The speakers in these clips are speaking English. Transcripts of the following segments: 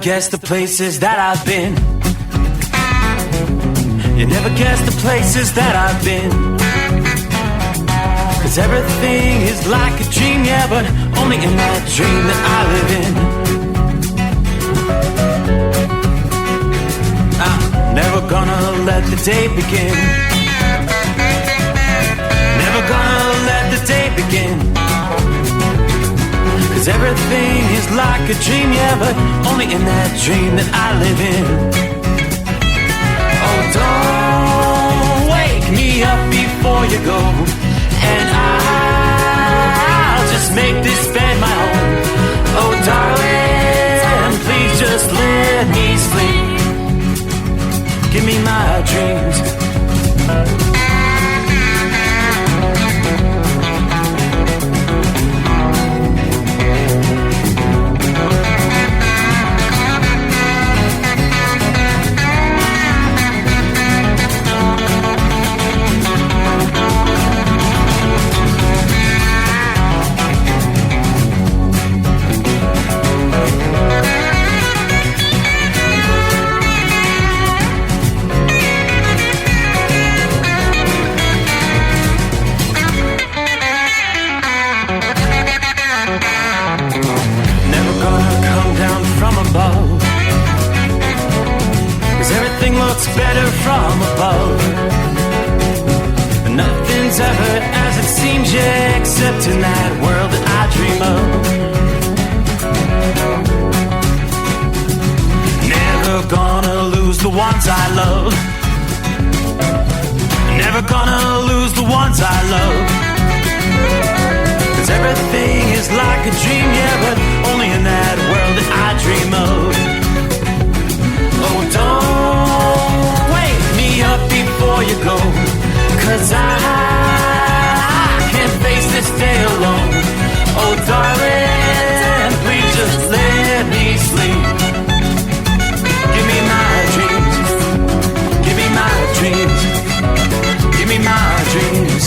guess the places that I've been. You never guess the places that I've been. 'Cause everything is like a dream, yeah, but only in that dream that I live in. I'm never gonna let the day begin. Never gonna let the day begin. 'Cause everything is like a dream, yeah, but only in that dream that I live in. Oh, don't wake me up before you go, and I'll just make this bed my home. Oh, darling, please just let me sleep. Give me my dreams. Better from above. Nothing's ever as it seems, yeah, except in that world that I dream of. Never gonna lose the ones I love. Never gonna lose the ones I love. 'Cause everything is like a dream, yeah, but only in that world that I dream of. Oh, don't wake me up before you go, 'cause I can't face this day alone. Oh, darling, please just let me sleep. Give me my dreams. Give me my dreams. Give me my dreams.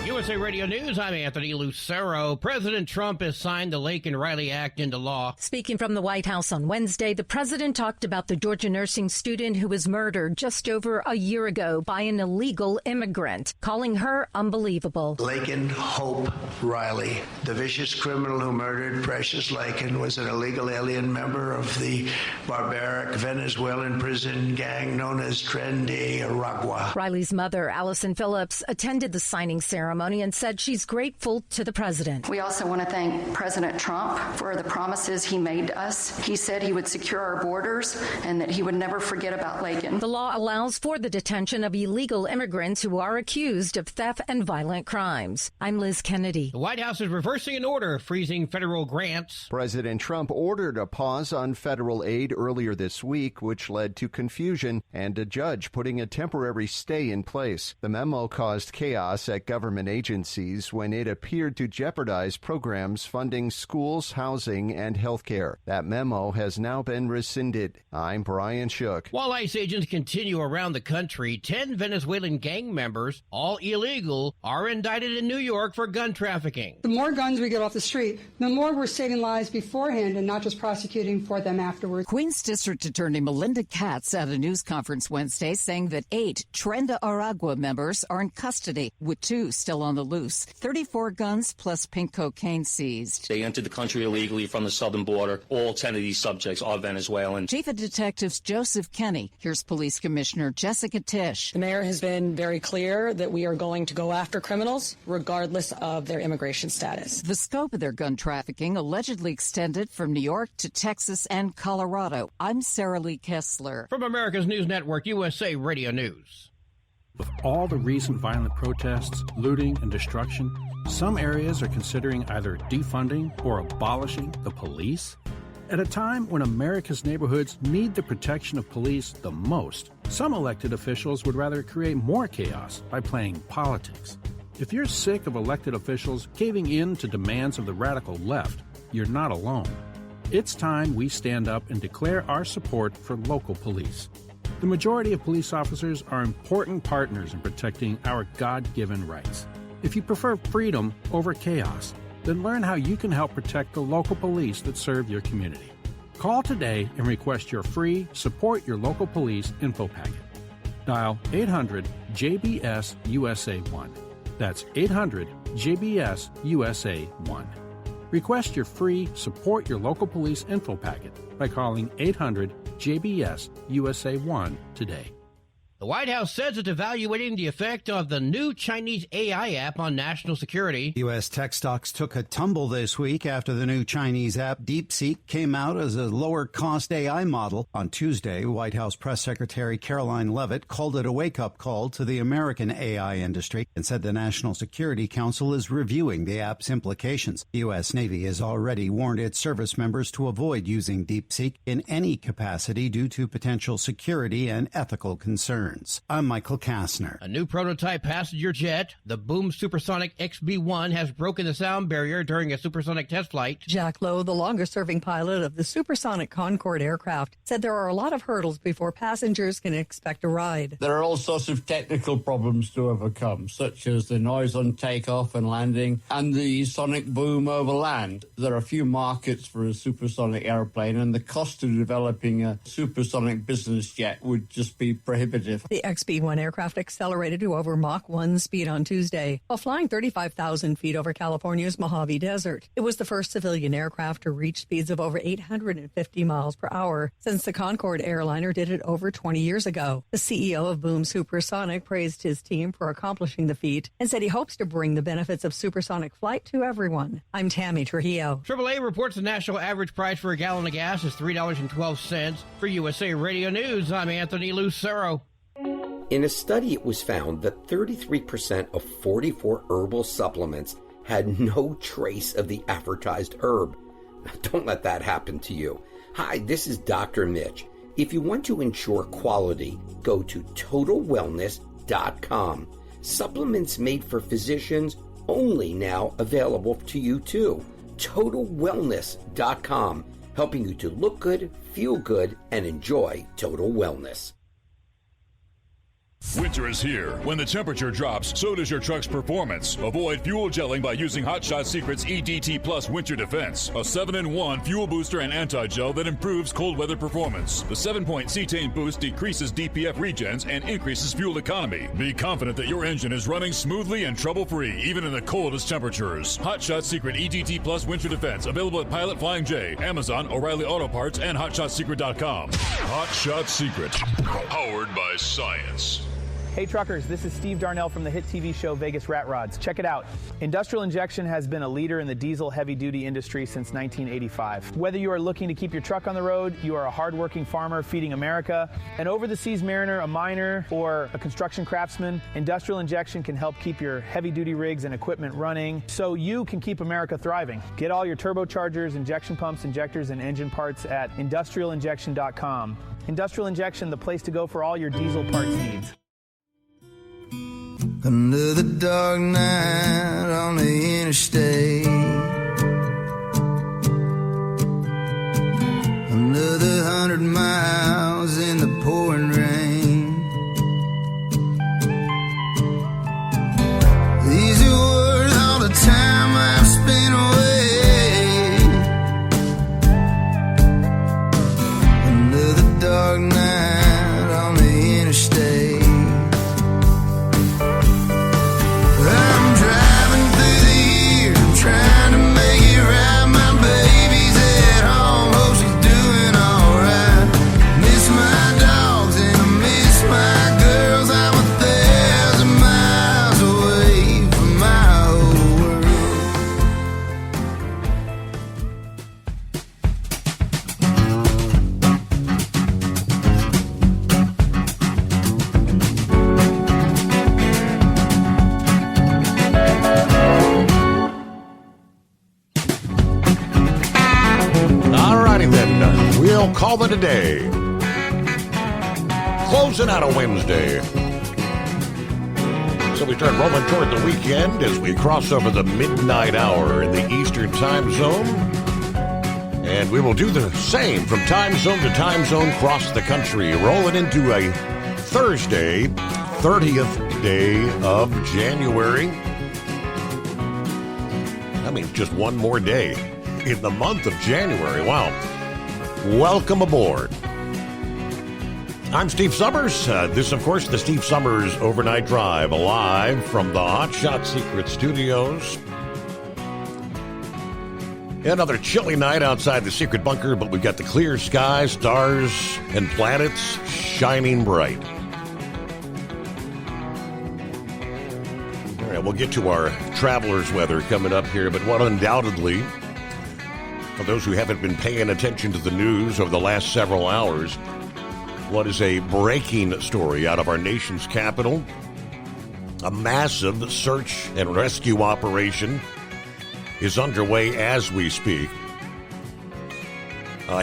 USA Radio News, I'm Anthony Lucero. President Trump has signed the Laken Riley Act into law. Speaking from the White House on Wednesday, the president talked about the Georgia nursing student who was murdered just over a year ago by an illegal immigrant, calling her unbelievable. Laken Hope Riley, the vicious criminal who murdered Precious Laken, was an illegal alien member of the barbaric Venezuelan prison gang known as Tren de Aragua. Riley's mother, Allison Phillips, attended the signing ceremony and said she's grateful to the president. We also want to thank President Trump for the promises he made to us. He said he would secure our borders and that he would never forget about Laken. The law allows for the detention of illegal immigrants who are accused of theft and violent crimes. I'm Liz Kennedy. The White House is reversing an order freezing federal grants. President Trump ordered a pause on federal aid earlier this week, which led to confusion and a judge putting a temporary stay in place. The memo caused chaos at government agencies when it appeared to jeopardize programs funding schools, housing, and health care. That memo has now been rescinded. I'm Brian Shook. While ICE agents continue around the country, 10 Venezuelan gang members, all illegal, are indicted in New York for gun trafficking. The more guns we get off the street, the more we're saving lives beforehand and not just prosecuting for them afterwards. Queens District Attorney Melinda Katz at a news conference Wednesday saying that 8 Tren de Aragua members are in custody, with 2 still on the loose. 34 guns plus pink cocaine seized. They entered the country illegally from the southern border. All 10 of these subjects are Venezuelan. Chief of Detectives Joseph Kenny. Here's Police Commissioner Jessica Tisch. The mayor has been very clear that we are going to go after criminals regardless of their immigration status. The scope of their gun trafficking allegedly extended from New York to Texas and Colorado. I'm Sarah Lee Kessler. From America's News Network, USA Radio News. With all the recent violent protests, looting, and destruction, some areas are considering either defunding or abolishing the police. At a time when America's neighborhoods need the protection of police the most, some elected officials would rather create more chaos by playing politics. If you're sick of elected officials caving in to demands of the radical left, you're not alone. It's time we stand up and declare our support for local police. The majority of police officers are important partners in protecting our God-given rights. If you prefer freedom over chaos, then learn how you can help protect the local police that serve your community. Call today and request your free Support Your Local Police info packet. Dial 800-JBS-USA-1. That's 800-JBS-USA-1. Request your free Support Your Local Police info packet by calling 800-JBS-USA-1 today. The White House says it's evaluating the effect of the new Chinese AI app on national security. U.S. tech stocks took a tumble this week after the new Chinese app DeepSeek came out as a lower-cost AI model. On Tuesday, White House Press Secretary Caroline Leavitt called it a wake-up call to the American AI industry and said the National Security Council is reviewing the app's implications. The U.S. Navy has already warned its service members to avoid using DeepSeek in any capacity due to potential security and ethical concerns. I'm Michael Kastner. A new prototype passenger jet, the Boom Supersonic XB-1, has broken the sound barrier during a supersonic test flight. Jack Lowe, the longest-serving pilot of the supersonic Concorde aircraft, said there are a lot of hurdles before passengers can expect a ride. There are all sorts of technical problems to overcome, such as the noise on takeoff and landing and the sonic boom over land. There are few markets for a supersonic airplane, and the cost of developing a supersonic business jet would just be prohibitive. The XB-1 aircraft accelerated to over Mach 1 speed on Tuesday, while flying 35,000 feet over California's Mojave Desert. It was the first civilian aircraft to reach speeds of over 850 miles per hour since the Concorde airliner did it over 20 years ago. The CEO of Boom Supersonic praised his team for accomplishing the feat and said he hopes to bring the benefits of supersonic flight to everyone. I'm Tammy Trujillo. AAA reports the national average price for a gallon of gas is $3.12. For USA Radio News, I'm Anthony Lucero. In a study, it was found that 33% of 44 herbal supplements had no trace of the advertised herb. Now, don't let that happen to you. Hi, this is Dr. Mitch. If you want to ensure quality, go to TotalWellness.com. Supplements made for physicians, only now available to you too. TotalWellness.com, helping you to look good, feel good, and enjoy total wellness. Winter is here. When the temperature drops, so does your truck's performance. Avoid fuel gelling by using Hot Shot Secret's EDT Plus Winter Defense, a 7-in-1 fuel booster and anti-gel that improves cold weather performance. The 7-point cetane boost decreases DPF regens and increases fuel economy. Be confident that your engine is running smoothly and trouble-free, even in the coldest temperatures. Hot Shot Secret EDT Plus Winter Defense, available at Pilot Flying J, Amazon, O'Reilly Auto Parts, and HotShotSecret.com. Hot Shot Secret, powered by science. Hey truckers, this is Steve Darnell from the hit TV show Vegas Rat Rods. Check it out. Industrial Injection has been a leader in the diesel heavy-duty industry since 1985. Whether you are looking to keep your truck on the road, you are a hard-working farmer feeding America, an over-the-seas mariner, a miner, or a construction craftsman, Industrial Injection can help keep your heavy-duty rigs and equipment running so you can keep America thriving. Get all your turbochargers, injection pumps, injectors, and engine parts at industrialinjection.com. Industrial Injection, the place to go for all your diesel parts needs. Under the dark night on the interstate, under the 100 miles in the pouring rain, these are worth all the time I've spent away. Under the dark night on the interstate, trying to make it right. My baby's at home, hope she's doing alright. Miss my dogs and I miss my girls. I'm 1,000 miles away from my whole We'll call it a day. Closing out a Wednesday. So we start rolling toward the weekend as we cross over the midnight hour in the Eastern time zone. And we will do the same from time zone to time zone across the country. Rolling into a Thursday, 30th day of January. That means just one more day in the month of January. Wow. Welcome aboard. I'm Steve Summers. This, of course, the Steve Summers Overnight Drive, live from the Hot Shot Secret Studios. Another chilly night outside the secret bunker, but we've got the clear sky, stars, and planets shining bright. All right, we'll get to our traveler's weather coming up here, but what undoubtedly, for those who haven't been paying attention to the news over the last several hours, what is a breaking story out of our nation's capital? A massive search and rescue operation is underway as we speak.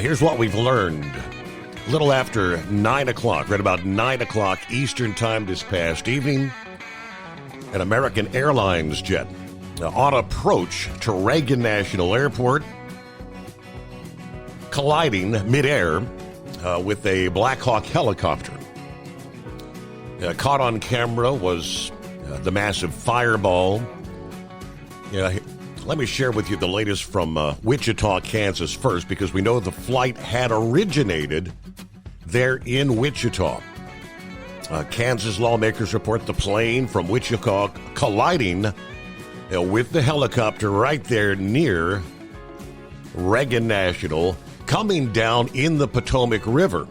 Here's what we've learned. A little after 9 o'clock, right about 9 o'clock Eastern time this past evening, an American Airlines jet on approach to Reagan National Airport, colliding midair with a Black Hawk helicopter. Caught on camera was the massive fireball. Let me share with you the latest from Wichita, Kansas first, because we know the flight had originated there in Wichita. Kansas lawmakers report the plane from Wichita colliding with the helicopter right there near Reagan National, coming down in the Potomac River.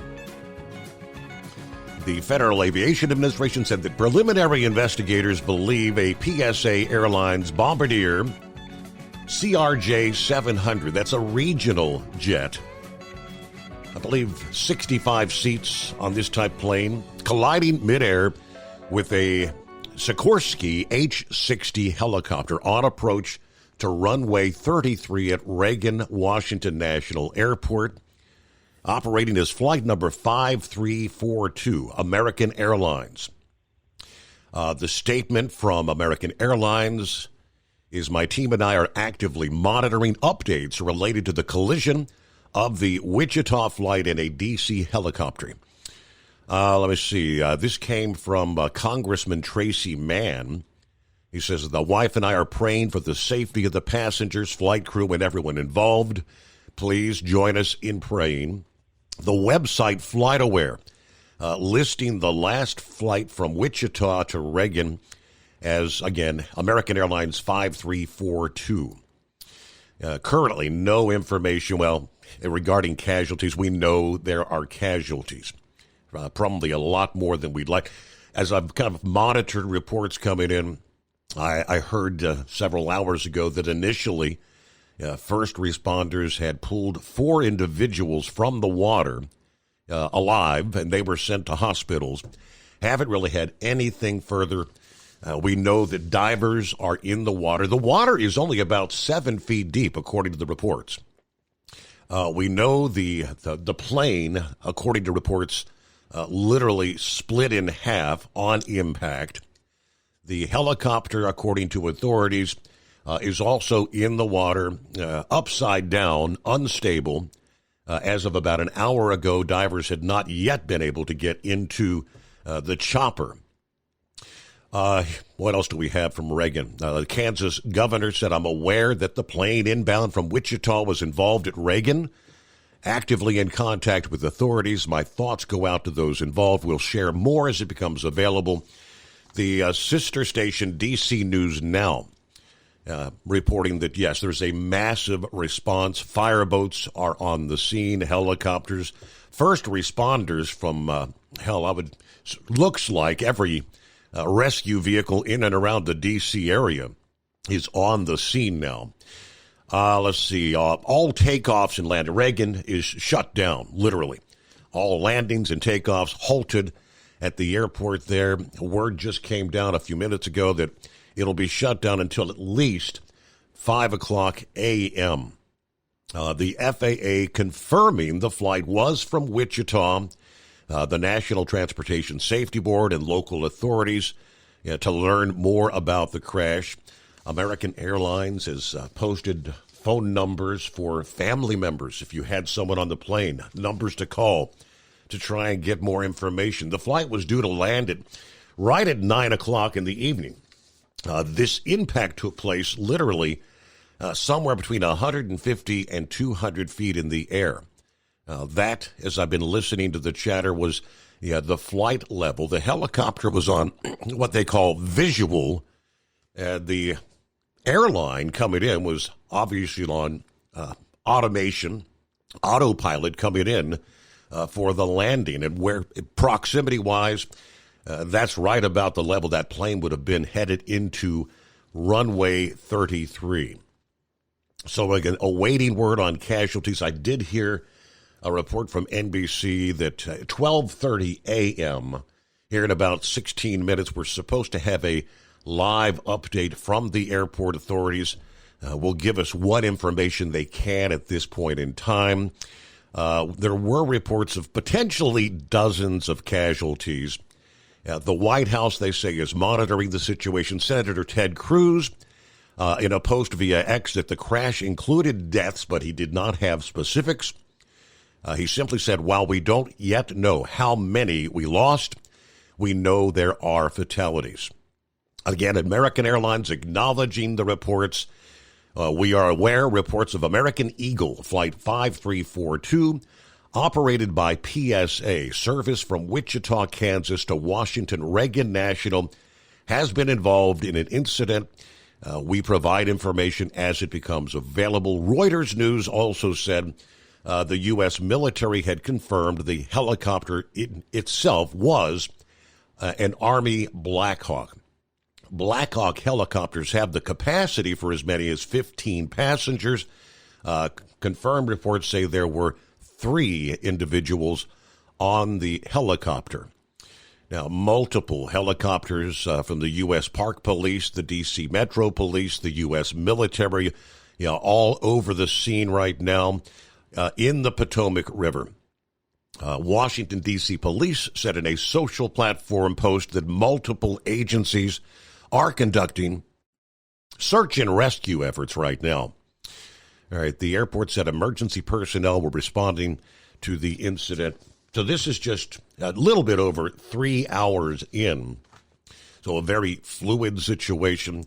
The Federal Aviation Administration said that preliminary investigators believe a PSA Airlines Bombardier CRJ-700, that's a regional jet, I believe 65 seats on this type plane, colliding midair with a Sikorsky H-60 helicopter on approach to runway 33 at Reagan Washington National Airport, operating as flight number 5342, American Airlines. The statement from American Airlines is, my team and I are actively monitoring updates related to the collision of the Wichita flight and a D.C. helicopter. Let me see. This came from Congressman Tracy Mann. He says, the wife and I are praying for the safety of the passengers, flight crew, and everyone involved. Please join us in praying. The website FlightAware listing the last flight from Wichita to Reagan as, again, American Airlines 5342. Currently, no information, regarding casualties. We know there are casualties, probably a lot more than we'd like. As I've kind of monitored reports coming in, I heard several hours ago that initially first responders had pulled 4 individuals from the water alive, and they were sent to hospitals. Haven't really had anything further. We know that divers are in the water. The water is only about 7 feet deep, according to the reports. We know the plane, according to reports, literally split in half on impact. The helicopter, according to authorities, is also in the water, upside down, unstable. As of about an hour ago, divers had not yet been able to get into the chopper. What else do we have from Reagan? The Kansas governor said, I'm aware that the plane inbound from Wichita was involved at Reagan. Actively in contact with authorities. My thoughts go out to those involved. We'll share more as it becomes available. The sister station, DC News Now, reporting that, yes, there's a massive response. Fireboats are on the scene, helicopters. First responders from, looks like every rescue vehicle in and around the D.C. area is on the scene now. Let's see. All takeoffs and landing. Reagan is shut down, literally. All landings and takeoffs halted at the airport there. Word just came down a few minutes ago that it'll be shut down until at least 5 o'clock a.m. The FAA confirming the flight was from Wichita. The National Transportation Safety Board and local authorities to learn more about the crash. American Airlines has posted phone numbers for family members if you had someone on the plane, numbers to call to try and get more information. The flight was due to land right at 9 o'clock in the evening. This impact took place literally somewhere between 150 and 200 feet in the air. That, as I've been listening to the chatter, was the flight level. The helicopter was on what they call visual. The airline coming in was obviously on automation, autopilot coming in for the landing. And where proximity-wise, that's right about the level that plane would have been headed into runway 33. So again, awaiting word on casualties. I did hear a report from NBC that 12:30 a.m., here in about 16 minutes, we're supposed to have a live update from the airport authorities. Will give us what information they can at this point in time. There were reports of potentially dozens of casualties. The White House, they say, is monitoring the situation. Senator Ted Cruz, in a post via X, that the crash included deaths, but he did not have specifics. He simply said, while we don't yet know how many we lost, we know there are fatalities. Again, American Airlines acknowledging the reports. We are aware reports of American Eagle Flight 5342, operated by PSA, service from Wichita, Kansas to Washington Reagan National, has been involved in an incident. We provide information as it becomes available. Reuters News also said the U.S. military had confirmed the helicopter itself was an Army Black Hawk. Black Hawk helicopters have the capacity for as many as 15 passengers. Confirmed reports say there were 3 individuals on the helicopter. Now, multiple helicopters from the U.S. Park Police, the D.C. Metro Police, the U.S. military, all over the scene right now in the Potomac River. Washington, D.C. police said in a social platform post that multiple agencies are conducting search and rescue efforts right now. All right, the airport said emergency personnel were responding to the incident. So this is just a little bit over 3 hours in. So a very fluid situation.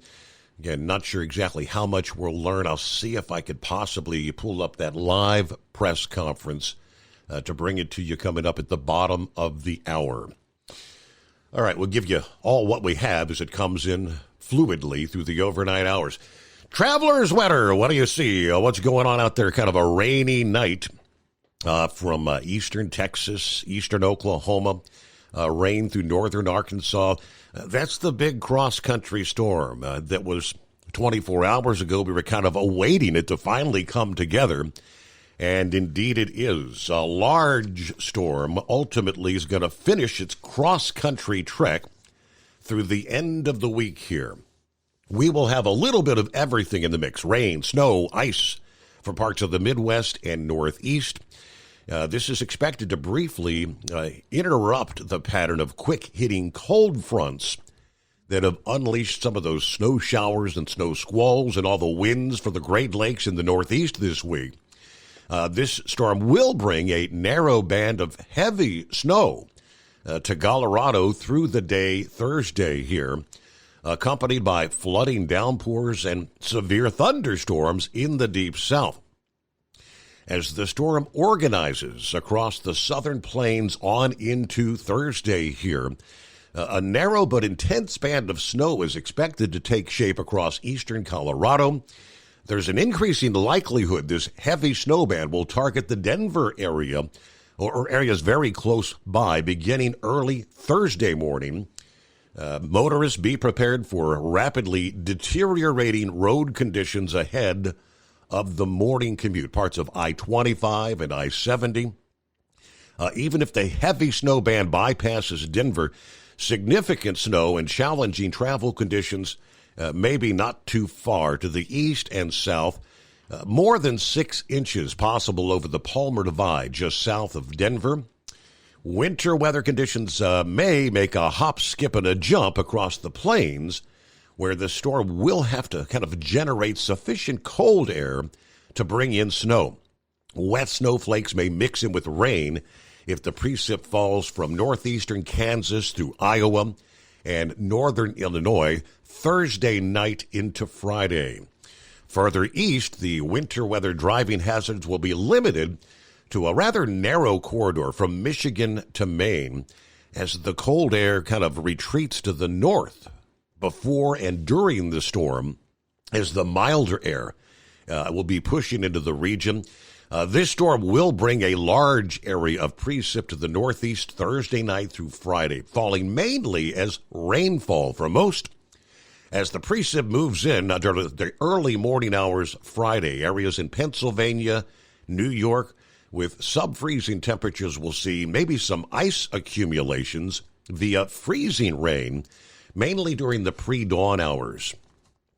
Again, not sure exactly how much we'll learn. I'll see if I could possibly pull up that live press conference to bring it to you coming up at the bottom of the hour. All right, we'll give you all what we have as it comes in fluidly through the overnight hours. Traveler's weather, what do you see? What's going on out there? Kind of a rainy night from eastern Texas, eastern Oklahoma, rain through northern Arkansas. That's the big cross-country storm that was 24 hours ago. We were kind of awaiting it to finally come together. And indeed it is. A large storm ultimately is going to finish its cross-country trek through the end of the week here. We will have a little bit of everything in the mix. Rain, snow, ice for parts of the Midwest and Northeast. This is expected to briefly interrupt the pattern of quick-hitting cold fronts that have unleashed some of those snow showers and snow squalls and all the winds for the Great Lakes in the Northeast this week. This storm will bring a narrow band of heavy snow to Colorado through the day Thursday here, accompanied by flooding downpours and severe thunderstorms in the Deep South. As the storm organizes across the southern plains on into Thursday here, a narrow but intense band of snow is expected to take shape across eastern Colorado. There's an increasing likelihood this heavy snow band will target the Denver area or areas very close by beginning early Thursday morning. Motorists be prepared for rapidly deteriorating road conditions ahead of the morning commute. Parts of I-25 and I-70. Even if the heavy snow band bypasses Denver, significant snow and challenging travel conditions maybe not too far to the east and south. More than 6 inches possible over the Palmer Divide, just south of Denver. Winter weather conditions may make a hop, skip, and a jump across the plains, where the storm will have to kind of generate sufficient cold air to bring in snow. Wet snowflakes may mix in with rain if the precip falls from northeastern Kansas through Iowa and northern Illinois Thursday night into Friday. Further east, the winter weather driving hazards will be limited to a rather narrow corridor from Michigan to Maine as the cold air kind of retreats to the north before and during the storm as the milder air will be pushing into the region. This storm will bring a large area of precip to the northeast Thursday night through Friday, falling mainly as rainfall for most. As the precip moves in during the early morning hours Friday, areas in Pennsylvania, New York, with sub-freezing temperatures will see maybe some ice accumulations via freezing rain, mainly during the pre-dawn hours.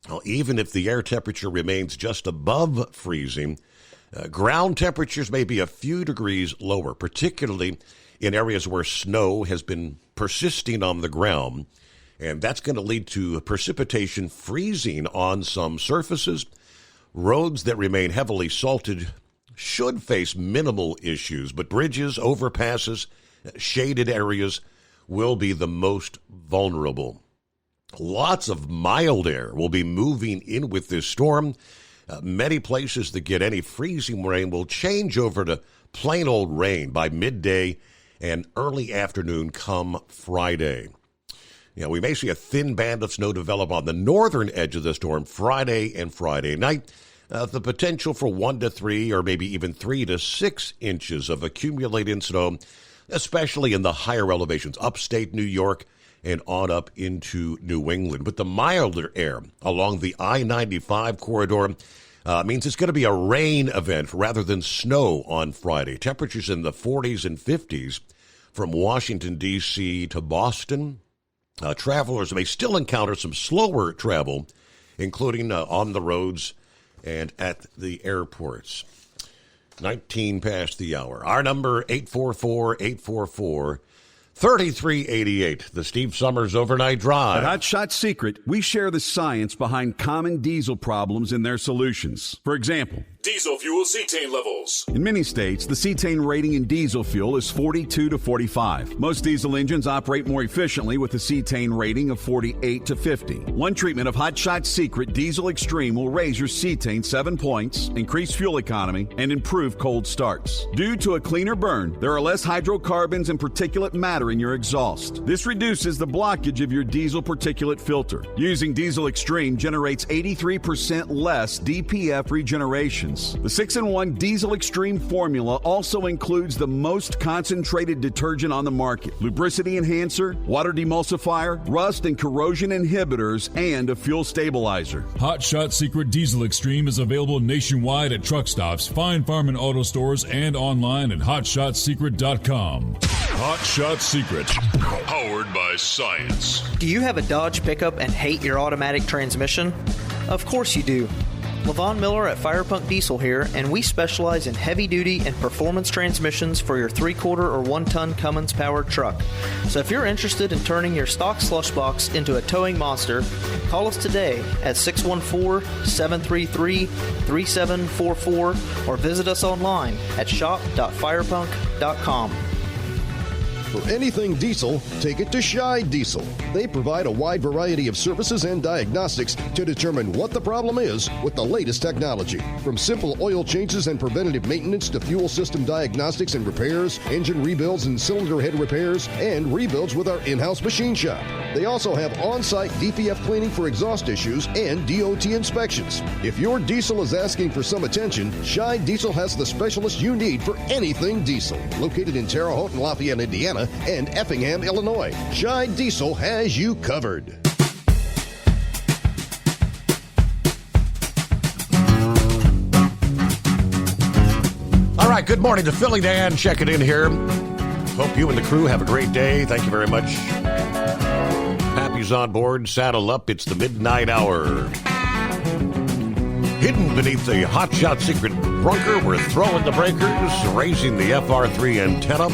Well, even if the air temperature remains just above freezing, ground temperatures may be a few degrees lower, particularly in areas where snow has been persisting on the ground, and that's going to lead to precipitation freezing on some surfaces. Roads that remain heavily salted should face minimal issues, but bridges, overpasses, shaded areas will be the most vulnerable. Lots of mild air will be moving in with this storm. Many places that get any freezing rain will change over to plain old rain by midday and early afternoon come Friday. We may see a thin band of snow develop on the northern edge of the storm Friday and Friday night. The potential for 1 to 3 or maybe even 3 to 6 inches of accumulating snow, especially in the higher elevations, upstate New York and on up into New England. But the milder air along the I-95 corridor means it's going to be a rain event rather than snow on Friday. Temperatures in the 40s and 50s from Washington, D.C. to Boston. Travelers may still encounter some slower travel, including on the roads and at the airports. 19 past the hour. Our number, 844-844-3388. The Steve Summers Overnight Drive. At Hot Shot Secret, we share the science behind common diesel problems and their solutions. For example, diesel fuel cetane levels. in many states, the cetane rating in diesel fuel is 42 to 45. Most diesel engines operate more efficiently with a cetane rating of 48 to 50. One treatment of Hot Shot Secret Diesel Extreme will raise your cetane 7 points, increase fuel economy, and improve cold starts. Due to a cleaner burn, there are less hydrocarbons and particulate matter in your exhaust. This reduces the blockage of your diesel particulate filter. Using Diesel Extreme generates 83% less DPF regeneration. The 6-in-1 Diesel Extreme formula also includes the most concentrated detergent on the market, lubricity enhancer, water demulsifier, rust and corrosion inhibitors, and a fuel stabilizer. Hot Shot Secret Diesel Extreme is available nationwide at truck stops, Fine Farm and auto stores, and online at hotshotsecret.com. Hot Shot Secret, powered by science. Do you have a Dodge pickup and hate your automatic transmission? Of course you do. LaVon Miller at Firepunk Diesel here, and we specialize in heavy-duty and performance transmissions for your 3-quarter or 1-ton Cummins-powered truck. So if you're interested in turning your stock slush box into a towing monster, call us today at 614-733-3744 or visit us online at shop.firepunk.com. For anything diesel, take it to Scheid Diesel. They provide a wide variety of services and diagnostics to determine what the problem is with the latest technology. From simple oil changes and preventative maintenance to fuel system diagnostics and repairs, engine rebuilds and cylinder head repairs, and rebuilds with our in-house machine shop. They also have on-site DPF cleaning for exhaust issues and DOT inspections. If your diesel is asking for some attention, Scheid Diesel has the specialist you need for anything diesel. Located in Terre Haute and Lafayette, Indiana, and Effingham, Illinois, Scheid Diesel has you covered. All right, good morning to Philly Dan checking in here. Hope you and the crew have a great day. Thank you very much. Pappy's on board. Saddle up. It's the midnight hour. Hidden beneath the Hot Shot Secret bunker, we're throwing the breakers, raising the FR3 antenna.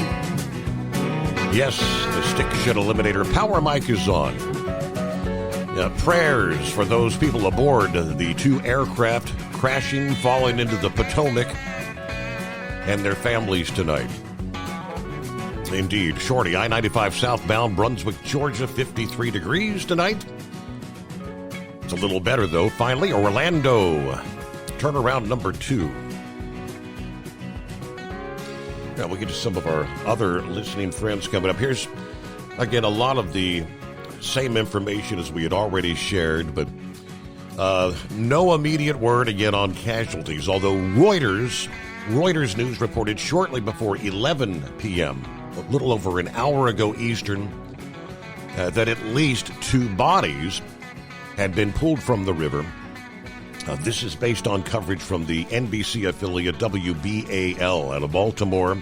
Yes, the Stick Shed Eliminator power mic is on. Prayers for those people aboard the two aircraft crashing, falling into the Potomac, and their families tonight. Indeed. Shorty, I-95 southbound, Brunswick, Georgia, 53 degrees tonight. It's a little better, though. Finally, Orlando, turnaround number 2. Now, we'll get to some of our other listening friends coming up. Here's, again, a lot of the same information as we had already shared, but no immediate word again on casualties, although Reuters News reported shortly before 11 p.m., a little over an hour ago Eastern, that at least 2 bodies had been pulled from the river. This is based on coverage from the NBC affiliate WBAL out of Baltimore.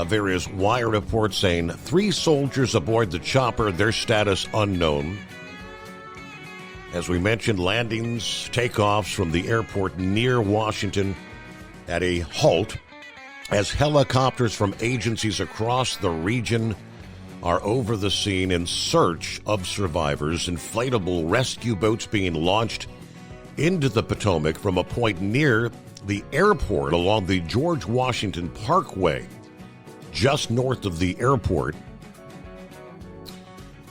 Various wire reports saying 3 soldiers aboard the chopper, their status unknown. As we mentioned, landings, takeoffs from the airport near Washington at a halt as helicopters from agencies across the region are over the scene in search of survivors. Inflatable rescue boats being launched into the Potomac from a point near the airport along the George Washington Parkway, just north of the airport.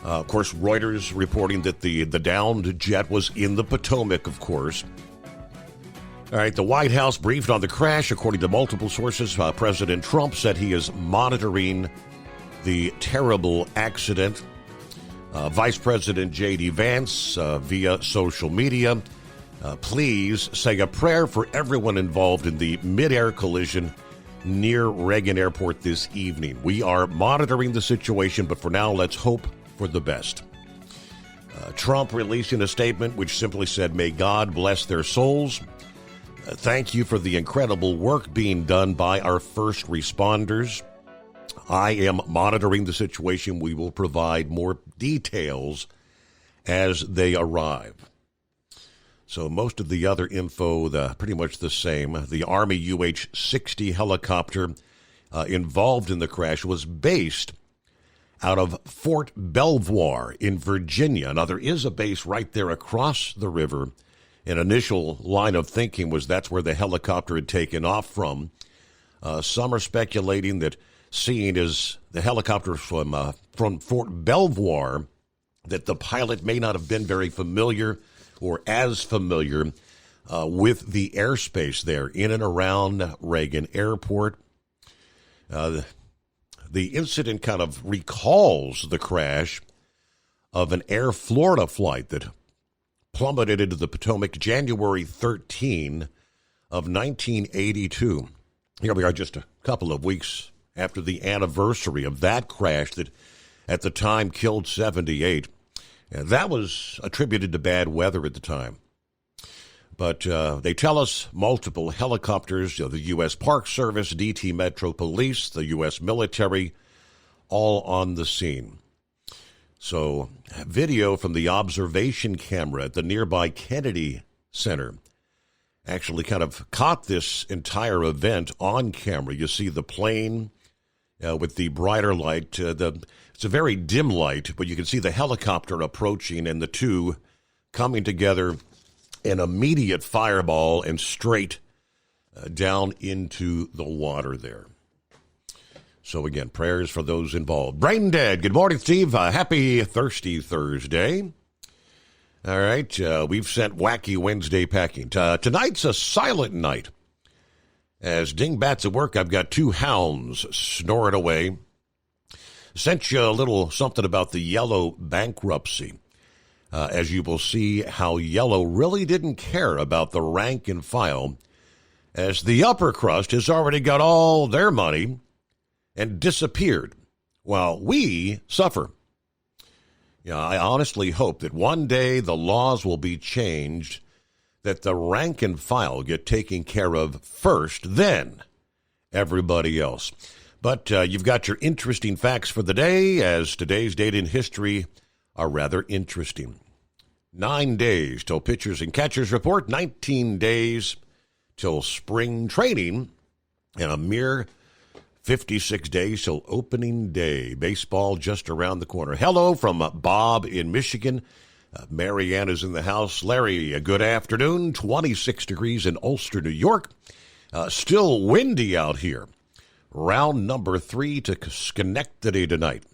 Of course, Reuters reporting that the downed jet was in the Potomac, of course. All right, the White House briefed on the crash. According to multiple sources, President Trump said he is monitoring the terrible accident. Vice President J.D. Vance, via social media, please say a prayer for everyone involved in the mid-air collision near Reagan Airport this evening. We are monitoring the situation, but for now, let's hope for the best. Trump releasing a statement which simply said, "May God bless their souls. Thank you for the incredible work being done by our first responders. I am monitoring the situation. We will provide more details as they arrive." So most of the other info, pretty much the same. The Army UH-60 helicopter involved in the crash was based out of Fort Belvoir in Virginia. Now, there is a base right there across the river. An initial line of thinking was that's where the helicopter had taken off from. Some are speculating that seeing as the helicopter from Fort Belvoir, that the pilot may not have been very familiar or as familiar with the airspace there in and around Reagan Airport. The incident kind of recalls the crash of an Air Florida flight that plummeted into the Potomac January 13 of 1982. Here we are just a couple of weeks after the anniversary of that crash that at the time killed 78. And that was attributed to bad weather at the time. But they tell us multiple helicopters, the U.S. Park Service, DT Metro Police, the U.S. military, all on the scene. So video from the observation camera at the nearby Kennedy Center actually kind of caught this entire event on camera. You see the plane with the brighter light. It's a very dim light, but you can see the helicopter approaching and the two coming together, an immediate fireball and straight down into the water there. So again, prayers for those involved. Brain Dead, good morning, Steve. Happy Thirsty Thursday. All right, we've sent Wacky Wednesday packing. Tonight's a silent night. As dingbats at work, I've got 2 hounds snoring away. Sent you a little something about the Yellow bankruptcy. As you will see how Yellow really didn't care about the rank and file, as the upper crust has already got all their money and disappeared, while we suffer. I honestly hope that one day the laws will be changed, that the rank and file get taken care of first, then everybody else. But you've got your interesting facts for the day, as today's date in history are rather interesting. 9 days till pitchers and catchers report, 19 days till spring training, and a mere 56 days till opening day. Baseball just around the corner. Hello from Bob in Michigan. Marianne is in the house. Larry, a good afternoon. 26 degrees in Ulster, New York. Still windy out here. Round number 3 to Schenectady tonight.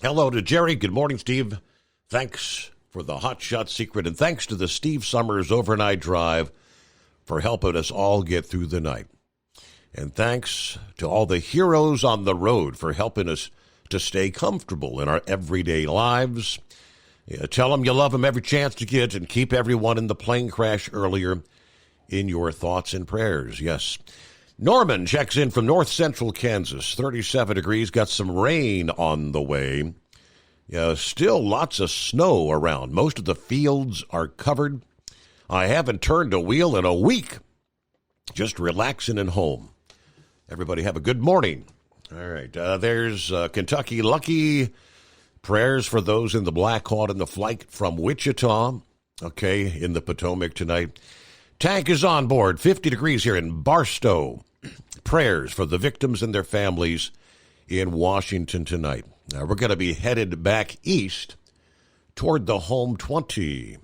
Hello to Jerry. Good morning, Steve. Thanks for the Hot Shot Secret, and thanks to the Steve Summers Overnight Drive for helping us all get through the night. And thanks to all the heroes on the road for helping us to stay comfortable in our everyday lives. Tell them you love them every chance to get, and keep everyone in the plane crash earlier in your thoughts and prayers. Yes. Norman checks in from north central Kansas, 37 degrees, got some rain on the way. Still lots of snow around. Most of the fields are covered. I haven't turned a wheel in a week. Just relaxing at home. Everybody have a good morning. All right, there's Kentucky Lucky. Prayers for those in the Black Hawk and the flight from Wichita, in the Potomac tonight. Tank is on board, 50 degrees here in Barstow. Prayers for the victims and their families in Washington tonight. We're going to be headed back east toward the home 20.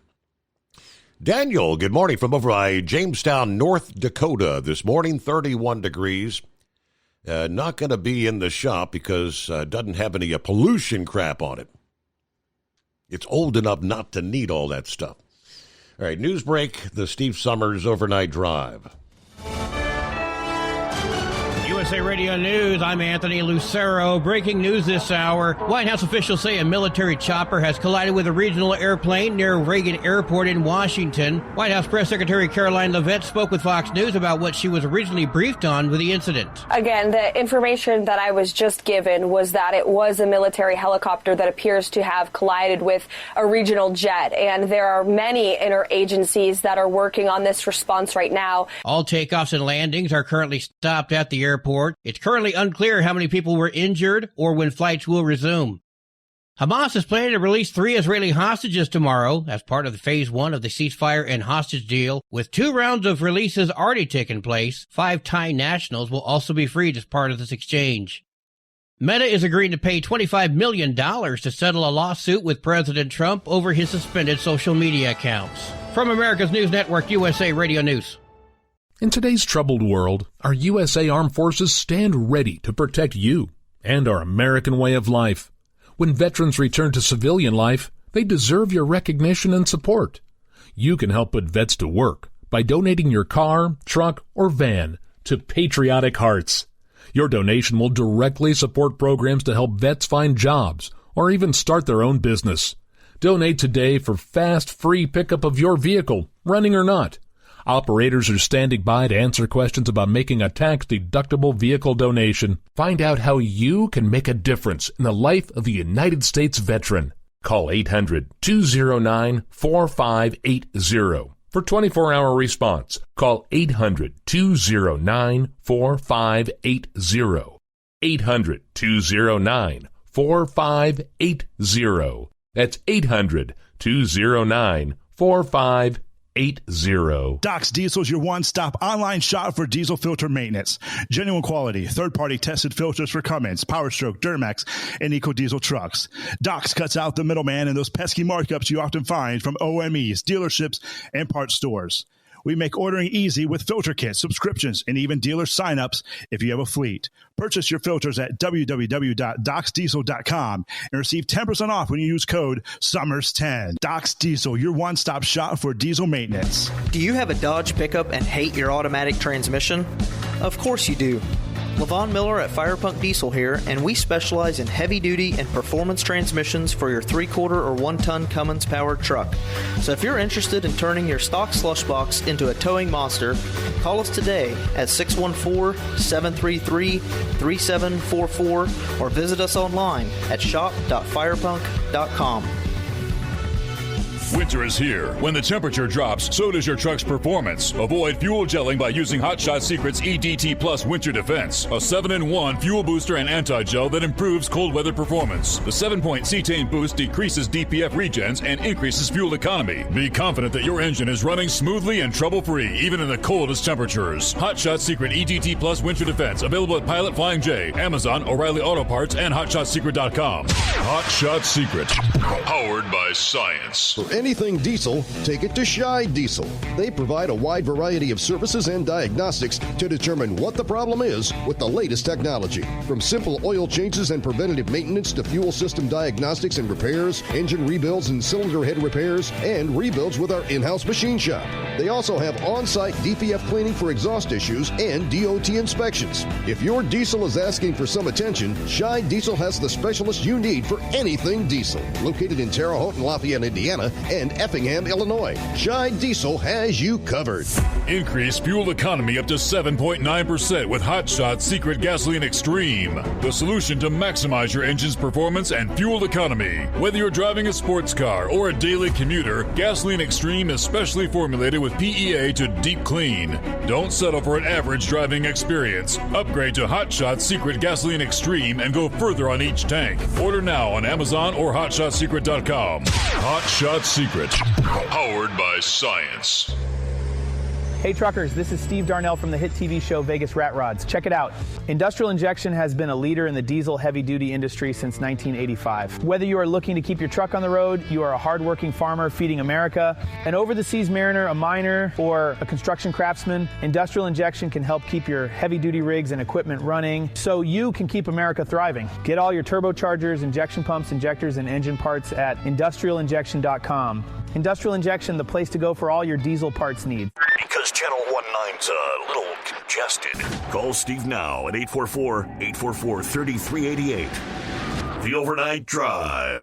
Daniel, good morning from over by Jamestown, North Dakota. This morning, 31 degrees. Not going to be in the shop because it doesn't have any pollution crap on it. It's old enough not to need all that stuff. All right, news break, the Steve Summers Overnight Drive. USA Radio News, I'm Anthony Lucero. Breaking news this hour. White House officials say a military chopper has collided with a regional airplane near Reagan Airport in Washington. White House Press Secretary Caroline Leavitt spoke with Fox News about what she was originally briefed on with the incident. Again, the information that I was just given was that it was a military helicopter that appears to have collided with a regional jet. And there are many interagencies that are working on this response right now. All takeoffs and landings are currently stopped at the airport. It's currently unclear how many people were injured or when flights will resume. Hamas is planning to release 3 Israeli hostages tomorrow as part of the phase 1 of the ceasefire and hostage deal. With 2 rounds of releases already taken place, 5 Thai nationals will also be freed as part of this exchange. Meta is agreeing to pay $25 million to settle a lawsuit with President Trump over his suspended social media accounts. From America's News Network, USA Radio News. In today's troubled world, our USA Armed Forces stand ready to protect you and our American way of life. When veterans return to civilian life, they deserve your recognition and support. You can help put vets to work by donating your car, truck, or van to Patriotic Hearts. Your donation will directly support programs to help vets find jobs or even start their own business. Donate today for fast, free pickup of your vehicle, running or not. Operators are standing by to answer questions about making a tax-deductible vehicle donation. Find out how you can make a difference in the life of a United States veteran. Call 800-209-4580 for 24-hour response. Call 800-209-4580. 800-209-4580. That's 800-209-4580. Doc's Diesel is your one-stop online shop for diesel filter maintenance. Genuine quality, third-party tested filters for Cummins, PowerStroke, Duramax, and EcoDiesel trucks. Doc's cuts out the middleman and those pesky markups you often find from OMEs, dealerships, and parts stores. We make ordering easy with filter kits, subscriptions, and even dealer sign-ups if you have a fleet. Purchase your filters at www.docsdiesel.com and receive 10% off when you use code SUMMERS10. Docs Diesel, your one-stop shop for diesel maintenance. Do you have a Dodge pickup and hate your automatic transmission? Of course you do. Levon Miller at Firepunk Diesel here, and we specialize in heavy-duty and performance transmissions for your 3-quarter or 1-ton Cummins-powered truck. So if you're interested in turning your stock slush box into a towing monster, call us today at 614-733-3744 or visit us online at shop.firepunk.com. Winter is here. When the temperature drops, so does your truck's performance. Avoid fuel gelling by using Hot Shot Secret's EDT Plus Winter Defense, a 7-in-1 fuel booster and anti-gel that improves cold weather performance. The 7-point cetane boost decreases DPF regens and increases fuel economy. Be confident that your engine is running smoothly and trouble-free, even in the coldest temperatures. Hot Shot Secret EDT Plus Winter Defense, available at Pilot Flying J, Amazon, O'Reilly Auto Parts, and HotShotSecret.com. Hot Shot Secret, powered by science. For anything diesel, take it to Shy Diesel. They provide a wide variety of services and diagnostics to determine what the problem is with the latest technology. From simple oil changes and preventative maintenance to fuel system diagnostics and repairs, engine rebuilds and cylinder head repairs, and rebuilds with our in-house machine shop. They also have on-site DPF cleaning for exhaust issues and DOT inspections. If your diesel is asking for some attention, Shy Diesel has the specialist you need for anything diesel. Located in Terre Haute and Lafayette, Indiana, and Effingham, Illinois, Shy Diesel has you covered. Increase fuel economy up to 7.9% with Hot Shot Secret Gasoline Extreme, the solution to maximize your engine's performance and fuel economy. Whether you're driving a sports car or a daily commuter, Gasoline Extreme is specially formulated with PEA to deep clean. Don't settle for an average driving experience. Upgrade to Hot Shot Secret Gasoline Extreme and go further on each tank. Order now on Amazon or HotShotSecret.com. Hot Shot Secret, powered by science. Hey truckers, this is Steve Darnell from the hit TV show Vegas Rat Rods. Check it out. Industrial Injection has been a leader in the diesel heavy-duty industry since 1985. Whether you are looking to keep your truck on the road, you are a hardworking farmer feeding America, an over-the-seas mariner, a miner, or a construction craftsman, Industrial Injection can help keep your heavy-duty rigs and equipment running so you can keep America thriving. Get all your turbochargers, injection pumps, injectors, and engine parts at industrialinjection.com. Industrial Injection, the place to go for all your diesel parts needs. Because Channel 19's a little congested. Call Steve now at 844-844-3388. The Overnight Drive.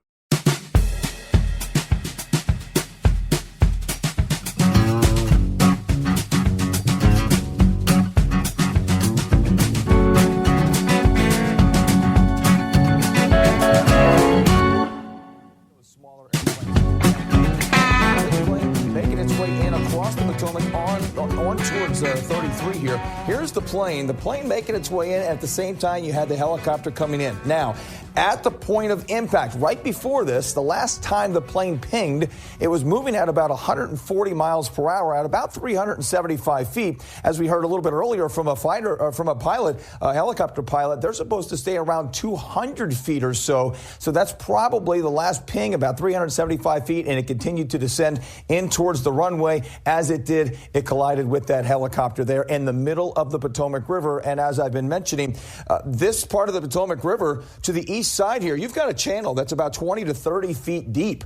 On towards 33 here. Here's the plane. The plane making its way in. At the same time, you had the helicopter coming in. Now, at the point of impact, right before this, the last time the plane pinged, it was moving at about 140 miles per hour at about 375 feet. As we heard a little bit earlier from a helicopter pilot, they're supposed to stay around 200 feet or so. So that's probably the last ping, about 375 feet, and it continued to descend in towards the runway. As it did, it collided with that helicopter there in the middle of the Potomac River. And as I've been mentioning, this part of the Potomac River to the east side here, you've got a channel that's about 20 to 30 feet deep.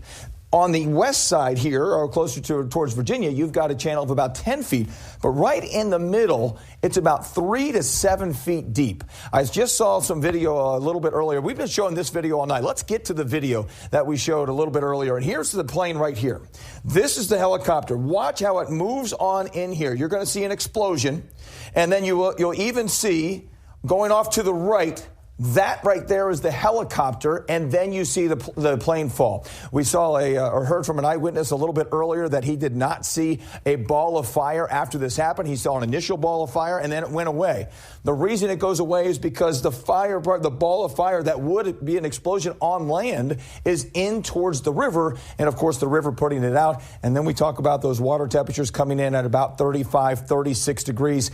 On the west side here, or closer towards Virginia, you've got a channel of about 10 feet. But right in the middle, it's about 3 to 7 feet deep. I just saw some video a little bit earlier. We've been showing this video all night. Let's get to the video that we showed a little bit earlier. And here's the plane right here. This is the helicopter. Watch how it moves on in here. You're going to see an explosion. And then you'll even see, going off to the right, that right there is the helicopter, and then you see the plane fall. We saw or heard from an eyewitness a little bit earlier that he did not see a ball of fire after this happened. He saw an initial ball of fire, and then it went away. The reason it goes away is because the ball of fire that would be an explosion on land is in towards the river, and of course the river putting it out. And then we talk about those water temperatures coming in at about 35, 36 degrees.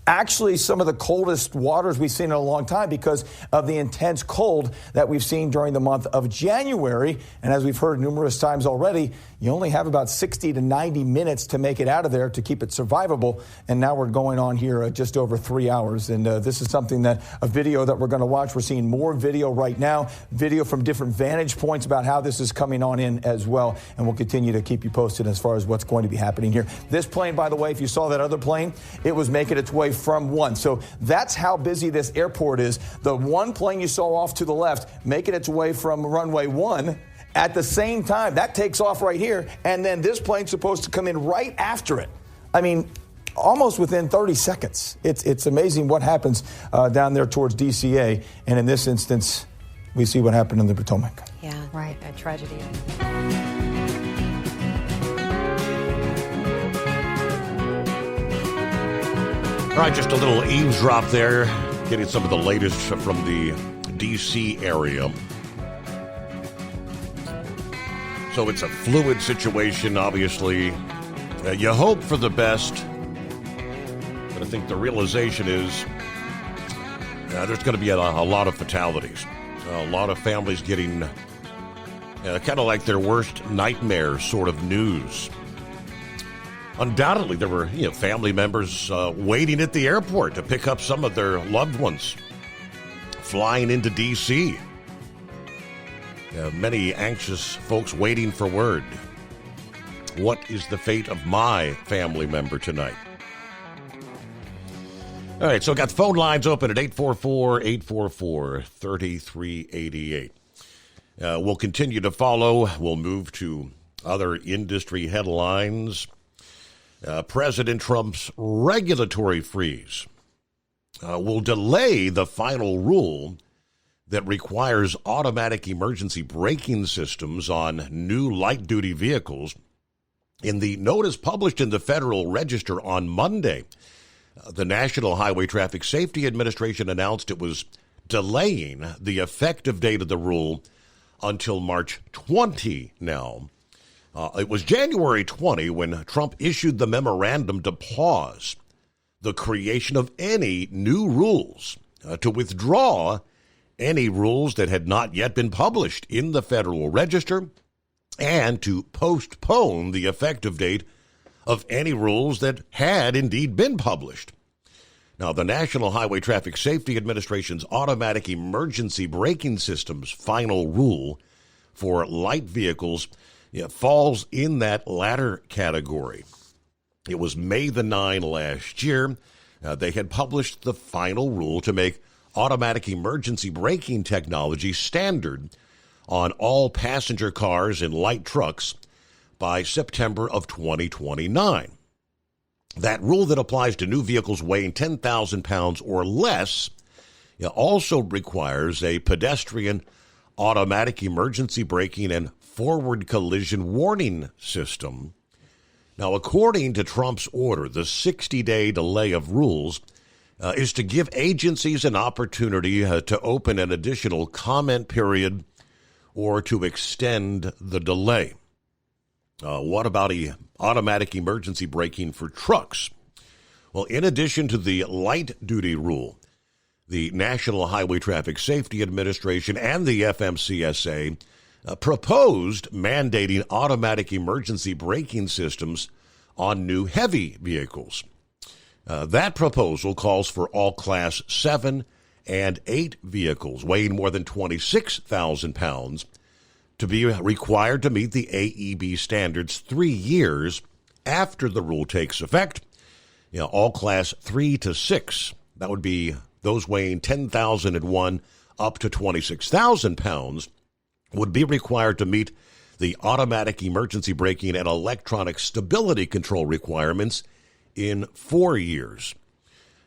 Actually, some of the coldest waters we've seen in a long time because of the intense cold that we've seen during the month of January. And as we've heard numerous times already, you only have about 60 to 90 minutes to make it out of there to keep it survivable. And now we're going on here just over 3 hours. And this is something a video that we're going to watch. We're seeing more video right now, video from different vantage points about how this is coming on in as well. And we'll continue to keep you posted as far as what's going to be happening here. This plane, by the way, if you saw that other plane, it was making its way from one. So that's how busy this airport is. The one plane you saw off to the left making its way from runway 1 at the same time. That takes off right here. And then this plane's supposed to come in right after it. I mean, almost within 30 seconds. It's amazing what happens down there towards DCA. And in this instance, we see what happened in the Potomac. Yeah, right. A tragedy. All right, just a little eavesdrop there, getting some of the latest from the D.C. area. So it's a fluid situation, obviously. You hope for the best, but I think the realization is there's going to be a lot of fatalities. A lot of families getting kind of like their worst nightmare sort of news. Undoubtedly, there were family members waiting at the airport to pick up some of their loved ones, flying into D.C. Many anxious folks waiting for word. What is the fate of my family member tonight? All right, so got the phone lines open at 844-844-3388. We'll continue to follow. We'll move to other industry headlines. President Trump's regulatory freeze will delay the final rule that requires automatic emergency braking systems on new light-duty vehicles. In the notice published in the Federal Register on Monday, the National Highway Traffic Safety Administration announced it was delaying the effective date of the rule until March 20 now. It was January 20 when Trump issued the memorandum to pause the creation of any new rules, to withdraw any rules that had not yet been published in the Federal Register, and to postpone the effective date of any rules that had indeed been published. Now, the National Highway Traffic Safety Administration's automatic emergency braking systems final rule for light vehicles falls in that latter category. It was May the 9 last year. They had published the final rule to make automatic emergency braking technology standard on all passenger cars and light trucks by September of 2029. That rule that applies to new vehicles weighing 10,000 pounds or less also requires a pedestrian automatic emergency braking and forward collision warning system. Now, according to Trump's order, the 60-day delay of rules is to give agencies an opportunity to open an additional comment period or to extend the delay. What about automatic emergency braking for trucks? Well, in addition to the light-duty rule, the National Highway Traffic Safety Administration and the FMCSA proposed mandating automatic emergency braking systems on new heavy vehicles. That proposal calls for all Class 7 and 8 vehicles weighing more than 26,000 pounds to be required to meet the AEB standards 3 years after the rule takes effect. All Class 3 to 6, that would be those weighing 10,001 up to 26,000 pounds, would be required to meet the automatic emergency braking and electronic stability control requirements in 4 years.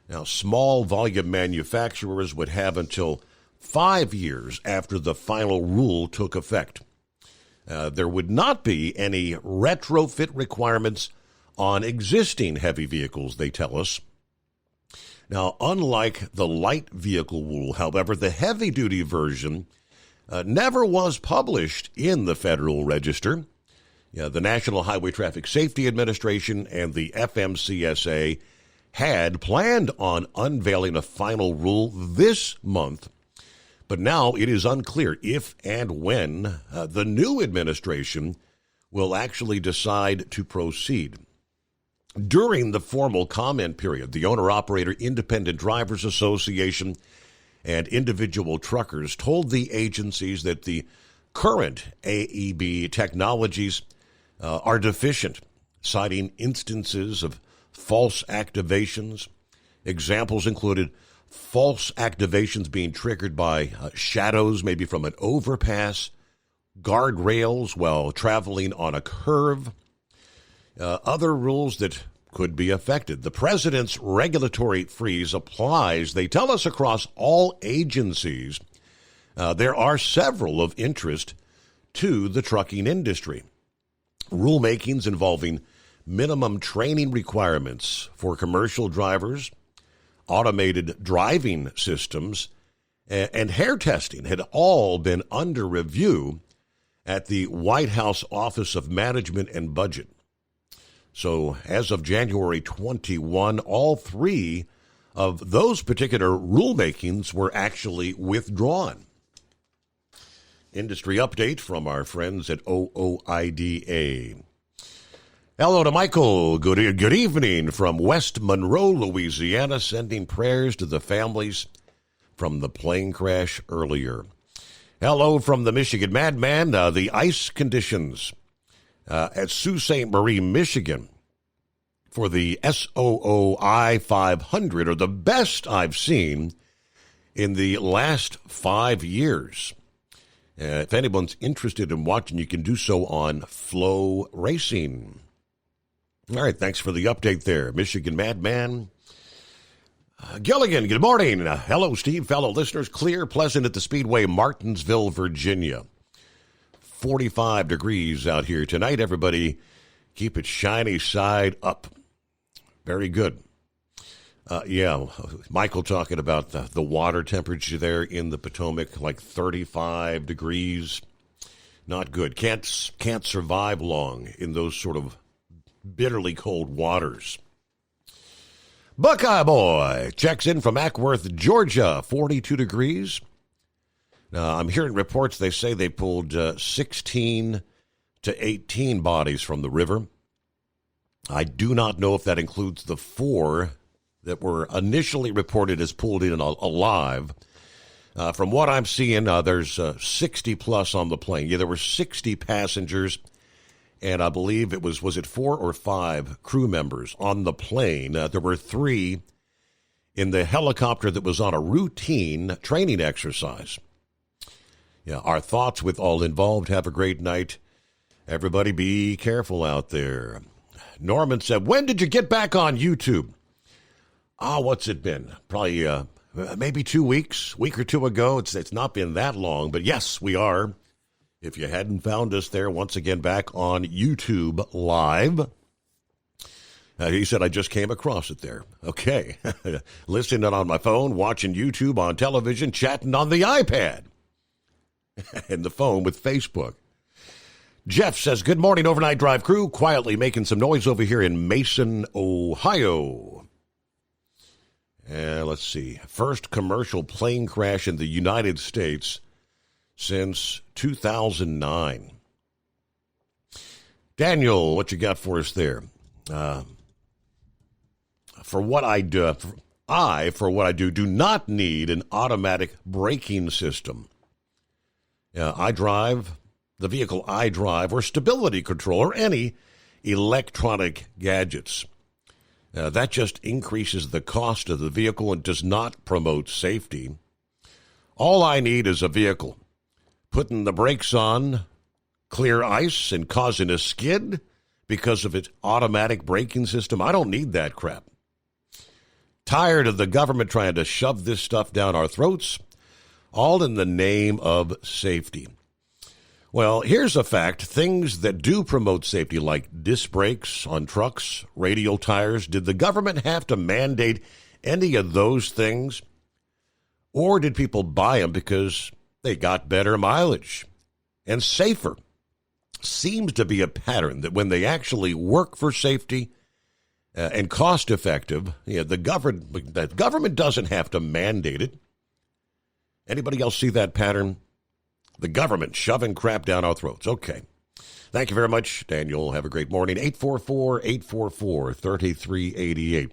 Now, small volume manufacturers would have until 5 years after the final rule took effect. There would not be any retrofit requirements on existing heavy vehicles, they tell us. Now, unlike the light vehicle rule, however, the heavy-duty version never was published in the Federal Register. The National Highway Traffic Safety Administration and the FMCSA had planned on unveiling a final rule this month, but now it is unclear if and when the new administration will actually decide to proceed. During the formal comment period, the Owner-Operator Independent Drivers Association and individual truckers told the agencies that the current AEB technologies are deficient, citing instances of false activations. Examples included false activations being triggered by shadows, maybe from an overpass, guardrails while traveling on a curve, other rules that could be affected. The president's regulatory freeze applies, they tell us, across all agencies. There are several of interest to the trucking industry. Rulemakings involving minimum training requirements for commercial drivers, automated driving systems, and hair testing had all been under review at the White House Office of Management and Budget. So as of January 21, all three of those particular rulemakings were actually withdrawn. Industry update from our friends at OOIDA. Hello to Michael. Good evening from West Monroe, Louisiana, sending prayers to the families from the plane crash earlier. Hello from the Michigan Madman. The ice conditions at Sault Ste. Marie, Michigan for the SOOI 500 are the best I've seen in the last 5 years. If anyone's interested in watching, you can do so on Flow Racing. All right, thanks for the update there, Michigan Madman. Gilligan, good morning. Hello, Steve, fellow listeners. Clear, pleasant at the Speedway, Martinsville, Virginia. 45 degrees out here tonight. Everybody, keep it shiny side up. Very good. Michael talking about the water temperature there in the Potomac, like 35 degrees. Not good. Can't survive long in those sort of bitterly cold waters. Buckeye Boy checks in from Ackworth, Georgia, 42 degrees. Now, I'm hearing reports they say they pulled 16 to 18 bodies from the river. I do not know if that includes the 4 that were initially reported as pulled in alive. From what I'm seeing, there's 60 plus on the plane. Yeah, there were 60 passengers, and I believe it was it 4 or 5 crew members on the plane. There were 3 in the helicopter that was on a routine training exercise. Yeah, our thoughts with all involved. Have a great night. Everybody be careful out there. Norman said, when did you get back on YouTube? What's it been? Probably maybe 2 weeks, week or two ago. It's not been that long, but yes, we are. If you hadn't found us there, once again back on YouTube Live. He said, I just came across it there. Okay. Listening on my phone, watching YouTube on television, chatting on the iPad. And the phone with Facebook. Jeff says, good morning, overnight drive crew. Quietly making some noise over here in Mason, Ohio. Let's see. First commercial plane crash in the United States since 2009. Daniel, what you got for us there? For what I do, do not need an automatic braking system. The vehicle I drive, or stability control, or any electronic gadgets. That just increases the cost of the vehicle and does not promote safety. All I need is a vehicle. Putting the brakes on, clear ice, and causing a skid because of its automatic braking system. I don't need that crap. Tired of the government trying to shove this stuff down our throats, all in the name of safety. Well, here's a fact. Things that do promote safety, like disc brakes on trucks, radial tires, did the government have to mandate any of those things? Or did people buy them because they got better mileage and safer? Seems to be a pattern that when they actually work for safety and cost effective, the government doesn't have to mandate it. Anybody else see that pattern? The government shoving crap down our throats. Okay. Thank you very much, Daniel. Have a great morning. 844-844-3388.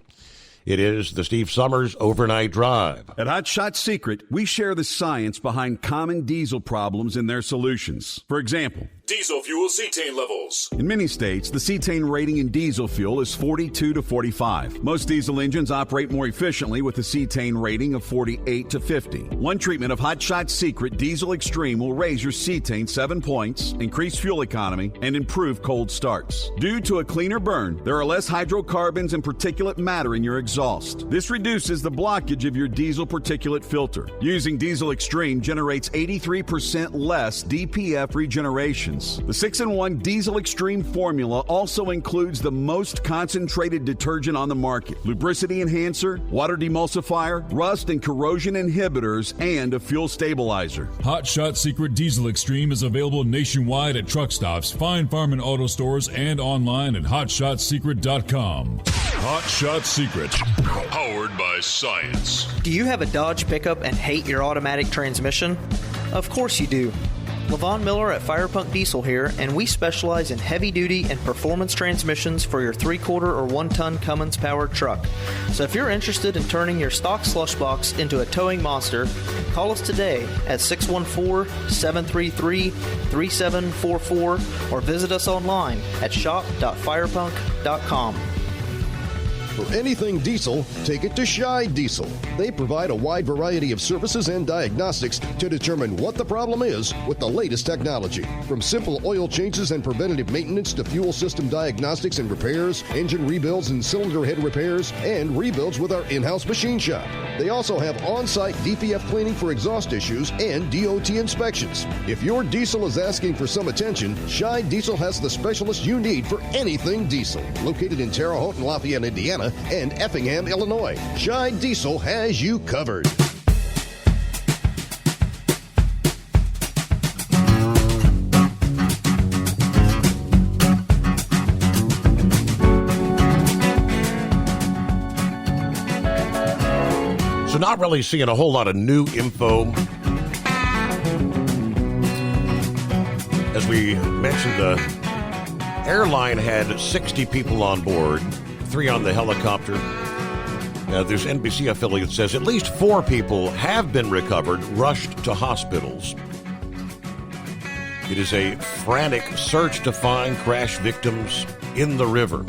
It is the Steve Summers Overnight Drive. At Hot Shot Secret, we share the science behind common diesel problems and their solutions. For example, diesel fuel cetane levels. In many states, the cetane rating in diesel fuel is 42 to 45. Most diesel engines operate more efficiently with a cetane rating of 48 to 50. One treatment of Hot Shot Secret Diesel Extreme will raise your cetane 7 points, increase fuel economy, and improve cold starts. Due to a cleaner burn, there are less hydrocarbons and particulate matter in your exhaust. This reduces the blockage of your diesel particulate filter. Using Diesel Extreme generates 83% less DPF regeneration stains. The 6-in-1 Diesel Extreme formula also includes the most concentrated detergent on the market, lubricity enhancer, water demulsifier, rust and corrosion inhibitors, and a fuel stabilizer. Hot Shot Secret Diesel Extreme is available nationwide at truck stops, fine farm and auto stores, and online at hotshotsecret.com. Hot Shot Secret, powered by science. Do you have a Dodge pickup and hate your automatic transmission? Of course you do. Levon Miller at Firepunk Diesel here, and we specialize in heavy-duty and performance transmissions for your 3-quarter or 1-ton Cummins-powered truck. So if you're interested in turning your stock slush box into a towing monster, call us today at 614-733-3744 or visit us online at shop.firepunk.com. For anything diesel, take it to Shy Diesel. They provide a wide variety of services and diagnostics to determine what the problem is with the latest technology. From simple oil changes and preventative maintenance to fuel system diagnostics and repairs, engine rebuilds and cylinder head repairs, and rebuilds with our in-house machine shop. They also have on-site DPF cleaning for exhaust issues and DOT inspections. If your diesel is asking for some attention, Shy Diesel has the specialist you need for anything diesel. Located in Terre Haute and Lafayette, Indiana, and Effingham, Illinois. Shy Diesel has you covered. So not really seeing a whole lot of new info. As we mentioned, the airline had 60 people on board, 3 on the helicopter. There's NBC affiliate says at least 4 people have been recovered, rushed to hospitals. It is a frantic search to find crash victims in the river.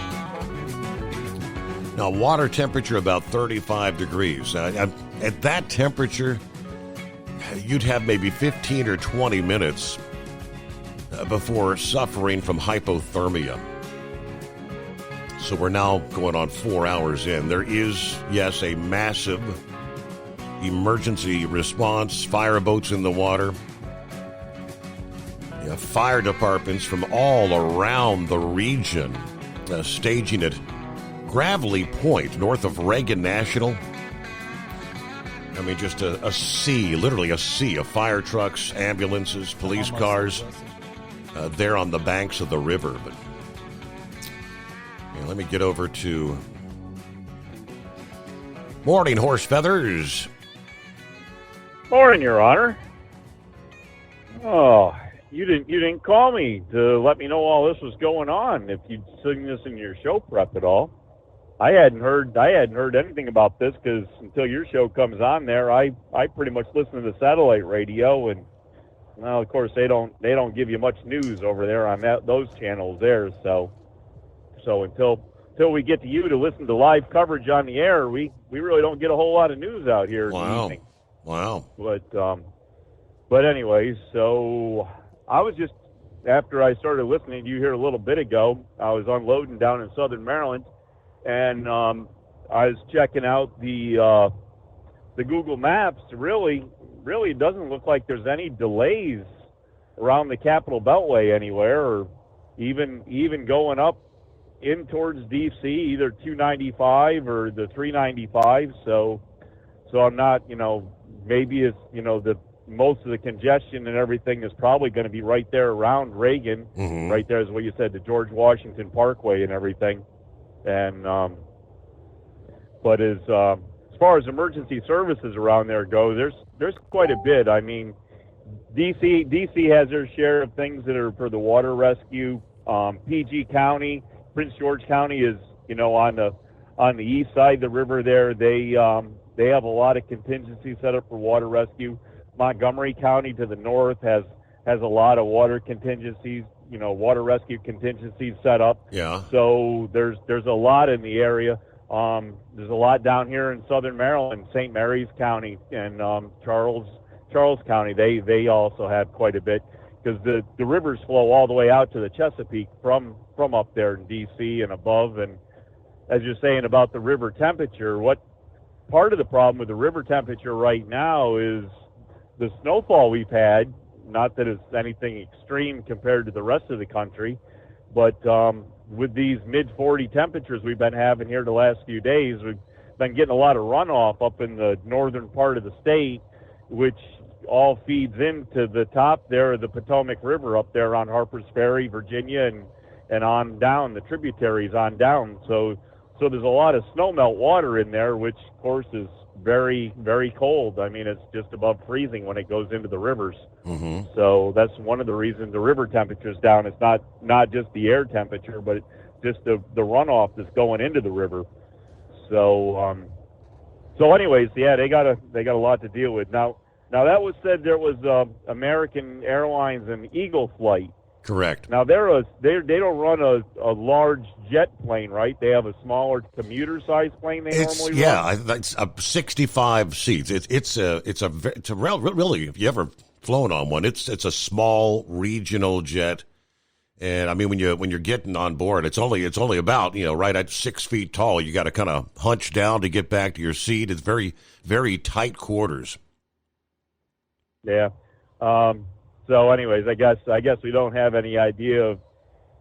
Now, water temperature about 35 degrees. At that temperature, you'd have maybe 15 or 20 minutes before suffering from hypothermia. So we're now going on 4 hours in. There is, yes, a massive emergency response, fireboats in the water. Fire departments from all around the region staging at Gravelly Point, north of Reagan National. I mean, just a sea, literally a sea of fire trucks, ambulances, police cars there on the banks of the river. But let me get over to Morning, Horse Feathers. Morning, Your Honor. Oh, you didn't call me to let me know all this was going on. If you'd seen this in your show prep at all, I hadn't heard anything about this because until your show comes on there, I pretty much listen to the satellite radio, and well, of course they don't give you much news over there on those channels there. So until we get to you to listen to live coverage on the air, we really don't get a whole lot of news out here in the evening. Wow. But anyways, so I was just, after I started listening to you here a little bit ago, I was unloading down in Southern Maryland, and I was checking out the Google Maps. Really it doesn't look like there's any delays around the Capitol Beltway anywhere, or even going up in towards DC, either 295 or the 395. So I'm not, maybe it's, the most of the congestion and everything is probably going to be right there around Reagan. Mm-hmm. Right there is what you said, the George Washington Parkway and everything. And but as far as emergency services around there go, there's quite a bit. I mean, DC has their share of things that are for the water rescue. PG County, Prince George County is, on the east side of the river there. They have a lot of contingencies set up for water rescue. Montgomery County to the north has a lot of water contingencies, water rescue contingencies set up. Yeah. So there's a lot in the area. There's a lot down here in Southern Maryland, St. Mary's County and Charles County. They also have quite a bit because the rivers flow all the way out to the Chesapeake from up there in D.C. and above. And as you're saying about the river temperature, what part of the problem with the river temperature right now is the snowfall we've had Not that it's anything extreme compared to the rest of the country, but with these mid-40 temperatures we've been having here the last few days, we've been getting a lot of runoff up in the northern part of the state, which all feeds into the top there of the Potomac River up there on Harper's Ferry, Virginia, and on down, the tributaries on down. So there's a lot of snowmelt water in there, which, of course, is very, very cold. I mean, it's just above freezing when it goes into the rivers. Mm-hmm. So that's one of the reasons the river temperature's down. It's not just the air temperature, but just the runoff that's going into the river. So anyways, yeah, they got a lot to deal with. Now that was said, there was American Airlines and Eagle flight. Correct. Now they don't run a large jet plane, right? They have a smaller commuter sized plane they normally run. Yeah, it's 65 seats. It's really, if you ever flown on one, it's a small regional jet. And I mean, when you're getting on board, it's only about, right at 6 feet tall. You got to kind of hunch down to get back to your seat. It's very, very tight quarters. Yeah. So anyways, I guess we don't have any idea of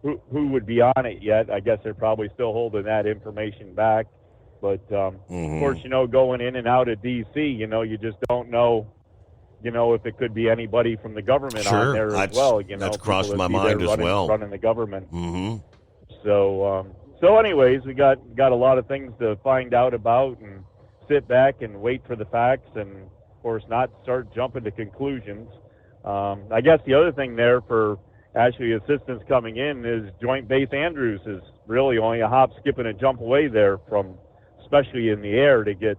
who would be on it yet. I guess they're probably still holding that information back. But, of course, going in and out of D.C., you just don't know, if it could be anybody from the government on there as well. That's crossed my mind as well. Running the government. Mm-hmm. So anyways, we got a lot of things to find out about and sit back and wait for the facts and, of course, not start jumping to conclusions. I guess the other thing there for actually assistance coming in is Joint Base Andrews is really only a hop, skip, and a jump away there from, especially in the air, to get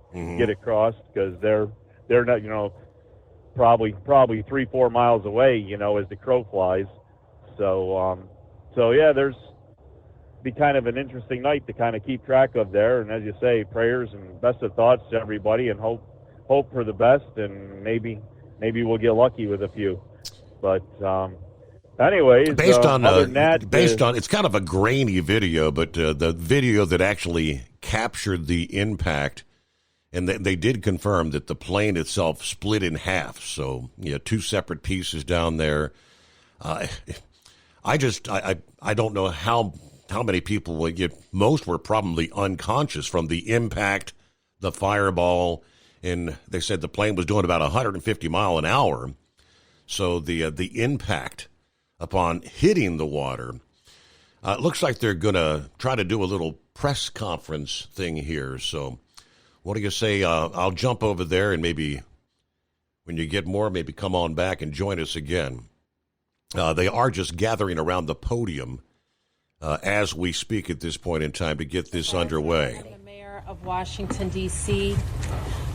across, because they're not, probably 3-4 miles away, as the crow flies. So yeah, there's be kind of an interesting night to kind of keep track of there. And as you say, prayers and best of thoughts to everybody, and hope for the best, and maybe we'll get lucky with a few. But anyways, based on that, it's kind of a grainy video, but the video that actually captured the impact, and they did confirm that the plane itself split in half. So two separate pieces down there. I don't know how many people will get. Most were probably unconscious from the impact, the fireball. And they said the plane was doing about 150 miles an hour. So the impact upon hitting the water, it looks like they're going to try to do a little press conference thing here. So what do you say? I'll jump over there, and maybe when you get more, maybe come on back and join us again. They are just gathering around the podium as we speak at this point in time to get this underway. The mayor of Washington, D.C.,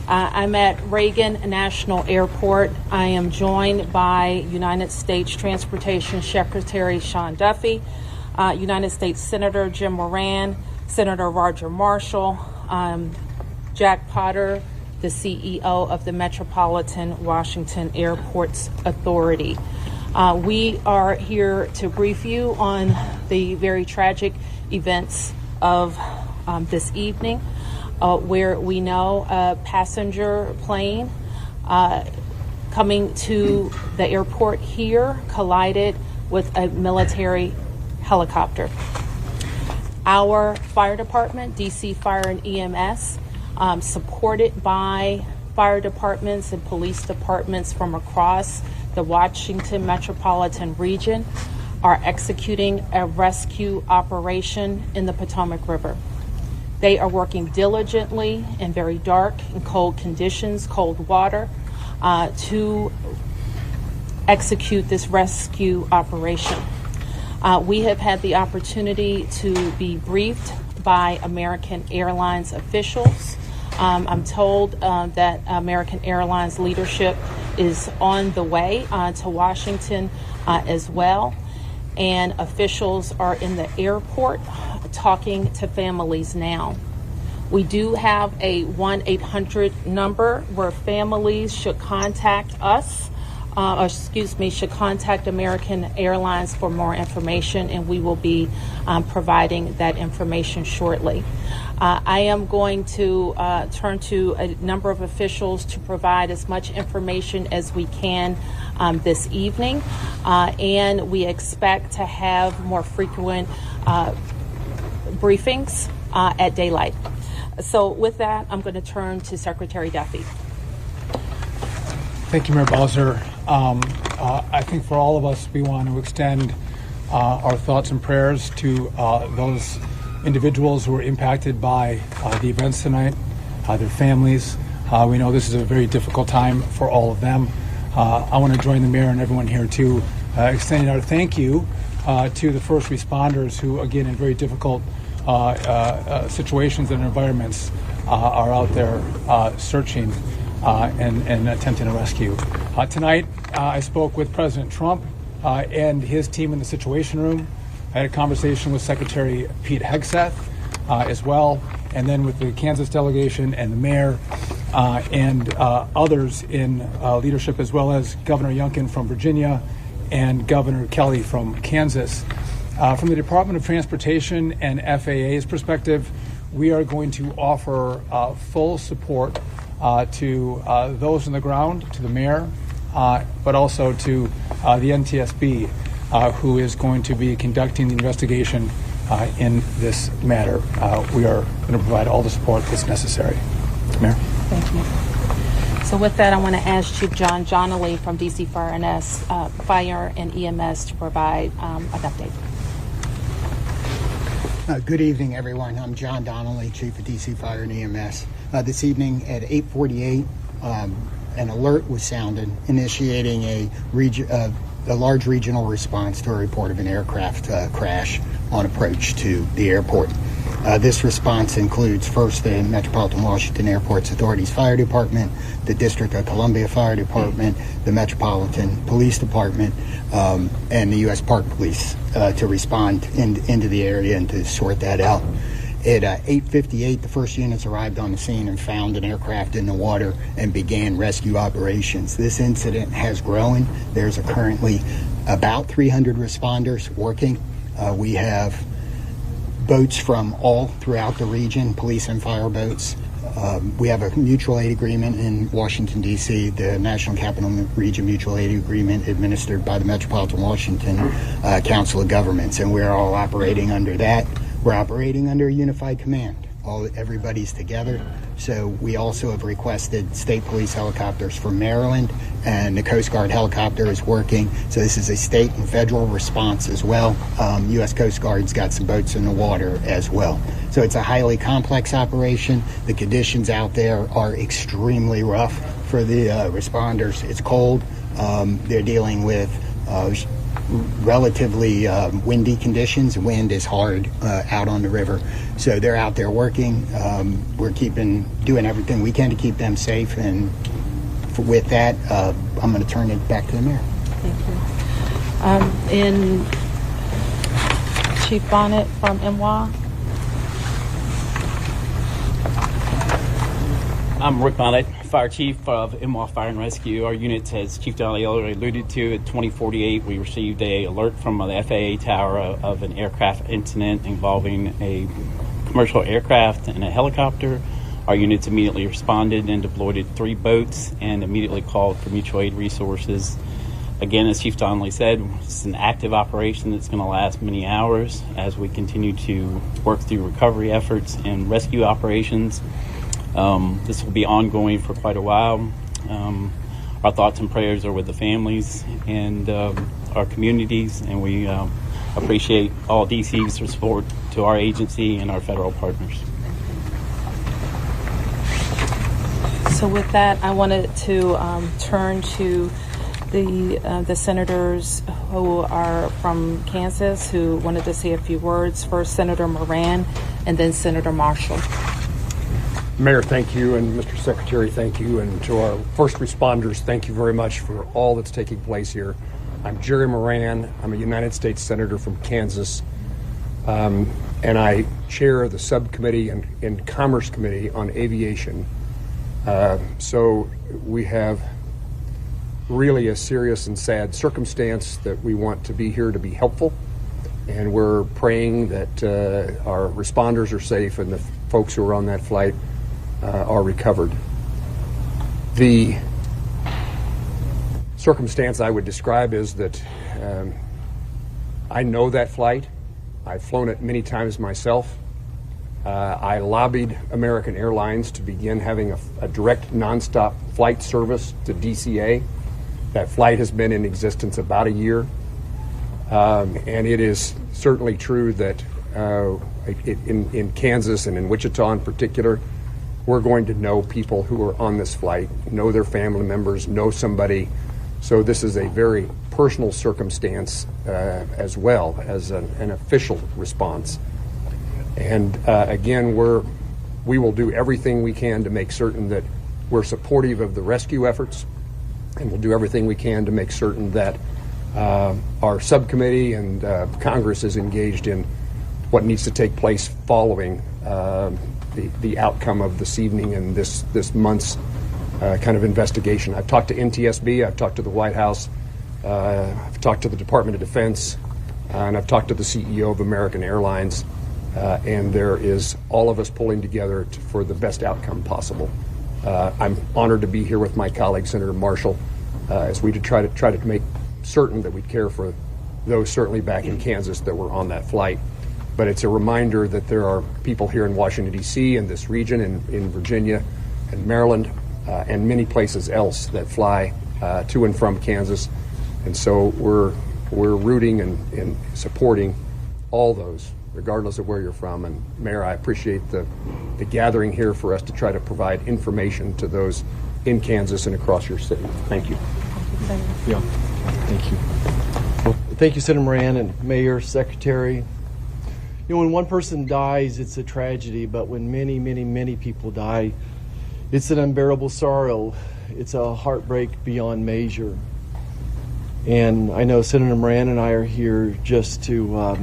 I'm at Reagan National Airport. I am joined by United States Transportation Secretary Sean Duffy, United States Senator Jim Moran, Senator Roger Marshall, Jack Potter, the CEO of the Metropolitan Washington Airports Authority. We are here to brief you on the very tragic events of this evening, where we know a passenger plane coming to the airport here collided with a military helicopter. Our fire department, DC Fire and EMS, supported by fire departments and police departments from across the Washington metropolitan region, are executing a rescue operation in the Potomac River. They are working diligently in very dark and cold conditions, cold water, to execute this rescue operation. We have had the opportunity to be briefed by American Airlines officials. I'm told that American Airlines leadership is on the way to Washington as well, and officials are in the airport talking to families now. We do have a 1-800 number where families should contact us, should contact American Airlines for more information, and we will be providing that information shortly. I am going to turn to a number of officials to provide as much information as we can this evening, and we expect to have more frequent briefings at daylight. So with that, I'm going to turn to Secretary Duffy. Thank you, Mayor Bowser. I think for all of us, we want to extend our thoughts and prayers to those individuals who were impacted by the events tonight, their families. We know this is a very difficult time for all of them. I want to join the mayor and everyone here to extending our thank you to the first responders who, again, in very difficult situations and environments, are out there searching and attempting to rescue. Tonight, I spoke with President Trump and his team in the Situation Room. I had a conversation with Secretary Pete Hegseth as well, and then with the Kansas delegation and the mayor and others in leadership, as well as Governor Youngkin from Virginia and Governor Kelly from Kansas. From the Department of Transportation and FAA's perspective, we are going to offer full support to those on the ground, to the mayor, but also to the NTSB, who is going to be conducting the investigation in this matter. We are going to provide all the support that's necessary. Mayor. Thank you. So with that, I want to ask Chief John Johnley from DC Fire and EMS to provide an update. Good evening, everyone. I'm John Donnelly, Chief of DC Fire and EMS. This evening at 8:48, an alert was sounded, initiating a large regional response to a report of an aircraft crash on approach to the airport. This response includes first the Metropolitan Washington Airports Authority's Fire Department, the District of Columbia Fire Department, the Metropolitan Police Department, and the U.S. Park Police to respond into the area and to sort that out. At 8:58, the first units arrived on the scene and found an aircraft in the water and began rescue operations. This incident has grown. There's currently about 300 responders working. We have boats from all throughout the region, police and fire boats. We have a mutual aid agreement in Washington, D.C., the National Capital Region Mutual Aid Agreement administered by the Metropolitan Washington Council of Governments, and we're all operating under that. We're operating under a unified command. Everybody's together. So we also have requested state police helicopters from Maryland, and the Coast Guard helicopter is working. So this is a state and federal response as well. U.S. Coast Guard's got some boats in the water as well. So it's a highly complex operation. The conditions out there are extremely rough for the responders. It's cold. They're dealing with relatively windy conditions. Wind is hard out on the river. So they're out there working. We're doing everything we can to keep them safe. And with that, I'm going to turn it back to the mayor. Thank you. In Chief Bonnet from MWA. I'm Rick Bonnet, Fire Chief of MWA Fire and Rescue. Our unit, as Chief Donnelly already alluded to, at 2048, we received an alert from the FAA tower of an aircraft incident involving a commercial aircraft and a helicopter. Our units immediately responded and deployed 3 boats and immediately called for mutual aid resources. Again, as Chief Donnelly said, it's an active operation that's going to last many hours as we continue to work through recovery efforts and rescue operations. This will be ongoing for quite a while. Our thoughts and prayers are with the families and our communities, and we appreciate all DC's support to our agency and our federal partners. So with that, I wanted to turn to the senators who are from Kansas who wanted to say a few words. First, Senator Moran, and then Senator Marshall. Mayor, thank you, and Mr. Secretary, thank you, and to our first responders, thank you very much for all that's taking place here. I'm Jerry Moran. I'm a United States Senator from Kansas, and I chair the subcommittee and Commerce Committee on Aviation. So we have really a serious and sad circumstance that we want to be here to be helpful, and we're praying that our responders are safe and the folks who are on that flight circumstance I would describe is that I know that flight. I've flown it many times myself. I lobbied American Airlines to begin having a direct nonstop flight service to DCA. That flight has been in existence about a year. And it is certainly true that in Kansas and in Wichita in particular, we're going to know people who are on this flight, know their family members, know somebody. So this is a very personal circumstance as well as an official response. And again, we will do everything we can to make certain that we're supportive of the rescue efforts, and we'll do everything we can to make certain that our subcommittee and Congress is engaged in what needs to take place following the outcome of this evening and this month's kind of investigation. I've talked to NTSB, I've talked to the White House, I've talked to the Department of Defense, and I've talked to the CEO of American Airlines, and there is all of us pulling together for the best outcome possible. I'm honored to be here with my colleague, Senator Marshall, as we try to make certain that we care for those certainly back in Kansas that were on that flight. But it's a reminder that there are people here in Washington, D.C., in this region, in Virginia and Maryland, and many places else that fly to and from Kansas. And so we're rooting and supporting all those, regardless of where you're from. And Mayor, I appreciate the gathering here for us to try to provide information to those in Kansas and across your city. Thank you. Yeah. Thank you. Well, thank you, Senator Moran and Mayor, Secretary. You know, when one person dies, it's a tragedy, but when many, many, many people die, it's an unbearable sorrow. It's a heartbreak beyond measure. And I know Senator Moran and I are here just to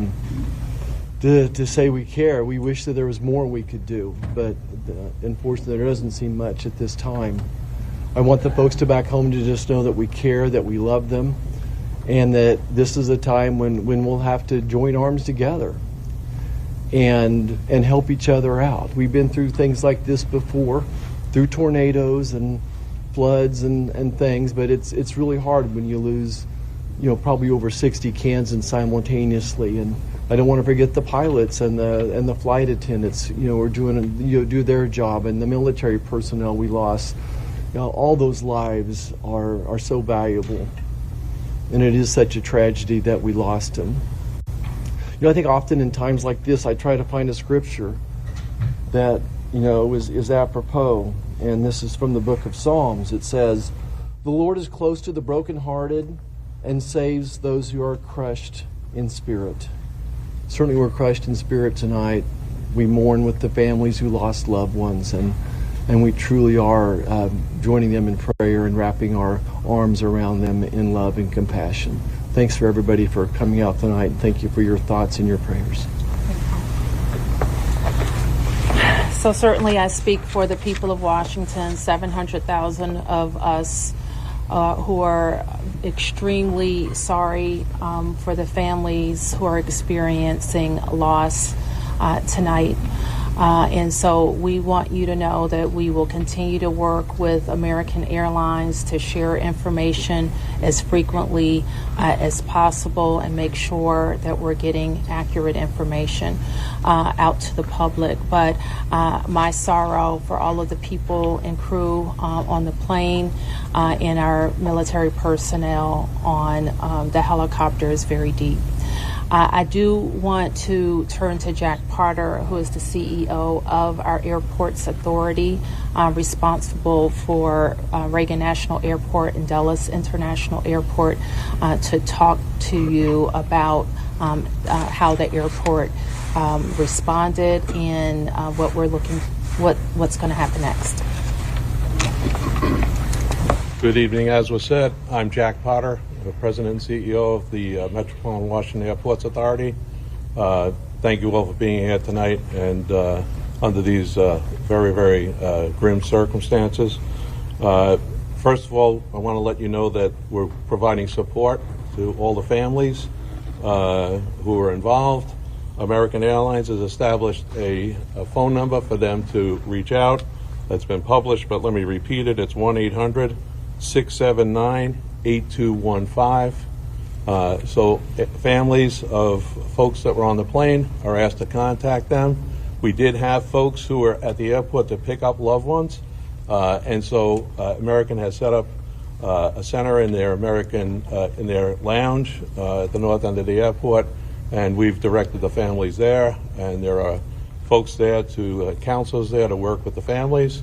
say we care. We wish that there was more we could do, but unfortunately there doesn't seem much at this time. I want the folks to back home to just know that we care, that we love them, and that this is a time when we'll have to join arms together and help each other out. We've been through things like this before, through tornadoes and floods and things, but it's really hard when you lose, you know, probably over 60 Kansans simultaneously. And I don't want to forget the pilots and the flight attendants, you know, are do their job, and the military personnel we lost. You know, all those lives are so valuable, and it is such a tragedy that we lost them. You know, I think often in times like this, I try to find a scripture that, you know, is apropos, and this is from the book of Psalms. It says, "The Lord is close to the brokenhearted and saves those who are crushed in spirit." Certainly we're crushed in spirit tonight. We mourn with the families who lost loved ones, and we truly are joining them in prayer and wrapping our arms around them in love and compassion. Thanks for everybody for coming out tonight, and thank you for your thoughts and your prayers. So certainly I speak for the people of Washington, 700,000 of us who are extremely sorry for the families who are experiencing loss tonight. And so we want you to know that we will continue to work with American Airlines to share information as frequently as possible and make sure that we're getting accurate information out to the public. But my sorrow for all of the people and crew on the plane and our military personnel on the helicopter is very deep. I do want to turn to Jack Potter, who is the CEO of our Airports Authority, responsible for Reagan National Airport and Dulles International Airport, to talk to you about how the airport responded and what's going to happen next. Good evening. As was said, I'm Jack Potter, the President and CEO of the Metropolitan Washington Airports Authority. Thank you all for being here tonight and under these very, very grim circumstances. First of all, I want to let you know that we're providing support to all the families who are involved. American Airlines has established a phone number for them to reach out. That's been published, but let me repeat it. It's 1-800-679 8215. So families of folks that were on the plane are asked to contact them. We did have folks who were at the airport to pick up loved ones, and so American has set up a center in their in their lounge at the north end of the airport, and we've directed the families there, and there are folks there counselors there to work with the families.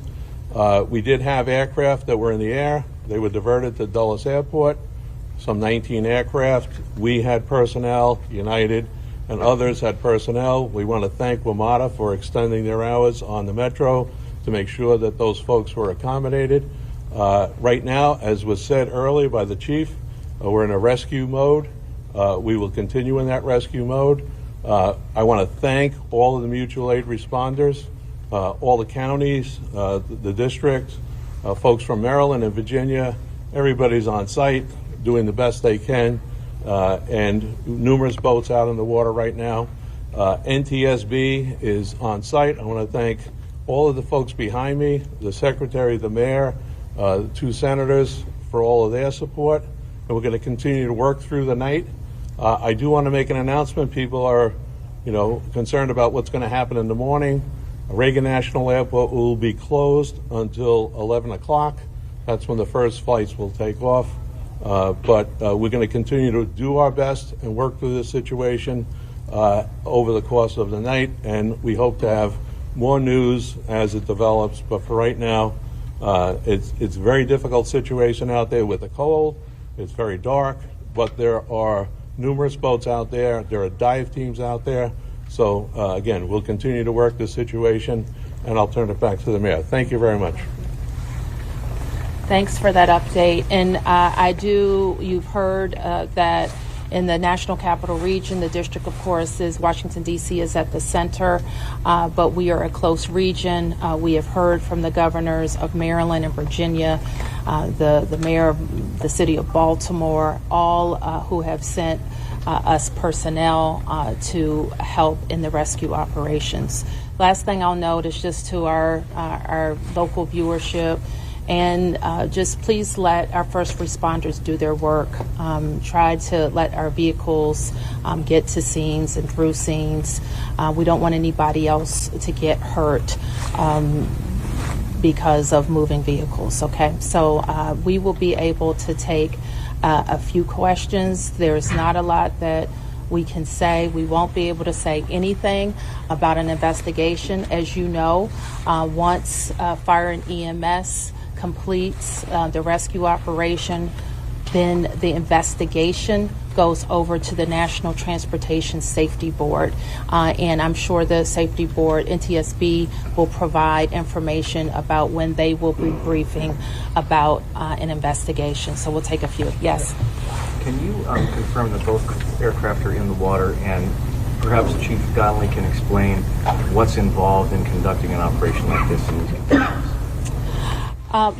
We did have aircraft that were in the air. They were diverted to Dulles Airport, some 19 aircraft. We had personnel, United and others had personnel. We want to thank WMATA for extending their hours on the Metro to make sure that those folks were accommodated. Right now, as was said earlier by the chief, we're in a rescue mode. We will continue in that rescue mode. I want to thank all of the mutual aid responders, all the counties, the districts, folks from Maryland and Virginia. Everybody's on site doing the best they can, and numerous boats out in the water right now. NTSB is on site. I want to thank all of the folks behind me, the secretary, the mayor, the two senators for all of their support, and we're going to continue to work through the night. I do want to make an announcement. People are, concerned about what's going to happen in the morning. Reagan National Airport will be closed until 11 o'clock. That's when the first flights will take off. But we're going to continue to do our best and work through this situation over the course of the night, and we hope to have more news as it develops. But for right now, it's a very difficult situation out there with the cold. It's very dark, but there are numerous boats out there. There are dive teams out there. So, again, we'll continue to work this situation, and I'll turn it back to the mayor. Thank you very much. Thanks for that update. And you've heard that in the National Capital Region, the district, of course, is Washington, D.C. is at the center, but we are a close region. We have heard from the governors of Maryland and Virginia, the mayor of the city of Baltimore, all who have sent us personnel to help in the rescue operations. Last thing I'll note is just to our local viewership, and just please let our first responders do their work. Try to let our vehicles get to scenes and through scenes. We don't want anybody else to get hurt because of moving vehicles, okay? So we will be able to take a few questions. There's not a lot that we can say. We won't be able to say anything about an investigation. As you know, once fire and EMS completes the rescue operation, then the investigation goes over to the National Transportation Safety Board. And I'm sure the Safety Board, NTSB, will provide information about when they will be briefing about an investigation. So we'll take a few. Yes? Can you confirm that both aircraft are in the water, and perhaps Chief Donnelly can explain what's involved in conducting an operation like this in these conditions?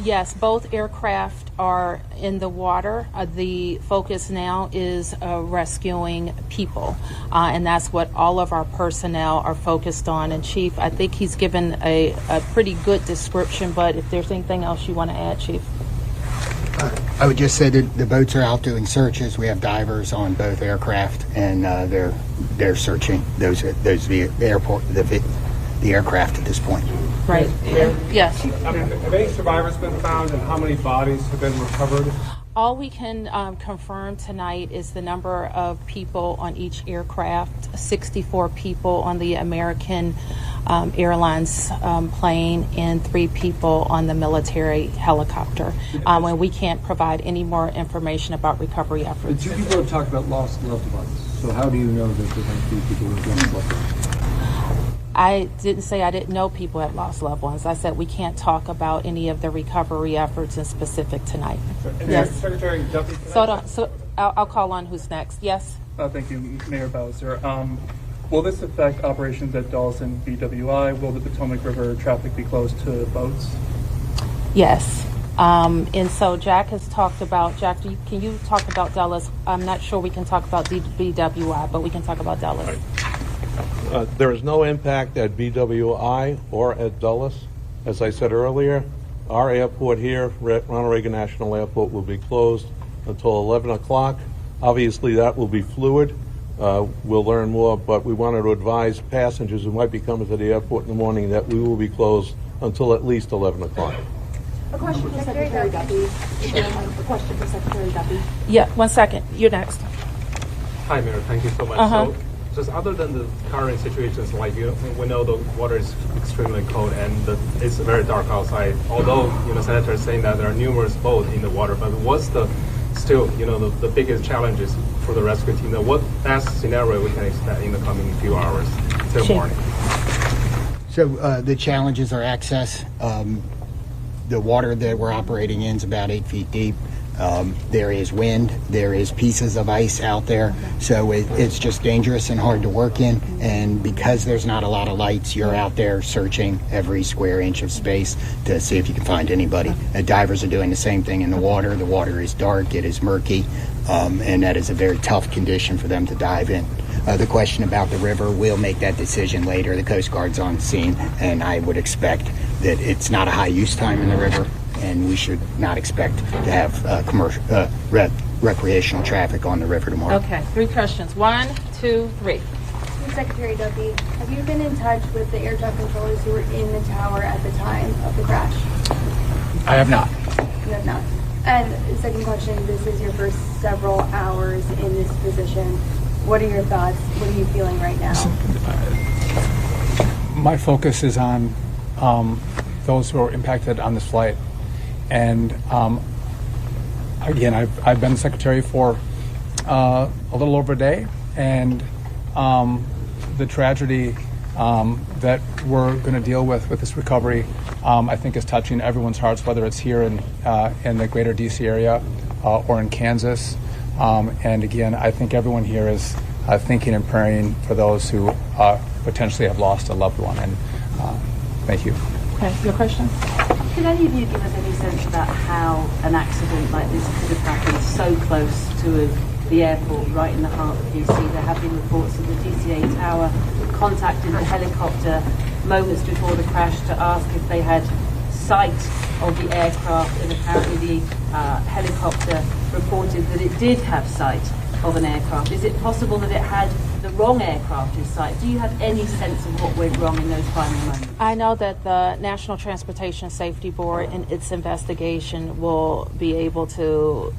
Yes, both aircraft are in the water. The focus now is rescuing people, and that's what all of our personnel are focused on. And Chief, I think he's given a pretty good description, but if there's anything else you want to add, Chief? I would just say that the boats are out doing searches. We have divers on both aircraft, and they're searching the aircraft at this point. Right. Yes. Have any survivors been found, and how many bodies have been recovered? All we can confirm tonight is the number of people on each aircraft, 64 people on the American Airlines plane and 3 people on the military helicopter. And we can't provide any more information about recovery efforts. The 2 people have talked about lost loved ones. So how do you know that there are 3 people who have lost loved ones? I didn't say I didn't know people had lost loved ones. I said we can't talk about any of the recovery efforts in specific tonight. Yes. Secretary Duffy. So I'll call on who's next. Yes. Thank you, Mayor Bowser. Will this affect operations at Dulles and BWI? Will the Potomac River traffic be closed to boats? Yes. And so Jack has talked about, can you talk about Dulles? I'm not sure we can talk about BWI, but we can talk about Dulles. Right. There is no impact at BWI or at Dulles. As I said earlier, our airport here, Ronald Reagan National Airport, will be closed until 11 o'clock. Obviously, that will be fluid. We'll learn more, but we wanted to advise passengers who might be coming to the airport in the morning that we will be closed until at least 11 o'clock. A question for Secretary Duffy. A question for Secretary Duffy. Yeah, 1 second. You're next. Hi, Mayor. Thank you so much. So, just other than the current situations, like we know the water is extremely cold and it's very dark outside. Although Senator is saying that there are numerous boats in the water, but what's the biggest challenges for the rescue team? What best scenario we can expect in the coming few hours till morning? So the challenges are access. The water that we're operating in is about 8 feet deep. There is wind, there is pieces of ice out there, so it's just dangerous and hard to work in. And because there's not a lot of lights, you're out there searching every square inch of space to see if you can find anybody. Divers are doing the same thing in the water. The water is dark, it is murky, and that is a very tough condition for them to dive in. The question about the river, we'll make that decision later. The Coast Guard's on scene, and I would expect that it's not a high use time in the river, and we should not expect to have commercial recreational traffic on the river tomorrow. Okay, 3 questions. 1, 2, 3. Secretary Duffy, have you been in touch with the air traffic controllers who were in the tower at the time of the crash? I have not. You have not. And the second question, this is your first several hours in this position. What are your thoughts? What are you feeling right now? My focus is on those who are impacted on this flight. And again, I've been secretary for a little over a day, and the tragedy that we're going to deal with this recovery, I think, is touching everyone's hearts, whether it's here in the greater D.C. area or in Kansas. And again, I think everyone here is thinking and praying for those who potentially have lost a loved one. And thank you. Okay, your question? Can any of you give us any sense about how an accident like this could have happened so close to the airport, right in the heart of DC? There have been reports of the DCA tower contacted the helicopter moments before the crash to ask if they had sight of the aircraft, and apparently the helicopter reported that it did have sight of an aircraft. Is it possible that it had the wrong aircraft in sight? Do you have any sense of what went wrong in those final moments? I know that the National Transportation Safety Board in its investigation will be able to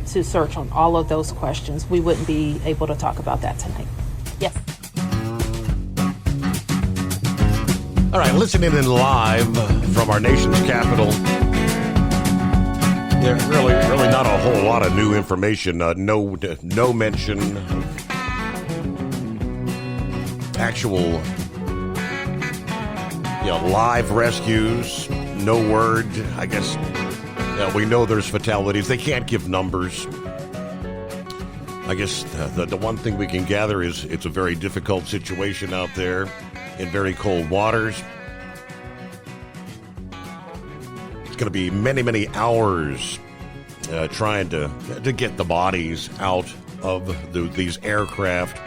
search on all of those questions. We wouldn't be able to talk about that tonight. Yes. All right, listening in live from our nation's capital. Yeah, really not a whole lot of new information. No mention of actual live rescues. No word. I guess we know there's fatalities. They can't give numbers. I guess the one thing we can gather is it's a very difficult situation out there in very cold waters. It's going to be many hours trying to get the bodies out of these aircraft.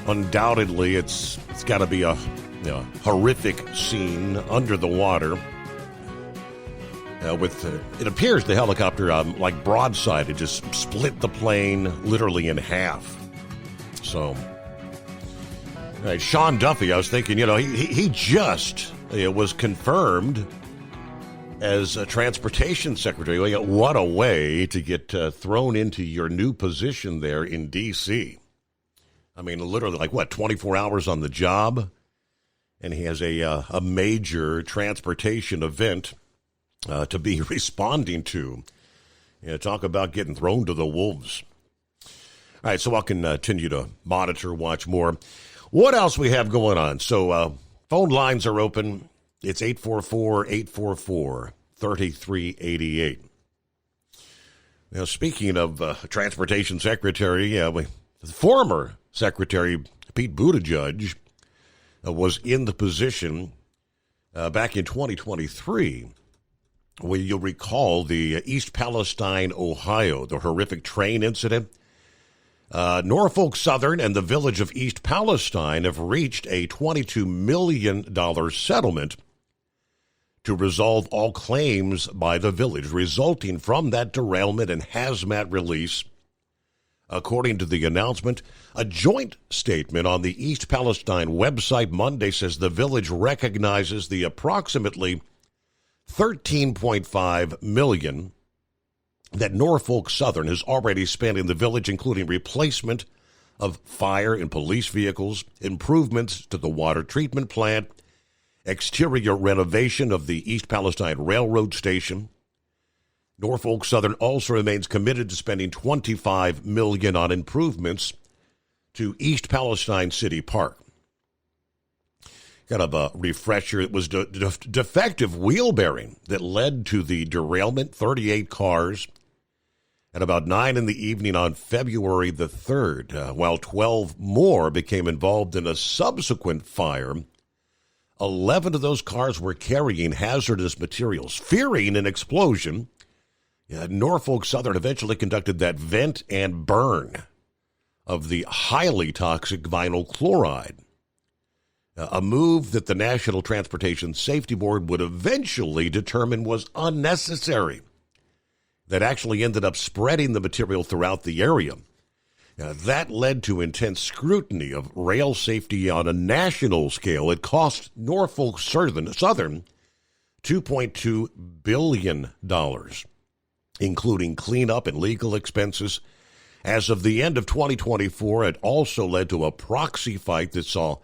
Undoubtedly, it's got to be a horrific scene under the water. It appears the helicopter, like broadside, it just split the plane literally in half. So, Sean Duffy, I was thinking, he just was confirmed as a transportation secretary. What a way to get thrown into your new position there in D.C. I mean, literally, 24 hours on the job, and he has a major transportation event to be responding to. Talk about getting thrown to the wolves. All right, so I'll continue to monitor, watch more. What else we have going on? So phone lines are open. It's 844-844-3388. Now, speaking of Transportation Secretary, the former Secretary Pete Buttigieg was in the position back in 2023. Well, you'll recall the East Palestine, Ohio, the horrific train incident. Norfolk Southern and the village of East Palestine have reached a $22 million settlement to resolve all claims by the village resulting from that derailment and hazmat release. According to the announcement, a joint statement on the East Palestine website Monday says the village recognizes the approximately $13.5 million that Norfolk Southern has already spent in the village, including replacement of fire and police vehicles, improvements to the water treatment plant, exterior renovation of the East Palestine Railroad Station. Norfolk Southern also remains committed to spending $25 million on improvements to East Palestine City Park. Kind of a refresher, it was defective wheel bearing that led to the derailment, 38 cars, at about 9 in the evening on February the 3rd, while 12 more became involved in a subsequent fire. 11 of those cars were carrying hazardous materials. Fearing an explosion, Norfolk Southern eventually conducted that vent and burn of the highly toxic vinyl chloride, a move that the National Transportation Safety Board would eventually determine was unnecessary, that actually ended up spreading the material throughout the area. That led to intense scrutiny of rail safety on a national scale. It cost Norfolk Southern $2.2 billion, including cleanup and legal expenses. As of the end of 2024, it also led to a proxy fight that saw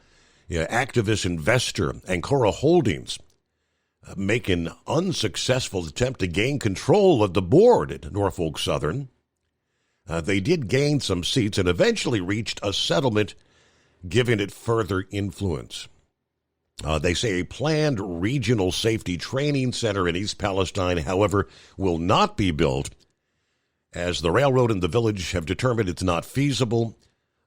activist investor Ancora Holdings make an unsuccessful attempt to gain control of the board at Norfolk Southern. They did gain some seats and eventually reached a settlement, giving it further influence. They say a planned regional safety training center in East Palestine, however, will not be built, as the railroad and the village have determined it's not feasible,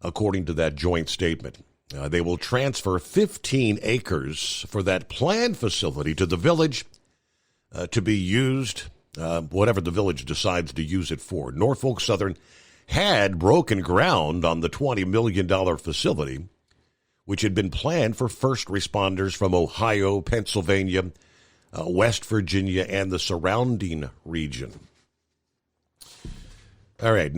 according to that joint statement. They will transfer 15 acres for that planned facility to the village to be used, whatever the village decides to use it for. Norfolk Southern had broken ground on the $20 million facility, which had been planned for first responders from Ohio, Pennsylvania, West Virginia, and the surrounding region. All right,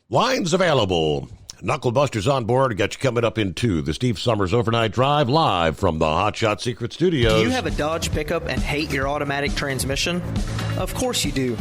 lines available. Knucklebusters on board. Got you coming up in 2. The Steve Summers Overnight Drive, live from the Hot Shot Secret Studios. Do you have a Dodge pickup and hate your automatic transmission? Of course you do.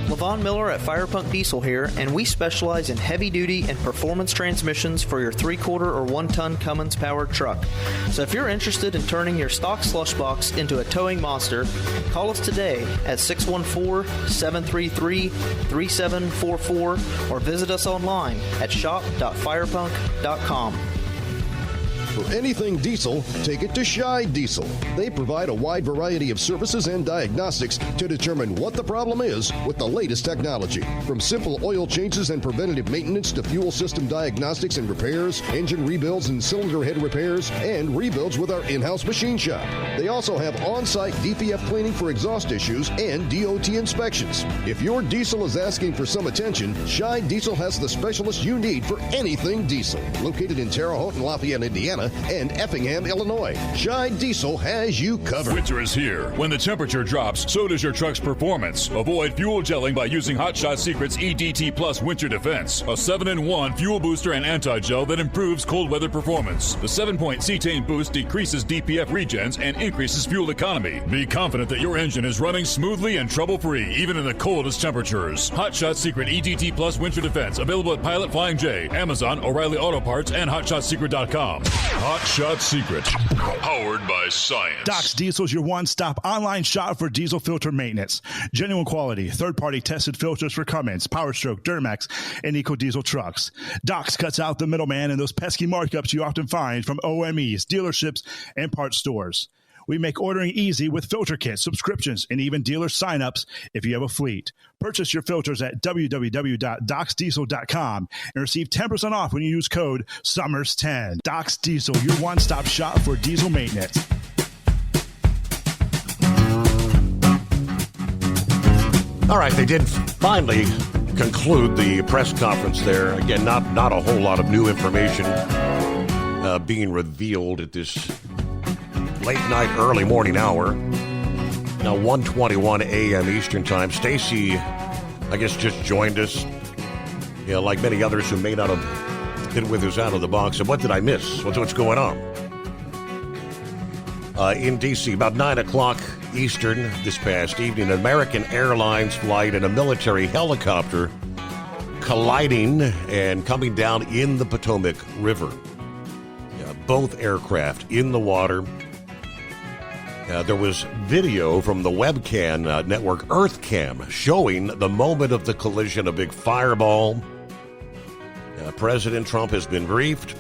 Levon Miller at Firepunk Diesel here, and we specialize in heavy-duty and performance transmissions for your 3-quarter or 1-ton Cummins-powered truck. So if you're interested in turning your stock slush box into a towing monster, call us today at 614-733-3744 or visit us online at shop.firepunk.com. For anything diesel, take it to Scheid Diesel. They provide a wide variety of services and diagnostics to determine what the problem is with the latest technology. From simple oil changes and preventative maintenance to fuel system diagnostics and repairs, engine rebuilds and cylinder head repairs, and rebuilds with our in-house machine shop. They also have on-site DPF cleaning for exhaust issues and DOT inspections. If your diesel is asking for some attention, Scheid Diesel has the specialist you need for anything diesel. Located in Terre Haute and Lafayette, Indiana, and Effingham, Illinois. Scheid Diesel has you covered. Winter is here. When the temperature drops, so does your truck's performance. Avoid fuel gelling by using Hot Shot Secret's EDT Plus Winter Defense, a 7-in-1 fuel booster and anti-gel that improves cold weather performance. The 7-point cetane boost decreases DPF regens and increases fuel economy. Be confident that your engine is running smoothly and trouble-free, even in the coldest temperatures. Hot Shot Secret EDT Plus Winter Defense, available at Pilot Flying J, Amazon, O'Reilly Auto Parts, and HotShotSecret.com. Hot Shot Secret, powered by science. Doc's Diesel is your one-stop online shop for diesel filter maintenance. Genuine quality, third-party tested filters for Cummins, PowerStroke, Duramax, and EcoDiesel trucks. Doc's cuts out the middleman and those pesky markups you often find from OMEs, dealerships, and parts stores. We make ordering easy with filter kits, subscriptions, and even dealer sign-ups if you have a fleet. Purchase your filters at www.docsdiesel.com and receive 10% off when you use code SUMMERS10. Doc's Diesel, your one-stop shop for diesel maintenance. All right, they did finally conclude the press conference there. Again, not a whole lot of new information being revealed at this late night, early morning hour. Now 1:21 a.m. Eastern Time. Stacy, I guess, just joined us. Yeah, like many others who may not have been with us out of the box. And what did I miss? What's going on? In D.C., about 9 o'clock Eastern this past evening, an American Airlines flight and a military helicopter colliding and coming down in the Potomac River. Both aircraft in the water. There was video from the webcam network EarthCam showing the moment of the collision, a big fireball. President Trump has been briefed.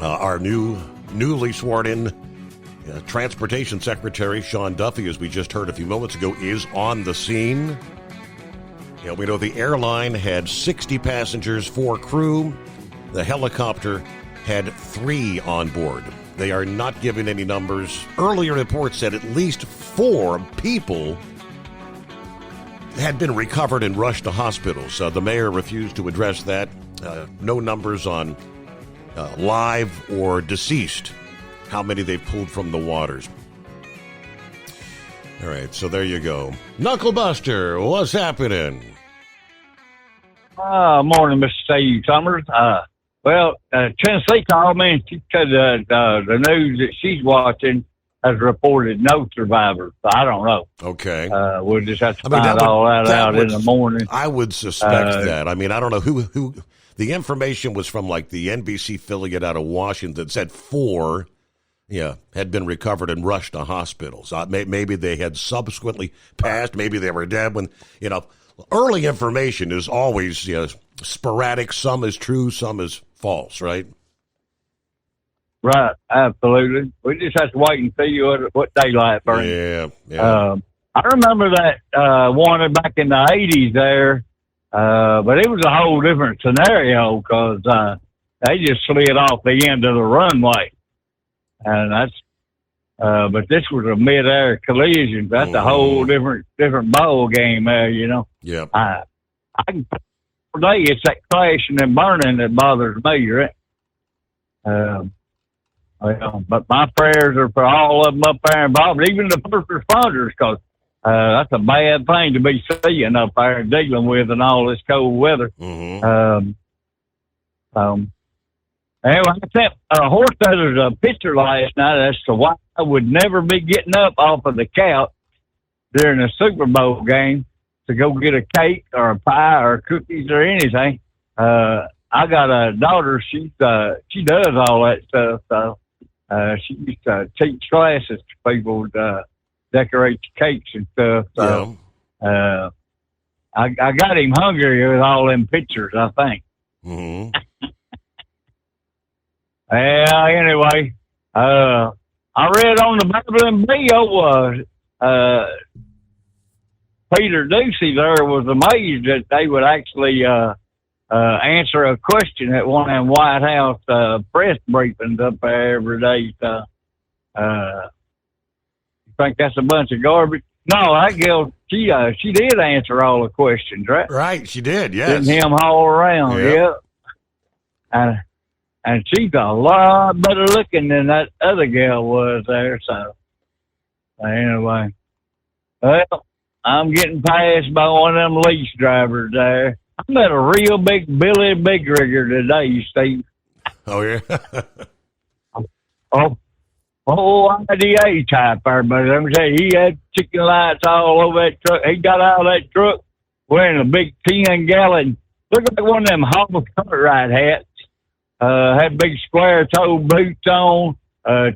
Our newly sworn in Transportation Secretary Sean Duffy, as we just heard a few moments ago, is on the scene. We know the airline had 60 passengers, 4 crew. The helicopter had 3 on board. They are not giving any numbers. Earlier reports said at least 4 people had been recovered and rushed to hospitals. The mayor refused to address that. No numbers on live or deceased, how many they've pulled from the waters. All right, so there you go. Knucklebuster, what's happening? Morning, Mr. Steve Summers. Tennessee called me and she said the news that she's watching has reported no survivors. So I don't know. Okay. We'll just have to find all that out in the morning. I would suspect that. I mean, I don't know who the information was from, like the NBC affiliate out of Washington said 4 had been recovered and rushed to hospitals. Maybe they had subsequently passed. Maybe they were dead when, early information is always sporadic. Some is true, some is false, right? Right, absolutely. We just have to wait and see what daylight brings. Yeah. I remember that one back in the 80s there, but it was a whole different scenario because they just slid off the end of the runway. And that's, but this was a mid-air collision. That's a whole different ball game there, Yeah. I can today it's that crashing and burning that bothers me, right? But my prayers are for all of them up there involved, even the first responders, because that's a bad thing to be seeing up there and dealing with in all this cold weather. Anyway, I sent Horse a picture last night as to why I would never be getting up off of the couch during a Super Bowl game to go get a cake or a pie or cookies or anything. I got a daughter, she does all that stuff, so she used to teach classes to people to decorate the cakes and stuff. So I got him hungry with all them pictures, I think. Anyway, I read on the Bible and Bio, Peter Ducey there was amazed that they would actually answer a question at one of them White House press briefings up there every day. So, you think that's a bunch of garbage? No, that girl, she did answer all the questions, right? Right, she did, yes. Didn't him haul around, yeah. And she's a lot better looking than that other girl was there. So, anyway, well, I'm getting passed by one of them lease drivers there. I met a real big Billy Big Rigger today, Steve. Oh, yeah? IDA type there, but let me tell you, he had chicken lights all over that truck. He got out of that truck wearing a big 10-gallon, looked like one of them Hobble Cartwright hats. Had big square toe boots on,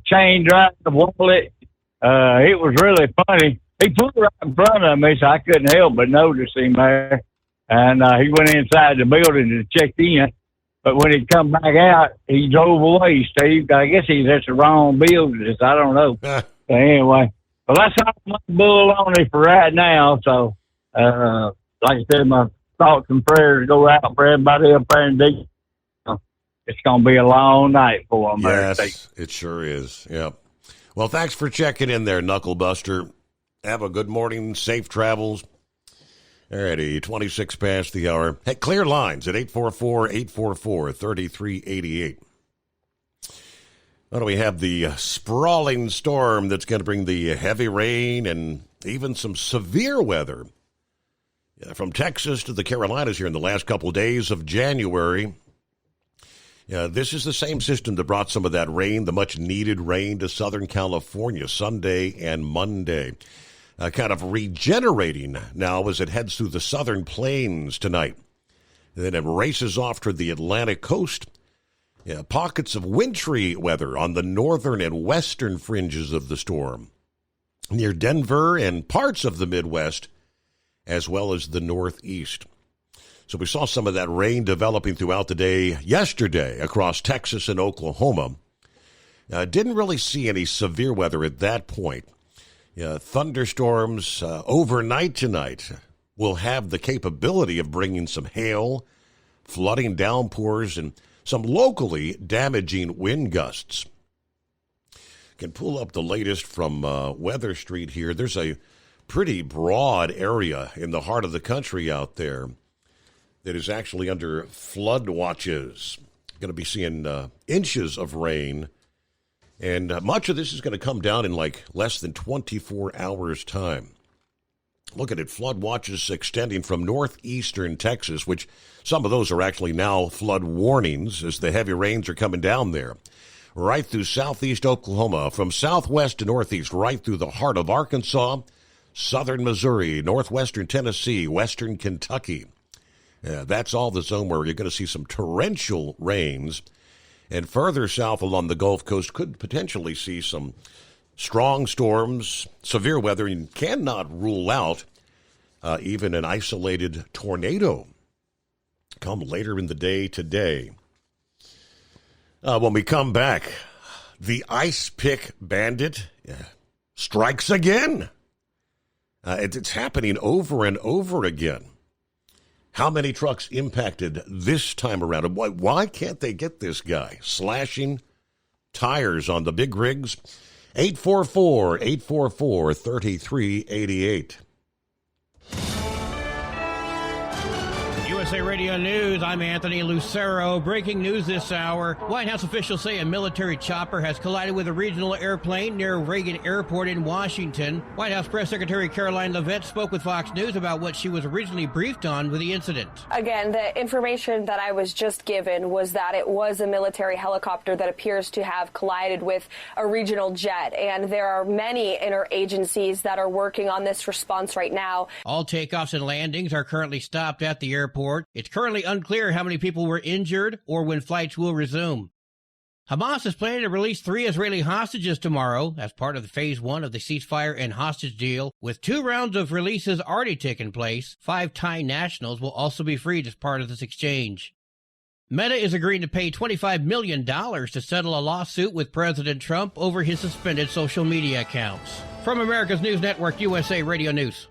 chain drive wallet. It was really funny. He pulled right in front of me, so I couldn't help but notice him there. And he went inside the building to check in. But when he come back out, he drove away, Steve. I guess he's at the wrong business. I don't know. But anyway, well, that's all my bull on it for right now. So, like I said, my thoughts and prayers go out for everybody up there in D. It's going to be a long night for them. Yes, it sure is. Yep. Well, thanks for checking in there, Knucklebuster. Have a good morning. Safe travels. Alrighty, 26 past the hour. Hey, clear lines at 844-844-3388. Well, we have the sprawling storm that's going to bring the heavy rain and even some severe weather from Texas to the Carolinas here in the last couple of days of January. This is the same system that brought some of that rain, the much-needed rain, to Southern California Sunday and Monday. Kind of regenerating now as it heads through the southern plains tonight. And then it races off to the Atlantic coast. Pockets of wintry weather on the northern and western fringes of the storm, near Denver and parts of the Midwest, as well as the Northeast. So we saw some of that rain developing throughout the day yesterday across Texas and Oklahoma. Didn't really see any severe weather at that point. Thunderstorms overnight tonight will have the capability of bringing some hail, flooding downpours, and some locally damaging wind gusts. Can pull up the latest from Weather Street here. There's a pretty broad area in the heart of the country out there that is actually under flood watches. Going to be seeing inches of rain, and much of this is going to come down in like less than 24 hours' time. Looking at flood watches extending from northeastern Texas, which some of those are actually now flood warnings as the heavy rains are coming down there, right through southeast Oklahoma, from southwest to northeast, right through the heart of Arkansas, southern Missouri, northwestern Tennessee, western Kentucky. That's all the zone where you're going to see some torrential rains. And further south along the Gulf Coast could potentially see some strong storms, severe weather, and cannot rule out even an isolated tornado come later in the day today. When we come back, the ice pick bandit strikes again. It's happening over and over again. How many trucks impacted this time around? Why can't they get this guy? Slashing tires on the big rigs. 844-844-3388. USA Radio News, I'm Anthony Lucero. Breaking news this hour. White House officials say a military chopper has collided with a regional airplane near Reagan Airport in Washington. White House Press Secretary Caroline Leavitt spoke with Fox News about what she was originally briefed on with the incident. Again, the information that I was just given was that it was a military helicopter that appears to have collided with a regional jet, and there are many interagencies that are working on this response right now. All takeoffs and landings are currently stopped at the airport. It's currently unclear how many people were injured or when flights will resume. Hamas is planning to release 3 Israeli hostages tomorrow as part of phase 1 of the ceasefire and hostage deal, with 2 rounds of releases already taken place. 5 Thai nationals will also be freed as part of this exchange. Meta is agreeing to pay $25 million to settle a lawsuit with President Trump over his suspended social media accounts. From America's News Network, USA Radio News.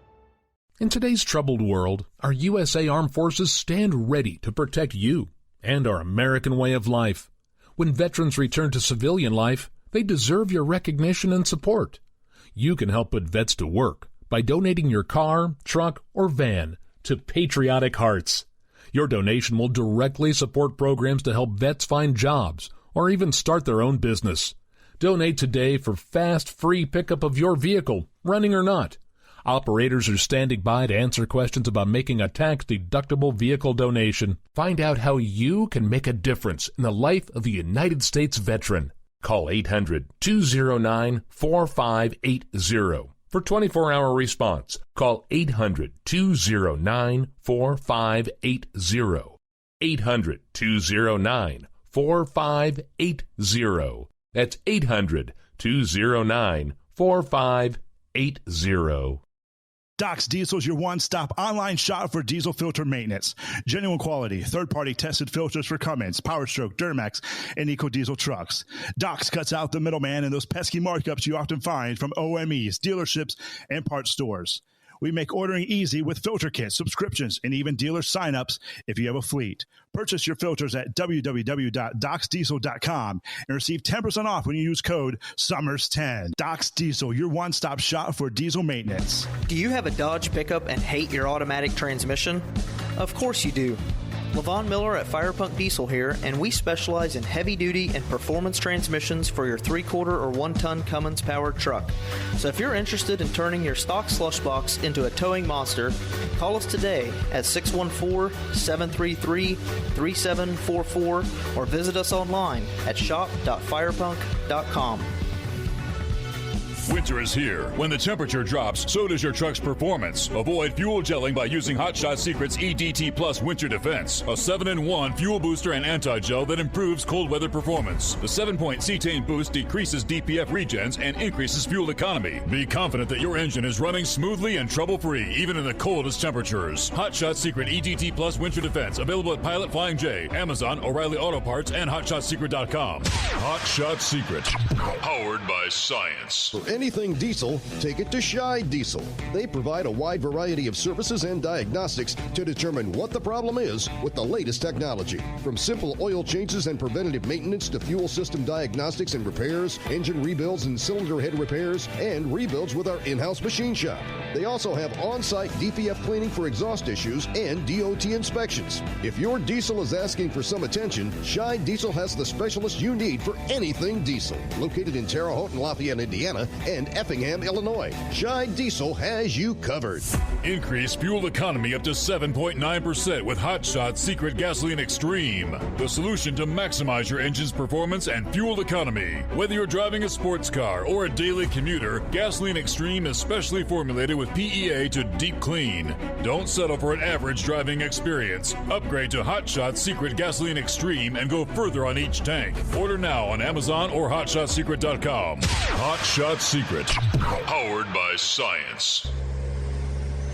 In today's troubled world, our USA Armed Forces stand ready to protect you and our American way of life. When veterans return to civilian life, they deserve your recognition and support. You can help put vets to work by donating your car, truck, or van to Patriotic Hearts. Your donation will directly support programs to help vets find jobs or even start their own business. Donate today for fast, free pickup of your vehicle, running or not. Operators are standing by to answer questions about making a tax-deductible vehicle donation. Find out how you can make a difference in the life of a United States veteran. Call 800-209-4580 for 24-hour response. Call 800-209-4580. 800-209-4580. That's 800-209-4580. Doc's Diesel is your one-stop online shop for diesel filter maintenance. Genuine quality, third-party tested filters for Cummins, PowerStroke, Duramax, and EcoDiesel trucks. Doc's cuts out the middleman and those pesky markups you often find from OMEs, dealerships, and parts stores. We make ordering easy with filter kits, subscriptions, and even dealer sign-ups if you have a fleet. Purchase your filters at www.docsdiesel.com and receive 10% off when you use code SUMMERS10. Doc's Diesel, your one-stop shop for diesel maintenance. Do you have a Dodge pickup and hate your automatic transmission? Of course you do. Levon Miller at Firepunk Diesel here, and we specialize in heavy-duty and performance transmissions for your 3-quarter or 1-ton Cummins-powered truck. So if you're interested in turning your stock slush box into a towing monster, call us today at 614-733-3744 or visit us online at shop.firepunk.com. Winter is here. When the temperature drops, so does your truck's performance. Avoid fuel gelling by using Hot Shot Secret's EDT Plus Winter Defense, a 7-in-1 fuel booster and anti-gel that improves cold weather performance. The 7-point cetane boost decreases DPF regens and increases fuel economy. Be confident that your engine is running smoothly and trouble-free, even in the coldest temperatures. Hot Shot Secret EDT Plus Winter Defense, available at Pilot Flying J, Amazon, O'Reilly Auto Parts, and HotShotSecret.com. Hot Shot Secret, powered by science. For anything diesel, take it to Shy Diesel. They provide a wide variety of services and diagnostics to determine what the problem is with the latest technology. From simple oil changes and preventative maintenance to fuel system diagnostics and repairs, engine rebuilds and cylinder head repairs, and rebuilds with our in-house machine shop. They also have on-site DPF cleaning for exhaust issues and DOT inspections. If your diesel is asking for some attention, Shy Diesel has the specialist you need for anything diesel. Located in Terre Haute and Lafayette, Indiana, and Effingham, Illinois. Shy Diesel has you covered. Increase fuel economy up to 7.9% with Hot Shot Secret Gasoline Extreme, the solution to maximize your engine's performance and fuel economy. Whether you're driving a sports car or a daily commuter, Gasoline Extreme is specially formulated with PEA to deep clean. Don't settle for an average driving experience. Upgrade to Hot Shot Secret Gasoline Extreme and go further on each tank. Order now on Amazon or HotShotSecret.com. Hot Shot Secret, powered by science.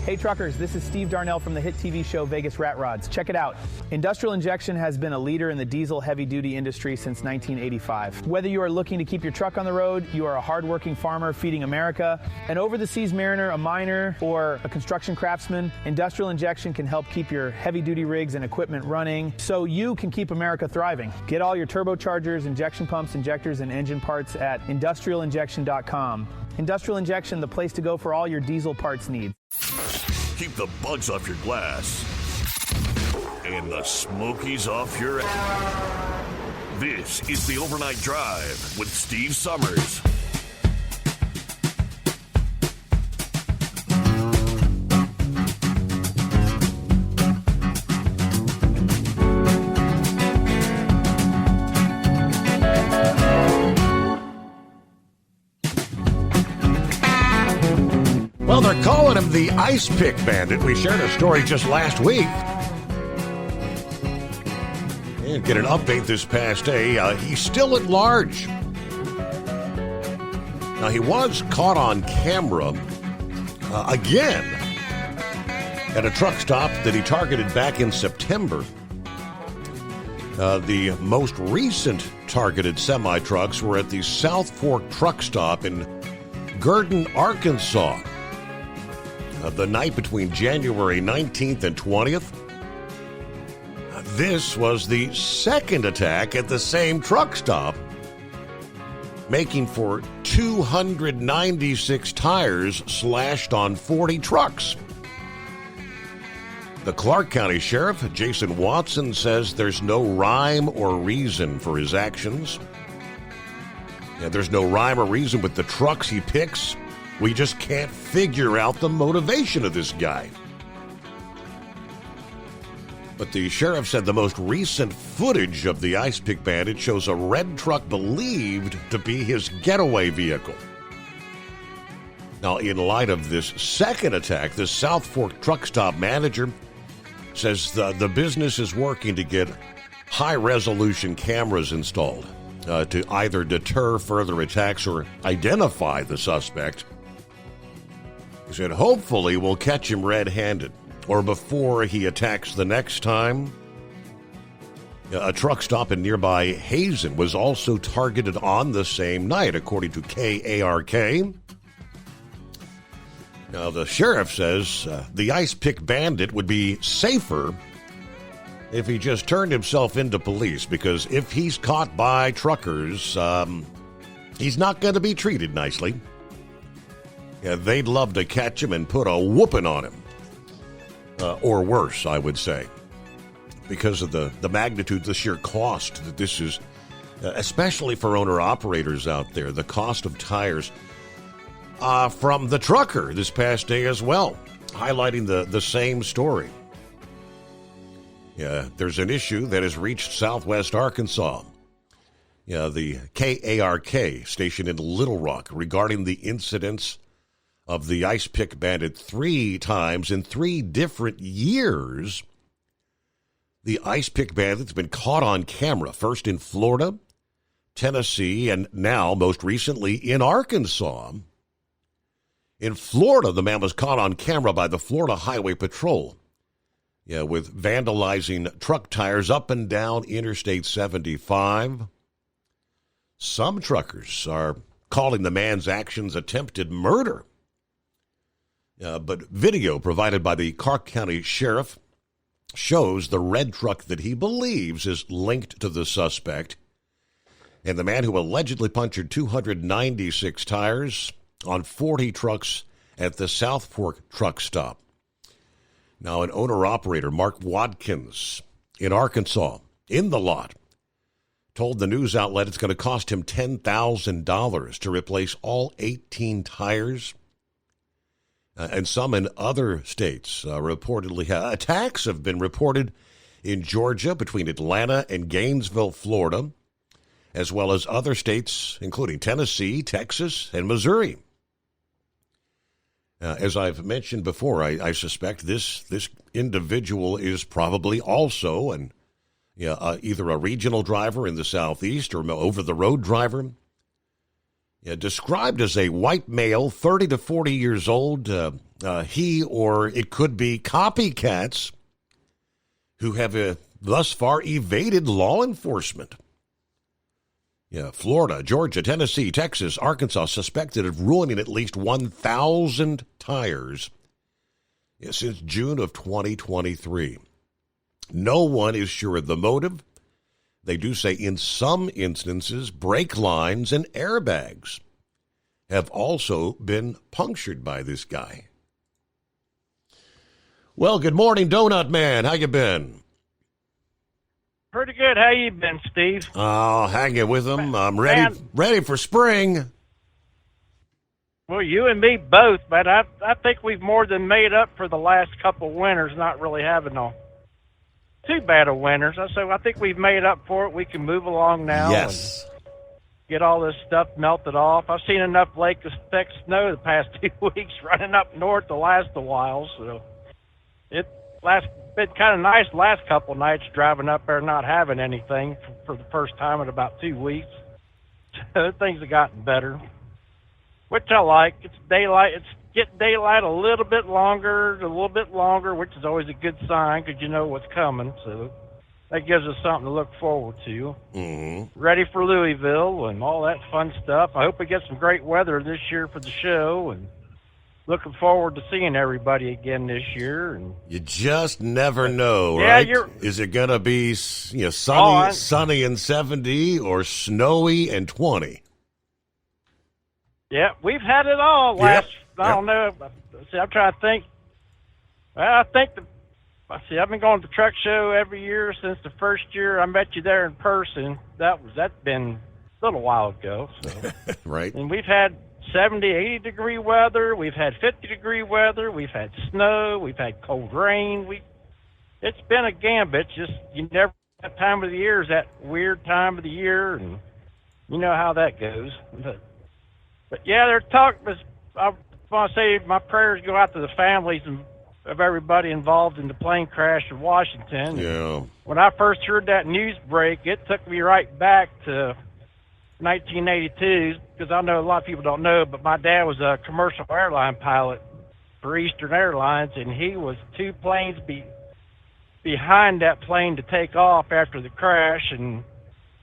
Hey truckers, this is Steve Darnell from the hit TV show Vegas Rat Rods. Check it out. Industrial Injection has been a leader in the diesel heavy-duty industry since 1985. Whether you are looking to keep your truck on the road, you are a hard-working farmer feeding America, an over-the-seas mariner, a miner, or a construction craftsman, Industrial Injection can help keep your heavy-duty rigs and equipment running so you can keep America thriving. Get all your turbochargers, injection pumps, injectors, and engine parts at industrialinjection.com. Industrial Injection, the place to go for all your diesel parts needs. Keep the bugs off your glass and the smokies off your ass. This is the Overnight Drive with Steve Summers. Well, they're calling him the Ice Pick Bandit. We shared a story just last week. And get an update this past day. He's still at large. Now, he was caught on camera again at a truck stop that he targeted back in September. The most recent targeted semi-trucks were at the South Fork truck stop in Gurdon, Arkansas. The night between January 19th and 20th. This was the second attack at the same truck stop, making for 296 tires slashed on 40 trucks. The Clark County Sheriff, Jason Watson, says there's no rhyme or reason for his actions. Yeah, there's no rhyme or reason with the trucks he picks. We just can't figure out the motivation of this guy. But the sheriff said the most recent footage of the Ice Pick Bandit shows a red truck believed to be his getaway vehicle. Now, in light of this second attack, the South Fork truck stop manager says the business is working to get high-resolution cameras installed to either deter further attacks or identify the suspect. He said, hopefully we'll catch him red-handed, or before he attacks the next time. A truck stop in nearby Hazen was also targeted on the same night, according to KARK. Now, the sheriff says the Ice Pick Bandit would be safer if he just turned himself into police, because if he's caught by truckers, he's not going to be treated nicely. Yeah, they'd love to catch him and put a whooping on him. Or worse, I would say. because of the magnitude, the sheer cost that this is, especially for owner-operators out there, the cost of tires. From the trucker this past day as well, highlighting the same story. Yeah, there's an issue that has reached southwest Arkansas. Yeah, the KARK station in Little Rock regarding the incidents of the Ice Pick Bandit 3 times in 3 different years. The Ice Pick Bandit's been caught on camera, first in Florida, Tennessee, and now, most recently, in Arkansas. In Florida, the man was caught on camera by the Florida Highway Patrol. Yeah, with vandalizing truck tires up and down Interstate 75. Some truckers are calling the man's actions attempted murder. But video provided by the Clark County Sheriff shows the red truck that he believes is linked to the suspect. And the man who allegedly punctured 296 tires on 40 trucks at the South Fork truck stop. Now, an owner-operator, Mark Watkins, in Arkansas, in the lot, told the news outlet it's going to cost him $10,000 to replace all 18 tires. And some in other states reportedly, attacks have been reported in Georgia between Atlanta and Gainesville, Florida, as well as other states, including Tennessee, Texas, and Missouri. As I've mentioned before, I suspect this individual is probably also either a regional driver in the Southeast or over-the-road driver. Described as a white male, 30 to 40 years old, he or it could be copycats who have thus far evaded law enforcement. Florida, Georgia, Tennessee, Texas, Arkansas suspected of ruining at least 1,000 tires since June of 2023. No one is sure of the motive. They do say in some instances, brake lines and airbags have also been punctured by this guy. Well, good morning, Donut Man. How you been? Pretty good. How you been, Steve? Oh, hanging with them. I'm ready for spring. Well, you and me both, but I think we've more than made up for the last couple winters not really having too bad of winters. So I think we've made up for it. We can move along now. Yes. And get all this stuff melted off. I've seen enough lake effect snow the past 2 weeks running up north to last a while. So it's been kind of nice last couple nights driving up there not having anything for the first time in about 2 weeks. So things have gotten better, which I like. It's daylight. It's getting daylight a little bit longer, which is always a good sign because you know what's coming. So that gives us something to look forward to. Mm-hmm. Ready for Louisville and all that fun stuff. I hope we get some great weather this year for the show, and looking forward to seeing everybody again this year. And you just never know, right? Is it going to be sunny and 70 or snowy and 20? Yeah, we've had it all. I don't know. See, I'm trying to think. Well, I've been going to the truck show every year since the first year I met you there in person. That's been a little while ago. So. Right. And we've had 70, 80 degree weather. We've had 50 degree weather. We've had snow. We've had cold rain. It's been a gambit. Just you never that time of the year is that weird time of the year, and you know how that goes. But yeah, they're talking. I want to say my prayers go out to the families of everybody involved in the plane crash in Washington. Yeah. When I first heard that news break, it took me right back to 1982, because I know a lot of people don't know, but my dad was a commercial airline pilot for Eastern Airlines, and he was 2 planes behind that plane to take off after the crash, and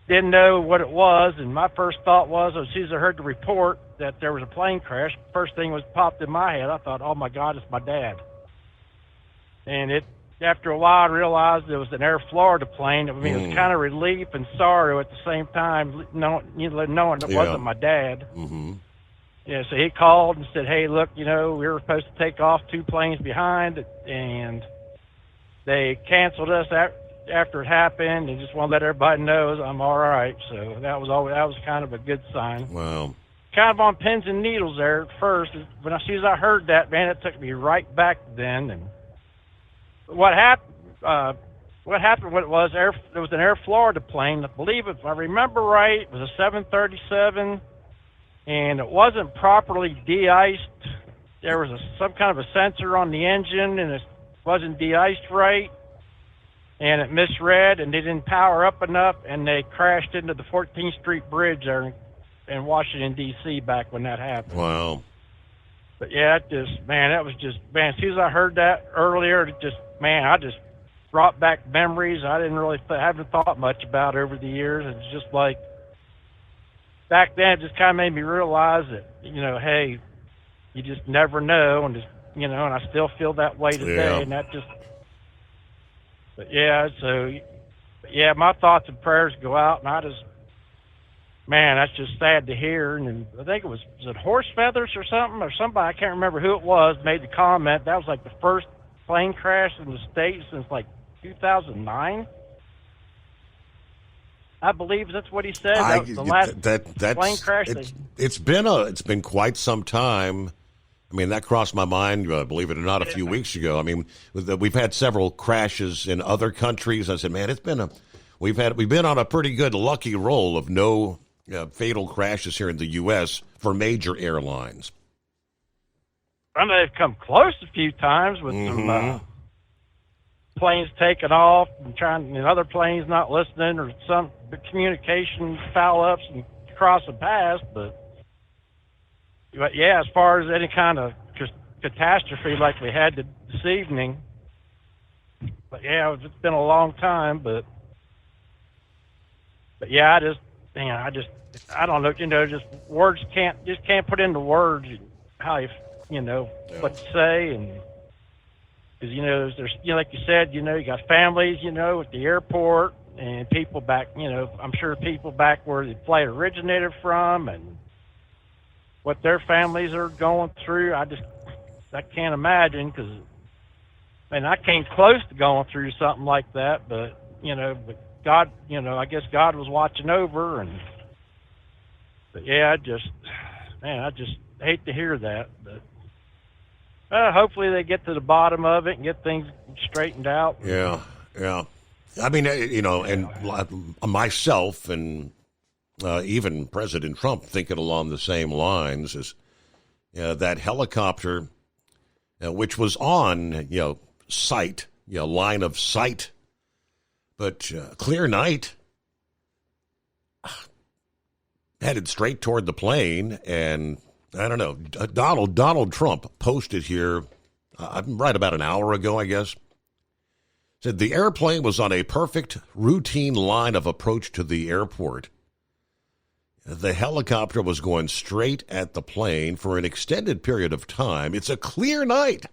didn't know what it was. And my first thought was, as soon as I heard the report that there was a plane crash, first thing was popped in my head. I thought, oh my God, it's my dad. And after a while, I realized it was an Air Florida plane. I mean, it was kind of relief and sorrow at the same time, knowing it wasn't my dad. Mm-hmm. Yeah, so he called and said, hey, look, we were supposed to take off 2 planes behind, and they canceled us after it happened, and just want to let everybody know I'm all right. So that was kind of a good sign. Wow. Kind of on pins and needles there at first. When as soon as I heard that, man, it took me right back then. And what happened? There was an Air Florida plane. I believe, if I remember right, it was a 737, and it wasn't properly de-iced. There was some kind of a sensor on the engine, and it wasn't de-iced right, and it misread, and they didn't power up enough, and they crashed into the 14th Street Bridge there in Washington, D.C. back when that happened. Wow. But yeah, as soon as I heard that earlier, I just brought back memories I didn't really haven't thought much about over the years. It's just like back then, it just kind of made me realize that, hey, you just never know, and and I still feel that way today. Yeah. And my thoughts and prayers go out, and that's just sad to hear. And I think was it Horse Feathers or something, or somebody, I can't remember who it was, made the comment that was like the first plane crash in the States since like 2009. I believe that's what he said. That was the last plane crash. It's been quite some time. I mean, that crossed my mind, believe it or not, a few weeks ago. I mean, we've had several crashes in other countries. I said, man, we've been on a pretty good lucky roll of no fatal crashes here in the U.S. for major airlines. I know they've come close a few times with some planes taking off and other planes not listening, or some communication foul-ups and crossing paths, but yeah, as far as any kind of catastrophe like we had this evening, but yeah, it's been a long time, but yeah, I don't know, just words can't put into words how what to say, and because there's like you said, you got families, at the airport, and people back, I'm sure people back where the flight originated from, and what their families are going through. I can't imagine, because I came close to going through something like that, but God, I guess God was watching over, but yeah, I just hate to hear that, but hopefully they get to the bottom of it and get things straightened out. Yeah. I mean, and myself and even President Trump thinking along the same lines as that helicopter, which was on, sight, line of sight, but clear night, headed straight toward the plane. And I don't know, Donald Trump posted here right about an hour ago, I guess, said the airplane was on a perfect routine line of approach to the airport. The helicopter was going straight at the plane for an extended period of time. It's a clear night.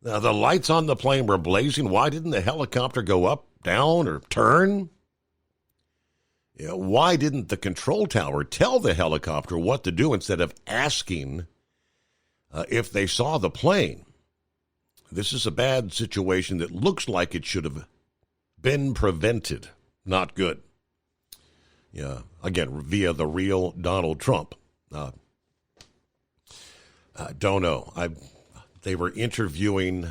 Now, the lights on the plane were blazing. Why didn't the helicopter go up, down, or turn? Why didn't the control tower tell the helicopter what to do instead of asking if they saw the plane? This is a bad situation that looks like it should have been prevented. Not good. Yeah, again, via the real Donald Trump. Don't know. They were interviewing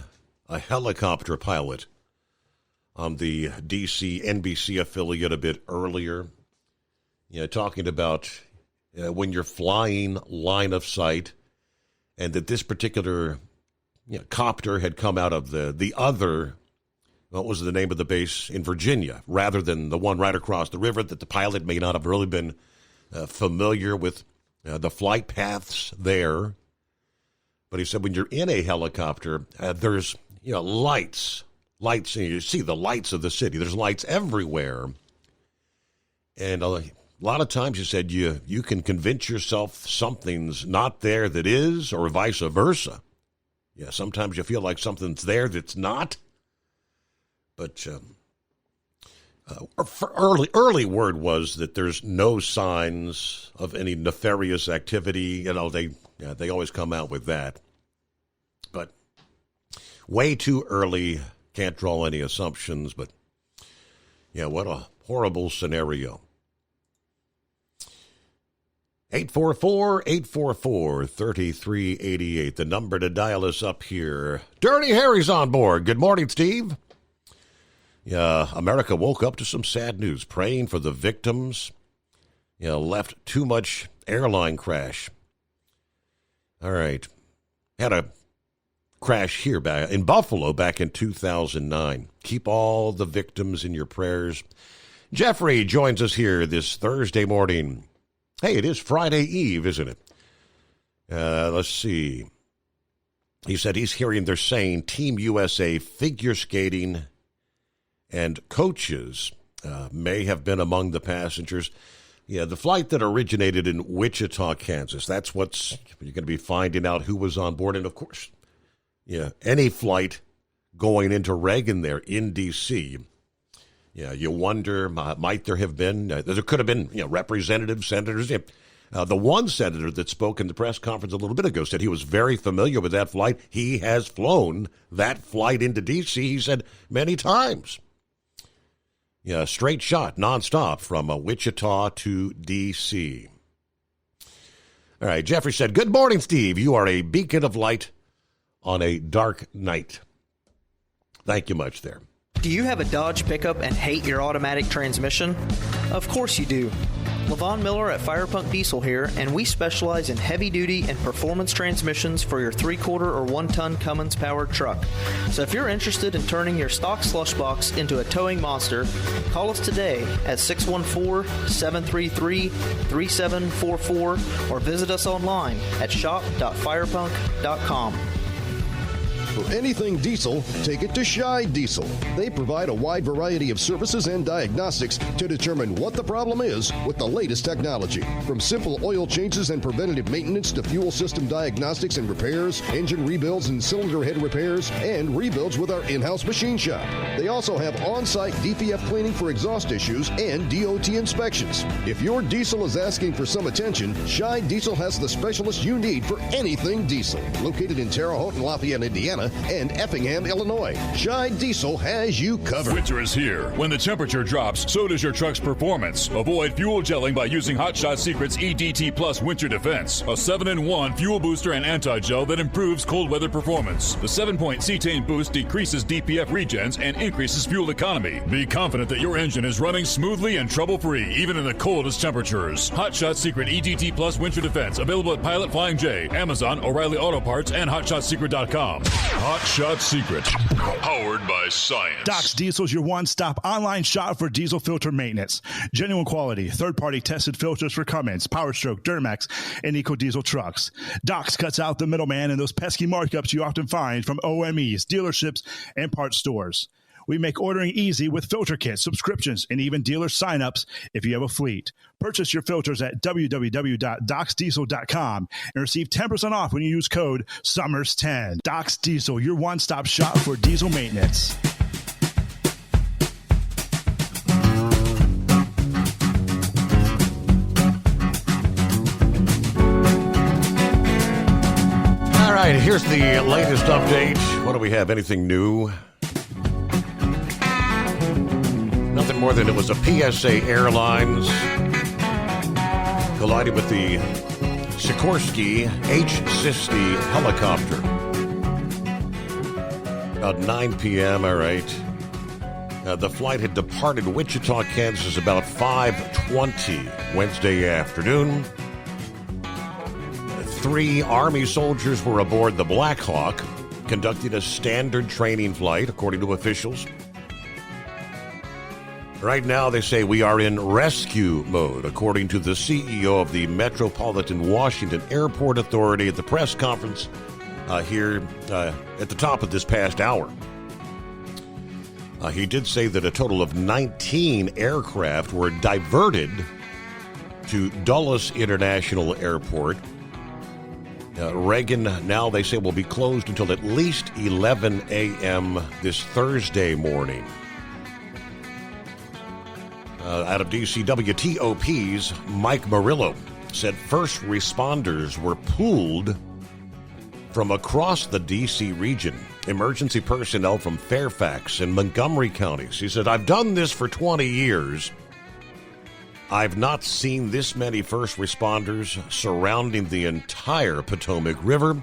a helicopter pilot on the DC NBC affiliate a bit earlier. Talking about when you're flying line of sight, and that this particular copter had come out of the other, what was the name of the base in Virginia, rather than the one right across the river, that the pilot may not have really been familiar with the flight paths there. But he said when you're in a helicopter, there's lights, and you see the lights of the city. There's lights everywhere. And a lot of times, he said, you can convince yourself something's not there that is, or vice versa. Yeah, sometimes you feel like something's there that's not. But early word was that there's no signs of any nefarious activity. They always come out with that. But way too early, can't draw any assumptions. But Yeah, what a horrible scenario. 844-844-3388, the number to dial us up here. Dirty Harry's on board. Good morning, Steve. Yeah, America woke up to some sad news, praying for the victims. Left too much airline crash. All right. Had a crash here in Buffalo back in 2009. Keep all the victims in your prayers. Jeffrey joins us here this Thursday morning. Hey, it is Friday Eve, isn't it? Let's see. He said he's hearing they're saying Team USA figure skating and coaches may have been among the passengers. Yeah, the flight that originated in Wichita, Kansas. That's what's you're going to be finding out who was on board. And, of course, any flight going into Reagan there in D.C., you wonder, might there have been, there could have been, representatives, senators. The one senator that spoke in the press conference a little bit ago said he was very familiar with that flight. He has flown that flight into D.C., he said, many times. Yeah, straight shot, nonstop from Wichita to D.C. All right, Jeffrey said, good morning, Steve. You are a beacon of light on a dark night. Thank you much there. Do you have a Dodge pickup and hate your automatic transmission? Of course you do. Levon Miller at Firepunk Diesel here, and we specialize in heavy-duty and performance transmissions for your 3-quarter or 1-ton Cummins-powered truck. So if you're interested in turning your stock slush box into a towing monster, call us today at 614-733-3744 or visit us online at shop.firepunk.com. For anything diesel, take it to Scheid Diesel. They provide a wide variety of services and diagnostics to determine what the problem is with the latest technology. From simple oil changes and preventative maintenance to fuel system diagnostics and repairs, engine rebuilds and cylinder head repairs, and rebuilds with our in-house machine shop. They also have on-site DPF cleaning for exhaust issues and DOT inspections. If your diesel is asking for some attention, Scheid Diesel has the specialist you need for anything diesel. Located in Terre Haute and Lafayette, Indiana, and Effingham, Illinois. Scheid Diesel has you covered. Winter is here. When the temperature drops, so does your truck's performance. Avoid fuel gelling by using Hot Shot Secret's EDT Plus Winter Defense, a 7-in-1 fuel booster and anti-gel that improves cold weather performance. The 7-point cetane boost decreases DPF regens and increases fuel economy. Be confident that your engine is running smoothly and trouble-free, even in the coldest temperatures. Hot Shot Secret EDT Plus Winter Defense, available at Pilot Flying J, Amazon, O'Reilly Auto Parts, and HotShotSecret.com. Hot Shot Secret, powered by science. Doc's Diesel is your one-stop online shop for diesel filter maintenance. Genuine quality, third-party tested filters for Cummins, PowerStroke, Duramax, and EcoDiesel trucks. Doc's cuts out the middleman and those pesky markups you often find from OMEs, dealerships, and parts stores. We make ordering easy with filter kits, subscriptions, and even dealer sign-ups if you have a fleet. Purchase your filters at www.docsdiesel.com and receive 10% off when you use code SUMMERS10. Doc's Diesel, your one-stop shop for diesel maintenance. All right, here's the latest update. What do we have? Anything new? Nothing more than it was a PSA Airlines colliding with the Sikorsky H-60 helicopter. About 9 p.m., all right. The flight had departed Wichita, Kansas about 5:20 Wednesday afternoon. 3 Army soldiers were aboard the Black Hawk, conducting a standard training flight, according to officials. Right now, they say we are in rescue mode, according to the CEO of the Metropolitan Washington Airport Authority at the press conference here at the top of this past hour. He did say that a total of 19 aircraft were diverted to Dulles International Airport. Reagan, now they say, will be closed until at least 11 a.m. this Thursday morning. Out of D.C., WTOP's Mike Murillo said first responders were pulled from across the D.C. region, emergency personnel from Fairfax and Montgomery counties. He said, I've done this for 20 years. I've not seen this many first responders surrounding the entire Potomac River.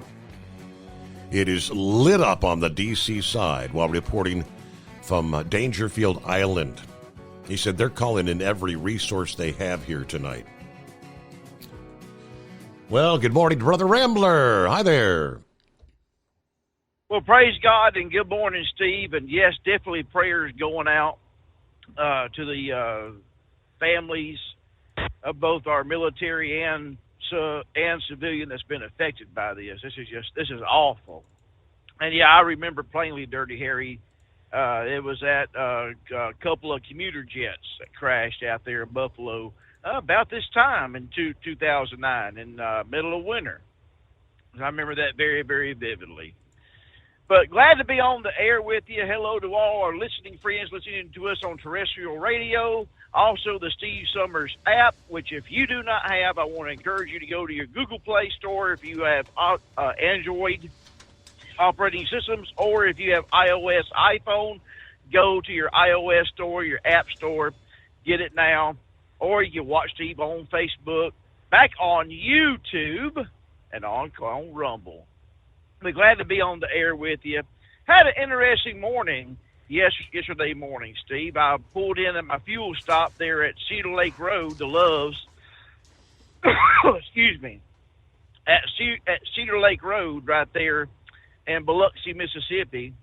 It is lit up on the D.C. side while reporting from Dangerfield Island. He said they're calling in every resource they have here tonight. Well, good morning, Brother Rambler. Hi there. Well, praise God and good morning, Steve. And yes, definitely prayers going out to the families of both our military and civilian that's been affected by this. This is awful. And yeah, I remember plainly, Dirty Harry. It was at a couple of commuter jets that crashed out there in Buffalo about this time in 2009 in middle of winter. I remember that very, very vividly. But glad to be on the air with you. Hello to all our listening friends listening to us on terrestrial radio. Also the Steve Summers app, which if you do not have, I want to encourage you to go to your Google Play Store if you have Android operating systems, or if you have iOS iPhone, go to your iOS store, your app store, get it now. Or you can watch Steve on Facebook, back on YouTube, and on Rumble. I'm glad to be on the air with you. Had an interesting morning yesterday morning, Steve. I pulled in at my fuel stop there at Cedar Lake Road, the Loves. Excuse me. At Cedar Lake Road right there in Biloxi, Mississippi.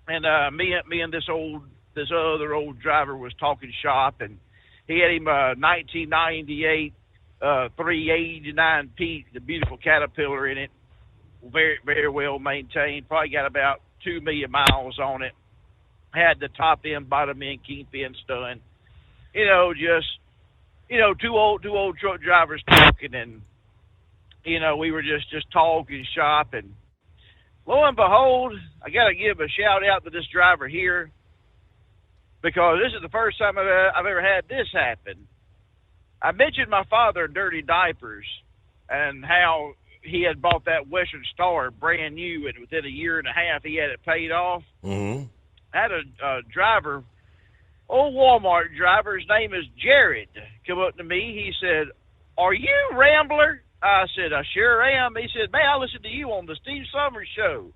And me and this other old driver was talking shop, and he had him 1998 389 Pete, the beautiful Caterpillar in it. Very, very well maintained. Probably got about 2 million miles on it. Had the top end, bottom end, kingpins done. Two old truck drivers talking, and we were just talking shop, and lo and behold, I got to give a shout out to this driver here, because this is the first time I've ever had this happen. I mentioned my father, Dirty Diapers, and how he had bought that Western Star brand new, and within a year and a half, he had it paid off. Mm-hmm. I had a driver, old Walmart driver, his name is Jared, come up to me. He said, "Are you Rambler?" I said, "I sure am." He said, "Man, I listened to you on the Steve Summers show."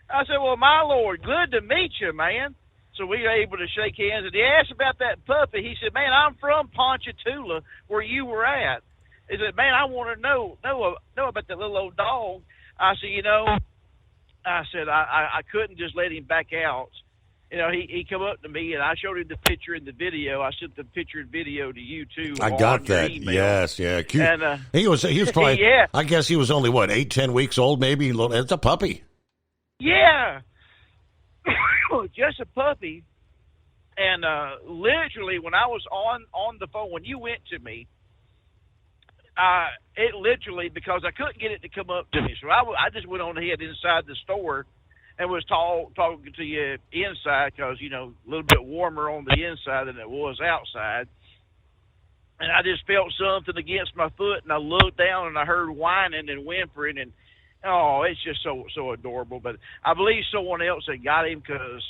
I said, "Well, my Lord, good to meet you, man." So we were able to shake hands, and he asked about that puppy. He said, "Man, I'm from Ponchatoula, where you were at." He said, "Man, I want to know about that little old dog." I said, I couldn't just let him back out. He come up to me, and I showed him the picture and the video. I sent the picture and video to you too. I got that. Yes, yeah. Cute. And, he was probably. Yeah. I guess he was only 8-10 weeks old, maybe. It's a puppy. Yeah, just a puppy. And literally, when I was on the phone, when you went to me, it literally, because I couldn't get it to come up to me, so I just went on ahead inside the store and was talking to you inside, because, a little bit warmer on the inside than it was outside. And I just felt something against my foot, and I looked down, and I heard whining and whimpering, and, oh, it's just so adorable. But I believe someone else had got him, because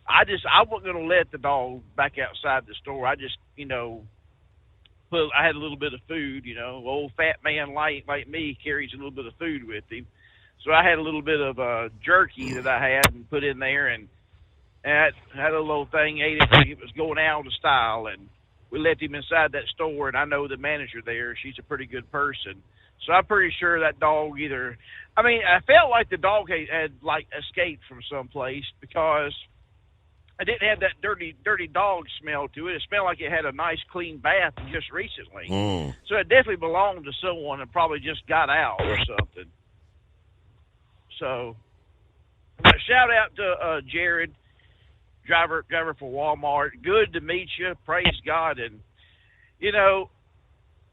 I wasn't going to let the dog back outside the store. I just, I had a little bit of food, old fat man like me carries a little bit of food with him. So I had a little bit of jerky that I had and put in there, and had a little thing, ate it like it was going out of style, and we left him inside that store, and I know the manager there. She's a pretty good person. So I'm pretty sure that dog I felt like the dog had escaped from someplace, because it didn't have that dirty dog smell to it. It smelled like it had a nice clean bath just recently. Mm. So it definitely belonged to someone and probably just got out or something. So shout out to Jared, driver for Walmart. Good to meet you. Praise God. And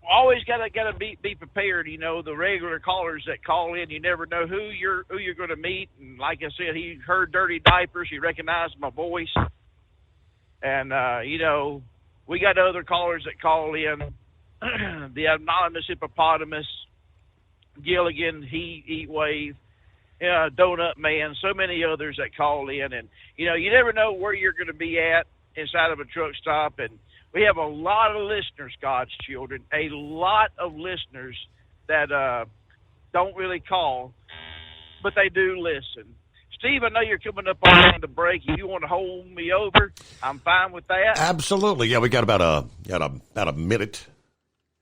always gotta be prepared. The regular callers that call in, you never know who you're going to meet. And like I said, he heard Dirty Diapers. He recognized my voice. And we got other callers that call in. The Anonymous Hippopotamus, Gilligan, Heat Wave. Donut Man, so many others that call in. And, you know, you never know where you're going to be at inside of a truck stop. And we have a lot of listeners, God's children, a lot of listeners that don't really call, but they do listen. Steve, I know you're coming up on the break. If you want to hold me over, I'm fine with that. Absolutely. Yeah, we got about a minute,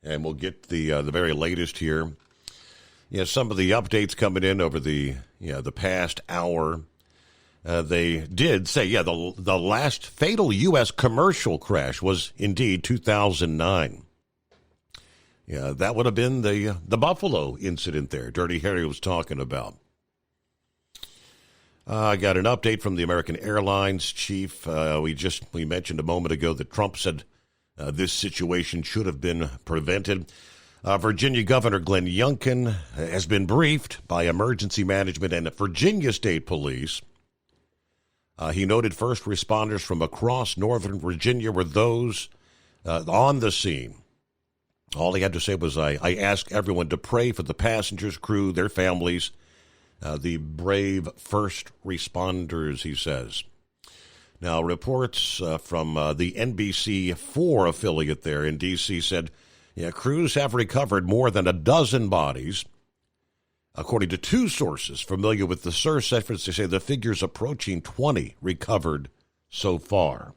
and we'll get the very latest here. Yeah, some of the updates coming in over the past hour. They did say, the last fatal U.S. commercial crash was indeed 2009. Yeah, that would have been the Buffalo incident there. Dirty Harry was talking about. I got an update from the American Airlines chief. We mentioned a moment ago that Trump said this situation should have been prevented. Virginia Governor Glenn Youngkin has been briefed by emergency management and Virginia State Police. He noted first responders from across northern Virginia were those on the scene. All he had to say was, I ask everyone to pray for the passengers, crew, their families, the brave first responders, he says. Now, reports from the NBC4 affiliate there in D.C. said, crews have recovered more than a dozen bodies. According to two sources familiar with the search efforts, they say the figure's approaching 20 recovered so far.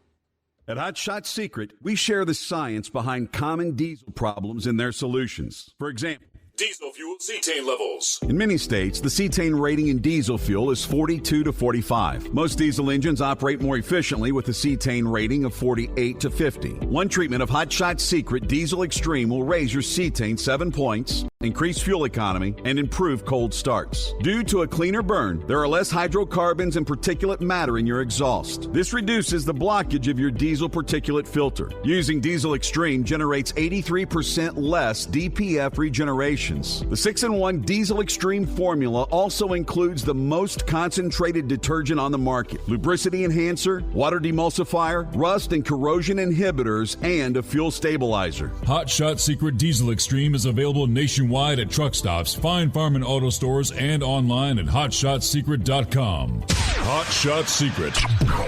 At Hot Shot Secret, we share the science behind common diesel problems and their solutions. For example, diesel fuel cetane levels. in many states, the cetane rating in diesel fuel is 42 to 45. Most diesel engines operate more efficiently with a cetane rating of 48 to 50. One treatment of Hot Shot Secret Diesel Extreme will raise your cetane 7 points, increase fuel economy, and improve cold starts. Due to a cleaner burn, there are less hydrocarbons and particulate matter in your exhaust. This reduces the blockage of your diesel particulate filter. Using Diesel Extreme generates 83% less DPF regeneration. The 6-in-1 Diesel Extreme formula also includes the most concentrated detergent on the market, lubricity enhancer, water demulsifier, rust and corrosion inhibitors, and a fuel stabilizer. Hot Shot Secret Diesel Extreme is available nationwide at truck stops, Fine Farm and auto stores, and online at hotshotsecret.com. Hot Shot Secret,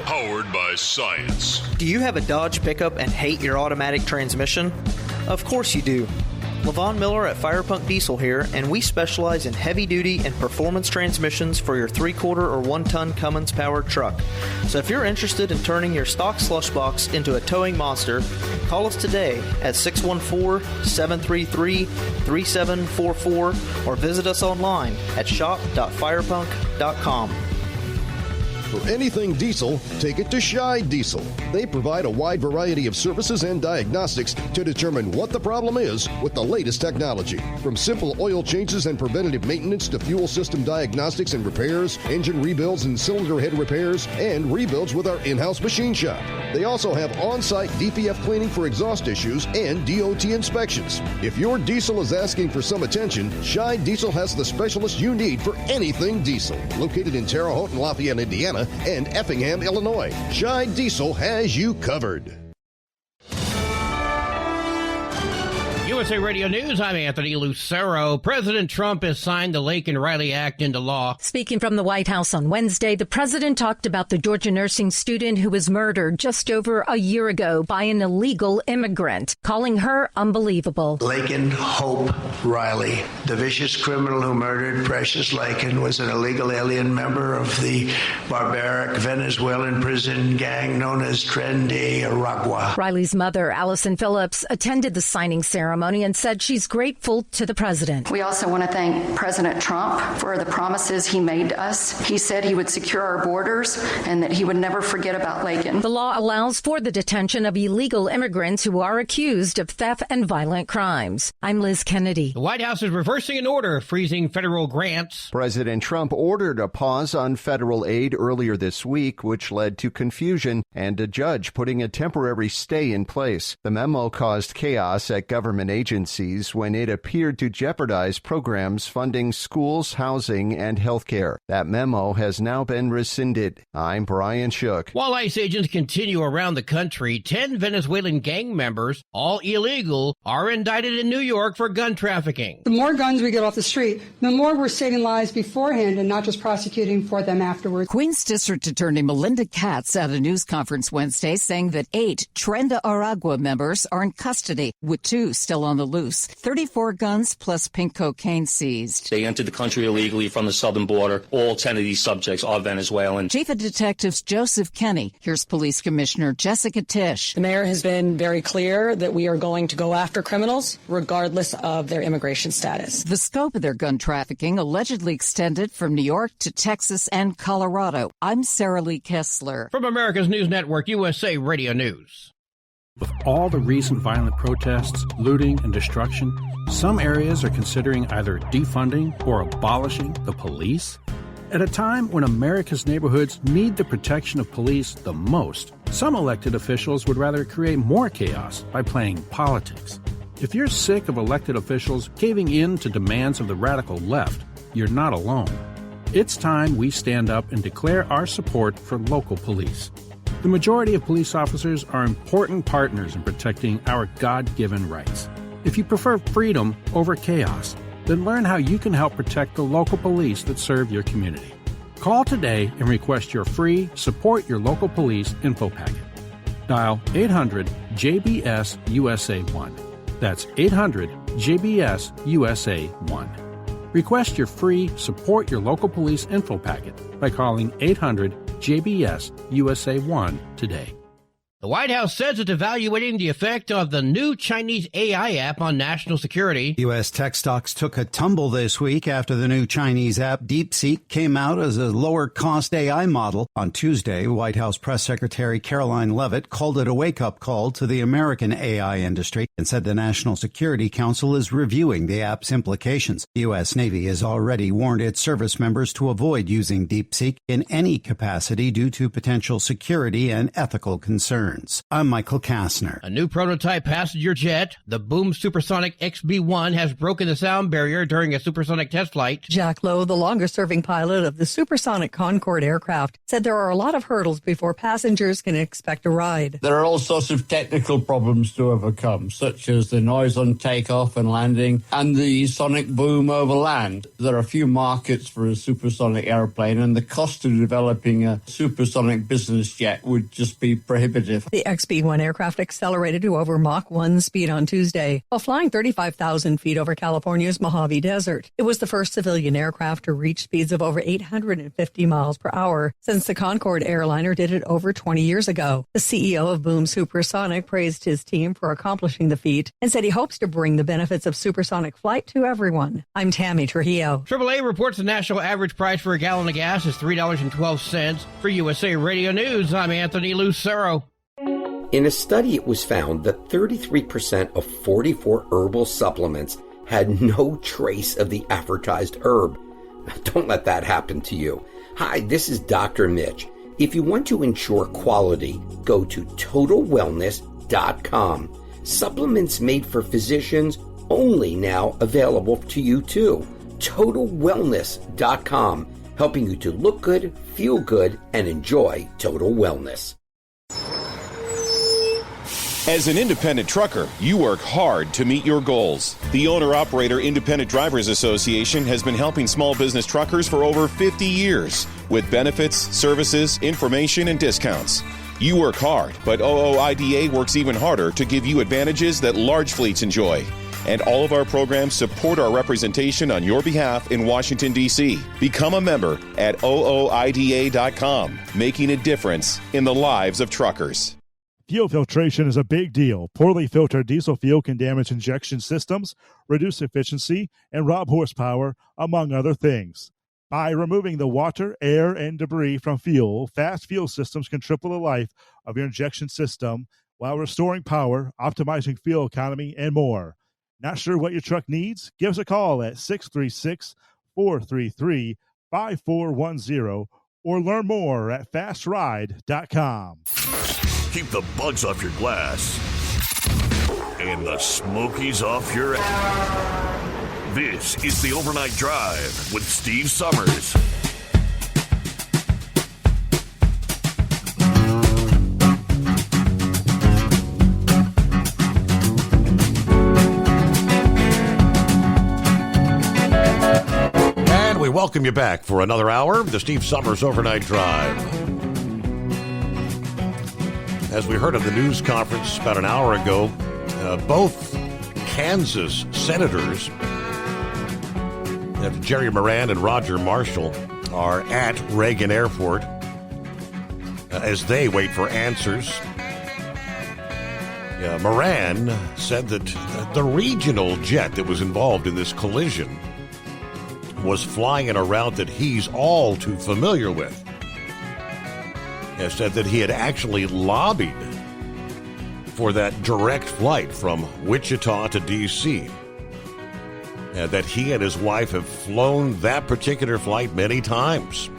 powered by science. Do you have a Dodge pickup and hate your automatic transmission? Of course you do. Levon Miller at Firepunk Diesel here, and we specialize in heavy-duty and performance transmissions for your 3-quarter or 1-ton Cummins-powered truck. So if you're interested in turning your stock slush box into a towing monster, call us today at 614-733-3744 or visit us online at shop.firepunk.com. For anything diesel, take it to Scheid Diesel. They provide a wide variety of services and diagnostics to determine what the problem is with the latest technology. From simple oil changes and preventative maintenance to fuel system diagnostics and repairs, engine rebuilds and cylinder head repairs, and rebuilds with our in-house machine shop. They also have on-site DPF cleaning for exhaust issues and DOT inspections. If your diesel is asking for some attention, Scheid Diesel has the specialist you need for anything diesel. Located in Terre Haute and Lafayette, Indiana, and Effingham, Illinois. Scheid Diesel has you covered. USA Radio News, I'm Anthony Lucero. President Trump has signed the Laken Riley Act into law. Speaking from the White House on Wednesday, the president talked about the Georgia nursing student who was murdered just over a year ago by an illegal immigrant, calling her unbelievable. Laken Hope Riley, the vicious criminal who murdered Precious Laken, was an illegal alien member of the barbaric Venezuelan prison gang known as Tren de Aragua. Riley's mother, Allison Phillips, attended the signing ceremony and said she's grateful to the president. We also want to thank President Trump for the promises he made to us. He said he would secure our borders and that he would never forget about Laken. The law allows for the detention of illegal immigrants who are accused of theft and violent crimes. I'm Liz Kennedy. The White House is reversing an order freezing federal grants. President Trump ordered a pause on federal aid earlier this week, which led to confusion and a judge putting a temporary stay in place. The memo caused chaos at government agencies when it appeared to jeopardize programs funding schools, housing, and health care. That memo has now been rescinded. I'm Brian Shook. While ICE agents continue around the country, 10 Venezuelan gang members, all illegal, are indicted in New York for gun trafficking. The more guns we get off the street, the more we're saving lives beforehand and not just prosecuting for them afterwards. Queens District Attorney Melinda Katz at a news conference Wednesday saying that 8 Trenda Aragua members are in custody, with 2 still on the loose. 34 guns plus pink cocaine seized. They entered the country illegally from the southern border. All 10 of these subjects are Venezuelan. Chief of Detectives Joseph Kenny. Here's Police Commissioner Jessica Tisch. The mayor has been very clear that we are going to go after criminals regardless of their immigration status. The scope of their gun trafficking allegedly extended from New York to Texas and Colorado. I'm Sarah Lee Kessler. From America's News Network, USA Radio News. With all the recent violent protests, looting, and destruction, some areas are considering either defunding or abolishing the police. At a time when America's neighborhoods need the protection of police the most, some elected officials would rather create more chaos by playing politics. If you're sick of elected officials caving in to demands of the radical left, you're not alone. It's time we stand up and declare our support for local police. The majority of police officers are important partners in protecting our God-given rights. If you prefer freedom over chaos, then learn how you can help protect the local police that serve your community. Call today and request your free Support Your Local Police info packet. Dial 800-JBS-USA-1. That's 800-JBS-USA-1. Request your free Support Your Local Police info packet by calling 800-JBS-USA-1 today. The White House says it's evaluating the effect of the new Chinese AI app on national security. U.S. tech stocks took a tumble this week after the new Chinese app DeepSeek came out as a lower-cost AI model. On Tuesday, White House Press Secretary Caroline Leavitt called it a wake-up call to the American AI industry and said the National Security Council is reviewing the app's implications. The U.S. Navy has already warned its service members to avoid using DeepSeek in any capacity due to potential security and ethical concerns. I'm Michael Kastner. A new prototype passenger jet, the Boom Supersonic XB-1, has broken the sound barrier during a supersonic test flight. Jack Lowe, the longest-serving pilot of the supersonic Concorde aircraft, said there are a lot of hurdles before passengers can expect a ride. There are all sorts of technical problems to overcome, such as the noise on takeoff and landing and the sonic boom over land. There are few markets for a supersonic airplane, and the cost of developing a supersonic business jet would just be prohibitive. The XB-1 aircraft accelerated to over Mach 1 speed on Tuesday, while flying 35,000 feet over California's Mojave Desert. It was the first civilian aircraft to reach speeds of over 850 miles per hour since the Concorde airliner did it over 20 years ago. The CEO of Boom Supersonic praised his team for accomplishing the feat and said he hopes to bring the benefits of supersonic flight to everyone. I'm Tammy Trujillo. AAA reports the national average price for a gallon of gas is $3.12. For USA Radio News, I'm Anthony Lucero. In a study, it was found that 33% of 44 herbal supplements had no trace of the advertised herb. Don't let that happen to you. Hi, this is Dr. Mitch. If you want to ensure quality, go to TotalWellness.com. Supplements made for physicians, only now available to you too. TotalWellness.com, helping you to look good, feel good, and enjoy total wellness. As an independent trucker, you work hard to meet your goals. The Owner-Operator Independent Drivers Association has been helping small business truckers for over 50 years with benefits, services, information, and discounts. You work hard, but OOIDA works even harder to give you advantages that large fleets enjoy. And all of our programs support our representation on your behalf in Washington, D.C. Become a member at OOIDA.com, making a difference in the lives of truckers. Fuel filtration is a big deal. Poorly filtered diesel fuel can damage injection systems, reduce efficiency, and rob horsepower, among other things. By removing the water, air, and debris from fuel, fast fuel systems can triple the life of your injection system while restoring power, optimizing fuel economy, and more. Not sure what your truck needs? Give us a call at 636-433-5410 or learn more at fastride.com. Keep the bugs off your glass and the Smokies off your ass. This is the Overnight Drive with Steve Summers. And we welcome you back for another hour of the Steve Summers Overnight Drive. As we heard at the news conference about an hour ago, both Kansas senators, Jerry Moran and Roger Marshall, are at Reagan Airport as they wait for answers. Moran said that the regional jet that was involved in this collision was flying in a route that he's all too familiar with. He said that he had actually lobbied for that direct flight from Wichita to D.C. That he and his wife have flown that particular flight many times.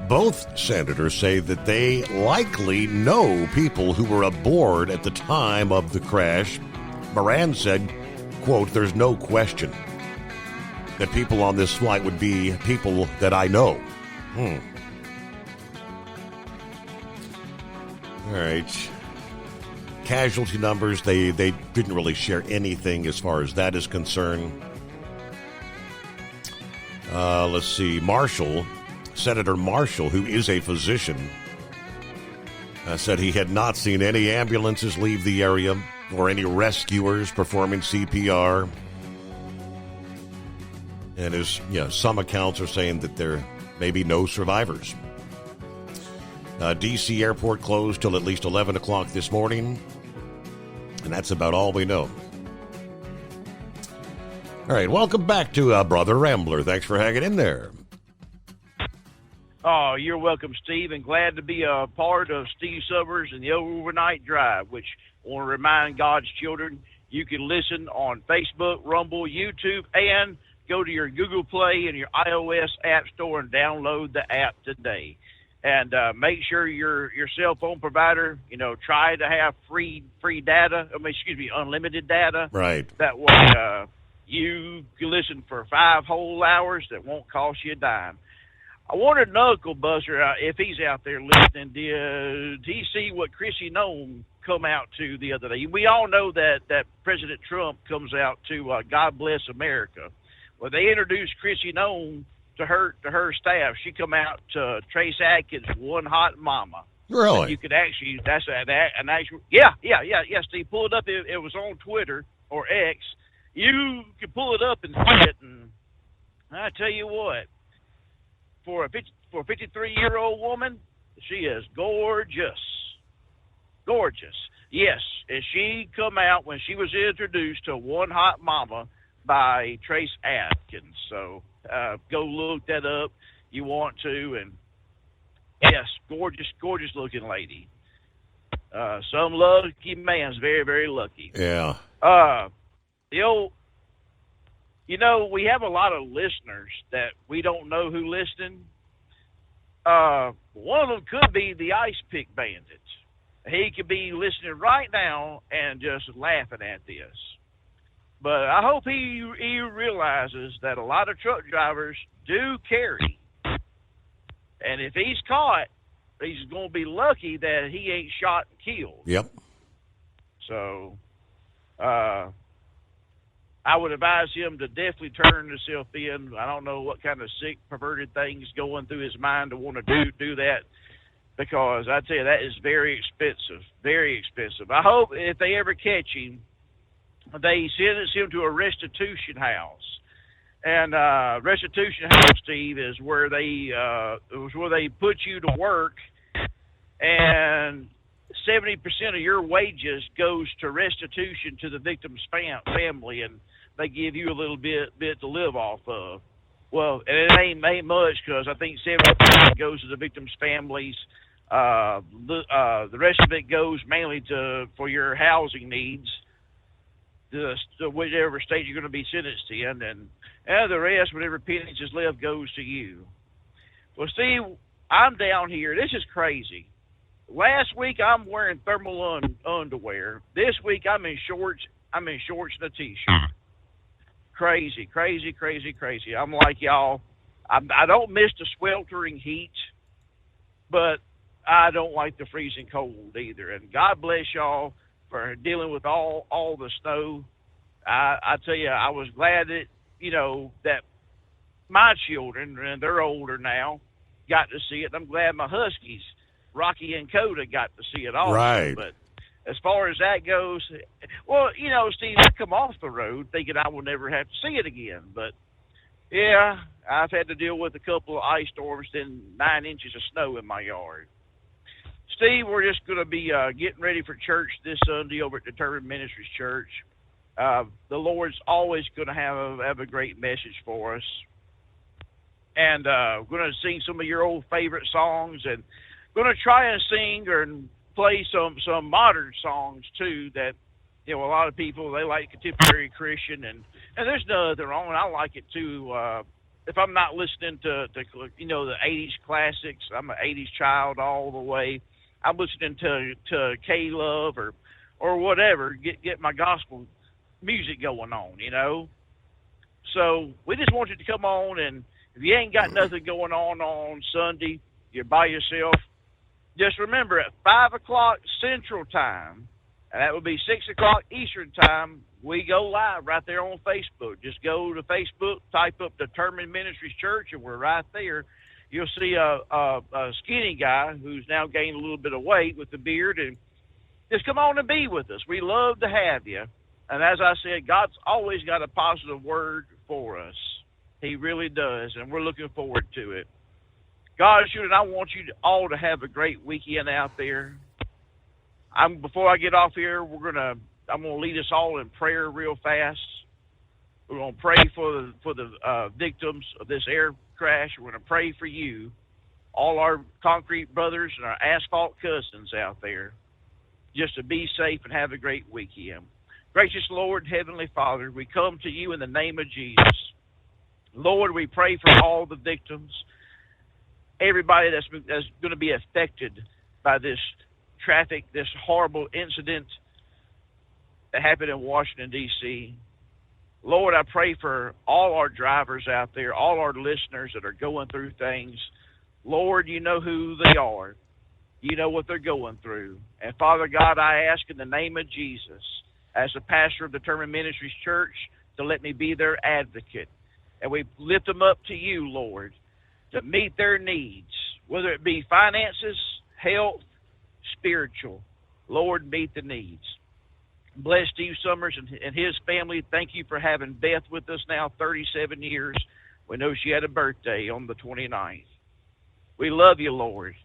Both senators say that they likely know people who were aboard at the time of the crash. Moran said, quote, "There's no question that people on this flight would be people that I know." All right. Casualty numbers, they didn't really share anything as far as that is concerned. Let's see. Senator Marshall, who is a physician, said he had not seen any ambulances leave the area or any rescuers performing CPR. And some accounts are saying that there may be no survivors. D.C. airport closed till at least 11 o'clock this morning. And that's about all we know. All right, welcome back to Brother Rambler. Thanks for hanging in there. Oh, you're welcome, Steve, and glad to be a part of Steve Summers and the Overnight Drive, which I want to remind God's children, you can listen on Facebook, Rumble, YouTube, and go to your Google Play and your iOS app store and download the app today. And make sure your cell phone provider, try to have free data. Unlimited data. Right. That way you can listen for 5 whole hours that won't cost you a dime. I wondered, Knuckle Buster, if he's out there listening, did he see what Chrissy Nome come out to the other day? We all know that President Trump comes out to God Bless America. Well, they introduced Chrissy Nome to her staff. She come out to Trace Adkins' One Hot Mama. Really? And you could actually, that's an actual, yeah, Steve, pull it up. It was on Twitter or X. You could pull it up and see it, and I tell you what, for a 53-year-old woman, she is gorgeous. Gorgeous. Yes, and she come out when she was introduced to One Hot Mama by Trace Adkins. So go look that up. You want to, and yes, gorgeous looking lady. Some lucky man's very, very lucky. Yeah. We have a lot of listeners that we don't know who listening. One of them could be the Ice Pick Bandit. He could be listening right now and just laughing at this. But I hope he realizes that a lot of truck drivers do carry. And if he's caught, he's going to be lucky that he ain't shot and killed. Yep. So, I would advise him to definitely turn himself in. I don't know what kind of sick, perverted things going through his mind to want to do that, because I tell you, that is very expensive, very expensive. I hope if they ever catch him, they sentence him to a restitution house. And restitution house, Steve, is where they put you to work, and 70% of your wages goes to restitution to the victim's family, and they give you a little bit to live off of. Well, and it ain't much, because I think 70% goes to the victim's families. The rest of it goes mainly for your housing needs, to whichever state you're going to be sentenced in, and the rest, whatever pennies is left, goes to you. Well, Steve, I'm down here. This is crazy. Last week I'm wearing thermal underwear. This week I'm in shorts. I'm in shorts and a t-shirt. Crazy, crazy, crazy, crazy. I'm like y'all. I don't miss the sweltering heat, but I don't like the freezing cold either. And God bless y'all for dealing with all the snow. I tell you, I was glad that, that my children, and they're older now, got to see it. I'm glad my Huskies, Rocky and Coda, got to see it also. Right. But as far as that goes, well, Steve, I come off the road thinking I will never have to see it again. But, yeah, I've had to deal with a couple of ice storms and 9 inches of snow in my yard. Steve, we're just going to be getting ready for church this Sunday over at Determined Ministries Church. The Lord's always going to have a great message for us. And we're going to sing some of your old favorite songs, and going to try and sing or play some modern songs, too, that, a lot of people, they like contemporary Christian, and there's nothing wrong, and I like it, too. If I'm not listening to the 80s classics, I'm an 80s child all the way. I'm listening to K-Love or whatever, get my gospel music going on, So we just want you to come on, and if you ain't got nothing going on Sunday, you're by yourself, just remember at 5 o'clock Central Time, and that would be 6 o'clock Eastern Time, we go live right there on Facebook. Just go to Facebook, type up Determined Ministries Church, and we're right there. You'll see a skinny guy who's now gained a little bit of weight with the beard, and just come on and be with us. We love to have you. And as I said, God's always got a positive word for us. He really does, and we're looking forward to it. God's children, I want you all to have a great weekend out there. Before I get off here, I'm gonna lead us all in prayer real fast. We're gonna pray for the victims of this air crash. We're gonna pray for you, all our concrete brothers and our asphalt cousins out there, just to be safe and have a great weekend. Gracious Lord, Heavenly Father, we come to you in the name of Jesus. Lord, we pray for all the victims, everybody that's going to be affected by this this horrible incident that happened in Washington, D.C. Lord, I pray for all our drivers out there, all our listeners that are going through things. Lord, you know who they are. You know what they're going through. And Father God, I ask in the name of Jesus, as a pastor of Determined Ministries Church, to let me be their advocate. And we lift them up to you, Lord, to meet their needs, whether it be finances, health, spiritual. Lord, meet the needs. Bless Steve Summers and his family. Thank you for having Beth with us now 37 years. We know she had a birthday on the 29th. We love you, Lord.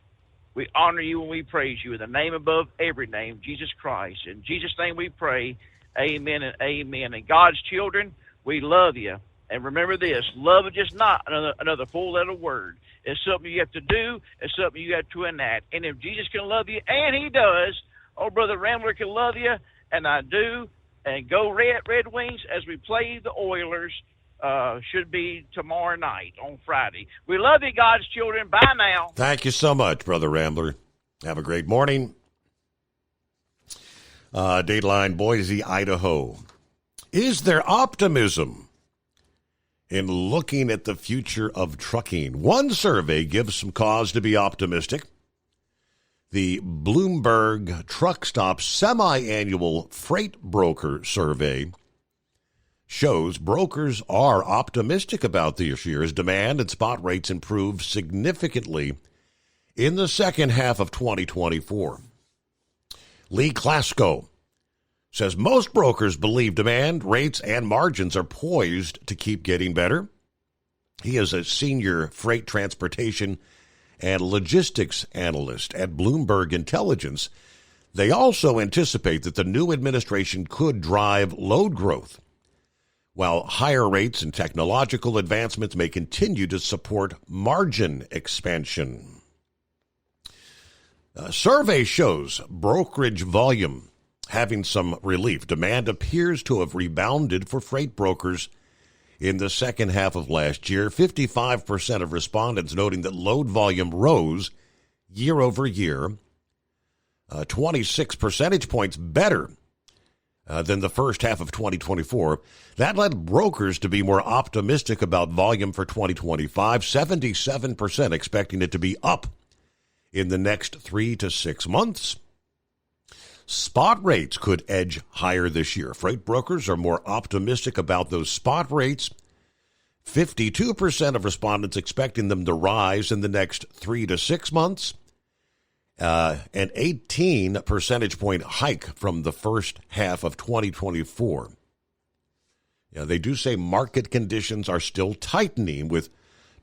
We honor you and we praise you in the name above every name, Jesus Christ. In Jesus' name we pray, amen and amen. And God's children, we love you. And remember this, love is just not another four-letter word. It's something you have to do. It's something you have to enact. And if Jesus can love you, and he does, oh, Brother Rambler can love you, and I do. And go Red Wings as we play the Oilers. Should be tomorrow night on Friday. We love you, God's children. Bye now. Thank you so much, Brother Rambler. Have a great morning. Dateline, Boise, Idaho. Is there optimism in looking at the future of trucking? One survey gives some cause to be optimistic. The Bloomberg Truck Stop semi-annual freight broker survey shows brokers are optimistic about this year as demand and spot rates improve significantly in the second half of 2024. Lee Klasko says most brokers believe demand, rates, and margins are poised to keep getting better. He is a senior freight transportation and logistics analyst at Bloomberg Intelligence. They also anticipate that the new administration could drive load growth, while higher rates and technological advancements may continue to support margin expansion. A survey shows brokerage volume having some relief. Demand appears to have rebounded for freight brokers in the second half of last year. 55% of respondents noting that load volume rose year over year. 26 percentage points better than the first half of 2024. That led brokers to be more optimistic about volume for 2025, 77% expecting it to be up in the next 3 to 6 months. Spot rates could edge higher this year. Freight brokers are more optimistic about those spot rates. 52% of respondents expecting them to rise in the next 3 to 6 months. An 18 percentage point hike from the first half of 2024. Yeah, they do say market conditions are still tightening, with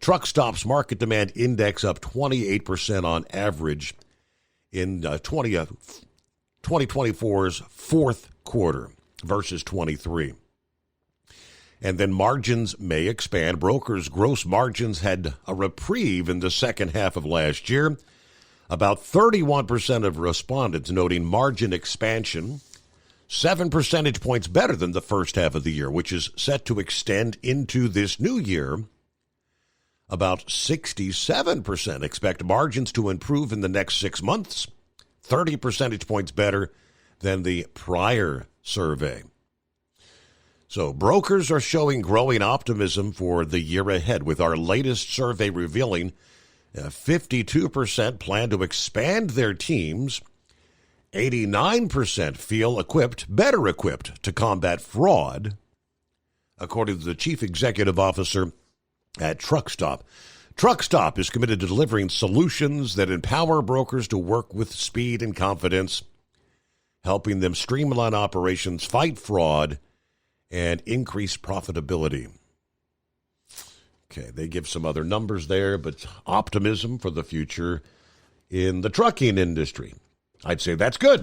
Truckstop's market demand index up 28% on average in 2024's fourth quarter versus 23. And then margins may expand. Brokers' gross margins had a reprieve in the second half of last year. About 31% of respondents noting margin expansion, 7 percentage points better than the first half of the year, which is set to extend into this new year. About 67% expect margins to improve in the next 6 months, 30 percentage points better than the prior survey. So brokers are showing growing optimism for the year ahead, with our latest survey revealing 52% plan to expand their teams. 89% feel better equipped to combat fraud, according to the chief executive officer at Truckstop. Truckstop is committed to delivering solutions that empower brokers to work with speed and confidence, helping them streamline operations, fight fraud, and increase profitability. Okay, they give some other numbers there, but optimism for the future in the trucking industry. I'd say that's good.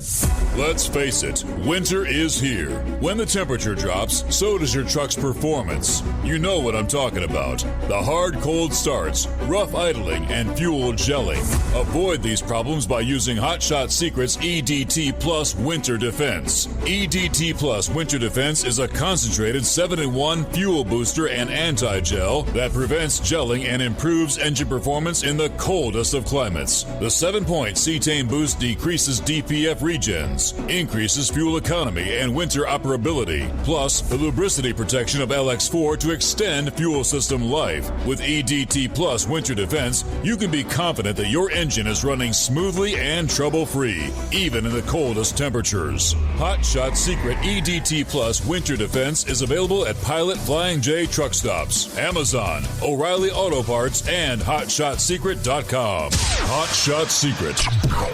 Let's face it, winter is here. When the temperature drops, so does your truck's performance. You know what I'm talking about. The hard, cold starts, rough idling, and fuel gelling. Avoid these problems by using Hot Shot Secret's EDT Plus Winter Defense. EDT Plus Winter Defense is a concentrated 7-in-1 fuel booster and anti-gel that prevents gelling and improves engine performance in the coldest of climates. The 7-point cetane boost decreases DPF regens, increases fuel economy and winter operability, plus the lubricity protection of LX4 to extend fuel system life. With EDT Plus Winter Defense, you can be confident that your engine is running smoothly and trouble-free, even in the coldest temperatures. Hot Shot Secret EDT Plus Winter Defense is available at Pilot Flying J Truck Stops, Amazon, O'Reilly Auto Parts, and HotShotSecret.com. Hot Shot Secret,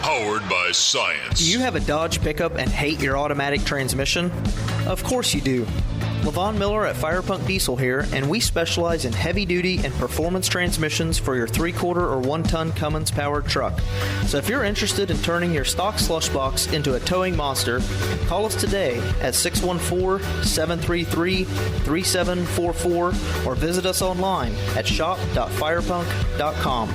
powered by science. Do you have a Dodge pickup and hate your automatic transmission? Of course you do. LaVon Miller at Firepunk Diesel here, and we specialize in heavy-duty and performance transmissions for your 3-quarter or 1-ton Cummins-powered truck. So if you're interested in turning your stock slush box into a towing monster, call us today at 614-733-3744 or visit us online at shop.firepunk.com.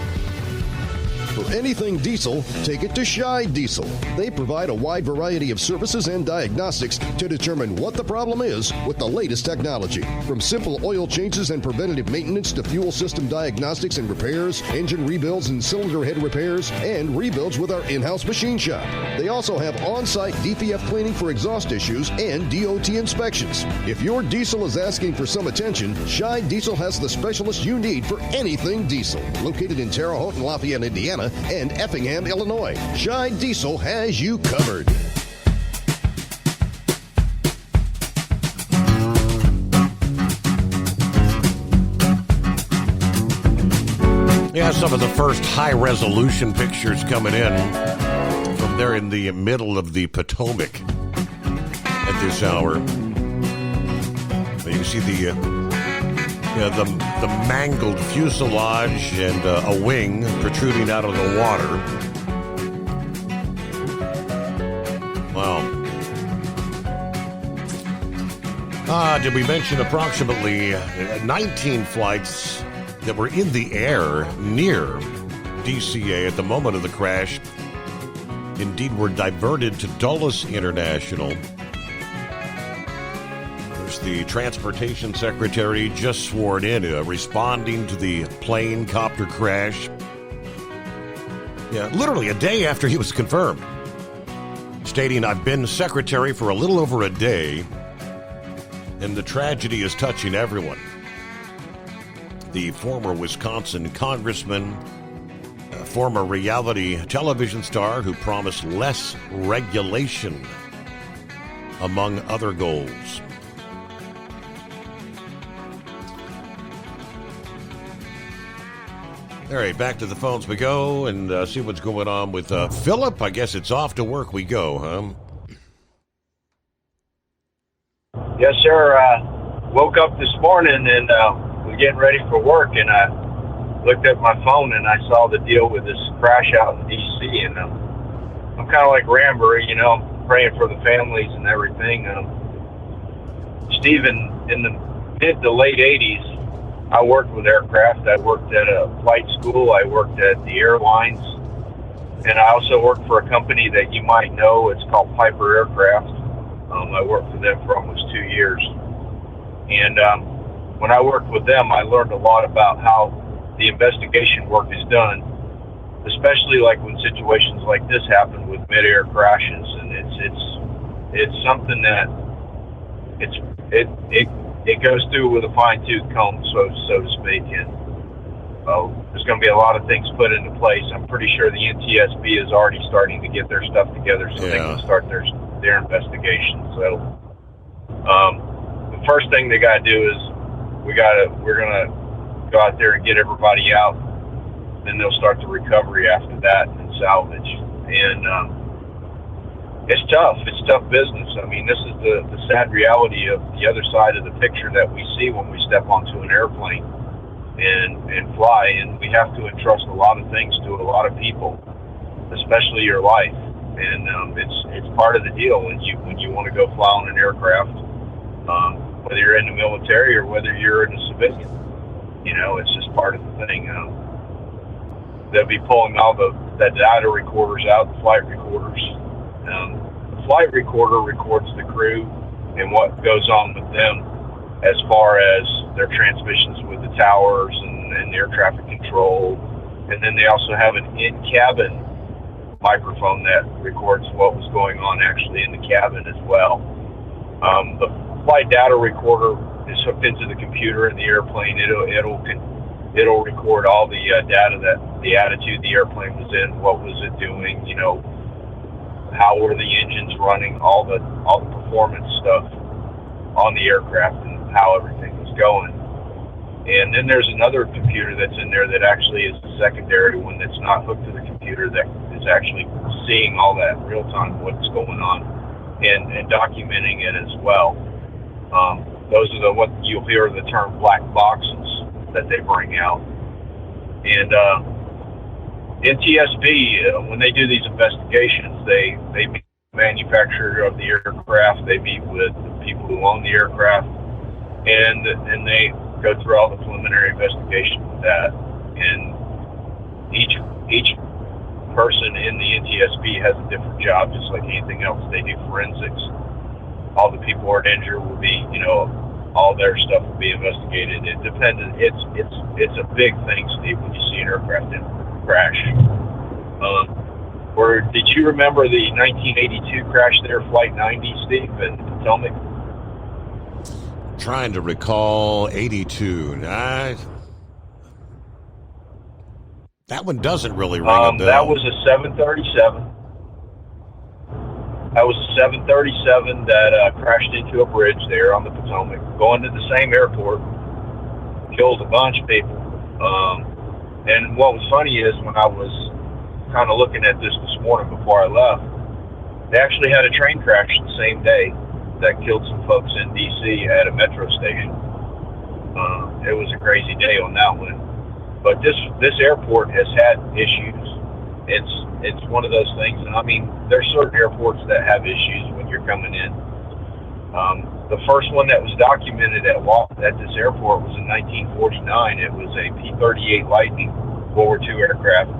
For anything diesel, take it to Scheid Diesel. They provide a wide variety of services and diagnostics to determine what the problem is with the latest technology. From simple oil changes and preventative maintenance to fuel system diagnostics and repairs, engine rebuilds and cylinder head repairs, and rebuilds with our in-house machine shop. They also have on-site DPF cleaning for exhaust issues and DOT inspections. If your diesel is asking for some attention, Scheid Diesel has the specialist you need for anything diesel. Located in Terre Haute and Lafayette, Indiana, and Effingham, Illinois. Scheid Diesel has you covered. Yeah, some of the first high-resolution pictures coming in from there in the middle of the Potomac at this hour. You see the mangled fuselage and a wing protruding out of the water. Wow. Did we mention approximately 19 flights that were in the air near DCA at the moment of the crash indeed were diverted to Dulles International? The Transportation Secretary just sworn in, responding to the plane copter crash. Yeah, literally a day after he was confirmed. stating, "I've been secretary for a little over a day, and the tragedy is touching everyone." The former Wisconsin congressman, a former reality television star who promised less regulation, among other goals. All right, back to the phones we go and see what's going on with Philip. I guess it's off to work we go, huh? Yes, sir. Woke up this morning and was getting ready for work, and I looked at my phone and I saw the deal with this crash out in D.C. And I'm kind of like Ramberry, praying for the families and everything. Stephen, in the mid to late 80s, I worked with aircraft. I worked at a flight school. I worked at the airlines. And I also worked for a company that you might know. It's called Piper Aircraft. I worked for them for almost 2 years. And when I worked with them, I learned a lot about how the investigation work is done, especially like when situations like this happen with mid-air crashes. And it's something that it goes through with a fine-tooth comb, so to speak. And there's going to be a lot of things put into place. I'm pretty sure the NTSB is already starting to get their stuff together so they can start their investigation. So the first thing they got to do is we're going to go out there and get everybody out. Then they'll start the recovery after that and salvage. And it's tough. It's tough business. I mean, this is the sad reality of the other side of the picture that we see when we step onto an airplane and fly. And we have to entrust a lot of things to a lot of people, especially your life. And it's part of the deal when you want to go fly on an aircraft, whether you're in the military or whether you're in a civilian. It's just part of the thing. They'll be pulling all the data recorders out, the flight recorders. The flight recorder records the crew and what goes on with them as far as their transmissions with the towers and air traffic control. And then they also have an in-cabin microphone that records what was going on actually in the cabin as well. The flight data recorder is hooked into the computer in the airplane. It'll record all the data, that the attitude the airplane was in, what was it doing, how were the engines running, all the performance stuff on the aircraft and how everything was going. And then there's another computer that's in there that actually is the secondary one that's not hooked to the computer, that is actually seeing all that real time, what's going on, and documenting it as well. Those are what you'll hear the term black boxes that they bring out. And NTSB, when they do these investigations, they meet the manufacturer of the aircraft, they meet with the people who own the aircraft, and they go through all the preliminary investigation with that. And each person in the NTSB has a different job, just like anything else. They do forensics. All the people who are injured will be, all their stuff will be investigated. It depends. It's a big thing, Steve, when you see an aircraft crash. Did you remember the 1982 crash there, Flight 90, Steve, in Potomac? Trying to recall 82. That one doesn't really ring a bell. That was a 737. That was a 737 that crashed into a bridge there on the Potomac, going to the same airport, killed a bunch of people. And what was funny is when I was kind of looking at this morning before I left, they actually had a train crash the same day that killed some folks in D.C. at a metro station. It was a crazy day on that one. But this airport has had issues. It's one of those things, and I mean, there's certain airports that have issues when you're coming in. The first one that was documented at this airport was in 1949. It was a P-38 Lightning World War II aircraft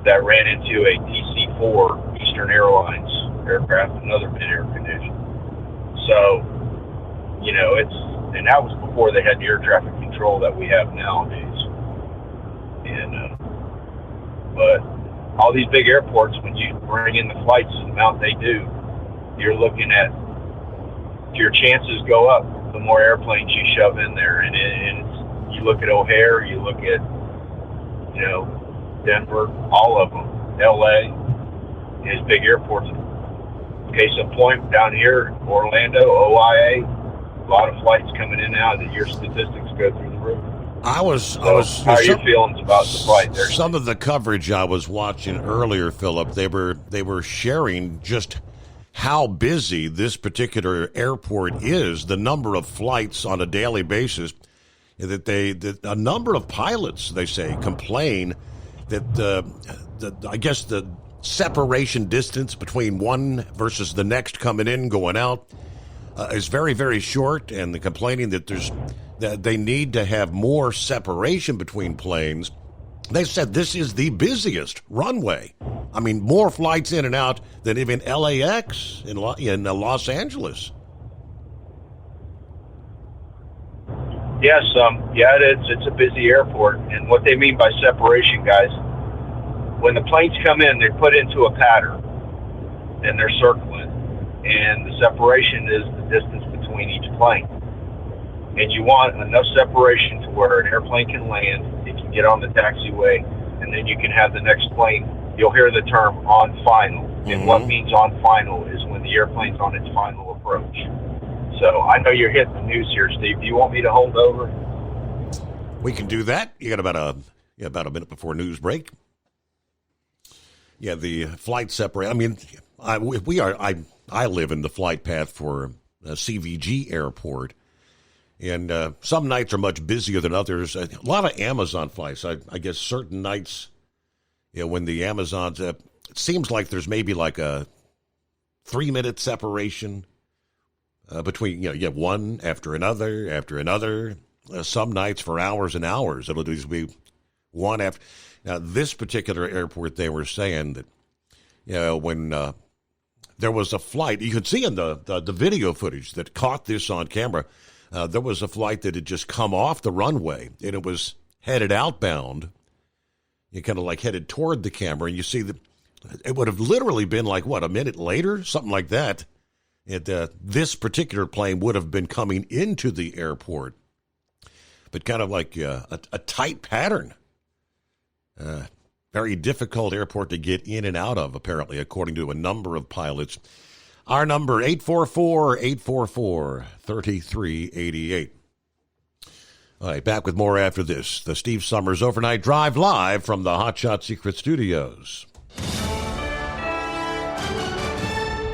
that ran into a DC-4 Eastern Airlines aircraft, another mid-air condition. So, and that was before they had the air traffic control that we have nowadays. And, but all these big airports, when you bring in the flights the amount they do, you're looking at your chances go up the more airplanes you shove in there. And it's, you look at O'Hare, you look at, you know, Denver, all of them, LA, his big airports. Case in point, down here, Orlando, OIA, a lot of flights coming in and out that your statistics go through the roof. How are your feelings about the flight there? Some of the coverage I was watching earlier, Philip, they were sharing just how busy this particular airport is, the number of flights on a daily basis, that a number of pilots, they say, complain that I guess the separation distance between one versus the next coming in, going out, is very, very short, and the complaining that they need to have more separation between planes. They said this is the busiest runway. I mean, more flights in and out than even LAX in Los Angeles. Yes, it's a busy airport, and what they mean by separation, guys, when the planes come in, they're put into a pattern, and they're circling, and the separation is the distance between each plane. And you want enough separation to where an airplane can land, it can get on the taxiway, and then you can have the next plane. You'll hear the term on final. And what means on final is when the airplane's on its final approach. So I know you're hitting the news here, Steve. Do you want me to hold over? We can do that. You got about a minute before news break. Yeah, the flight separate. I mean, I live in the flight path for CVG Airport. And some nights are much busier than others. A lot of Amazon flights. I guess certain nights, when the Amazons, it seems like there's maybe like a 3-minute separation between, one after another. Some nights for hours and hours. It'll just be one after. Now, this particular airport, they were saying that, when there was a flight, you could see in the video footage that caught this on camera, there was a flight that had just come off the runway, and it was headed outbound. You kind of like headed toward the camera, and you see that it would have literally been like, a minute later? Something like that. This particular plane would have been coming into the airport, but kind of like a tight pattern. Very difficult airport to get in and out of, apparently, according to a number of pilots. Our number, 844-844-3388. All right, back with more after this. The Steve Summers Overnight Drive live from the Hot Shot Secret Studios.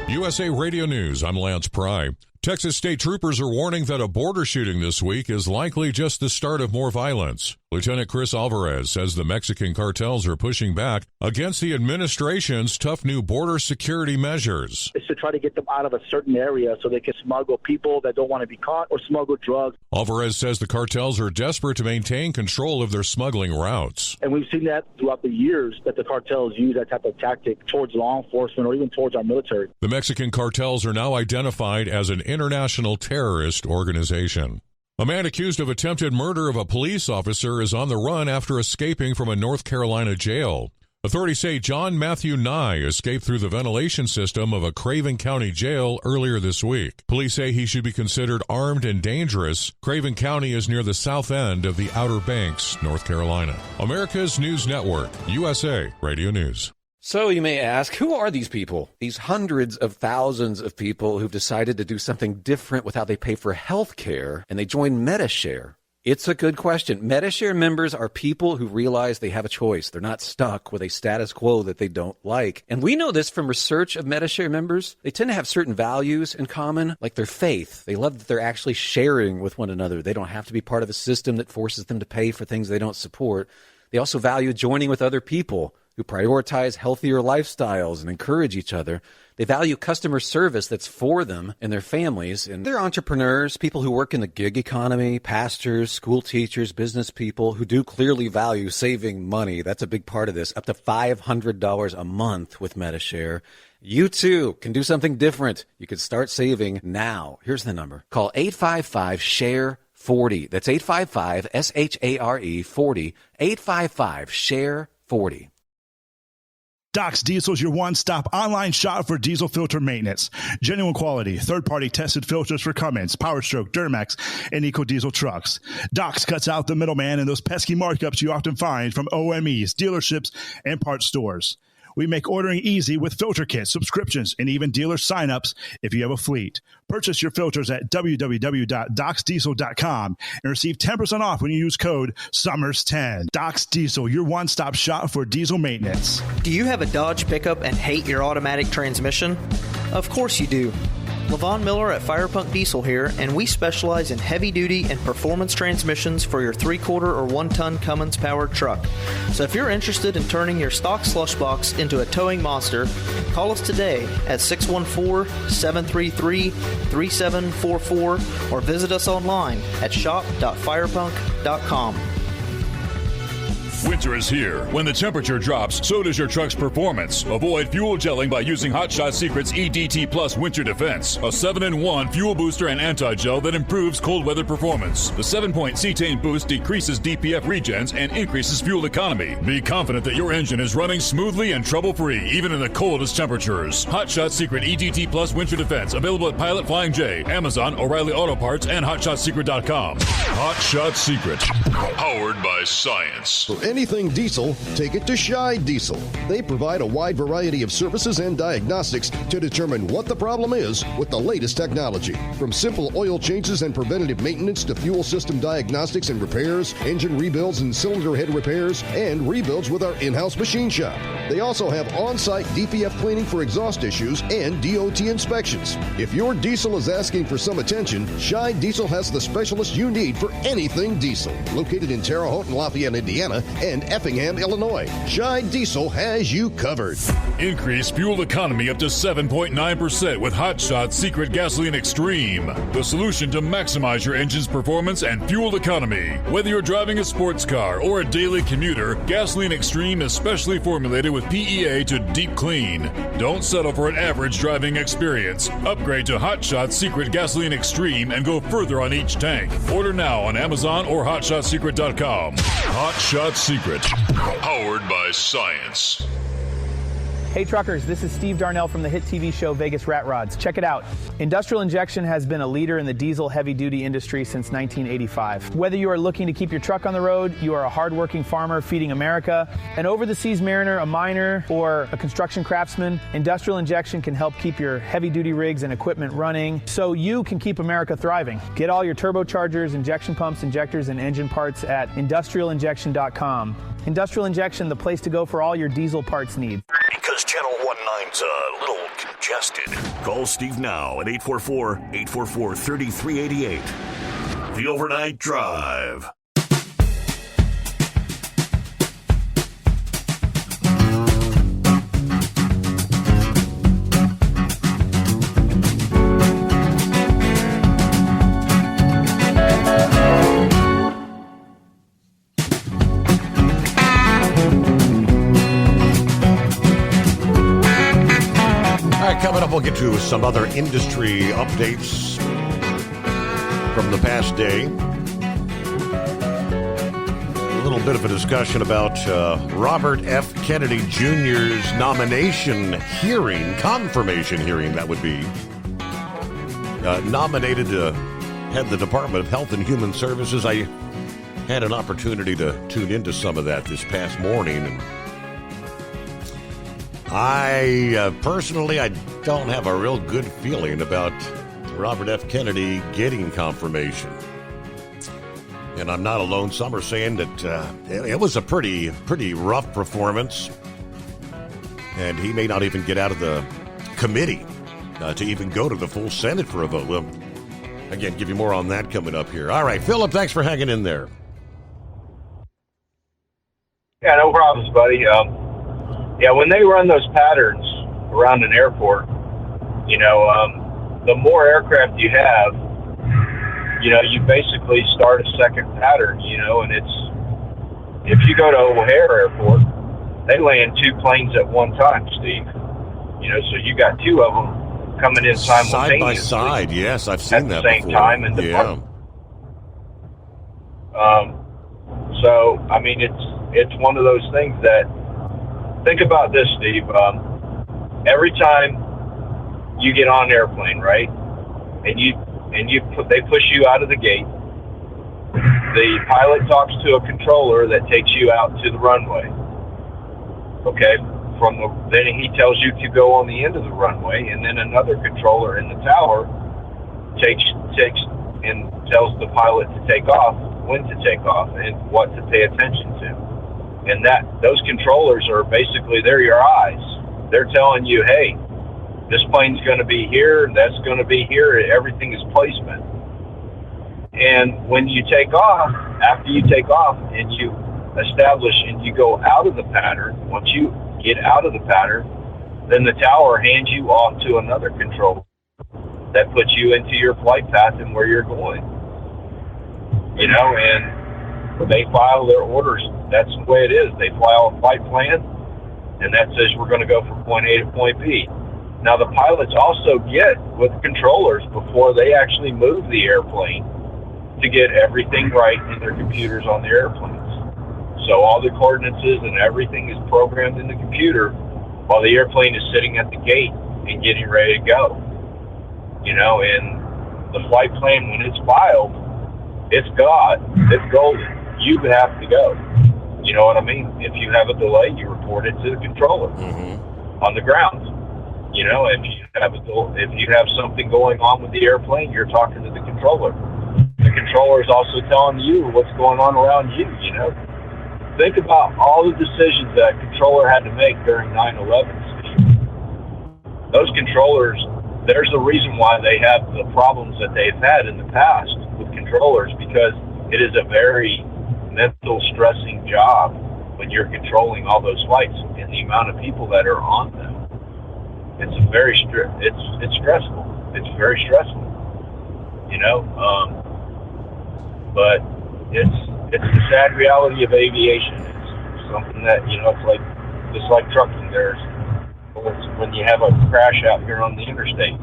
USA Radio News, I'm Lance Pry. Texas state troopers are warning that a border shooting this week is likely just the start of more violence. Lieutenant Chris Alvarez says the Mexican cartels are pushing back against the administration's tough new border security measures. It's to try to get them out of a certain area so they can smuggle people that don't want to be caught or smuggle drugs. Alvarez says the cartels are desperate to maintain control of their smuggling routes. And we've seen that throughout the years, that the cartels use that type of tactic towards law enforcement or even towards our military. The Mexican cartels are now identified as an international terrorist organization. A man accused of attempted murder of a police officer is on the run after escaping from a North Carolina jail. Authorities say John Matthew Nye escaped through the ventilation system of a Craven County jail earlier this week. Police say he should be considered armed and dangerous. Craven County is near the south end of the Outer Banks, North Carolina. America's News Network, USA Radio News. So you may ask, who are these people? These hundreds of thousands of people who've decided to do something different with how they pay for health care, and they join Medi-Share. It's a good question. Medi-Share members are people who realize they have a choice. They're not stuck with a status quo that they don't like. And we know this from research of Medi-Share members. They tend to have certain values in common, like their faith. They love that they're actually sharing with one another. They don't have to be part of a system that forces them to pay for things they don't support. They also value joining with other people who prioritize healthier lifestyles and encourage each other. They value customer service that's for them and their families. And they're entrepreneurs, people who work in the gig economy, pastors, school teachers, business people who do clearly value saving money. That's a big part of this, up to $500 a month with Medi-Share. You too can do something different. You can start saving now. Here's the number. Call 855-SHARE-40. That's 855-SHARE-40. 855-SHARE-40. Doc's Diesel is your one-stop online shop for diesel filter maintenance. Genuine quality, third-party tested filters for Cummins, PowerStroke, Duramax, and EcoDiesel trucks. Doc's cuts out the middleman and those pesky markups you often find from OMEs, dealerships, and parts stores. We make ordering easy with filter kits, subscriptions, and even dealer sign-ups if you have a fleet. Purchase your filters at www.docsdiesel.com and receive 10% off when you use code SUMMERS10. Doc's Diesel, your one-stop shop for diesel maintenance. Do you have a Dodge pickup and hate your automatic transmission? Of course you do. Levon Miller at Firepunk Diesel here, and we specialize in heavy-duty and performance transmissions for your 3-quarter or 1-ton Cummins-powered truck. So if you're interested in turning your stock slush box into a towing monster, call us today at 614-733-3744 or visit us online at shop.firepunk.com. Winter is here. When the temperature drops, so does your truck's performance. Avoid fuel gelling by using Hot Shot Secret's EDT Plus Winter Defense, a 7-in-1 fuel booster and anti-gel that improves cold weather performance. The 7-point cetane boost decreases DPF regens and increases fuel economy. Be confident that your engine is running smoothly and trouble-free, even in the coldest temperatures. Hot Shot Secret EDT Plus Winter Defense, available at Pilot Flying J, Amazon, O'Reilly Auto Parts, and HotShotSecret.com. Hot Shot Secret, powered by science. For anything diesel, take it to Scheid Diesel. They provide a wide variety of services and diagnostics to determine what the problem is with the latest technology. From simple oil changes and preventative maintenance to fuel system diagnostics and repairs, engine rebuilds and cylinder head repairs, and rebuilds with our in-house machine shop. They also have on-site DPF cleaning for exhaust issues and DOT inspections. If your diesel is asking for some attention, Scheid Diesel has the specialist you need for anything diesel. Located in Terre Haute and Lafayette, Indiana, and Effingham, Illinois, Scheid Diesel has you covered. Increase fuel economy up to 7.9% with Hot Shot Secret Gasoline Extreme, the solution to maximize your engine's performance and fuel economy. Whether you're driving a sports car or a daily commuter, Gasoline Extreme is specially formulated with PEA to deep clean. Don't settle for an average driving experience. Upgrade to Hot Shot Secret Gasoline Extreme and go further on each tank. Order now on Amazon or HotShotSecret.com. Hot Shot Secret, powered by science. Hey truckers, this is Steve Darnell from the hit TV show Vegas Rat Rods. Check it out. Industrial Injection has been a leader in the diesel heavy-duty industry since 1985. Whether you are looking to keep your truck on the road, you are a hard-working farmer feeding America, an over-the-seas mariner, a miner, or a construction craftsman, Industrial Injection can help keep your heavy-duty rigs and equipment running so you can keep America thriving. Get all your turbochargers, injection pumps, injectors, and engine parts at industrialinjection.com. Industrial Injection, the place to go for all your diesel parts needs. Because Channel 19's a little congested. Call Steve now at 844-844-3388. The Overnight Drive. Coming up, we'll get to some other industry updates from the past day. A little bit of a discussion about Robert F. Kennedy Jr.'s nomination hearing, confirmation hearing, that would be, nominated to head the Department of Health and Human Services. I had an opportunity to tune into some of that this past morning, and I personally don't have a real good feeling about Robert F. Kennedy getting confirmation. And I'm not alone. Some are saying that it was a pretty rough performance. And he may not even get out of the committee to even go to the full Senate for a vote. We'll, again, give you more on that coming up here. All right, Philip, thanks for hanging in there. Yeah, no problems, buddy. Yeah, when they run those patterns around an airport, the more aircraft you have, you basically start a second pattern, and if you go to O'Hare Airport, they land 2 planes at one time, Steve. So you got 2 of them coming in simultaneously. Side by side, yes, I've seen that before. At the same time in the yeah. So, I mean, it's one of those things that think about this, Steve. Every time you get on an airplane, right, and they push you out of the gate, the pilot talks to a controller that takes you out to the runway. Okay, then he tells you to go on the end of the runway, and then another controller in the tower takes and tells the pilot to take off, when to take off, and what to pay attention to. And those controllers are basically, they're your eyes. They're telling you, hey, this plane's going to be here, that's going to be here, everything is placement. And when you take off, after you take off and you establish and you go out of the pattern, once you get out of the pattern, then the tower hands you off to another controller that puts you into your flight path and where you're going. You know, and they file their orders. That's the way it is. They file a flight plan, and that says we're going to go from point A to point B. Now, the pilots also get with controllers before they actually move the airplane to get everything right in their computers on the airplanes. So all the coordinates and everything is programmed in the computer while the airplane is sitting at the gate and getting ready to go. You know, and the flight plan, when it's filed, it's golden. You have to go. You know what I mean? If you have a delay, you report it to the controller on the ground. You know, if you have something going on with the airplane, you're talking to the controller. The controller is also telling you what's going on around you. You know, think about all the decisions that a controller had to make during 9/11. Those controllers, there's a reason why they have the problems that they've had in the past with controllers, because it is a very mental stressing job when you're controlling all those flights and the amount of people that are on them. It's it's stressful. It's very stressful, you know. But it's the sad reality of aviation. It's something that, you know, it's like just like trucking. When you have a crash out here on the interstate,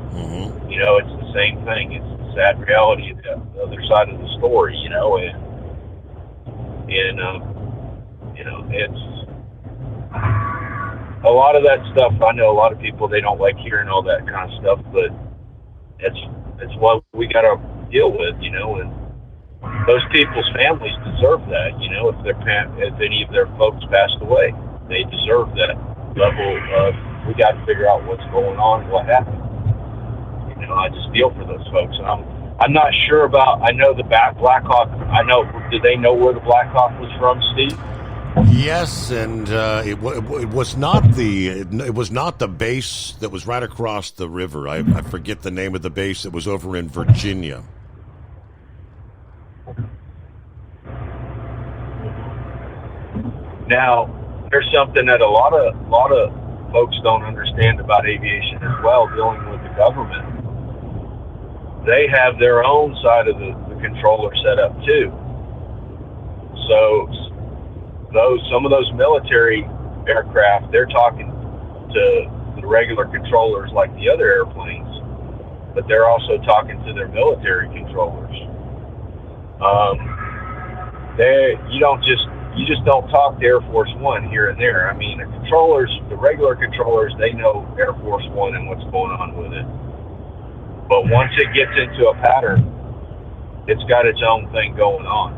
you know, it's the same thing. It's the sad reality of the other side of the story, you know, and you know, it's a lot of that stuff. I know a lot of people, they don't like hearing all that kind of stuff, but it's what we got to deal with, you know, and those people's families deserve that, you know. If any of their folks passed away, they deserve that level of, we got to figure out what's going on, what happened. You know, I just feel for those folks. And I'm not sure about, I know the Black Hawk, did they know where the Black Hawk was from, Steve? Yes, and it was not the base that was right across the river. I forget the name of the base. It was over in Virginia. Now, there's something that a lot of folks don't understand about aviation as well, dealing with the government. They have their own side of the controller set up too. So some of those military aircraft, they're talking to the regular controllers like the other airplanes, but they're also talking to their military controllers. You just don't talk to Air Force One here and there. I mean, the regular controllers, they know Air Force One and what's going on with it. But once it gets into a pattern, it's got its own thing going on.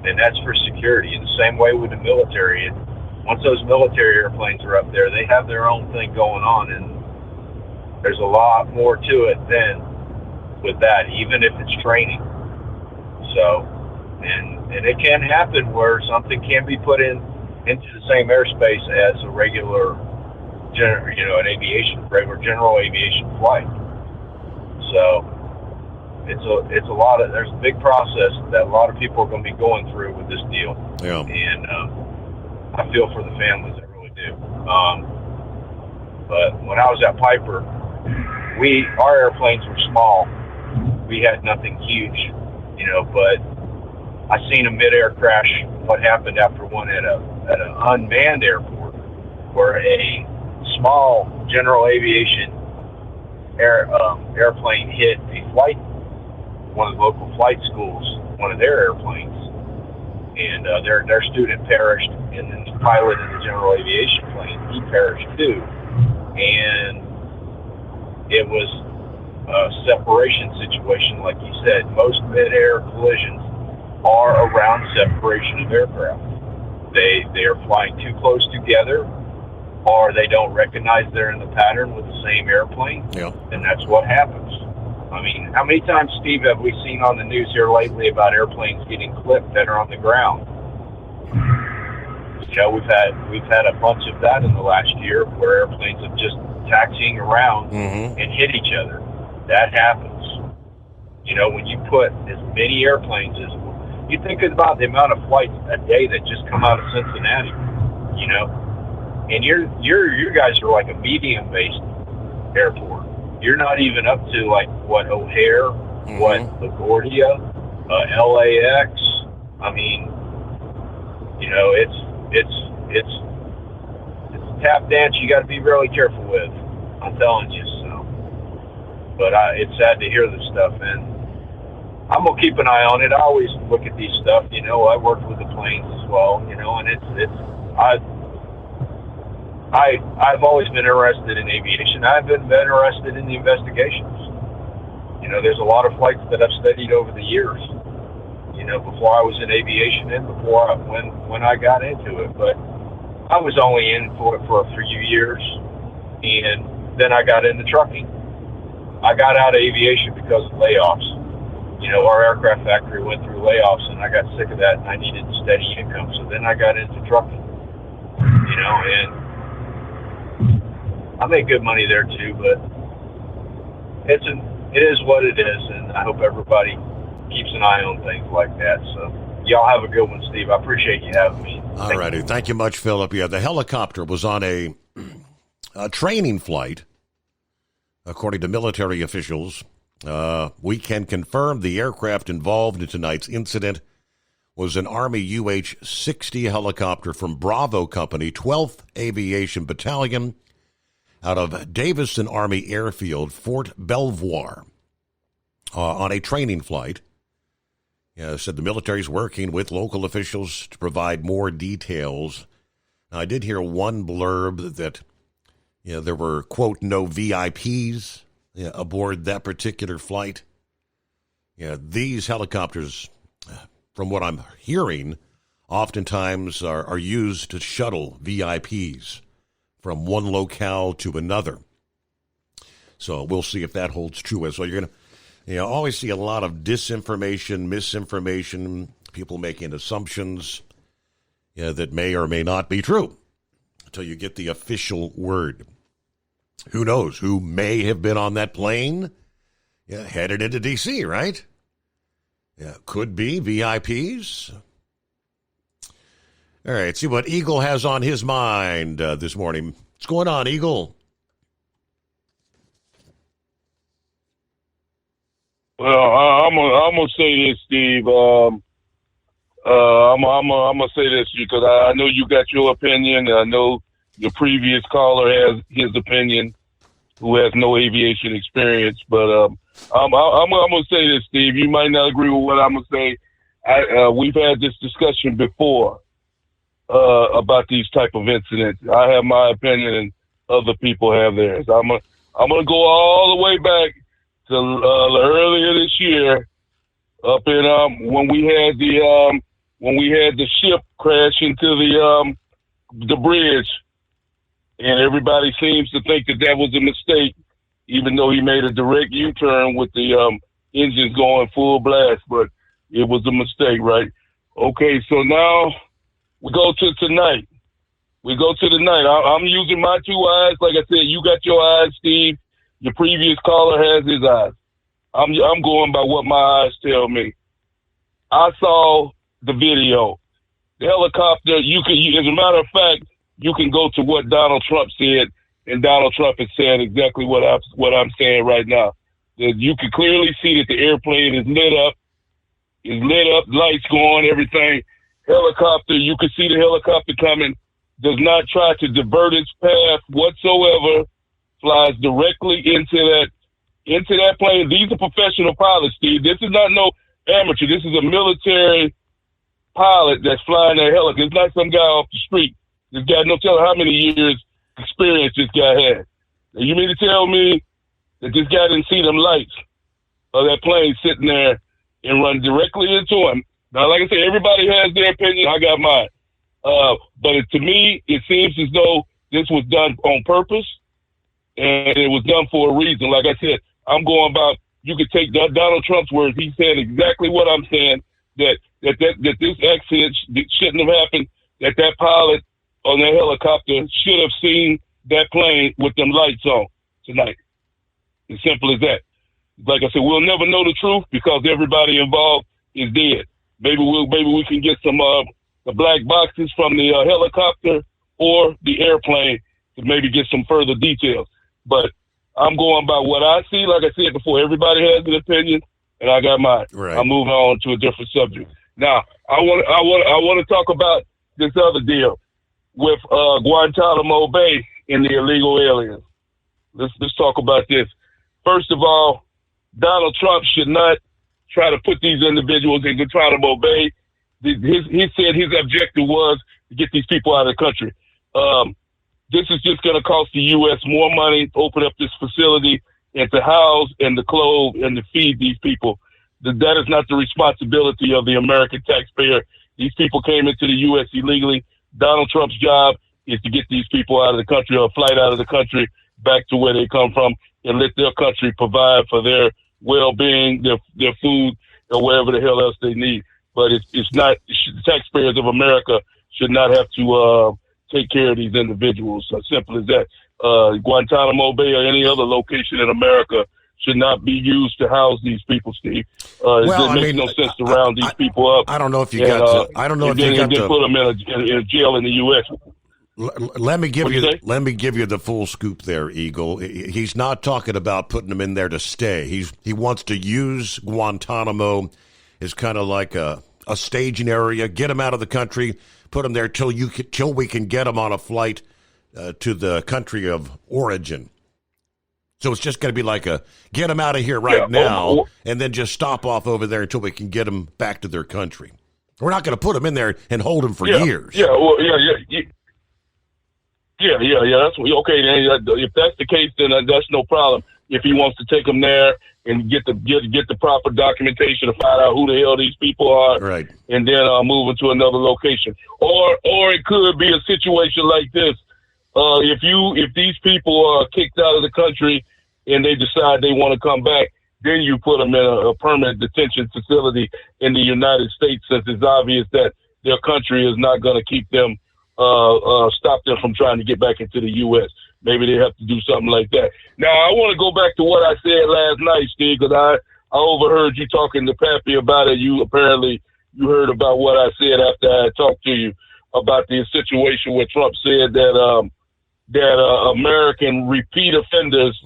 And that's for security. In the same way with the military, once those military airplanes are up there, they have their own thing going on, and there's a lot more to it than with that, even if it's training. So, and it can happen where something can be put into the same airspace as a regular, regular general aviation flight. So it's a lot of, there's a big process that a lot of people are going to be going through with this deal. Yeah. And I feel for the families, I really do. But when I was at Piper, our airplanes were small. We had nothing huge, you know, but I seen a mid-air crash, what happened after one at an unmanned airport, where a small general aviation airplane hit one of the local flight schools, one of their airplanes, and their student perished, and then the pilot in the general aviation plane, he perished too. And it was a separation situation, like you said. Most mid-air collisions are around separation of aircraft. They are flying too close together, or they don't recognize they're in the pattern with the same airplane, and that's what happens. I mean, how many times, Steve, have we seen on the news here lately about airplanes getting clipped that are on the ground? You know, we've had a bunch of that in the last year, where airplanes have just taxiing around and hit each other. That happens. You know, when you put as many airplanes as you think about the amount of flights a day that just come out of Cincinnati, you know, and you guys are like a medium-based airport. You're not even up to like what O'Hare, what LaGuardia, LAX. I mean, you know, it's a tap dance you got to be really careful with. I'm telling you so. But it's sad to hear this stuff, and I'm gonna keep an eye on it. I always look at these stuff. You know, I worked with the planes as well. You know, and I've always been interested in aviation. I've been interested in the investigations. You know, there's a lot of flights that I've studied over the years. You know, before I was in aviation and when I got into it. But I was only in for it for a few years, and then I got into trucking. I got out of aviation because of layoffs. You know, our aircraft factory went through layoffs, and I got sick of that, and I needed steady income. So then I got into trucking. You know, and I make good money there too, but it is what it is, and I hope everybody keeps an eye on things like that. So y'all have a good one, Steve. I appreciate you having me. All righty. Thank you much, Philip. Yeah, the helicopter was on a training flight, according to military officials. We can confirm the aircraft involved in tonight's incident was an Army UH-60 helicopter from Bravo Company, 12th Aviation Battalion, out of Davison Army Airfield, Fort Belvoir, on a training flight. Said the military's working with local officials to provide more details. Now, I did hear one blurb that there were, quote, no VIPs aboard that particular flight. These helicopters, from what I'm hearing, oftentimes are used to shuttle VIPs from one locale to another. So we'll see if that holds true as well. You're going to always see a lot of disinformation, misinformation, people making assumptions that may or may not be true until you get the official word. Who knows? Who may have been on that plane headed into D.C., right? Could be VIPs. All right, see what Eagle has on his mind this morning. What's going on, Eagle? Well, I'm gonna say this, Steve. I'm gonna say this because I know you got your opinion. I know your previous caller has his opinion, who has no aviation experience. But I'm gonna say this, Steve. You might not agree with what I'm gonna say. We've had this discussion before about these type of incidents. I have my opinion, and other people have theirs. I'm gonna go all the way back to earlier this year, up in when we had the ship crash into the bridge, and everybody seems to think that was a mistake, even though he made a direct U-turn with the engines going full blast, but it was a mistake, right? Okay, so now we go to tonight. We go to the night. I'm using my two eyes. Like I said, you got your eyes, Steve. Your previous caller has his eyes. I'm going by what my eyes tell me. I saw the video. The helicopter, as a matter of fact, you can go to what Donald Trump said, and Donald Trump has said exactly what I'm saying right now. That you can clearly see that the airplane is lit up, lights going, everything. Helicopter, you can see the helicopter coming, does not try to divert its path whatsoever, flies directly into that plane. These are professional pilots, Steve. This is not no amateur. This is a military pilot that's flying that helicopter. It's not some guy off the street. This guy, no telling how many years experience this guy had. You mean to tell me that this guy didn't see them lights of that plane sitting there and run directly into him? Now, like I said, everybody has their opinion. I got mine. But to me, it seems as though this was done on purpose, and it was done for a reason. Like I said, I'm going about, you could take Donald Trump's words. He's saying exactly what I'm saying, that this accident shouldn't have happened, that pilot on that helicopter should have seen that plane with them lights on tonight. As simple as that. Like I said, we'll never know the truth because everybody involved is dead. Maybe we can get some the black boxes from the helicopter or the airplane to maybe get some further details. But I'm going by what I see. Like I said before, everybody has an opinion, and I got mine. Right. I'm moving on to a different subject. Now, I want to talk about this other deal with Guantanamo Bay and the illegal aliens. Let's talk about this. First of all, Donald Trump should not try to put these individuals in Guantanamo Bay. He said his objective was to get these people out of the country. This is just going to cost the U.S. more money to open up this facility and to house and to clothe and to feed these people. That is not the responsibility of the American taxpayer. These people came into the U.S. illegally. Donald Trump's job is to get these people out of the country or flight out of the country back to where they come from and let their country provide for their well-being, their food, or whatever the hell else they need. But it's not, the taxpayers of America should not have to take care of these individuals. As simple as that. Guantanamo Bay or any other location in America should not be used to house these people, Steve. It makes no sense to round these people up. I don't know if you got to. I don't know if you got to put them in a jail in the U.S. Let me give you the full scoop there, Eagle. He's not talking about putting them in there to stay. He wants to use Guantanamo as kind of like a staging area. Get them out of the country. Put them there till we can get them on a flight to the country of origin. So it's just going to be like get them out of here now, and then just stop off over there until we can get them back to their country. We're not going to put them in there and hold them for years. Yeah, that's okay. If that's the case, then that's no problem. If he wants to take them there and get the proper documentation to find out who the hell these people are, right, and then move them to another location, or it could be a situation like this. If these people are kicked out of the country and they decide they want to come back, then you put them in a permanent detention facility in the United States, since it's obvious that their country is not going to keep them, stop them from trying to get back into the U.S. Maybe they have to do something like that. Now, I want to go back to what I said last night, Steve, because I overheard you talking to Pappy about it. You heard about what I said after I talked to you about the situation where Trump said that American repeat offenders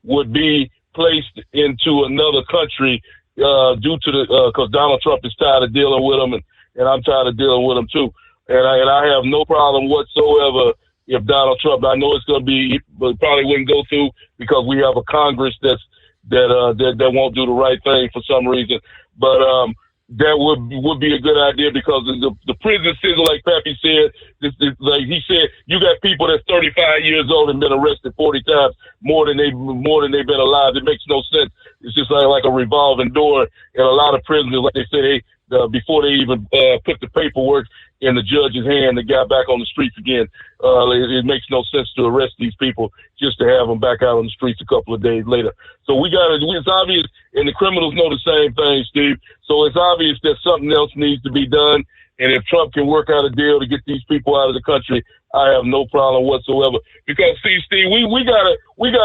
would be placed into another country due to because Donald Trump is tired of dealing with them, and I'm tired of dealing with them too. And I have no problem whatsoever if Donald Trump, I know it's going to be, but probably wouldn't go through because we have a Congress that won't do the right thing for some reason. But that would be a good idea, because the prison system, like Pappy said, like he said, you got people that's 35 years old and been arrested 40 times more than they've been alive. It makes no sense. It's just like a revolving door. And a lot of prisoners, like they say, before they even put the paperwork in the judge's hand, they got back on the streets again. It makes no sense to arrest these people just to have them back out on the streets a couple of days later. So it's obvious, and the criminals know the same thing, Steve. So it's obvious that something else needs to be done. And if Trump can work out a deal to get these people out of the country, I have no problem whatsoever. Because see, Steve, we gotta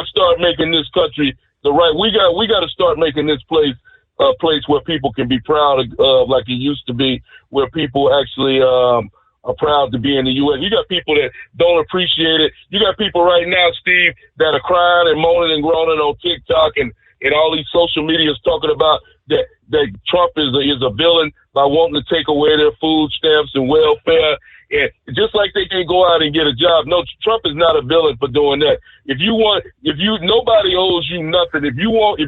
start making this country we gotta start making this place a place where people can be proud of, like it used to be, where people actually are proud to be in the U.S. You got people that don't appreciate it. You got people right now, Steve, that are crying and moaning and groaning on TikTok and all these social medias talking about that Trump is a villain by wanting to take away their food stamps and welfare. And just like they can go out and get a job. No, Trump is not a villain for doing that. Nobody owes you nothing. If you want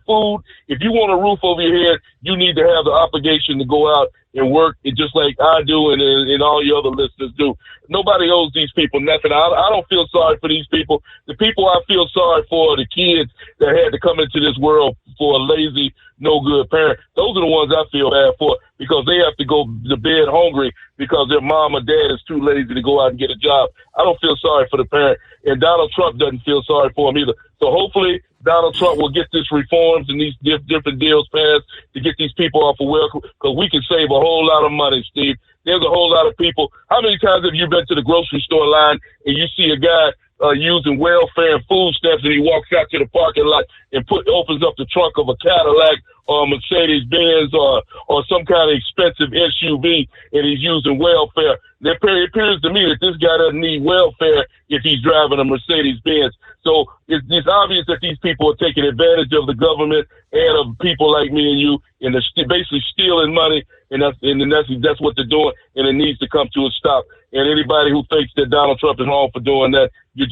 food, if you want a roof over your head, you need to have the obligation to go out and work just like I do and all your other listeners do. Nobody owes these people nothing. I don't feel sorry for these people. The people I feel sorry for are the kids that had to come into this world for a lazy, no good parent. Those are the ones I feel bad for because they have to go to bed hungry because their mom or dad is too lazy to go out and get a job. I don't feel sorry for the parent. And Donald Trump doesn't feel sorry for them either. So hopefully Donald Trump will get this reforms and these different deals passed to get these people off of welfare because we can save a whole lot of money, Steve. There's a whole lot of people. How many times have you been to the grocery store line and you see a guy using welfare and food stamps and he walks out to the parking lot and opens up the trunk of a Cadillac or a Mercedes-Benz or some kind of expensive SUV and he's using welfare? It appears to me that this guy doesn't need welfare if he's driving a Mercedes-Benz. So it's obvious that these people are taking advantage of the government and of people like me and you, and they're basically stealing money, and that's what they're doing, and it needs to come to a stop. And anybody who thinks that Donald Trump is wrong for doing that, you're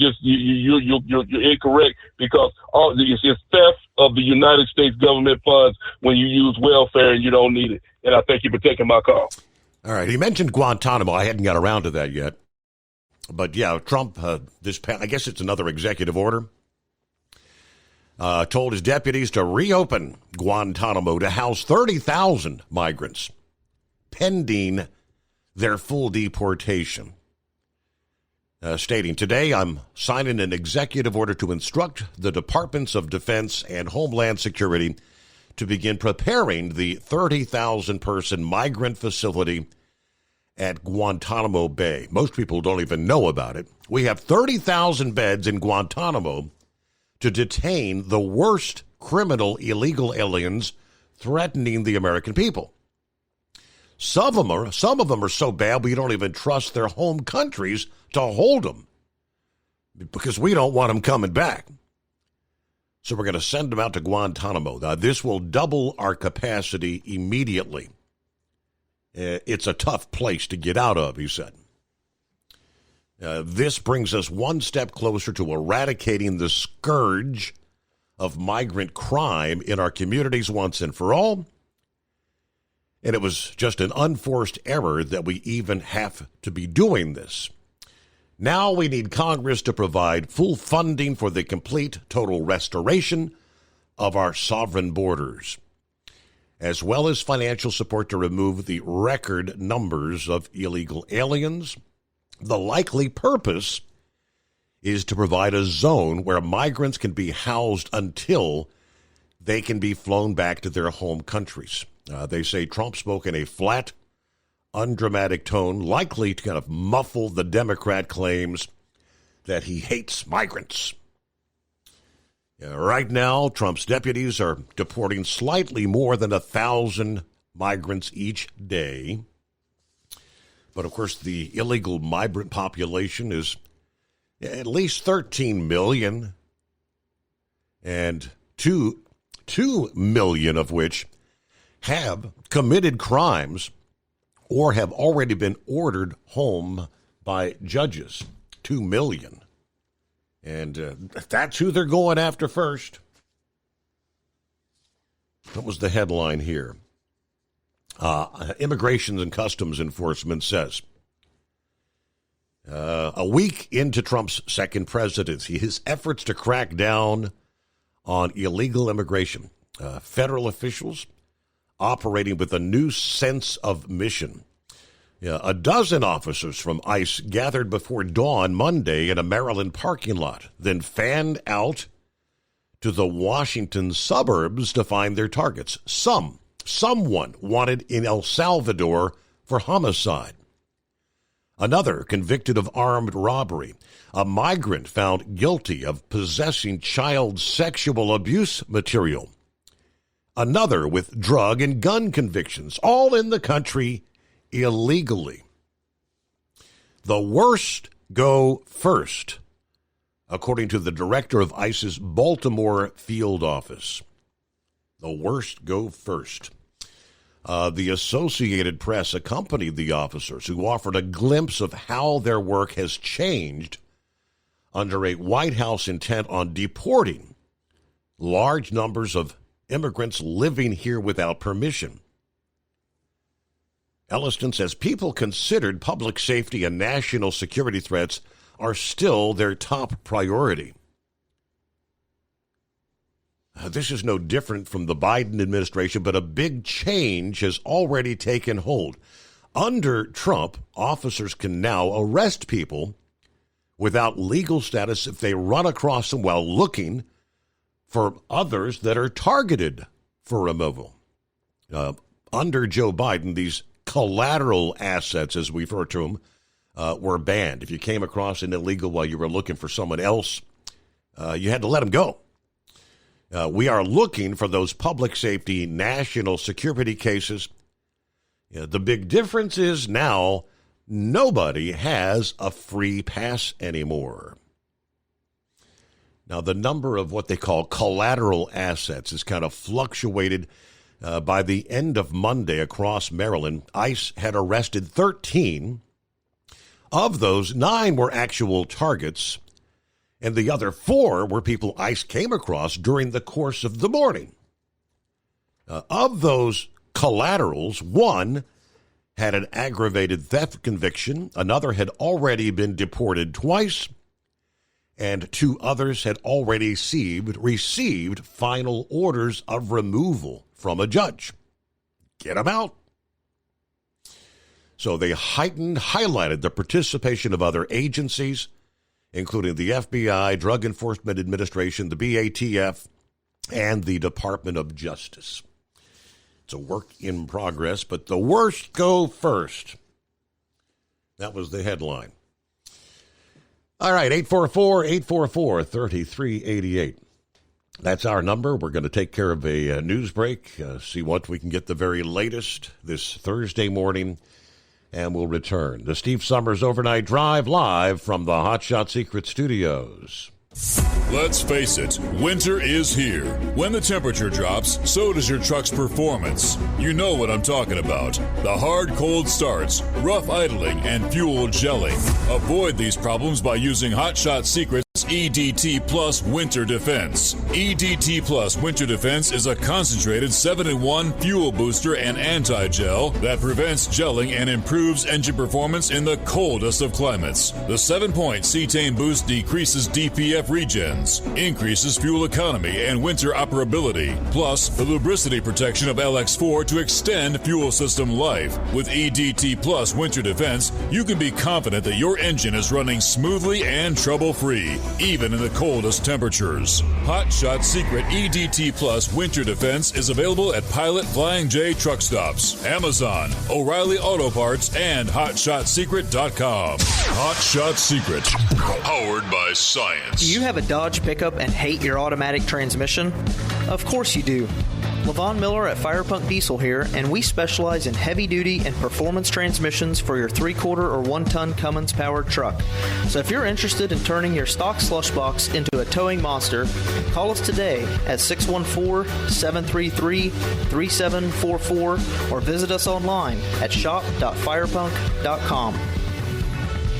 incorrect because it's theft of the United States government funds when you use welfare and you don't need it. And I thank you for taking my call. All right. He mentioned Guantanamo. I hadn't got around to that yet. But, yeah, Trump, I guess it's another executive order, told his deputies to reopen Guantanamo to house 30,000 migrants pending their full deportation. Stating, today I'm signing an executive order to instruct the Departments of Defense and Homeland Security to begin preparing the 30,000-person migrant facility at Guantanamo Bay. Most people don't even know about it. We have 30,000 beds in Guantanamo to detain the worst criminal illegal aliens threatening the American people. Some of them are so bad we don't even trust their home countries to hold them because we don't want them coming back. So we're going to send them out to Guantanamo. Now, this will double our capacity immediately. It's a tough place to get out of, he said. This brings us one step closer to eradicating the scourge of migrant crime in our communities once and for all. And it was just an unforced error that we even have to be doing this. Now we need Congress to provide full funding for the complete, total restoration of our sovereign borders, as well as financial support to remove the record numbers of illegal aliens. The likely purpose is to provide a zone where migrants can be housed until they can be flown back to their home countries. They say Trump spoke in a flat, undramatic tone, likely to kind of muffle the Democrat claims that he hates migrants. Right now, Trump's deputies are deporting slightly more than 1,000 migrants each day. But, of course, the illegal migrant population is at least 13 million, and 2 million of which have committed crimes or have already been ordered home by judges. 2 million. And that's who they're going after first. What was the headline here? Immigration and Customs Enforcement says, a week into Trump's second presidency, his efforts to crack down on illegal immigration, federal officials operating with a new sense of mission. A dozen officers from ICE gathered before dawn Monday in a Maryland parking lot, then fanned out to the Washington suburbs to find their targets. Someone wanted in El Salvador for homicide. Another convicted of armed robbery. A migrant found guilty of possessing child sexual abuse material. Another with drug and gun convictions, all in the country illegally. The worst go first, according to the director of ICE's Baltimore field office. The worst go first. The Associated Press accompanied the officers, who offered a glimpse of how their work has changed under a White House intent on deporting large numbers of immigrants living here without permission. Elliston says people considered public safety and national security threats are still their top priority. This is no different from the Biden administration, but a big change has already taken hold. Under Trump, officers can now arrest people without legal status if they run across them while looking for others that are targeted for removal. Under Joe Biden, these collateral assets, as we refer to them, were banned. If you came across an illegal while you were looking for someone else, you had to let them go. We are looking for those public safety, national security cases. The big difference is now nobody has a free pass anymore. Now, the number of what they call collateral assets is kind of fluctuated. By the end of Monday across Maryland, ICE had arrested 13. Of those, 9 were actual targets, and the other 4 were people ICE came across during the course of the morning. Of those collaterals, 1 had an aggravated theft conviction, another had already been deported twice, and 2 others had already received final orders of removal from a judge. Get them out. So they highlighted the participation of other agencies, including the FBI, Drug Enforcement Administration, the BATF, and the Department of Justice. It's a work in progress, but the worst go first. That was the headline. All right, 844-844-3388. That's our number. We're going to take care of a news break, see what we can get the very latest this Thursday morning, and we'll return. The Steve Summers Overnight Drive live from the Hot Shot Secret Studios. Let's face it, winter is here. When the temperature drops, so does your truck's performance. You know what I'm talking about. The hard, cold starts, rough idling, and fuel gelling. Avoid these problems by using Hot Shot Secret's EDT Plus Winter Defense. EDT Plus Winter Defense is a concentrated 7-in-1 fuel booster and anti-gel that prevents gelling and improves engine performance in the coldest of climates. The 7-point cetane boost decreases DPF regens, increases fuel economy and winter operability, plus the lubricity protection of LX4 to extend fuel system life. With EDT Plus Winter Defense, you can be confident that your engine is running smoothly and trouble-free, even in the coldest temperatures. Hot Shot Secret EDT Plus Winter Defense is available at Pilot Flying J truck stops, Amazon, O'Reilly Auto Parts, and HotShotSecret.com. Hot Shot Secret, powered by science. Do you have a Dodge pickup and hate your automatic transmission? Of course you do. Levon Miller at Firepunk Diesel here, and we specialize in heavy-duty and performance transmissions for your 3-quarter or 1-ton Cummins-powered truck. So if you're interested in turning your stock slush box into a towing monster, call us today at 614-733-3744 or visit us online at shop.firepunk.com.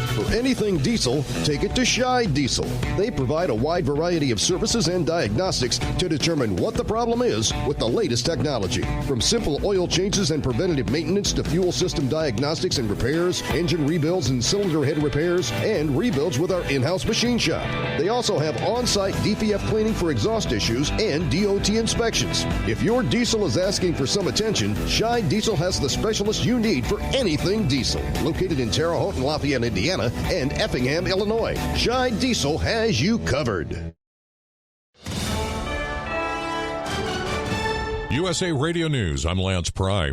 For anything diesel, take it to Scheid Diesel. They provide a wide variety of services and diagnostics to determine what the problem is with the latest technology. From simple oil changes and preventative maintenance to fuel system diagnostics and repairs, engine rebuilds and cylinder head repairs, and rebuilds with our in-house machine shop. They also have on-site DPF cleaning for exhaust issues and DOT inspections. If your diesel is asking for some attention, Scheid Diesel has the specialist you need for anything diesel. Located in Terre Haute and Lafayette, Indiana, and Effingham, Illinois. Scheid Diesel has you covered. USA Radio News, I'm Lance Pry.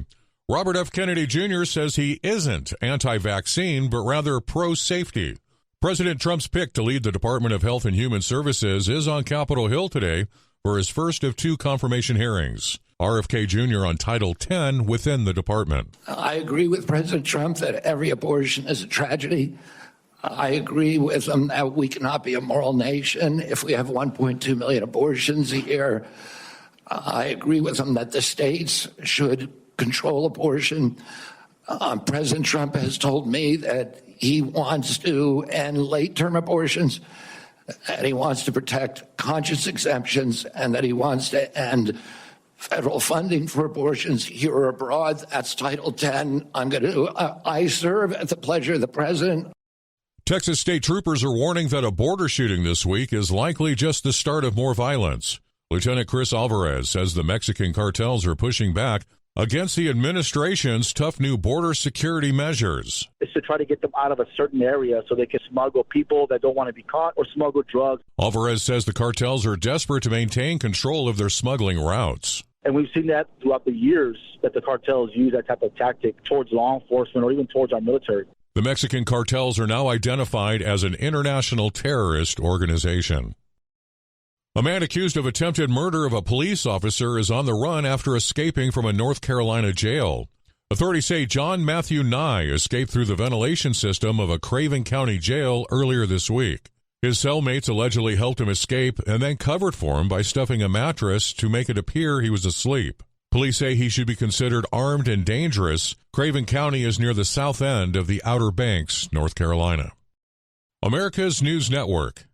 Robert F. Kennedy Jr. says he isn't anti-vaccine, but rather pro-safety. President Trump's pick to lead the Department of Health and Human Services is on Capitol Hill today for his first of 2 confirmation hearings. RFK Jr. on Title X within the department. I agree with President Trump that every abortion is a tragedy. I agree with him that we cannot be a moral nation if we have 1.2 million abortions a year. I agree with him that the states should control abortion. President Trump has told me that he wants to end late-term abortions, and he wants to protect conscious exemptions, and that he wants to end federal funding for abortions here or abroad. That's Title 10. I serve at the pleasure of the president. Texas state troopers are warning that a border shooting this week is likely just the start of more violence. Lieutenant Chris Alvarez says the Mexican cartels are pushing back against the administration's tough new border security measures. It's to try to get them out of a certain area so they can smuggle people that don't want to be caught or smuggle drugs. Alvarez says the cartels are desperate to maintain control of their smuggling routes. And we've seen that throughout the years that the cartels use that type of tactic towards law enforcement or even towards our military. The Mexican cartels are now identified as an international terrorist organization. A man accused of attempted murder of a police officer is on the run after escaping from a North Carolina jail. Authorities say John Matthew Nye escaped through the ventilation system of a Craven County jail earlier this week. His cellmates allegedly helped him escape and then covered for him by stuffing a mattress to make it appear he was asleep. Police say he should be considered armed and dangerous. Craven County is near the south end of the Outer Banks, North Carolina. America's News Network,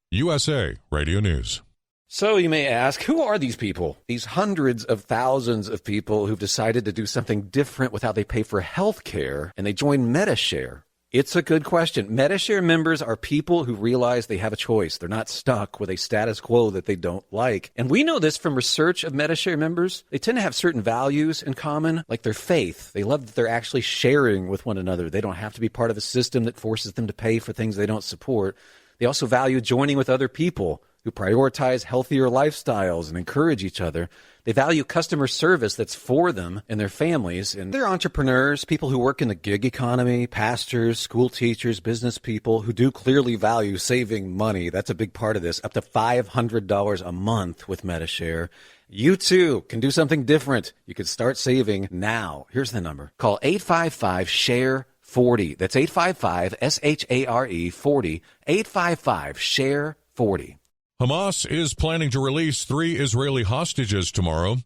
USA Radio News. So you may ask, who are these people? These hundreds of thousands of people who've decided to do something different with how they pay for health care, and they join Medi-Share. It's a good question. Medi-Share members are people who realize they have a choice. They're not stuck with a status quo that they don't like. And we know this from research of Medi-Share members. They tend to have certain values in common, like their faith. They love that they're actually sharing with one another. They don't have to be part of a system that forces them to pay for things they don't support. They also value joining with other people who prioritize healthier lifestyles and encourage each other. They value customer service that's for them and their families. And they're entrepreneurs, people who work in the gig economy, pastors, school teachers, business people who do clearly value saving money. That's a big part of this, up to $500 a month with Medi-Share. You too can do something different. You can start saving now. Here's the number. Call 855-SHARE-40. That's 855-SHARE 40. 855-SHARE-40. Hamas is planning to release 3 Israeli hostages tomorrow.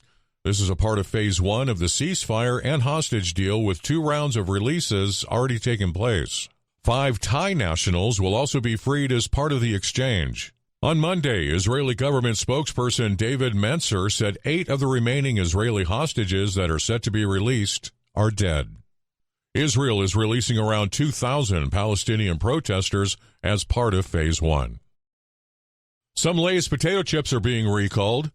This is a part of Phase 1 of the ceasefire and hostage deal, with 2 rounds of releases already taking place. 5 Thai nationals will also be freed as part of the exchange. On Monday, Israeli government spokesperson David Mencer said 8 of the remaining Israeli hostages that are set to be released are dead. Israel is releasing around 2,000 Palestinian protesters as part of Phase 1. Some Lay's potato chips are being recalled.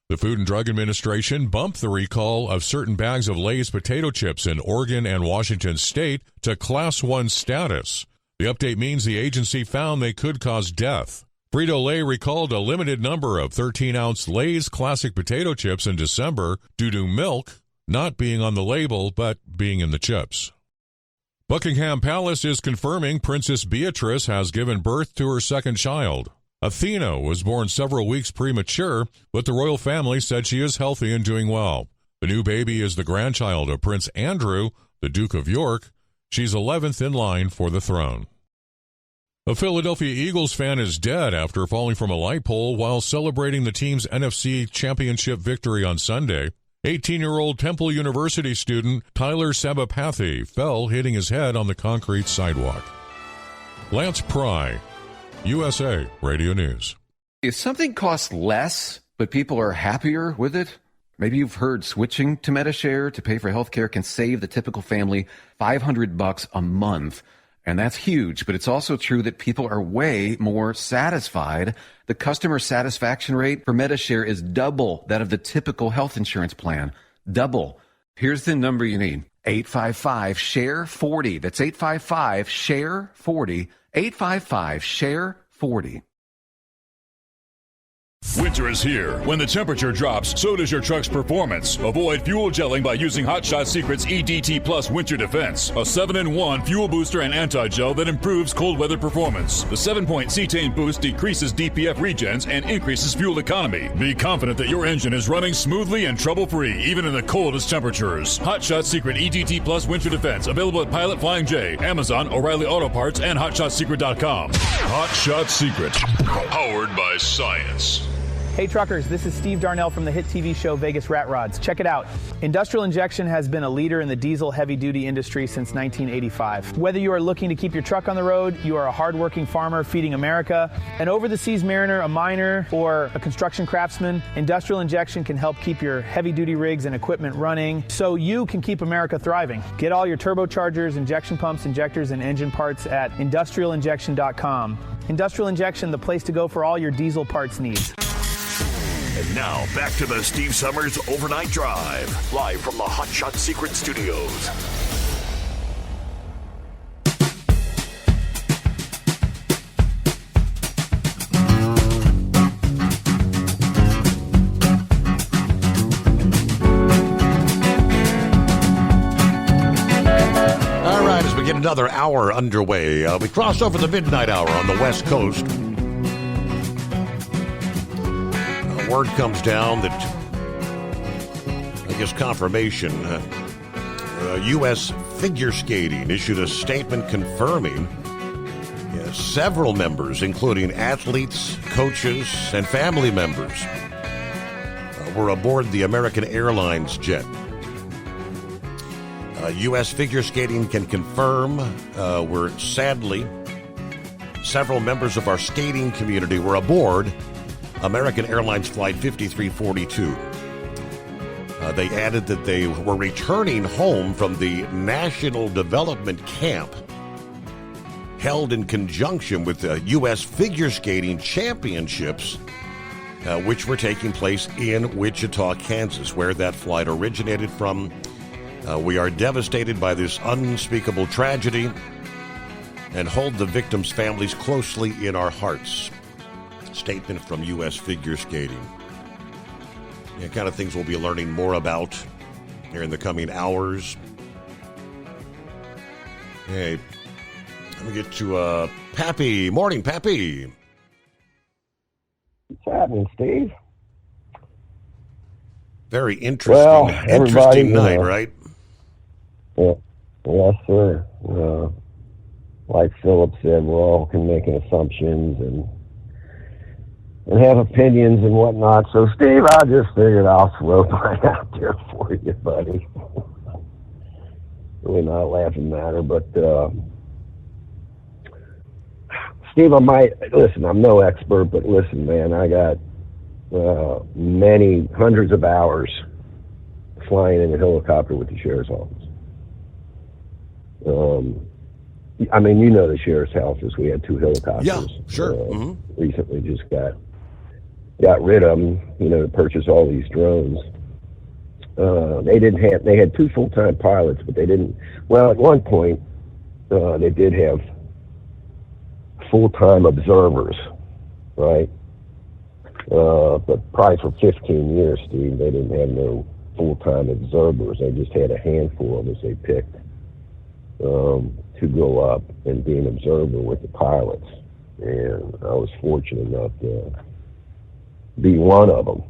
The Food and Drug Administration bumped the recall of certain bags of Lay's potato chips in Oregon and Washington state to Class 1 status. The update means the agency found they could cause death. Frito-Lay recalled a limited number of 13-ounce Lay's classic potato chips in December due to milk not being on the label but being in the chips. Buckingham Palace is confirming Princess Beatrice has given birth to her second child. Athena was born several weeks premature, but the royal family said she is healthy and doing well. The new baby is the grandchild of Prince Andrew, the Duke of York. She's 11th in line for the throne. A Philadelphia Eagles fan is dead after falling from a light pole while celebrating the team's NFC Championship victory on Sunday. 18-year-old Temple University student Tyler Sabapathy fell, hitting his head on the concrete sidewalk. Lance Pry, USA Radio News. If something costs less, but people are happier with it, maybe you've heard switching to Medi-Share to pay for healthcare can save the typical family $500 a month. And that's huge, but it's also true that people are way more satisfied. The customer satisfaction rate for Medi-Share is double that of the typical health insurance plan. Double. Here's the number you need. 855-SHARE-40. That's 855-SHARE-40. 855-SHARE-40. Winter is here. When the temperature drops, so does your truck's performance. Avoid fuel gelling by using Hot Shot Secret's EDT Plus Winter Defense, a 7-in-1 fuel booster and anti-gel that improves cold weather performance. The 7-point cetane boost decreases DPF regens and increases fuel economy. Be confident that your engine is running smoothly and trouble-free, even in the coldest temperatures. Hot Shot Secret EDT Plus Winter Defense, available at Pilot Flying J, Amazon, O'Reilly Auto Parts, and HotShotSecret.com. Hot Shot Secret, powered by science. Hey truckers, this is Steve Darnell from the hit TV show Vegas Rat Rods. Check it out. Industrial Injection has been a leader in the diesel heavy-duty industry since 1985. Whether you are looking to keep your truck on the road, you are a hardworking farmer feeding America, an over-the-seas mariner, a miner, or a construction craftsman, Industrial Injection can help keep your heavy-duty rigs and equipment running so you can keep America thriving. Get all your turbochargers, injection pumps, injectors, and engine parts at industrialinjection.com. Industrial Injection, the place to go for all your diesel parts needs. And now, back to the Steve Summers Overnight Drive, live from the Hot Shot Secret Studios. All right, as we get another hour underway, we cross over the midnight hour on the West Coast. Word comes down that, I guess, confirmation. U.S. Figure Skating issued a statement confirming several members, including athletes, coaches, and family members, were aboard the American Airlines jet. U.S. Figure Skating can confirm where, sadly, several members of our skating community were aboard American Airlines Flight 5342. They added that they were returning home from the National Development Camp held in conjunction with the U.S. Figure Skating Championships, which were taking place in Wichita, Kansas, where that flight originated from. We are devastated by this unspeakable tragedy and hold the victims' families closely in our hearts. Statement from U.S. Figure Skating. The kind of things we'll be learning more about here in the coming hours. Hey, let me get to Pappy. Morning, Pappy. What's happening, Steve? Very interesting. Interesting night, right? Yeah. Yes, sir. Like Philip said, we all can make assumptions and have opinions and whatnot. So, Steve, I just figured I'll throw mine out there for you, buddy. Really not a laughing matter, but Steve, I'm no expert, but listen, man, I got many hundreds of hours flying in a helicopter with the sheriff's office. I mean, you know the sheriff's office. We had 2 helicopters. Yeah, sure. Recently just got rid of them, to purchase all these drones. They had 2 full-time pilots, but they didn't, at one point, they did have full-time observers, right? But probably for 15 years, Steve, they didn't have no full-time observers. They just had a handful of us they picked to go up and be an observer with the pilots. And I was fortunate enough to be one of them.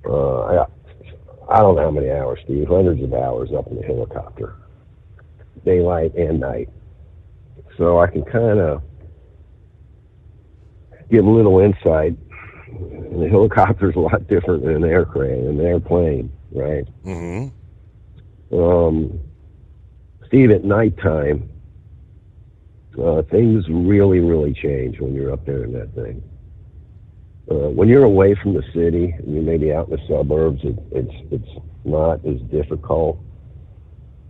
I don't know how many hours, Steve, hundreds of hours up in the helicopter, daylight and night. So I can kind of give a little insight. And the helicopter's a lot different than an airplane, right? Mm-hmm. Steve, at nighttime, things really, really change when you're up there in that thing. When you're away from the city and you may be out in the suburbs, it's not as difficult.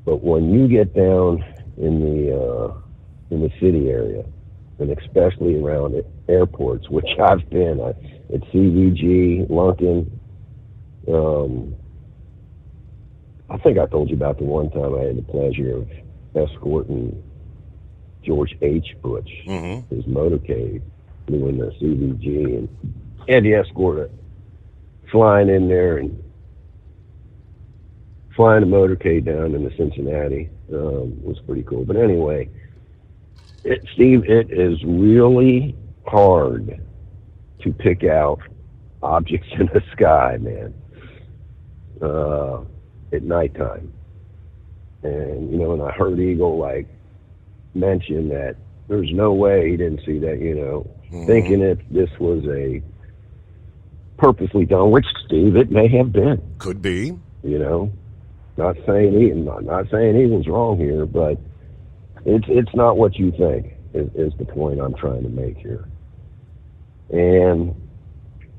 But when you get down in the city area, and especially around airports, which I've been at CVG, Lunken. I think I told you about the one time I had the pleasure of escorting George H. Bush, his motorcade, flew in the CVG, and had the escort flying in there and flying the motorcade down into Cincinnati. Was pretty cool. But anyway, Steve, it is really hard to pick out objects in the sky, man, at nighttime. And, and I heard Eagle, mention that there's no way he didn't see that, thinking if this was a purposely done, which, Steve, it may have been. Could be. You know, not saying evil's wrong here, but it's not what you think is the point I'm trying to make here. And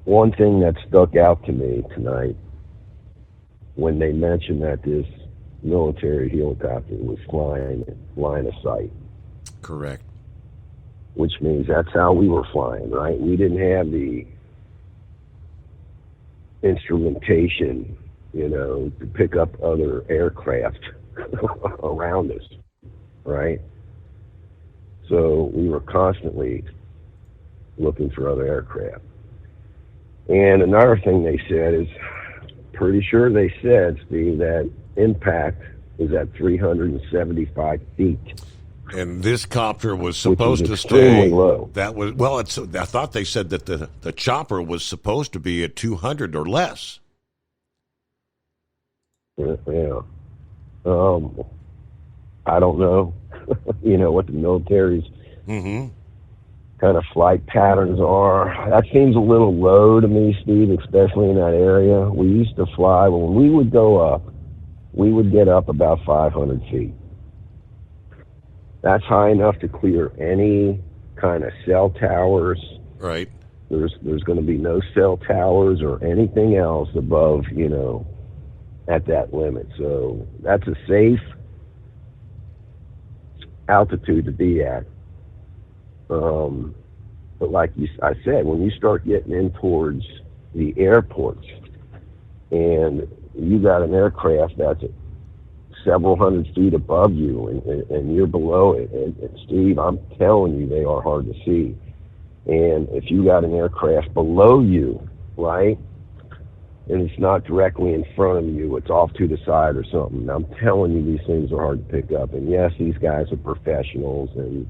one thing that stuck out to me tonight when they mentioned that this military helicopter was flying line of sight. Correct. Which means that's how we were flying, right? We didn't have the instrumentation, you know, to pick up other aircraft around us, right? So we were constantly looking for other aircraft. And another thing they said is, pretty sure they said, Steve, that impact is at 375 feet. And this copter was supposed to extremely stay low. That was I thought they said that the chopper was supposed to be at 200 or less. Yeah. I don't know. You know what the military's kind of flight patterns are. That seems a little low to me, Steve, especially in that area. We used to fly when we would go up. We would get up about 500 feet. That's high enough to clear any kind of cell towers. Right. There's going to be no cell towers or anything else above, you know, at that limit. So that's a safe altitude to be at. But like I said, when you start getting in towards the airports and you got an aircraft that's several hundred feet above you and you're below it, and Steve, I'm telling you, they are hard to see. And if you got an aircraft below you, right, and it's not directly in front of you, it's off to the side or something, I'm telling you, these things are hard to pick up. And yes, these guys are professionals, and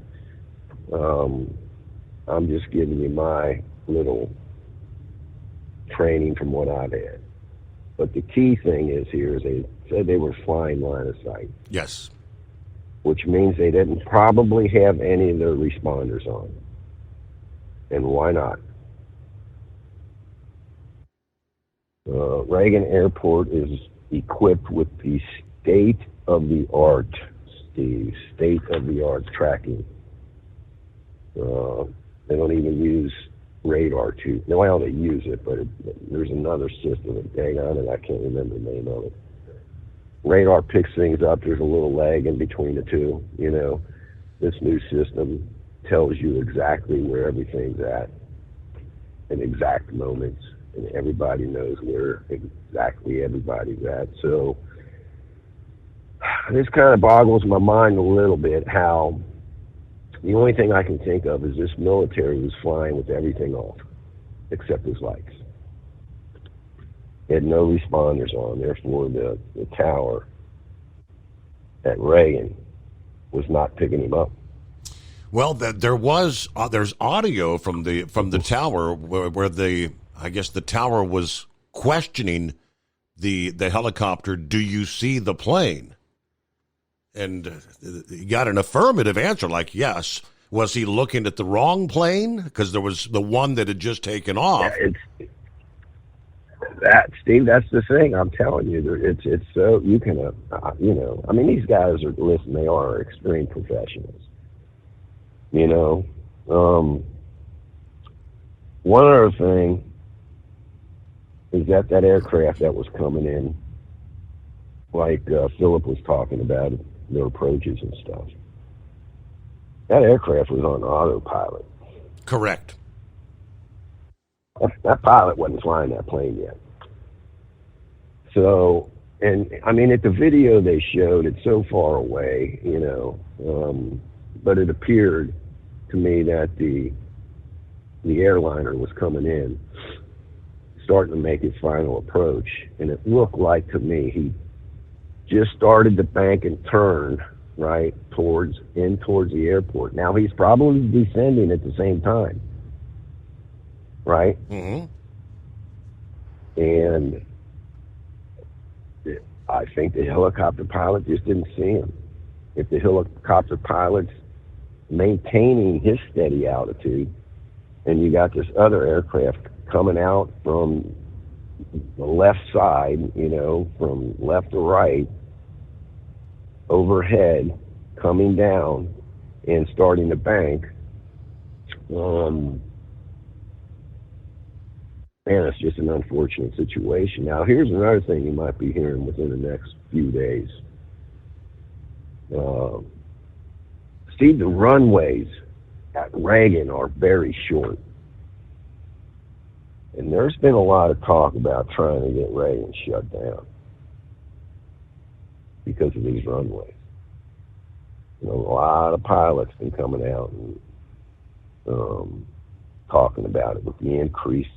I'm just giving you my little training from what I've had. But the key thing is here is they said they were flying line of sight. Yes. Which means they didn't probably have any of their responders on. And why not? Reagan Airport is equipped with the state-of-the-art, Steve, state-of-the-art tracking. They don't even use radar too. Well, they use it, but there's another system. Dang on it, I can't remember the name of it. Radar picks things up. There's a little lag in between the two. You know, this new system tells you exactly where everything's at in exact moments, and everybody knows where exactly everybody's at. So this kind of boggles my mind a little bit how the only thing I can think of is this military was flying with everything off except his lights. It had no responders on, therefore the tower at Reagan was not picking him up. Well, there's audio from the tower where I guess the tower was questioning the helicopter. Do you see the plane? And he got an affirmative answer, like yes. Was he looking at the wrong plane? Because there was the one that had just taken off. Steve, that's the thing. I'm telling you, it's so you can, you know. I mean, these guys they are extreme professionals. You know, one other thing is that aircraft that was coming in, like Philip was talking about, their approaches and stuff. That aircraft was on autopilot. Correct. That pilot wasn't flying that plane yet. So, and I mean, at the video they showed, it's so far away, you know, but it appeared to me that the airliner was coming in, starting to make its final approach, and it looked like to me he just started to bank and turn right towards the airport. Now he's probably descending at the same time, right? Mm-hmm. And I think the helicopter pilot just didn't see him. If the helicopter pilot's maintaining his steady altitude, and you got this other aircraft coming out from the left side, from left to right, overhead, coming down and starting to bank. Man, it's just an unfortunate situation. Now, here's another thing you might be hearing within the next few days. Steve, the runways at Reagan are very short. And there's been a lot of talk about trying to get Reagan shut down because of these runways. A lot of pilots been coming out and talking about it with the increased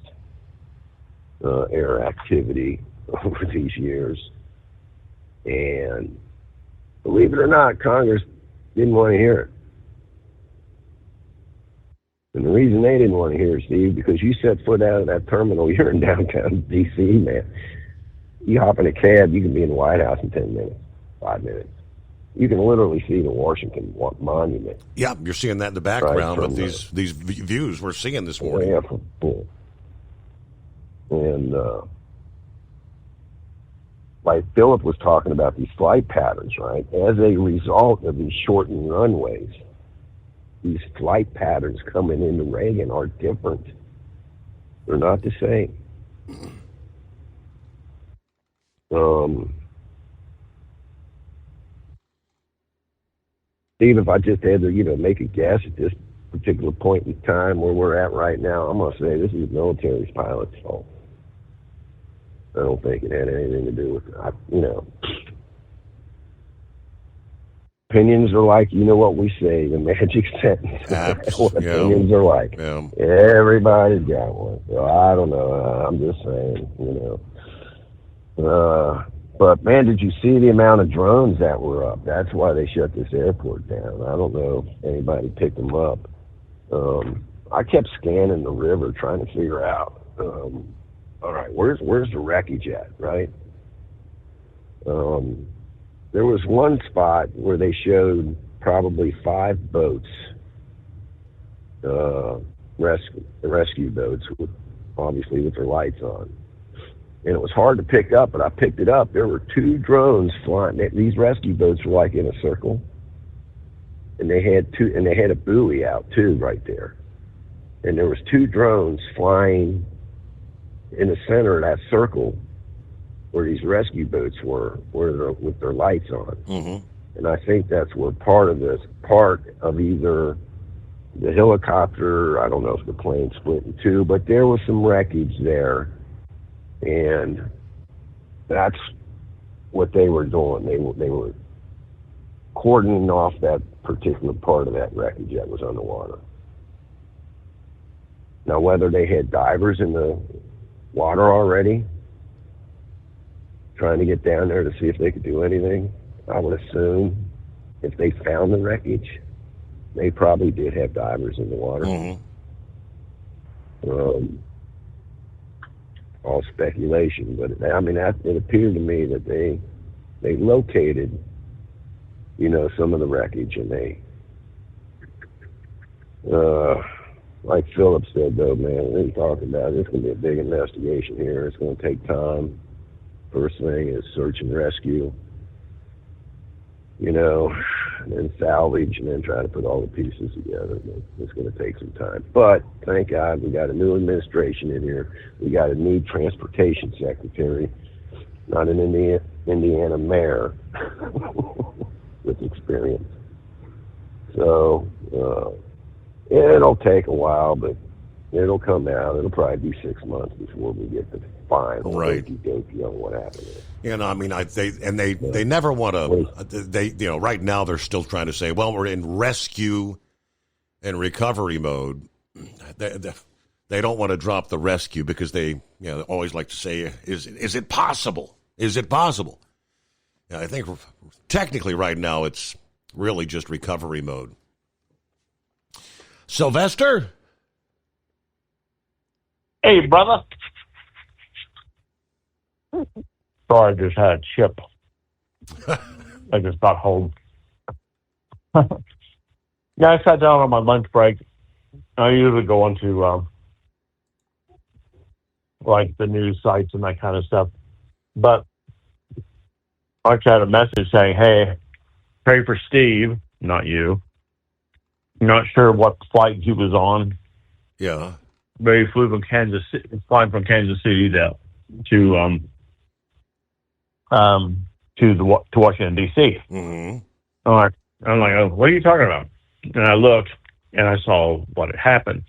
air activity over these years. And believe it or not, Congress didn't want to hear it. And the reason they didn't want to hear it, Steve, because you set foot out of that terminal, you're in downtown D.C., man. You hop in a cab, you can be in the White House in 10 minutes, 5 minutes. You can literally see the Washington Monument. Yeah, you're seeing that in the background with these views we're seeing this morning. Yeah. And like Philip was talking about these flight patterns, right? As a result of these shortened runways, these flight patterns coming into Reagan are different. They're not the same. Steve, if I just had to, make a guess at this particular point in time where we're at right now, I'm going to say this is the military's pilot's fault. I don't think it had anything to do with it. Opinions are like, what we say, the magic sentence. What opinions are like. Yeah. Everybody's got one. So I don't know. I'm just saying, But, man, did you see the amount of drones that were up? That's why they shut this airport down. I don't know if anybody picked them up. I kept scanning the river trying to figure out, all right, where's the wreckage at, right? There was one spot where they showed probably 5 boats, rescue boats, obviously with their lights on. And it was hard to pick up, but I picked it up. There were 2 drones flying. These rescue boats were like in a circle, and they had a buoy out too, right there. And there was 2 drones flying in the center of that circle where these rescue boats were with their lights on. Mm-hmm. And I think that's where part of either the helicopter, I don't know if the plane split in 2, but there was some wreckage there. And that's what they were doing. They were cordoning off that particular part of that wreckage that was underwater. Now, whether they had divers in the water already, trying to get down there to see if they could do anything, I would assume if they found the wreckage, they probably did have divers in the water. Mm-hmm. All speculation, but it appeared to me that they located, some of the wreckage, and they, like Philip said, though, man, they talking about it's going to be a big investigation here. It's going to take time. First thing is search and rescue, and then salvage, and then try to put all the pieces together. It's going to take some time. But thank God we got a new administration in here. We got a new transportation secretary, not an Indiana mayor with experience. So it'll take a while, but it'll come out. It'll probably be 6 months before we get the final okey-dokey on what happened there. They never want to. Right now they're still trying to say, well, we're in rescue and recovery mode. They don't want to drop the rescue because they always like to say, is it possible? Is it possible? I think technically right now it's really just recovery mode. Sylvester? Hey, brother. Sorry, I just had a chip. I just got home. I sat down on my lunch break, I usually go onto like the news sites and that kind of stuff. But I had a message saying, "Hey, pray for Steve, not you." Not sure what flight he was on. Yeah. But he flew from Kansas City, flying from Kansas City to Washington D.C. Mm-hmm. I'm like, oh, what are you talking about? And I looked and I saw what had happened.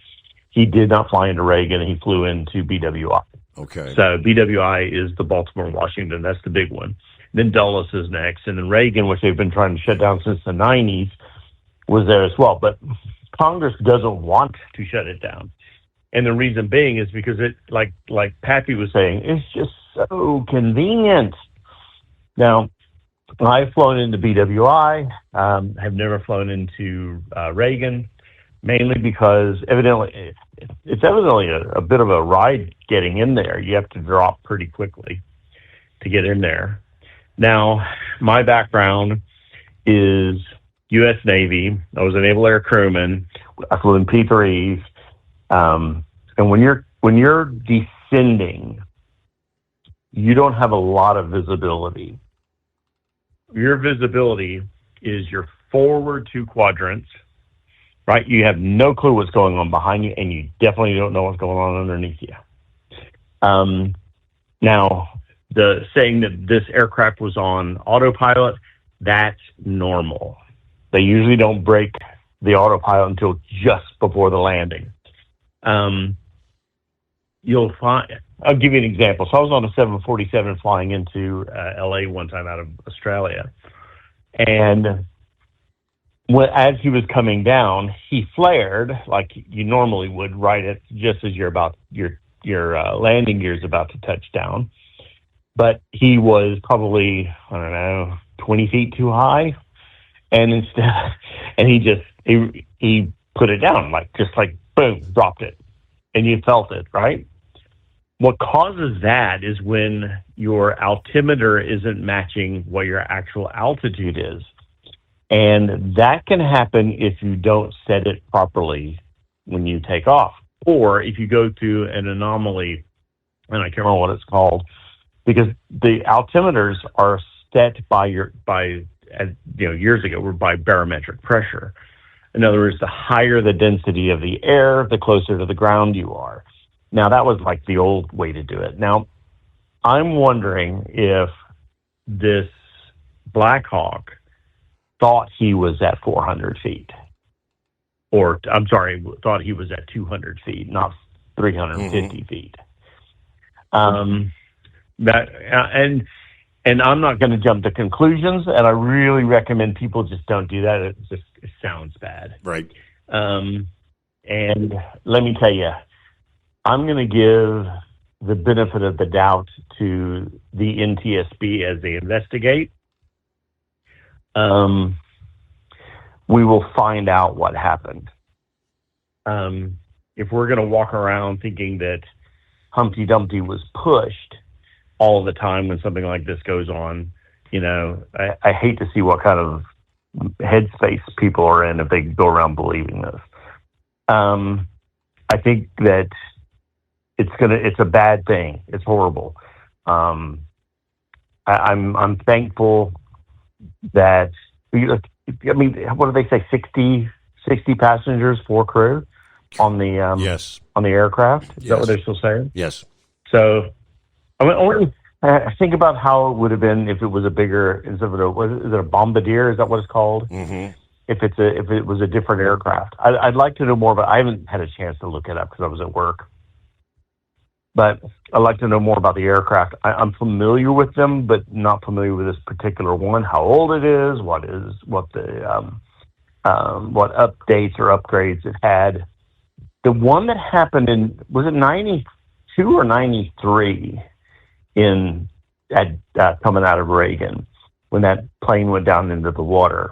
He did not fly into Reagan. He flew into BWI. Okay. So BWI is the Baltimore, Washington. That's the big one. Then Dulles is next, and then Reagan, which they've been trying to shut down since the 90s, was there as well. But Congress doesn't want to shut it down. And the reason being is because it, like Pappy was saying, it's just so convenient. Now, I've flown into BWI, have never flown into Reagan, mainly because it's evidently a bit of a ride getting in there. You have to drop pretty quickly to get in there. Now, my background is U.S. Navy. I was a naval air crewman. I flew in P-3s. And when you're descending, you don't have a lot of visibility. Your visibility is your forward two quadrants, right? You have no clue what's going on behind you, and you definitely don't know what's going on underneath you. Now, the saying that this aircraft was on autopilot, that's normal. They usually don't break the autopilot until just before the landing. You'll find, I'll give you an example. So I was on a 747 flying into LA one time out of Australia. And as he was coming down, he flared like you normally would, right at just as your landing gear is about to touch down. But he was probably, 20 feet too high. And he put it down, just boom, dropped it. And you felt it, right? What causes that is when your altimeter isn't matching what your actual altitude is. And that can happen if you don't set it properly when you take off. Or if you go through an anomaly, and I can't remember what it's called, because the altimeters are set years ago were by barometric pressure. In other words, the higher the density of the air, the closer to the ground you are. Now, that was like the old way to do it. Now, I'm wondering if this Black Hawk thought he was at 400 feet. Or, I'm sorry, thought he was at 200 feet, not 350 feet. And I'm not going to jump to conclusions, and I really recommend people just don't do that. It sounds bad. Right. And let me tell you, I'm going to give the benefit of the doubt to the NTSB as they investigate. We will find out what happened. If we're going to walk around thinking that Humpty Dumpty was pushed all the time when something like this goes on, I hate to see what kind of headspace people are in if they go around believing this. I think that it's a bad thing. It's horrible. I'm thankful that, what do they say? 60 passengers, 4 crew on the yes, on the aircraft. Is yes. that what they're still saying? Yes. So I think about how it would have been if it was a bigger, is it a bombardier? Is that what it's called? Mm-hmm. If it was a different aircraft, I'd like to know more about. I haven't had a chance to look it up because I was at work, but I'd like to know more about the aircraft. I'm familiar with them, but not familiar with this particular one. How old it is? What updates or upgrades it had? The one that happened was it 92 or 93 coming out of Reagan when that plane went down into the water.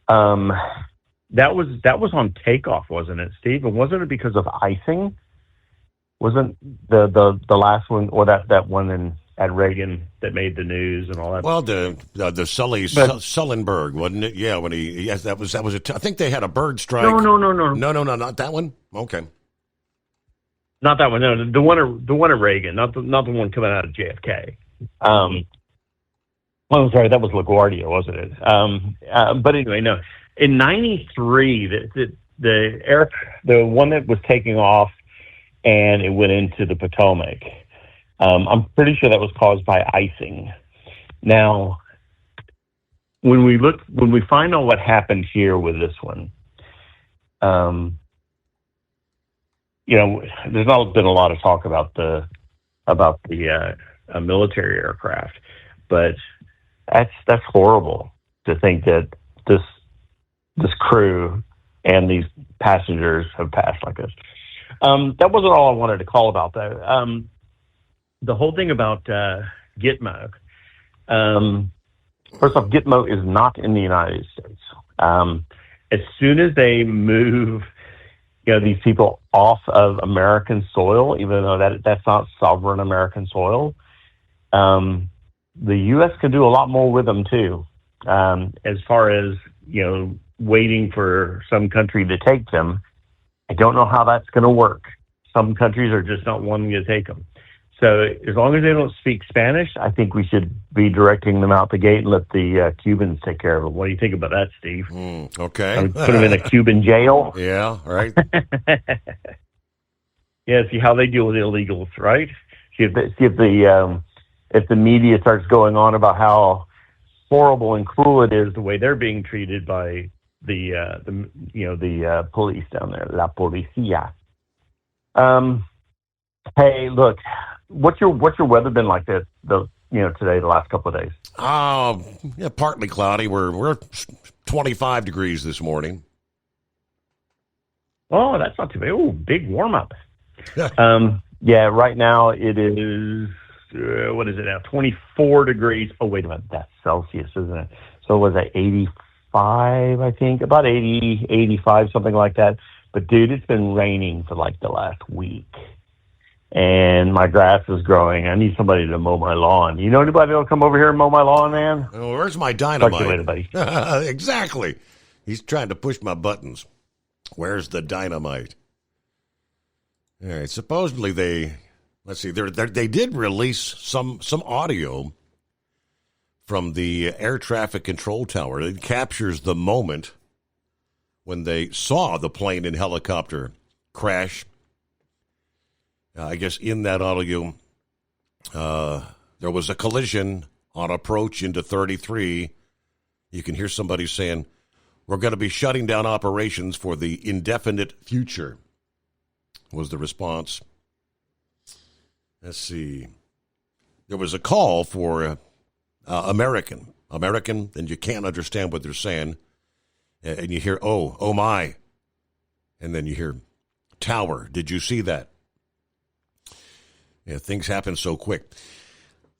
That was on takeoff, wasn't it, Steve? And wasn't it because of icing? Wasn't the last one, or that one in at Reagan that made the news and all that. Well, the Sullenberg, wasn't it? Yeah, when that was I think they had a bird strike. No, not that one. Okay, not that one. No, the one at Reagan, not the one coming out of JFK. I'm sorry, that was LaGuardia, wasn't it? But anyway, no. In '93, the one that was taking off and it went into the Potomac. I'm pretty sure that was caused by icing. Now, when we find out what happened here with this one, there's not been a lot of talk about the military aircraft, but that's horrible to think that this crew and these passengers have passed like this. That wasn't all I wanted to call about, though. The whole thing about Gitmo. First off, Gitmo is not in the United States. As soon as they move, these people off of American soil, even though that's not sovereign American soil, the U.S. can do a lot more with them too. As far as waiting for some country to take them, I don't know how that's going to work. Some countries are just not wanting to take them. So as long as they don't speak Spanish, I think we should be directing them out the gate and let the Cubans take care of them. What do you think about that, Steve? Okay. Put them in a Cuban jail? Yeah, right. Yeah, see how they deal with illegals, right? See if the media starts going on about how horrible and cruel it is the way they're being treated by the police down there, la policía. Hey, look, what's your weather been like today, the last couple of days? Yeah, partly cloudy. We're 25 degrees this morning. Oh, that's not too bad. Oh, big warm up. Yeah, right now it is. What is it now? 24 degrees. Oh, wait a minute. That's Celsius, isn't it? So was that 85, I think? About 80, 85, something like that. But, dude, it's been raining for like the last week. And my grass is growing. I need somebody to mow my lawn. You know anybody that'll come over here and mow my lawn, man? Oh, where's my dynamite? Talk to you later, buddy. Exactly. He's trying to push my buttons. Where's the dynamite? All right. Supposedly they did release some audio from the air traffic control tower. It captures the moment when they saw the plane and helicopter crash. I guess in that audio, there was a collision on approach into 33. You can hear somebody saying, "We're going to be shutting down operations for the indefinite future," was the response. Let's see. There was a call for American, and you can't understand what they're saying. And you hear, oh my. And then you hear, tower, did you see that? Yeah, things happen so quick.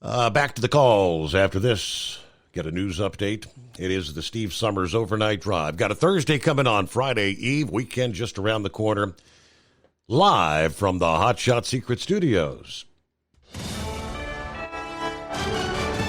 Back to the calls after this. Get a news update. It is the Steve Summers Overnight Drive. Got a Thursday coming on, Friday Eve, weekend just around the corner. Live from the Hot Shot Secret Studios.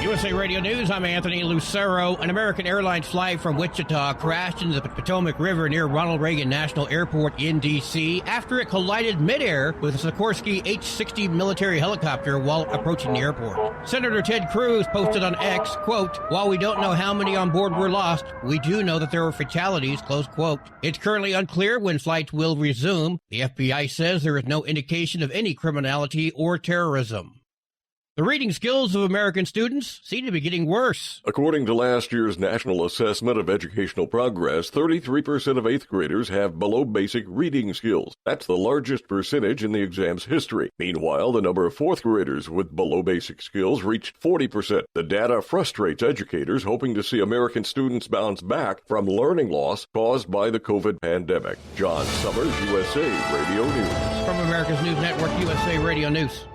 USA Radio News, I'm Anthony Lucero. An American Airlines flight from Wichita crashed into the Potomac River near Ronald Reagan National Airport in D.C. after it collided midair with a Sikorsky H-60 military helicopter while approaching the airport. Senator Ted Cruz posted on X, quote, "While we don't know how many on board were lost, we do know that there were fatalities," close quote. It's currently unclear when flights will resume. The FBI says there is no indication of any criminality or terrorism. The reading skills of American students seem to be getting worse. According to last year's National Assessment of Educational Progress, 33% of 8th graders have below basic reading skills. That's the largest percentage in the exam's history. Meanwhile, the number of 4th graders with below basic skills reached 40%. The data frustrates educators hoping to see American students bounce back from learning loss caused by the COVID pandemic. John Summers, USA Radio News. From America's News Network, USA Radio News.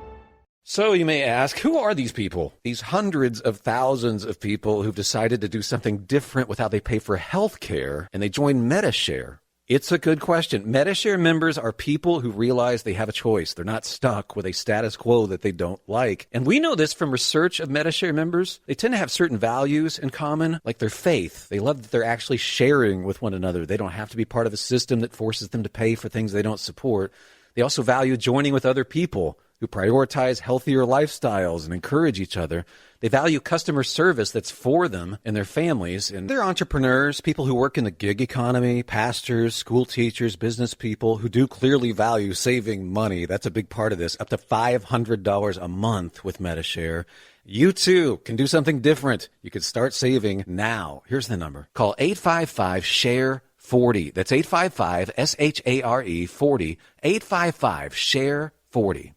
So you may ask, who are these people? These hundreds of thousands of people who've decided to do something different with how they pay for health care, and they join Medi-Share. It's a good question. Medi-Share members are people who realize they have a choice. They're not stuck with a status quo that they don't like. And we know this from research of Medi-Share members. They tend to have certain values in common, like their faith. They love that they're actually sharing with one another. They don't have to be part of a system that forces them to pay for things they don't support. They also value joining with other people who prioritize healthier lifestyles and encourage each other. They value customer service that's for them and their families. And they're entrepreneurs, people who work in the gig economy, pastors, school teachers, business people who do clearly value saving money. That's a big part of this, up to $500 a month with Medi-Share. You too can do something different. You can start saving now. Here's the number. Call 855-SHARE-40. That's 855-SHARE 40. 855-SHARE-40.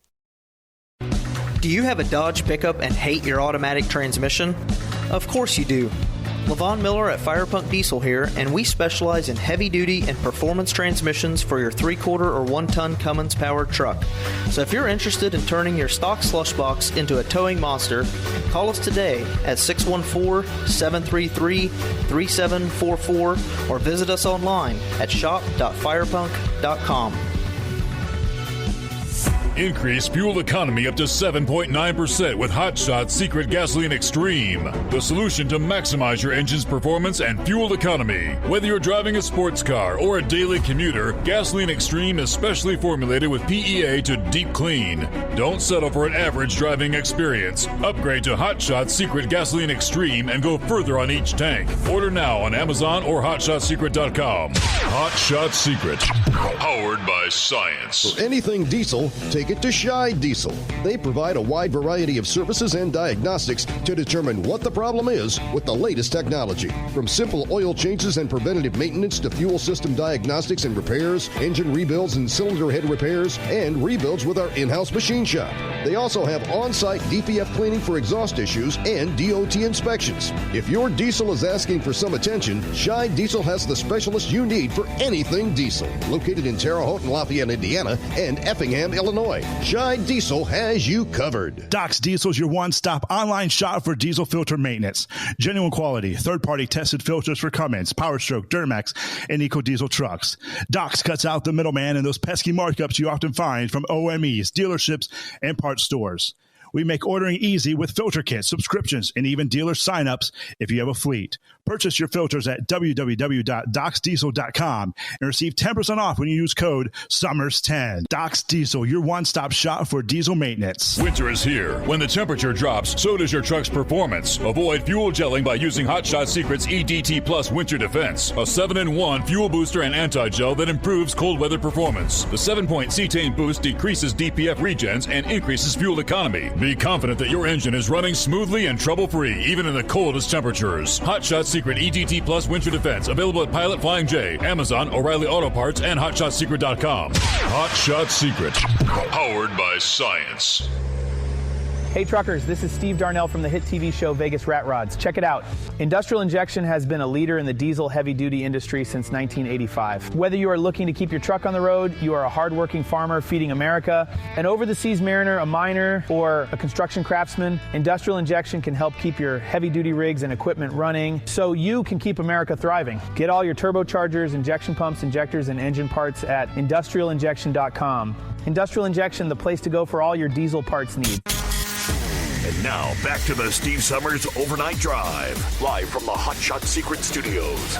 Do you have a Dodge pickup and hate your automatic transmission? Of course you do. Levon Miller at Firepunk Diesel here, and we specialize in heavy-duty and performance transmissions for your 3-quarter or 1-ton Cummins-powered truck. So if you're interested in turning your stock slush box into a towing monster, call us today at 614-733-3744 or visit us online at shop.firepunk.com. Increase fuel economy up to 7.9% with Hot Shot's Secret Gasoline Extreme, the solution to maximize your engine's performance and fuel economy. Whether you're driving a sports car or a daily commuter, Gasoline Extreme is specially formulated with PEA to deep clean. Don't settle for an average driving experience. Upgrade to Hot Shot's Secret Gasoline Extreme and go further on each tank. Order now on Amazon or HotShotSecret.com. Hot Shot Secret, powered by science. For anything diesel, take it to Scheid Diesel. They provide a wide variety of services and diagnostics to determine what the problem is with the latest technology. From simple oil changes and preventative maintenance to fuel system diagnostics and repairs, engine rebuilds and cylinder head repairs, and rebuilds with our in-house machine shop. They also have on-site DPF cleaning for exhaust issues and DOT inspections. If your diesel is asking for some attention, Scheid Diesel has the specialist you need for anything diesel. Located in Terre Haute and Lafayette, Indiana, and Effingham, Illinois. Scheid Diesel has you covered. Doc's Diesel is your one-stop online shop for diesel filter maintenance. Genuine quality, third-party tested filters for Cummins, PowerStroke, Duramax, and EcoDiesel trucks. Doc's cuts out the middleman and those pesky markups you often find from OMEs, dealerships, and parts stores. We make ordering easy with filter kits, subscriptions, and even dealer sign-ups if you have a fleet. Purchase your filters at www.docsdiesel.com and receive 10% off when you use code SUMMERS10. Doc's Diesel, your one-stop shop for diesel maintenance. Winter is here. When the temperature drops, so does your truck's performance. Avoid fuel gelling by using Hot Shot Secret's EDT Plus Winter Defense, a 7-in-1 fuel booster and anti-gel that improves cold weather performance. The 7-point cetane boost decreases DPF regens and increases fuel economy. Be confident that your engine is running smoothly and trouble-free, even in the coldest temperatures. Hot Shot Secret EDT Plus Winter Defense, available at Pilot Flying J, Amazon, O'Reilly Auto Parts, and HotShotSecret.com. Hot Shot Secret, powered by science. Hey truckers, this is Steve Darnell from the hit TV show Vegas Rat Rods. Check it out. Industrial Injection has been a leader in the diesel heavy-duty industry since 1985. Whether you are looking to keep your truck on the road, you are a hardworking farmer feeding America, an over-the-seas mariner, a miner, or a construction craftsman, Industrial Injection can help keep your heavy-duty rigs and equipment running so you can keep America thriving. Get all your turbochargers, injection pumps, injectors, and engine parts at industrialinjection.com. Industrial Injection, the place to go for all your diesel parts needs. And now, back to the Steve Summers Overnight Drive, live from the Hot Shot Secret Studios.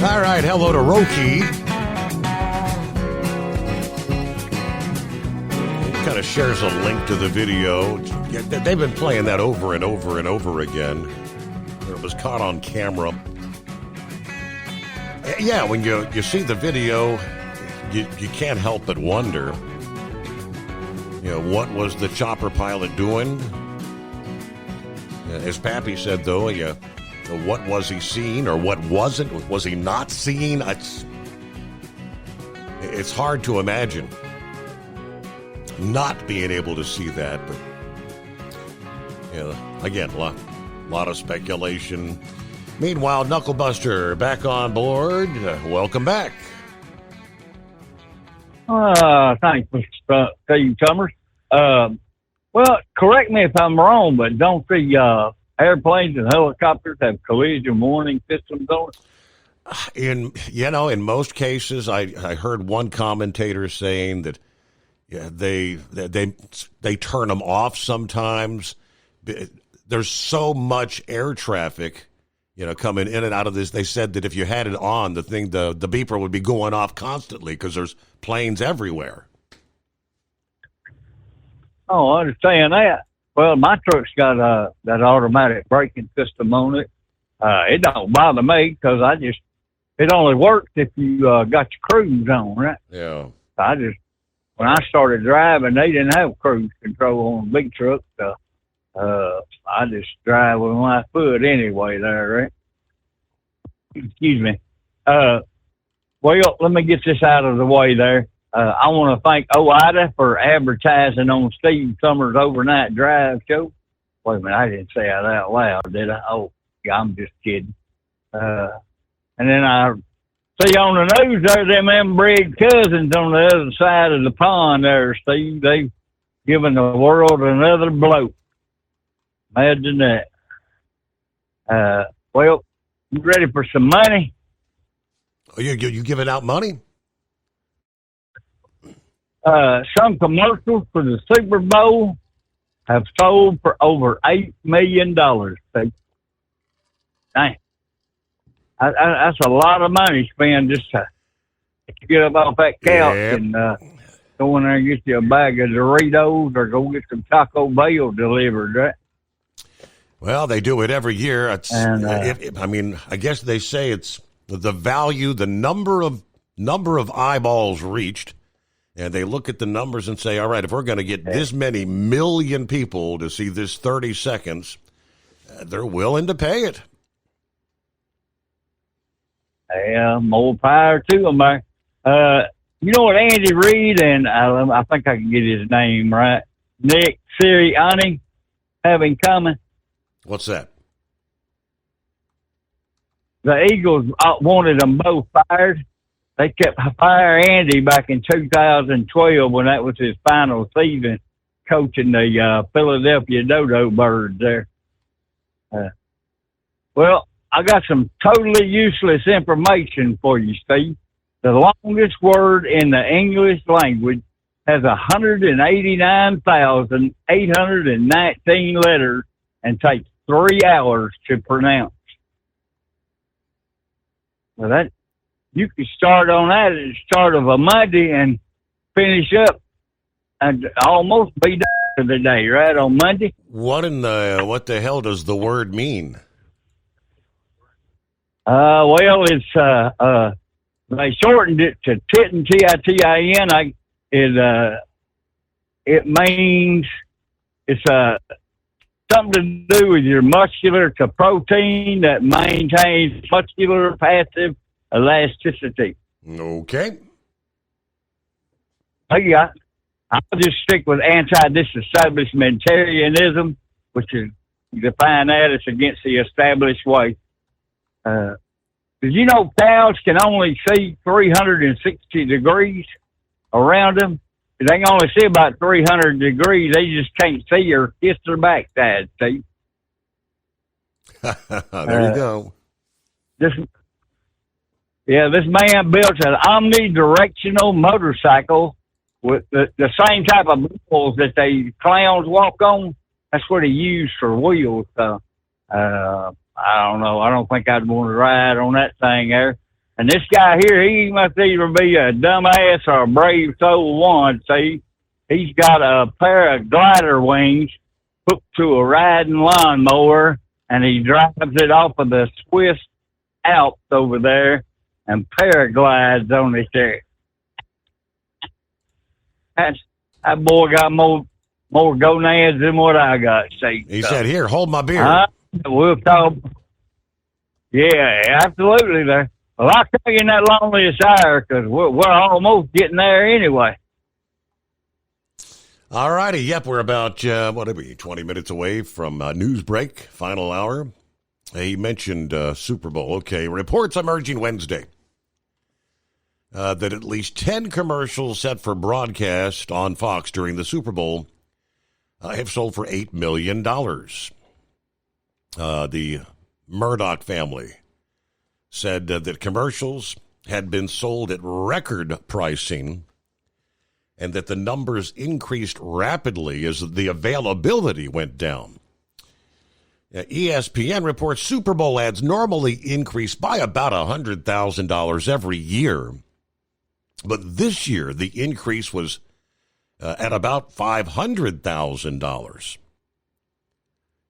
All right, hello to Roki. Kind of shares a link to the video. They've been playing that over and over and over again. It was caught on camera. Yeah, when you see the video, you can't help but wonder, what was the chopper pilot doing? As Pappy said, though, what was he seeing or what wasn't? Was he not seeing? It's hard to imagine not being able to see that, but again, a A lot of speculation. Meanwhile, Knucklebuster back on board. Welcome back. Thanks, Mr. Steve Summers. Well, correct me if I'm wrong, but don't the airplanes and helicopters have collision warning systems on it? In most cases, I heard one commentator saying that they turn them off sometimes. There's so much air traffic, coming in and out of this. They said that if you had it on, the beeper would be going off constantly because there's planes everywhere. Oh, I understand that. Well, my truck's got that automatic braking system on it. It don't bother me because it only works if you got your cruise on, right? Yeah. When I started driving, they didn't have cruise control on big trucks. I just drive with my foot anyway there, right? Excuse me. Well, let me get this out of the way there. I want to thank OIDA for advertising on Steve Summers' Overnight Drive show. Wait a minute, I didn't say that out loud, did I? Oh, yeah, I'm just kidding. And then I see on the news there, them inbred cousins on the other side of the pond there, Steve. They've given the world another blow. Imagine that. Well, you ready for some money? Oh, you giving out money? Some commercials for the Super Bowl have sold for over $8 million. Dang. That's a lot of money spent just to get up off that couch and go in there and get you a bag of Doritos or go get some Taco Bell delivered, right? Well, they do it every year. I guess they say it's the value, the number of eyeballs reached, and they look at the numbers and say, all right, if we're going to get this many million people to see this 30 seconds, they're willing to pay it. Yeah, more power to them. You know what Andy Reid and I think I can get his name right, Nick Sirianni, have in common? What's that? The Eagles wanted them both fired. They kept firing Andy back in 2012 when that was his final season coaching the Philadelphia Dodo Birds there. Well, I got some totally useless information for you, Steve. The longest word in the English language has 189,819 letters and takes 3 hours to pronounce. Well, that you could start on that at the start of a Monday and finish up and almost be done for the day, right, on Monday. What the hell does the word mean? Well, it's they shortened it to Titin, Titin. It means it's something to do with your muscular to protein that maintains muscular passive elasticity. Okay. Yeah, I'll just stick with anti-disestablishmentarianism, which is, you define that as against the established way. Did you know cows can only see 360 degrees around them? They can only see about 300 degrees. They just can't see or kiss their backside, see? There you go. This man built an omnidirectional motorcycle with the same type of wheels that the clowns walk on. That's what he used for wheels. I don't know. I don't think I'd want to ride on that thing there. And this guy here, he must either be a dumbass or a brave soul one. See, he's got a pair of glider wings hooked to a riding lawnmower, and he drives it off of the Swiss Alps over there and paraglides on it there. That boy got more gonads than what I got. See, he said, "Here, hold my beer." We'll talk. Yeah, absolutely there. Well, I'll tell you in that loneliest hour because we're almost getting there anyway. All righty. Yep, we're about, 20 minutes away from news break, final hour. He mentioned Super Bowl. Okay, reports emerging Wednesday that at least 10 commercials set for broadcast on Fox during the Super Bowl have sold for $8 million. The Murdoch family said that commercials had been sold at record pricing and that the numbers increased rapidly as the availability went down. ESPN reports Super Bowl ads normally increase by about $100,000 every year, but this year the increase was at about $500,000.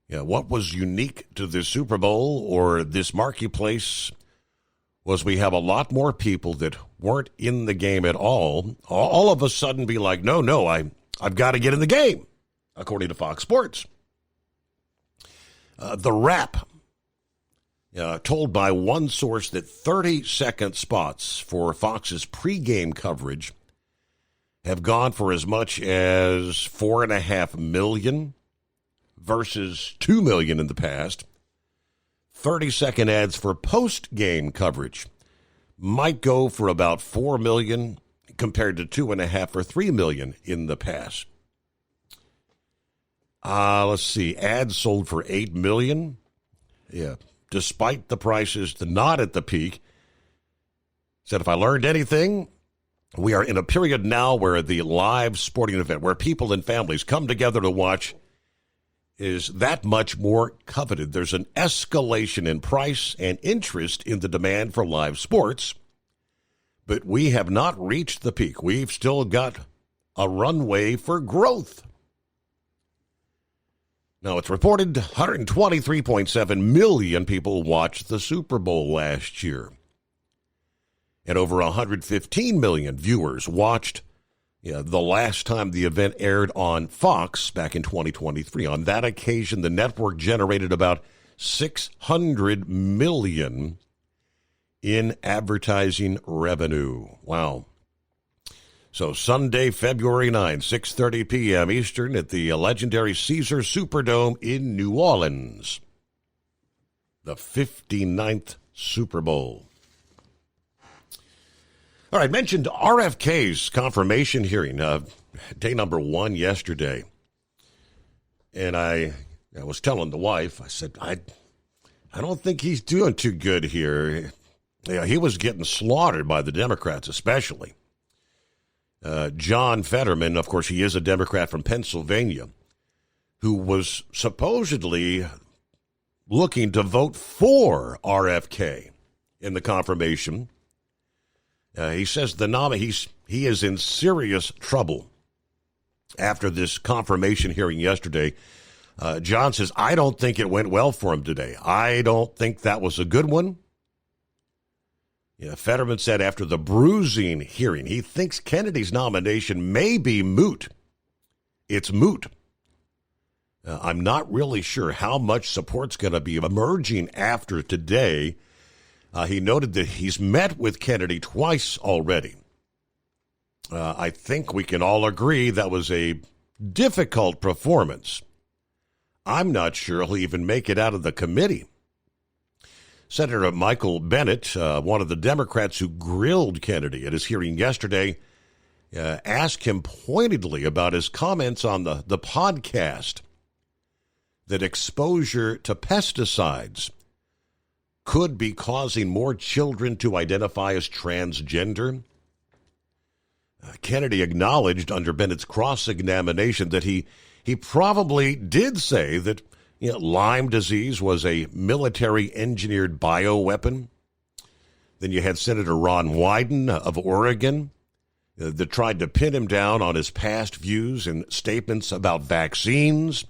What was unique to the Super Bowl or this marketplace was we have a lot more people that weren't in the game at all of a sudden be like, no, I've got to get in the game, according to Fox Sports. The Wrap told by one source that 30-second spots for Fox's pregame coverage have gone for as much as $4.5 million versus $2 million in the past. 30-second ads for post-game coverage might go for about $4 million compared to $2.5 or $3 million in the past. Let's see. Ads sold for $8 million. Yeah. Despite the prices not at the peak. Said, if I learned anything, we are in a period now where the live sporting event, where people and families come together to watch, is that much more coveted. There's an escalation in price and interest in the demand for live sports, but we have not reached the peak. We've still got a runway for growth. Now, it's reported 123.7 million people watched the Super Bowl last year, and over 115 million viewers watched the last time the event aired on Fox back in 2023. On that occasion, the network generated about $600 million in advertising revenue. Wow. So Sunday, February 9, 6:30 p.m. Eastern at the legendary Caesar Superdome in New Orleans. The 59th Super Bowl. All right, mentioned RFK's confirmation hearing, day number 1 yesterday. And I was telling the wife, I said, I don't think he's doing too good here. He was getting slaughtered by the Democrats, especially. John Fetterman, of course, he is a Democrat from Pennsylvania, who was supposedly looking to vote for RFK in the confirmation. He says he is in serious trouble after this confirmation hearing yesterday. John says, I don't think it went well for him today. I don't think that was a good one. Fetterman said after the bruising hearing, he thinks Kennedy's nomination may be moot. It's moot. I'm not really sure how much support's going to be emerging after today. He noted that he's met with Kennedy twice already. I think we can all agree that was a difficult performance. I'm not sure he'll even make it out of the committee. Senator Michael Bennet, one of the Democrats who grilled Kennedy at his hearing yesterday, asked him pointedly about his comments on the podcast that exposure to pesticides could be causing more children to identify as transgender. Kennedy acknowledged under Bennett's cross-examination that he probably did say that Lyme disease was a military-engineered bioweapon. Then you had Senator Ron Wyden of Oregon that tried to pin him down on his past views and statements about vaccines,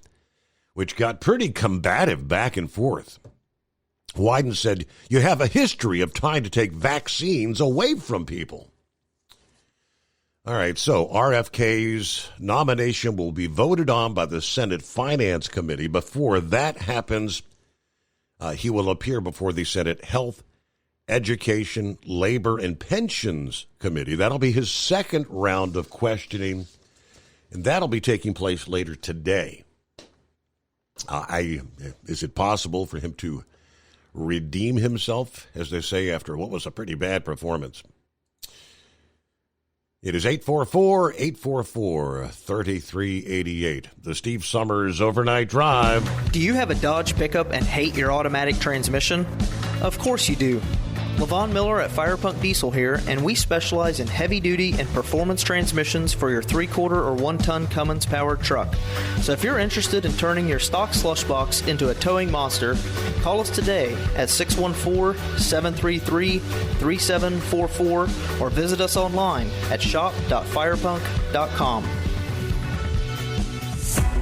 which got pretty combative back and forth. Wyden said, you have a history of trying to take vaccines away from people. All right, so RFK's nomination will be voted on by the Senate Finance Committee. Before that happens, he will appear before the Senate Health, Education, Labor, and Pensions Committee. That'll be his second round of questioning. And that'll be taking place later today. Is it possible for him to redeem himself, as they say, after what was a pretty bad performance? It is 844-844-3388. The Steve Summers Overnight Drive. Do you have a Dodge pickup and hate your automatic transmission? Of course you do. Levon Miller at Firepunk Diesel here, and we specialize in heavy-duty and performance transmissions for your 3-quarter or 1-ton Cummins-powered truck. So if you're interested in turning your stock slush box into a towing monster, call us today at 614-733-3744 or visit us online at shop.firepunk.com.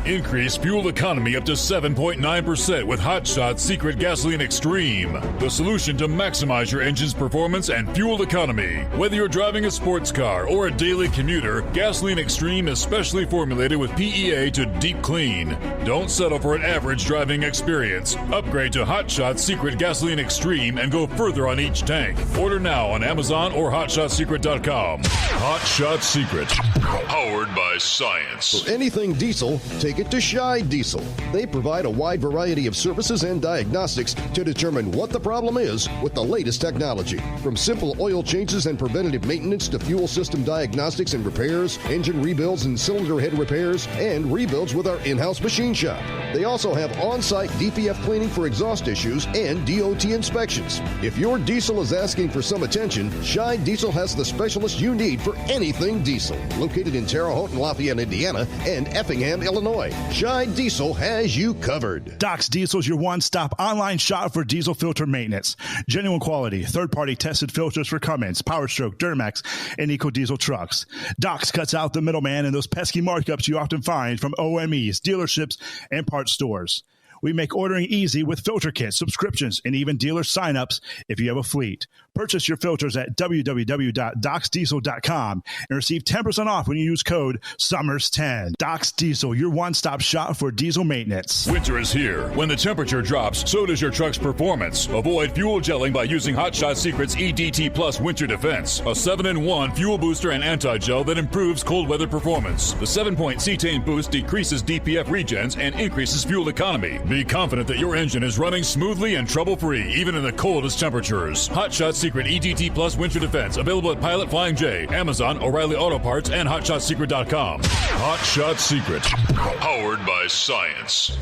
Increase fuel economy up to 7.9% with Hot Shot Secret Gasoline Extreme. The solution to maximize your engine's performance and fuel economy. Whether you're driving a sports car or a daily commuter, Gasoline Extreme is specially formulated with PEA to deep clean. Don't settle for an average driving experience. Upgrade to Hot Shot Secret Gasoline Extreme and go further on each tank. Order now on Amazon or HotShotSecret.com. Hot Shot Secret. Powered by science. For anything diesel, take it to Scheid Diesel. They provide a wide variety of services and diagnostics to determine what the problem is with the latest technology. From simple oil changes and preventative maintenance to fuel system diagnostics and repairs, engine rebuilds and cylinder head repairs, and rebuilds with our in-house machine shop. They also have on-site DPF cleaning for exhaust issues and DOT inspections. If your diesel is asking for some attention, Scheid Diesel has the specialist you need for anything diesel. Located in Terre Haute and Lafayette, Indiana, and Effingham, Illinois. Scheid Diesel has you covered. Doc's Diesel is your one-stop online shop for diesel filter maintenance. Genuine quality, third-party tested filters for Cummins, PowerStroke, Duramax, and EcoDiesel trucks. Doc's cuts out the middleman and those pesky markups you often find from OMEs, dealerships, and parts stores. We make ordering easy with filter kits, subscriptions, and even dealer sign-ups if you have a fleet. Purchase your filters at www.docsdiesel.com and receive 10% off when you use code SUMMERS10. Doc's Diesel, your one-stop shop for diesel maintenance. Winter is here. When the temperature drops, so does your truck's performance. Avoid fuel gelling by using Hot Shot Secret's EDT Plus Winter Defense, a 7-in-1 fuel booster and anti-gel that improves cold weather performance. The 7-point cetane boost decreases DPF regens and increases fuel economy. Be confident that your engine is running smoothly and trouble-free, even in the coldest temperatures. Hot Shot Secret EDT Plus Winter Defense, available at Pilot Flying J, Amazon, O'Reilly Auto Parts, and HotShotSecret.com. Hot Shot Secret, powered by science.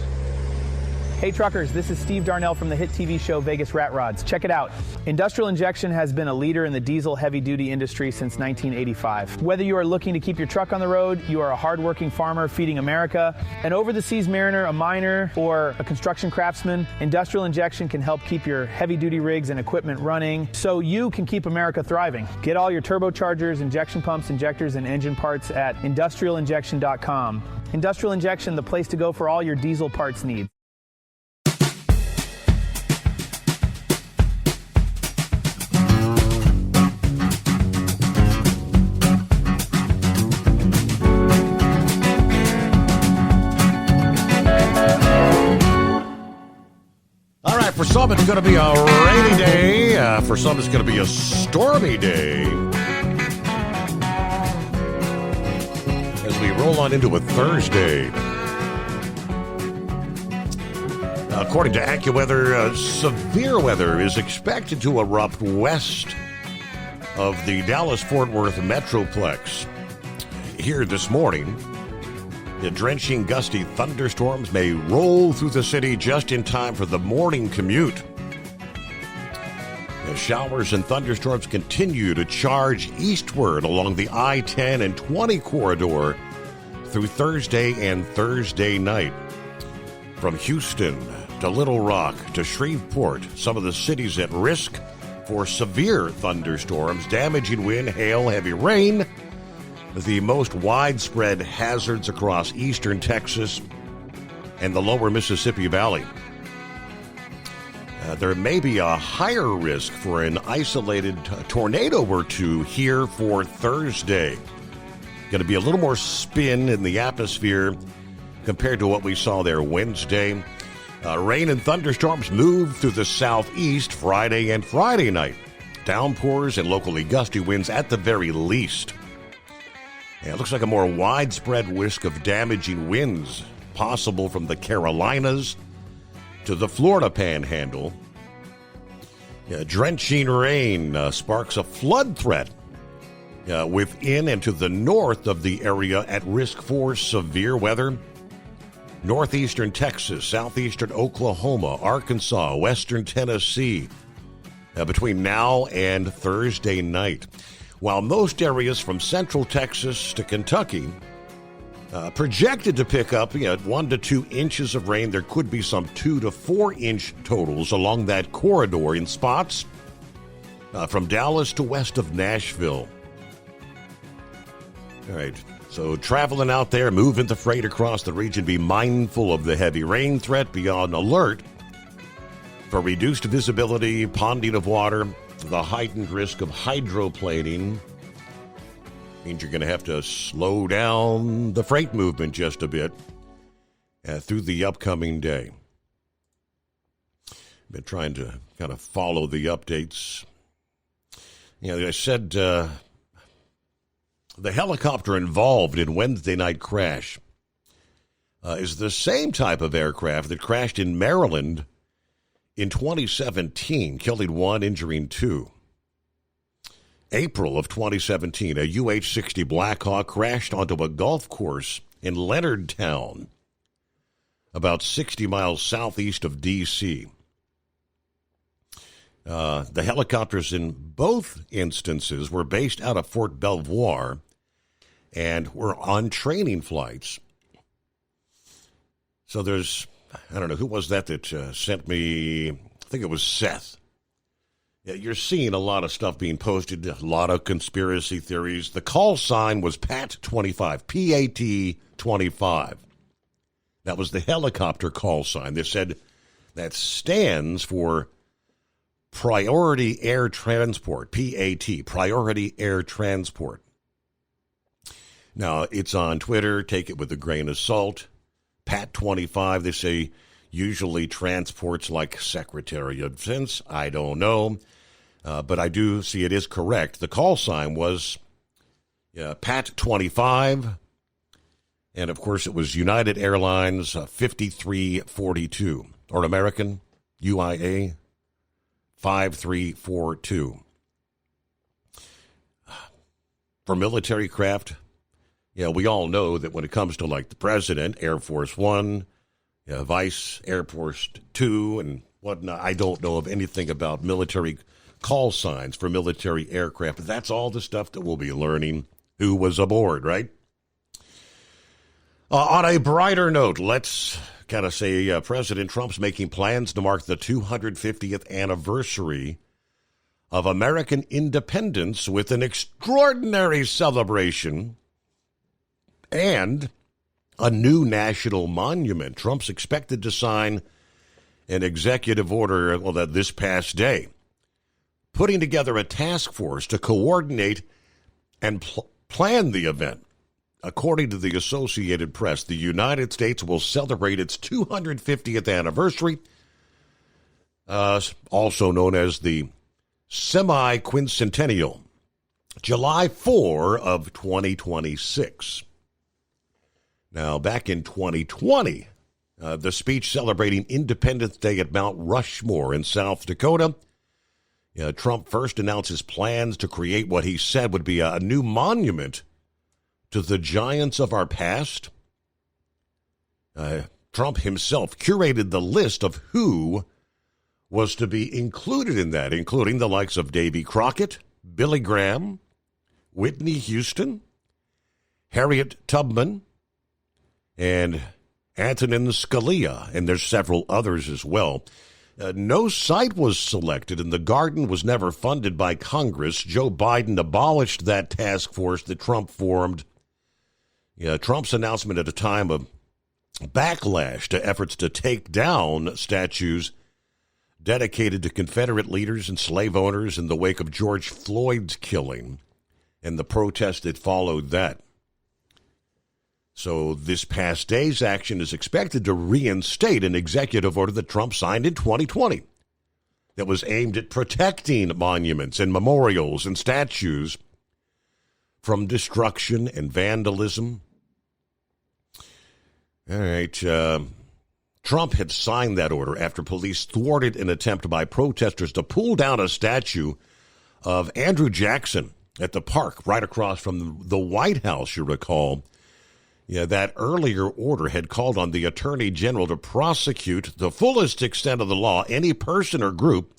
Hey truckers, this is Steve Darnell from the hit TV show Vegas Rat Rods. Check it out. Industrial Injection has been a leader in the diesel heavy-duty industry since 1985. Whether you are looking to keep your truck on the road, you are a hard-working farmer feeding America, an over-the-seas mariner, a miner, or a construction craftsman, Industrial Injection can help keep your heavy-duty rigs and equipment running so you can keep America thriving. Get all your turbochargers, injection pumps, injectors, and engine parts at industrialinjection.com. Industrial Injection, the place to go for all your diesel parts needs. For some, it's going to be a rainy day. For some, it's going to be a stormy day. As we roll on into a Thursday. According to AccuWeather, severe weather is expected to erupt west of the Dallas-Fort Worth Metroplex. Here this morning, the drenching, gusty thunderstorms may roll through the city just in time for the morning commute. The showers and thunderstorms continue to charge eastward along the I-10 and 20 corridor through Thursday and Thursday night. From Houston to Little Rock to Shreveport, some of the cities at risk for severe thunderstorms, damaging wind, hail, heavy rain, the most widespread hazards across eastern Texas and the lower Mississippi Valley. There may be a higher risk for an isolated tornado or two here for Thursday. Going to be a little more spin in the atmosphere compared to what we saw there Wednesday. Rain and thunderstorms move through the southeast Friday and Friday night. Downpours and locally gusty winds at the very least. And it looks like a more widespread risk of damaging winds possible from the Carolinas to the Florida Panhandle. Drenching rain sparks a flood threat within and to the north of the area at risk for severe weather. Northeastern Texas, southeastern Oklahoma, Arkansas, western Tennessee, between now and Thursday night. While most areas from central Texas to Kentucky projected to pick up 1 to 2 inches of rain, there could be some 2 to 4 inch totals along that corridor in spots from Dallas to west of Nashville. All right, so traveling out there, moving the freight across the region, be mindful of the heavy rain threat. Be on alert for reduced visibility, ponding of water, the heightened risk of hydroplaning. Means you're going to have to slow down the freight movement just a bit through the upcoming day. Been trying to kind of follow the updates. I said the helicopter involved in Wednesday night crash is the same type of aircraft that crashed in Maryland in 2017, killing 1, injuring 2. April of 2017, a UH-60 Blackhawk crashed onto a golf course in Leonardtown, about 60 miles southeast of D.C. The helicopters in both instances were based out of Fort Belvoir and were on training flights. So there's, I don't know, who was that sent me, I think it was Seth. Yeah, you're seeing a lot of stuff being posted, a lot of conspiracy theories. The call sign was PAT-25, P-A-T-25. That was the helicopter call sign. They said that stands for Priority Air Transport, PAT, Priority Air Transport. Now, it's on Twitter. Take it with a grain of salt. PAT-25, they say, usually transports like Secretary of Defense. I don't know. But I do see it is correct. The call sign was PAT-25. And, of course, it was United Airlines 5342, or American UIA 5342. For military craft, we all know that when it comes to, like, the President, Air Force One, Vice Air Force 2, and whatnot, I don't know of anything about military call signs for military aircraft. But that's all the stuff that we'll be learning who was aboard, right? On a brighter note, let's kind of say President Trump's making plans to mark the 250th anniversary of American independence with an extraordinary celebration and a new national monument. Trump's expected to sign an executive order this past day, putting together a task force to coordinate and plan the event. According to the Associated Press, the United States will celebrate its 250th anniversary, also known as the Semi-Quincentennial, July 4 of 2026. Now, back in 2020, the speech celebrating Independence Day at Mount Rushmore in South Dakota, Trump first announced his plans to create what he said would be a new monument to the giants of our past. Trump himself curated the list of who was to be included in that, including the likes of Davy Crockett, Billy Graham, Whitney Houston, Harriet Tubman, and Antonin Scalia, and there's several others as well. No site was selected, and the garden was never funded by Congress. Joe Biden abolished that task force that Trump formed. Trump's announcement at a time of backlash to efforts to take down statues dedicated to Confederate leaders and slave owners in the wake of George Floyd's killing and the protest that followed that. So this past day's action is expected to reinstate an executive order that Trump signed in 2020 that was aimed at protecting monuments and memorials and statues from destruction and vandalism. All right. Trump had signed that order after police thwarted an attempt by protesters to pull down a statue of Andrew Jackson at the park right across from the White House, you recall. Yeah, that earlier order had called on the Attorney General to prosecute to the fullest extent of the law any person or group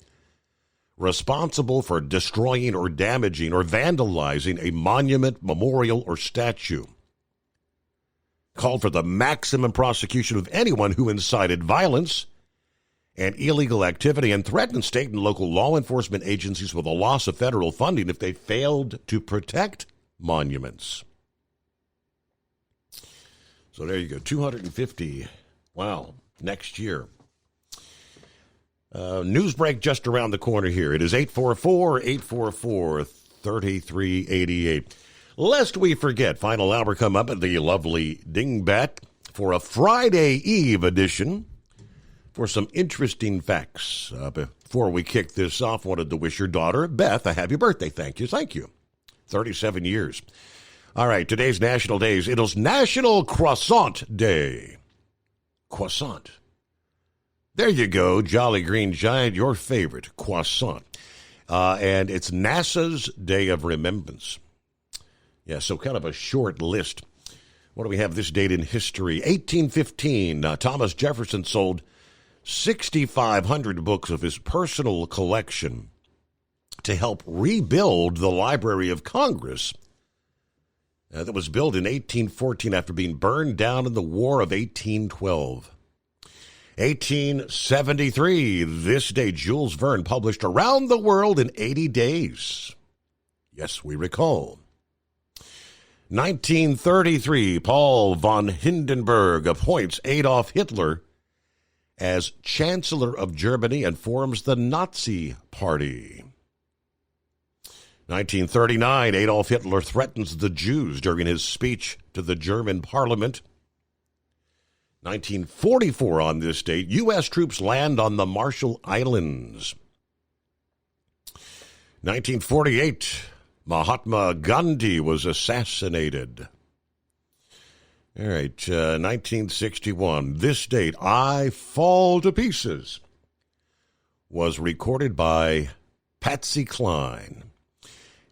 responsible for destroying or damaging or vandalizing a monument, memorial, or statue. Called for the maximum prosecution of anyone who incited violence and illegal activity and threatened state and local law enforcement agencies with a loss of federal funding if they failed to protect monuments. So there you go, 250. Wow, next year. News break just around the corner here. It is 844-844-3388. Lest we forget, final hour come up at the lovely Dingbat for a Friday Eve edition for some interesting facts. Before we kick this off, wanted to wish your daughter, Beth, a happy birthday. Thank you. 37 years. All right, today's national days. It is National Croissant Day. Croissant. There you go, Jolly Green Giant, your favorite croissant. And it's NASA's Day of Remembrance. Yeah, so kind of a short list. What do we have this date in history? 1815, Thomas Jefferson sold 6,500 books of his personal collection to help rebuild the Library of Congress that was built in 1814 after being burned down in the War of 1812. 1873, this day, Jules Verne published Around the World in 80 Days. Yes, we recall. 1933, Paul von Hindenburg appoints Adolf Hitler as Chancellor of Germany and forms the Nazi Party. 1939, Adolf Hitler threatens the Jews during his speech to the German parliament. 1944, on this date, U.S. troops land on the Marshall Islands. 1948, Mahatma Gandhi was assassinated. All right, 1961, this date, I Fall to Pieces, was recorded by Patsy Cline.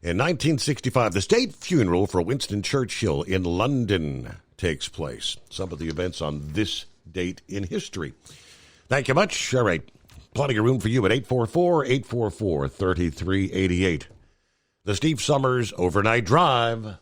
In 1965, the state funeral for Winston Churchill in London takes place. Some of the events on this date in history. Thank you much. All right, plenty of room for you at 844-844-3388. The Steve Summers Overnight Drive.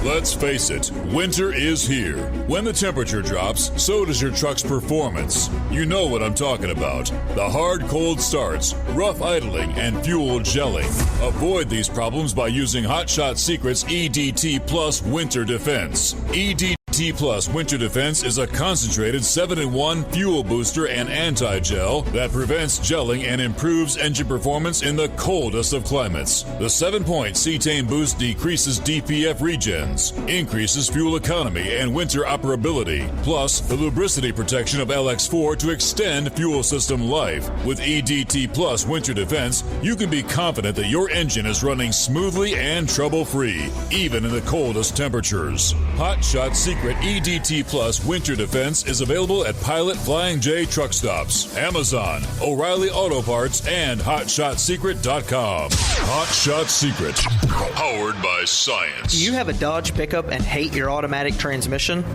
Let's face it, winter is here. When the temperature drops, so does your truck's performance. You know what I'm talking about. The hard, cold starts, rough idling, and fuel gelling. Avoid these problems by using Hot Shot Secret's EDT Plus Winter Defense. EDT Plus Winter Defense is a concentrated 7-in-1 fuel booster and anti-gel that prevents gelling and improves engine performance in the coldest of climates. The 7-point cetane boost decreases DPF regens, increases fuel economy and winter operability, plus the lubricity protection of LX4 to extend fuel system life. With EDT Plus Winter Defense, you can be confident that your engine is running smoothly and trouble-free, even in the coldest temperatures. Hot Shot Secret EDT Plus Winter Defense is available at Pilot Flying J truck stops, Amazon, O'Reilly Auto Parts, and HotShotSecret.com. Hot Shot Secret, powered by science. Do you have a Dodge pickup and hate your automatic transmission?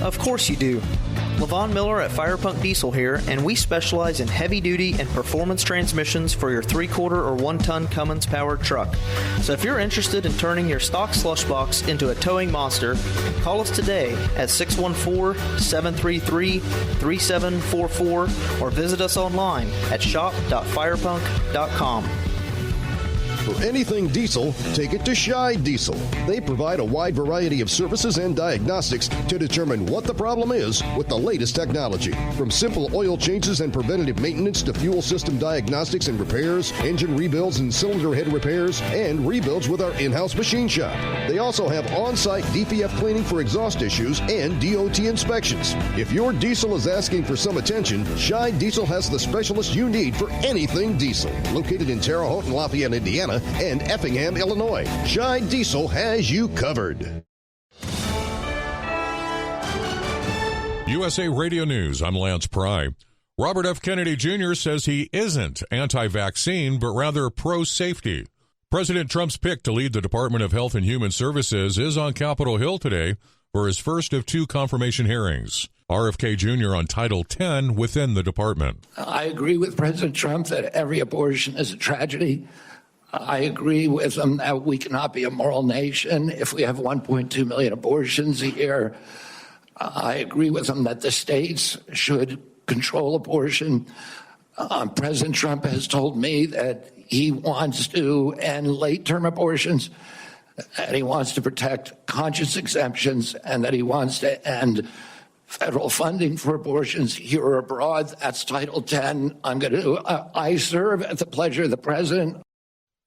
Of course you do. Levon Miller at Firepunk Diesel here, and we specialize in heavy-duty and performance transmissions for your 3-quarter or 1-ton Cummins-powered truck. So if you're interested in turning your stock slush box into a towing monster, call us today at 614-733-3744 or visit us online at shop.firepunk.com. For anything diesel, take it to Scheid Diesel. They provide a wide variety of services and diagnostics to determine what the problem is with the latest technology. From simple oil changes and preventative maintenance to fuel system diagnostics and repairs, engine rebuilds and cylinder head repairs, and rebuilds with our in-house machine shop. They also have on-site DPF cleaning for exhaust issues and DOT inspections. If your diesel is asking for some attention, Scheid Diesel has the specialist you need for anything diesel. Located in Terre Haute and Lafayette, Indiana, Indiana, and Effingham, Illinois. Scheid Diesel has you covered. USA Radio News, I'm Lance Pry. Robert F. Kennedy Jr. says he isn't anti-vaccine, but rather pro-safety. President Trump's pick to lead the Department of Health and Human Services is on Capitol Hill today for his first of two confirmation hearings. RFK Jr. on Title X within the department. I agree with President Trump that every abortion is a tragedy. I agree with him that we cannot be a moral nation if we have 1.2 million abortions a year. I agree with him that the states should control abortion. President Trump has told me that he wants to end late-term abortions, and he wants to protect conscious exemptions, and that he wants to end federal funding for abortions here or abroad. That's Title X. I serve at the pleasure of the president.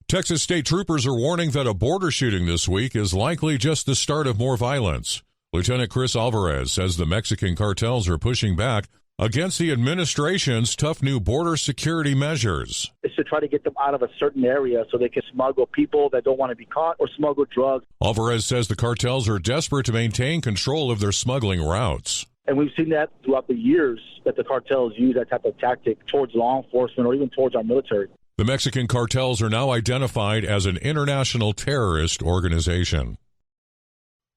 Texas state troopers are warning that a border shooting this week is likely just the start of more violence. Lieutenant Chris Alvarez says the Mexican cartels are pushing back against the administration's tough new border security measures. It's to try to get them out of a certain area so they can smuggle people that don't want to be caught or smuggle drugs. Alvarez says the cartels are desperate to maintain control of their smuggling routes. And we've seen that throughout the years that the cartels use that type of tactic towards law enforcement or even towards our military. The Mexican cartels are now identified as an international terrorist organization.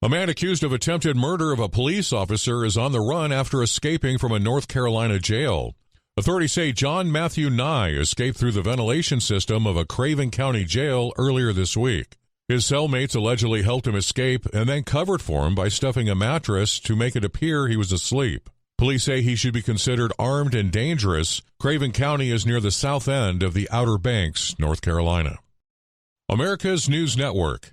A man accused of attempted murder of a police officer is on the run after escaping from a North Carolina jail. Authorities say John Matthew Nye escaped through the ventilation system of a Craven County jail earlier this week. His cellmates allegedly helped him escape and then covered for him by stuffing a mattress to make it appear he was asleep. Police say he should be considered armed and dangerous. Craven County is near the south end of the Outer Banks, North Carolina. America's News Network,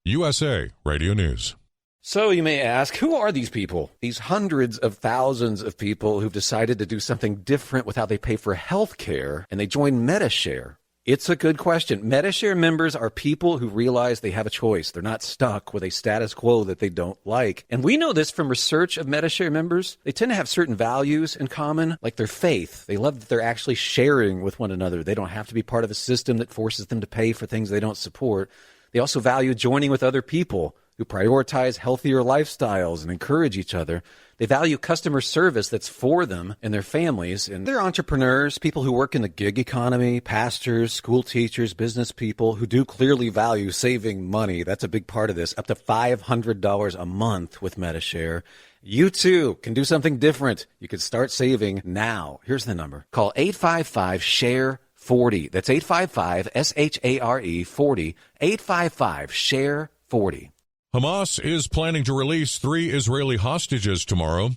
USA Radio News. So you may ask, who are these people? These hundreds of thousands of people who've decided to do something different with how they pay for health care, and they join Medi-Share. It's a good question. Medi-Share members are people who realize they have a choice. They're not stuck with a status quo that they don't like. And we know this from research of Medi-Share members. They tend to have certain values in common, like their faith. They love that they're actually sharing with one another. They don't have to be part of a system that forces them to pay for things they don't support. They also value joining with other people who prioritize healthier lifestyles and encourage each other. They value customer service that's for them and their families. And they're entrepreneurs, people who work in the gig economy, pastors, school teachers, business people who do clearly value saving money. That's a big part of this. Up to $500 a month with Medi-Share. You too can do something different. You can start saving now. Here's the number. Call 855-SHARE-40. That's 855-SHARE-40. 855-SHARE-40. Hamas is planning to release 3 Israeli hostages tomorrow.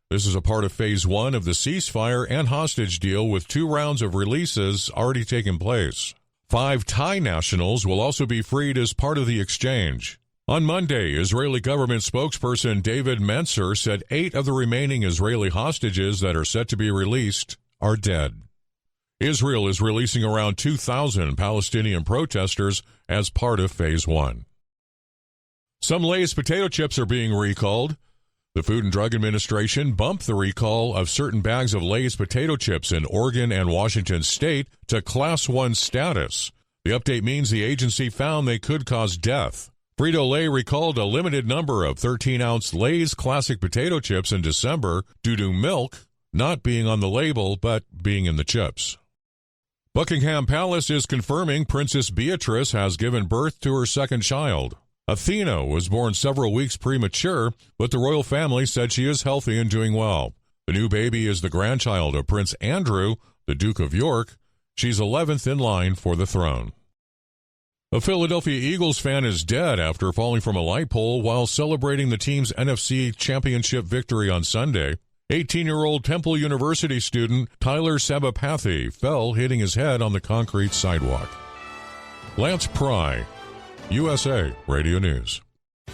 This is a part of Phase 1 of the ceasefire and hostage deal with 2 rounds of releases already taking place. 5 Thai nationals will also be freed as part of the exchange. On Monday, Israeli government spokesperson David Mencer said 8 of the remaining Israeli hostages that are set to be released are dead. Israel is releasing around 2,000 Palestinian protesters as part of Phase 1. Some Lay's potato chips are being recalled. The Food and Drug Administration bumped the recall of certain bags of Lay's potato chips in Oregon and Washington state to Class 1 status. The update means the agency found they could cause death. Frito-Lay recalled a limited number of 13-ounce Lay's classic potato chips in December due to milk not being on the label but being in the chips. Buckingham Palace is confirming Princess Beatrice has given birth to her second child. Athena was born several weeks premature, but the royal family said she is healthy and doing well. The new baby is the grandchild of Prince Andrew, the Duke of York. She's 11th in line for the throne. A Philadelphia Eagles fan is dead after falling from a light pole while celebrating the team's NFC Championship victory on Sunday. 18-year-old Temple University student Tyler Sabapathy fell hitting his head on the concrete sidewalk. Lance Pry, USA Radio News.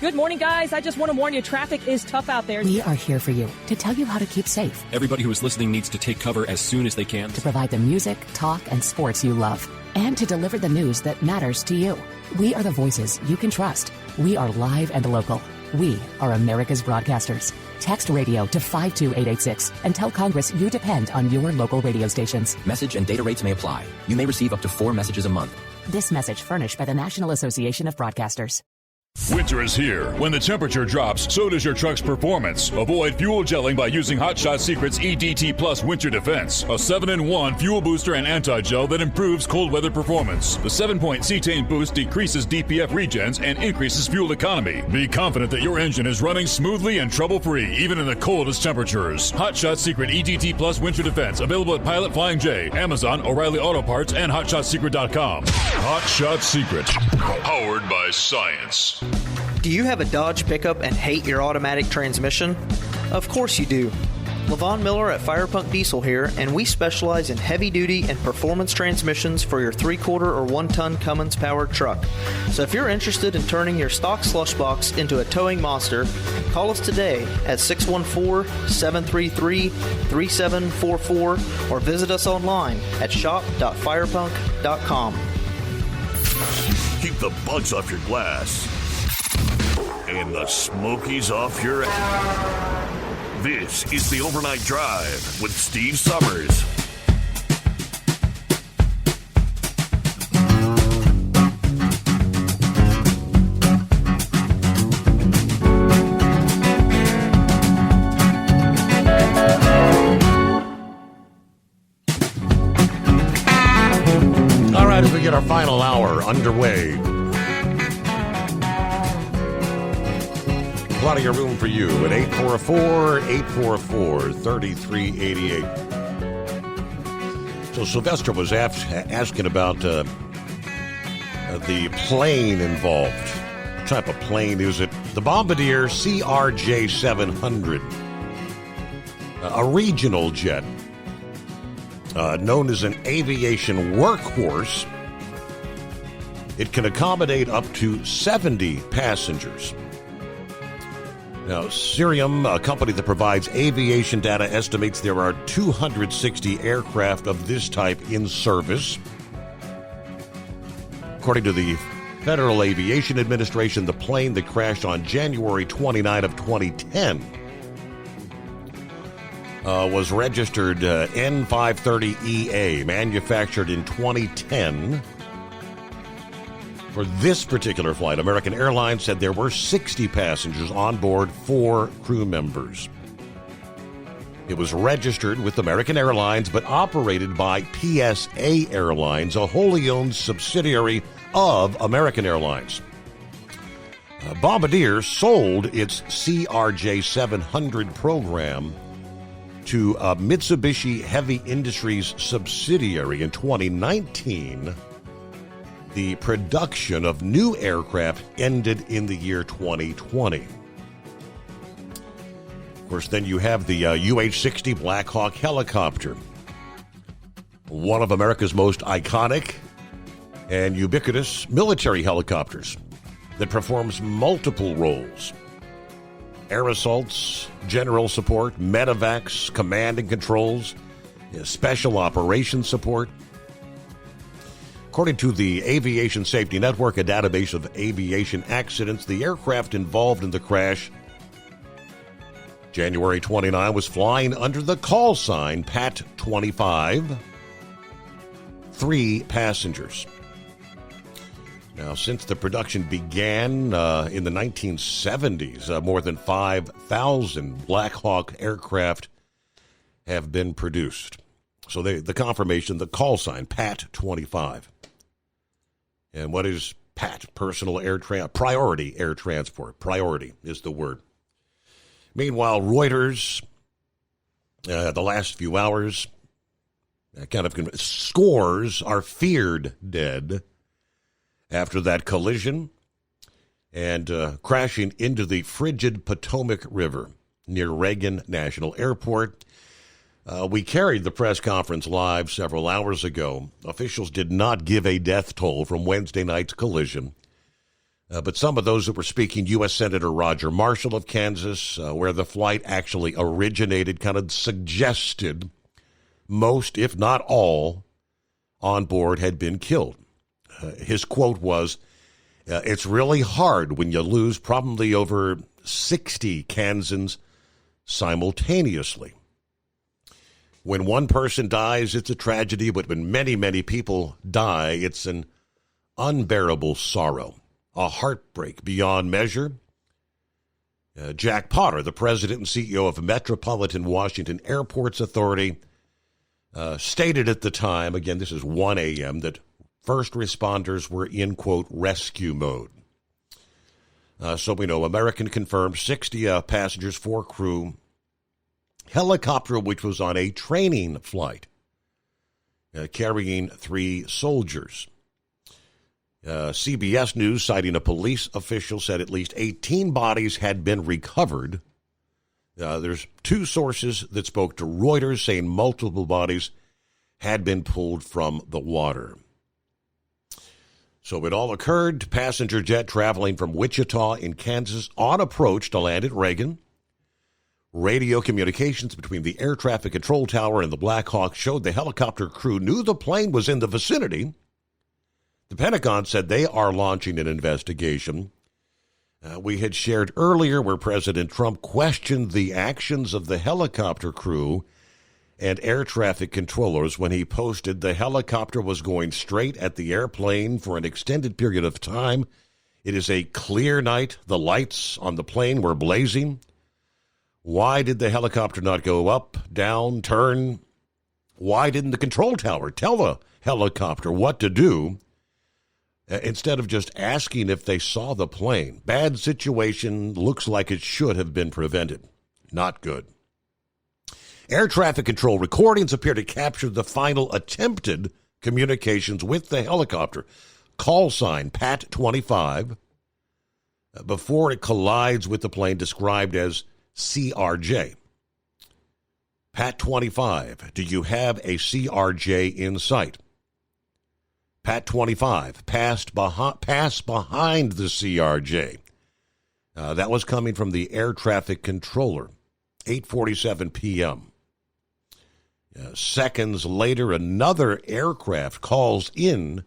Good morning, guys. I just want to warn you, traffic is tough out there. We are here for you to tell you how to keep safe. Everybody who is listening needs to take cover as soon as they can. To provide the music, talk, and sports you love. And to deliver the news that matters to you. We are the voices you can trust. We are live and local. We are America's broadcasters. Text radio to 52886 and tell Congress you depend on your local radio stations. Message and data rates may apply. You may receive up to 4 messages a month. This message furnished by the National Association of Broadcasters. Winter is here. When the temperature drops, so does your truck's performance. Avoid fuel gelling by using Hot Shot Secret's EDT Plus Winter Defense, a 7-in-1 fuel booster and anti-gel that improves cold weather performance. The 7-point cetane boost decreases DPF regens and increases fuel economy. Be confident that your engine is running smoothly and trouble-free, even in the coldest temperatures. Hot Shot Secret EDT Plus Winter Defense, available at Pilot Flying J, Amazon, O'Reilly Auto Parts, and HotShotSecret.com. Hot Shot Secret, powered by science. Do you have a Dodge pickup and hate your automatic transmission? Of course you do. Levon Miller at Firepunk Diesel here, and we specialize in heavy-duty and performance transmissions for your 3-quarter or 1-ton Cummins-powered truck. So if you're interested in turning your stock slush box into a towing monster, call us today at 614-733-3744 or visit us online at shop.firepunk.com. Keep the bugs off your glass and the Smokies off your ass. This is the Overnight Drive with Steve Summers. All right, as we get our final hour underway, plenty of room for you at 844-844-3388. So Sylvester was asking about the plane involved. What type of plane is it? The Bombardier CRJ-700, a regional jet known as an aviation workhorse. It can accommodate up to 70 passengers. Now, Cirium, a company that provides aviation data, estimates there are 260 aircraft of this type in service. According to the Federal Aviation Administration, the plane that crashed on January 29 of 2010 was registered N530EA, manufactured in 2010. For this particular flight, American Airlines said there were 60 passengers on board, 4 crew members. It was registered with American Airlines, but operated by PSA Airlines, a wholly owned subsidiary of American Airlines. Bombardier sold its CRJ-700 program to a Mitsubishi Heavy Industries subsidiary in 2019. The production of new aircraft ended in the year 2020. Of course, then you have the UH-60 Black Hawk helicopter, one of America's most iconic and ubiquitous military helicopters that performs multiple roles: air assaults, general support, medevacs, command and controls, special operations support. According to the Aviation Safety Network, a database of aviation accidents, the aircraft involved in the crash January 29 was flying under the call sign PAT 25. 3 passengers. Now, since the production began in the 1970s, more than 5,000 Black Hawk aircraft have been produced. So the confirmation, the call sign, PAT 25. And what is PAT? Personal Air Priority Air Transport. Priority is the word. Meanwhile, Reuters, the last few hours, scores are feared dead after that collision and crashing into the frigid Potomac River near Reagan National Airport. We carried the press conference live several hours ago. Officials did not give a death toll from Wednesday night's collision. But some of those that were speaking, U.S. Senator Roger Marshall of Kansas, where the flight actually originated, kind of suggested most, if not all, on board had been killed. His quote was, "It's really hard when you lose probably over 60 Kansans simultaneously. When one person dies, it's a tragedy, but when many, many people die, it's an unbearable sorrow, a heartbreak beyond measure. Jack Potter, the president and CEO of Metropolitan Washington Airports Authority, stated at the time, again, this is 1 a.m., that first responders were in, quote, rescue mode. So we know American confirmed 60 passengers, 4 crew, helicopter which was on a training flight, carrying 3 soldiers. CBS News, citing a police official, said at least 18 bodies had been recovered. There's 2 sources that spoke to Reuters saying multiple bodies had been pulled from the water. So it all occurred. Passenger jet traveling from Wichita in Kansas on approach to land at Reagan. Radio communications between the air traffic control tower and the Black Hawk showed the helicopter crew knew the plane was in the vicinity. The Pentagon said they are launching an investigation. We had shared earlier where President Trump questioned the actions of the helicopter crew and air traffic controllers when he posted the helicopter was going straight at the airplane for an extended period of time. It is a clear night. The lights on the plane were blazing. Why did the helicopter not go up, down, turn? Why didn't the control tower tell the helicopter what to do instead of just asking if they saw the plane? Bad situation, looks like it should have been prevented. Not good. Air traffic control recordings appear to capture the final attempted communications with the helicopter. Call sign Pat 25 before it collides with the plane described as CRJ. Pat 25, do you have a CRJ in sight? Pat 25, pass behind the CRJ. That was coming from the air traffic controller, 8:47 p.m. Seconds later, another aircraft calls in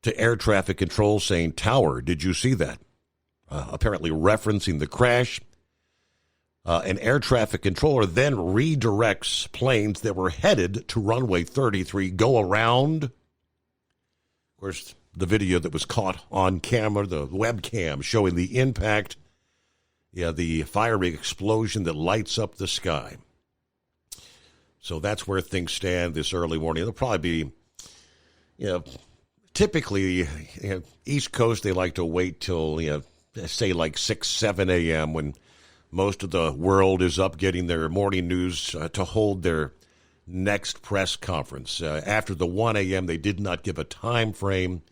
to air traffic control saying, "Tower, did you see that?" Apparently referencing the crash. An air traffic controller then redirects planes that were headed to runway 33, go around. Of course, the video that was caught on camera, the webcam showing the impact, the fiery explosion that lights up the sky. So that's where things stand this early morning. It'll probably be, typically, East Coast, they like to wait till, say like 6, 7 a.m. when most of the world is up getting their morning news to hold their next press conference. After the 1 a.m., they did not give a time frame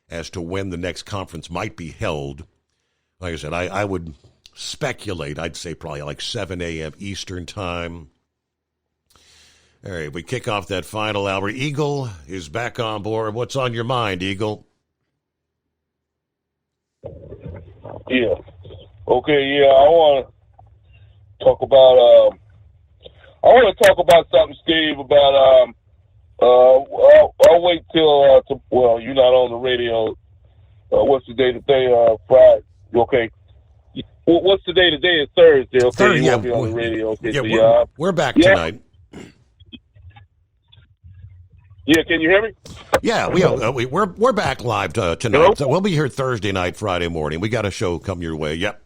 as to when the next conference might be held. Like I said, I would speculate, I'd say probably like 7 a.m. Eastern time. All right, we kick off that final hour. Eagle is back on board. What's on your mind, Eagle? Yeah. Okay, yeah, I want to talk about something, Steve, about I'll wait till well, you're not on the radio. What's the day today? Friday. Okay. What's the day today? It's Thursday. Okay, Thursday, you won't be on the radio. Okay, yeah, we're back tonight. Yeah, can you hear me? Yeah, we're back live tonight. Hello? So we'll be here Thursday night, Friday morning. We got a show come your way. Yep.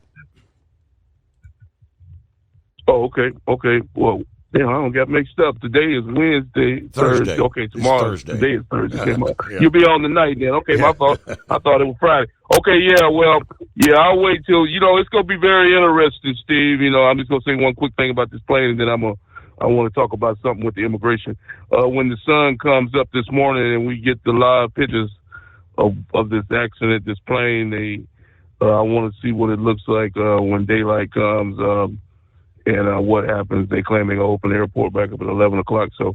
Oh, okay. Well, I don't get mixed up. Today is Wednesday. Thursday. Okay, tomorrow. It's Thursday. Today is Thursday. Yeah. You'll be on the night then. Okay, my fault. I thought it was Friday. Okay, yeah, well, yeah, I'll wait till, it's going to be very interesting, Steve. I'm just going to say one quick thing about this plane, and then I want to talk about something with the immigration. When the sun comes up this morning and we get the live pictures of this accident, this plane, I want to see what it looks like when daylight comes and what happens. They claim they're going to open the airport back up at 11 o'clock. So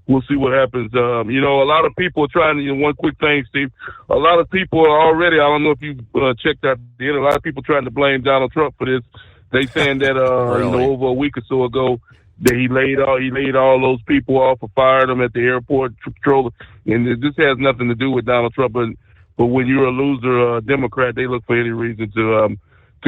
we'll see what happens. A lot of people are trying to, one quick thing, Steve. A lot of people are already, I don't know if you checked out the internet, a lot of people trying to blame Donald Trump for this. They saying that, really? Over a week or so ago, that he laid all those people off or fired them at the airport patrol. And this has nothing to do with Donald Trump. But when you're a loser Democrat, they look for any reason to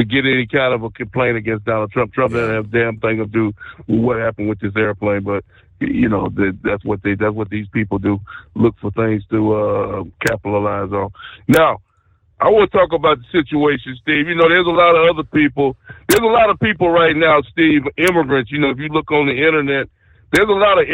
get any kind of a complaint against Donald Trump. Trump doesn't have a damn thing to do with what happened with this airplane. But that's what these people do. Look for things to capitalize on. Now, I want to talk about the situation, Steve. There's a lot of other people. There's a lot of people right now, Steve, immigrants. If you look on the internet, there's a lot of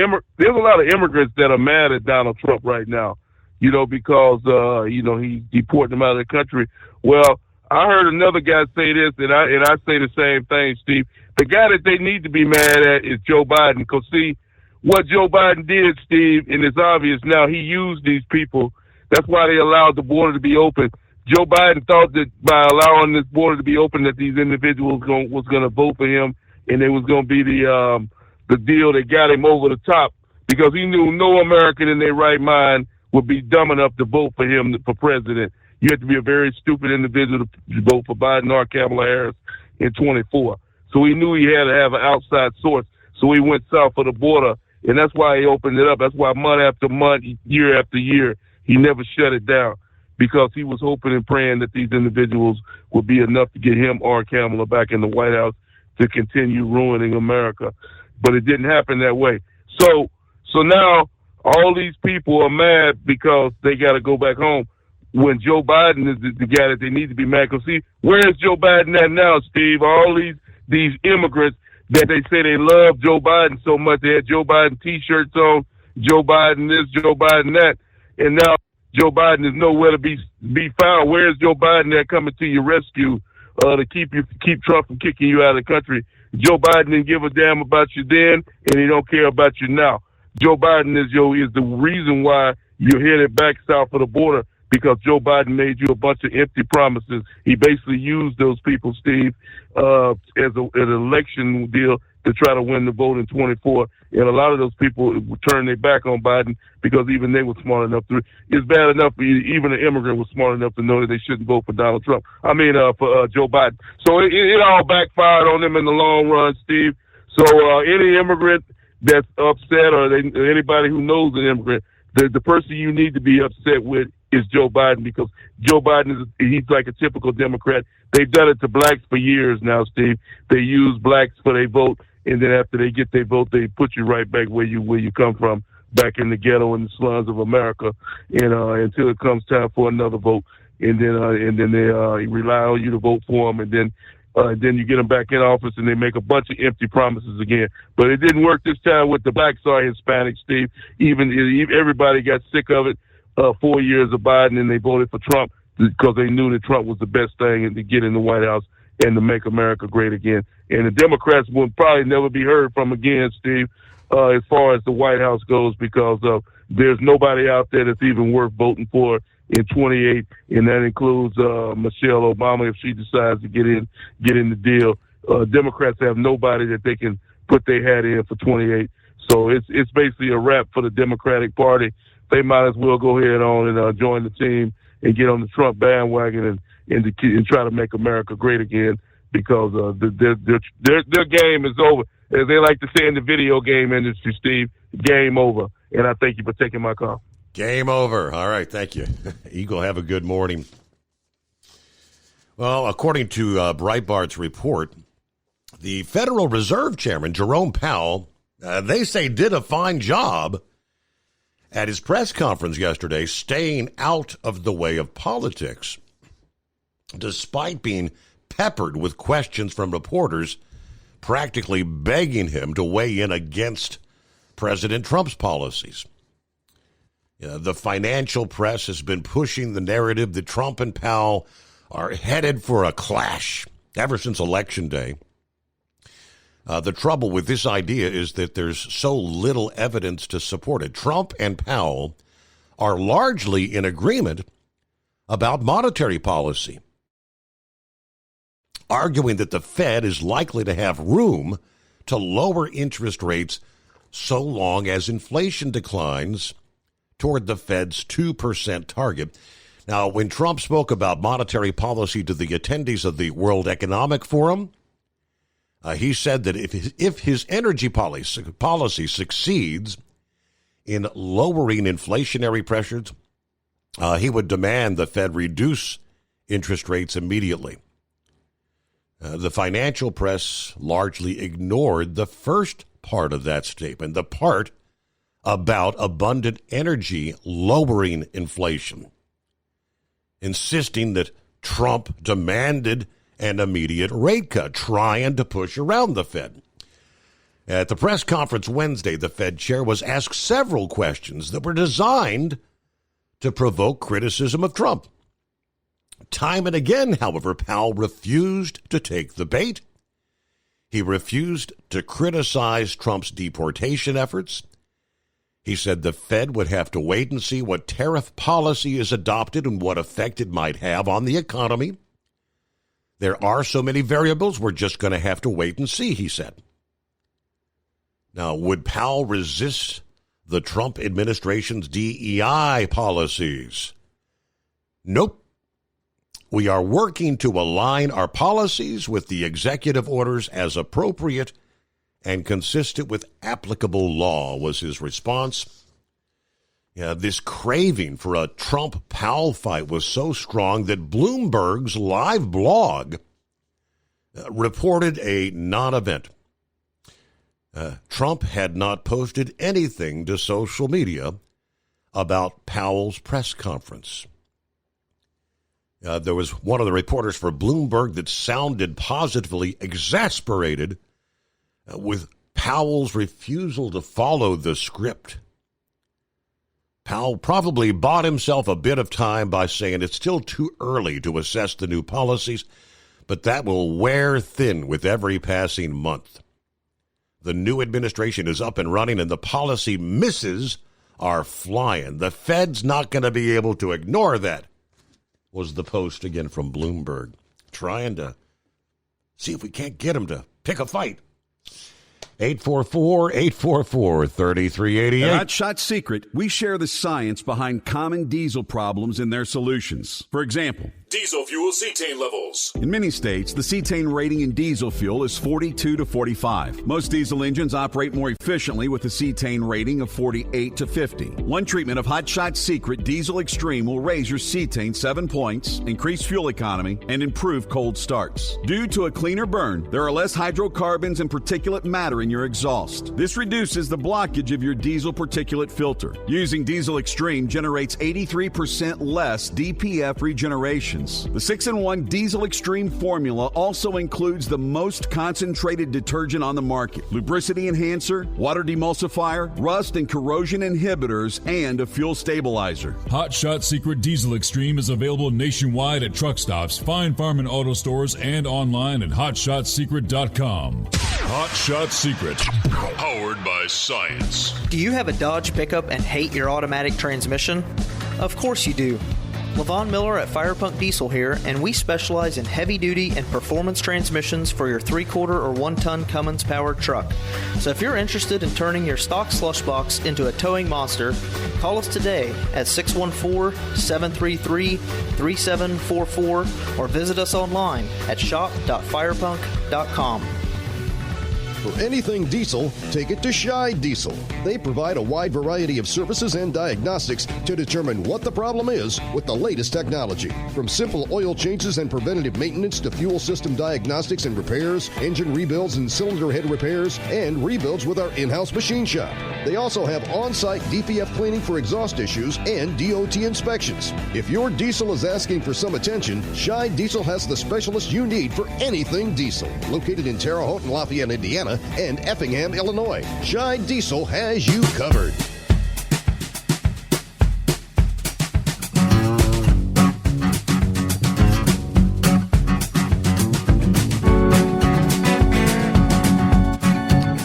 immigrants that are mad at Donald Trump right now. Because he's deporting them out of the country. Well, I heard another guy say this, and I say the same thing, Steve. The guy that they need to be mad at is Joe Biden. Because see, what Joe Biden did, Steve, and it's obvious now, he used these people. That's why they allowed the border to be open. Joe Biden thought that by allowing this border to be open, that these individuals was going to vote for him, and it was going to be the deal that got him over the top, because he knew no American in their right mind would be dumb enough to vote for him for president. You have to be a very stupid individual to vote for Biden or Kamala Harris in 24. So he knew he had to have an outside source. So he went south of the border, and that's why he opened it up. That's why month after month, year after year, he never shut it down, because he was hoping and praying that these individuals would be enough to get him or Kamala back in the White House to continue ruining America. But it didn't happen that way. So now all these people are mad because they got to go back home, when Joe Biden is the guy that they need to be mad. Because see, where is Joe Biden at now, Steve? All these immigrants that they say they love Joe Biden so much. They had Joe Biden T-shirts on, Joe Biden this, Joe Biden that, and now Joe Biden is nowhere to be found. Where is Joe Biden that coming to your rescue to keep Trump from kicking you out of the country? Joe Biden didn't give a damn about you then, and he don't care about you now. Joe Biden is the reason why you're headed back south of the border, because Joe Biden made you a bunch of empty promises. He basically used those people, Steve, as an election deal to try to win the vote in 24. And a lot of those people turned their back on Biden because even they were smart enough to. It's bad enough even an immigrant was smart enough to know that they shouldn't vote for Donald Trump. For Joe Biden. So it all backfired on them in the long run, Steve. So any immigrant that's upset, or anybody who knows an immigrant, the person you need to be upset with is Joe Biden, because Joe Biden he's like a typical Democrat. They've done it to blacks for years now, Steve. They use blacks for their vote, and then after they get their vote, they put you right back where you come from, back in the ghetto and the slums of America, and until it comes time for another vote, and then they rely on you to vote for them, and then you get them back in office, and they make a bunch of empty promises again. But it didn't work this time with the blacks or Hispanics, Steve. Even everybody got sick of it. 4 years of Biden, and they voted for Trump because they knew that Trump was the best thing to get in the White House and to make America great again. And the Democrats will probably never be heard from again, Steve, as far as the White House goes, because there's nobody out there that's even worth voting for in 28, and that includes Michelle Obama if she decides to get in the deal. Democrats have nobody that they can put their hat in for 28. So it's basically a wrap for the Democratic Party. They might as well go ahead on and join the team and get on the Trump bandwagon and try to make America great again, because their game is over. As they like to say in the video game industry, Steve, game over. And I thank you for taking my call. Game over. All right, thank you. Eagle, have a good morning. Well, according to Breitbart's report, the Federal Reserve Chairman, Jerome Powell, they say did a fine job at his press conference yesterday, staying out of the way of politics, despite being peppered with questions from reporters practically begging him to weigh in against President Trump's policies. The financial press has been pushing the narrative that Trump and Powell are headed for a clash ever since Election Day. The trouble with this idea is that there's so little evidence to support it. Trump and Powell are largely in agreement about monetary policy, arguing that the Fed is likely to have room to lower interest rates so long as inflation declines toward the Fed's 2% target. Now, when Trump spoke about monetary policy to the attendees of the World Economic Forum, he said that if his energy policy succeeds in lowering inflationary pressures, he would demand the Fed reduce interest rates immediately. The financial press largely ignored the first part of that statement, the part about abundant energy lowering inflation, insisting that Trump demanded an immediate rate cut, trying to push around the Fed. At the press conference Wednesday, the Fed chair was asked several questions that were designed to provoke criticism of Trump. Time and again, however, Powell refused to take the bait. He refused to criticize Trump's deportation efforts. He said the Fed would have to wait and see what tariff policy is adopted and what effect it might have on the economy. There are so many variables, we're just going to have to wait and see, he said. Now, would Powell resist the Trump administration's DEI policies? Nope. We are working to align our policies with the executive orders as appropriate and consistent with applicable law, was his response. Yeah, this craving for a Trump-Powell fight was so strong that Bloomberg's live blog reported a non-event. Trump had not posted anything to social media about Powell's press conference. There was one of the reporters for Bloomberg that sounded positively exasperated with Powell's refusal to follow the script. Powell probably bought himself a bit of time by saying it's still too early to assess the new policies, but that will wear thin with every passing month. The new administration is up and running, and the policy misses are flying. The Fed's not going to be able to ignore that, was the post again from Bloomberg, trying to see if we can't get him to pick a fight. 844-844-3388. At Hot Shot Secret, we share the science behind common diesel problems and their solutions. For example, diesel fuel cetane levels. In many states, the cetane rating in diesel fuel is 42 to 45. Most diesel engines operate more efficiently with a cetane rating of 48 to 50. One treatment of Hot Shot Secret Diesel Extreme will raise your cetane 7 points, increase fuel economy, and improve cold starts. Due to a cleaner burn, there are less hydrocarbons and particulate matter in your exhaust. This reduces the blockage of your diesel particulate filter. Using Diesel Extreme generates 83% less DPF regeneration. The 6-in-1 Diesel Extreme formula also includes the most concentrated detergent on the market, lubricity enhancer, water demulsifier, rust and corrosion inhibitors, and a fuel stabilizer. Hot Shot Secret Diesel Extreme is available nationwide at truck stops, fine farm and auto stores, and online at hotshotsecret.com. Hot Shot Secret, powered by science. Do you have a Dodge pickup and hate your automatic transmission? Of course you do. Levon Miller at Fire Punk Diesel here, and we specialize in heavy-duty and performance transmissions for your 3-quarter or 1-ton Cummins-powered truck. So if you're interested in turning your stock slush box into a towing monster, call us today at 614-733-3744 or visit us online at shop.firepunk.com. For anything diesel, take it to Scheid Diesel. They provide a wide variety of services and diagnostics to determine what the problem is with the latest technology. From simple oil changes and preventative maintenance to fuel system diagnostics and repairs, engine rebuilds and cylinder head repairs, and rebuilds with our in-house machine shop. They also have on-site DPF cleaning for exhaust issues and DOT inspections. If your diesel is asking for some attention, Scheid Diesel has the specialist you need for anything diesel. Located in Terre Haute and Lafayette, Indiana, and Effingham, Illinois, Scheid Diesel has you covered.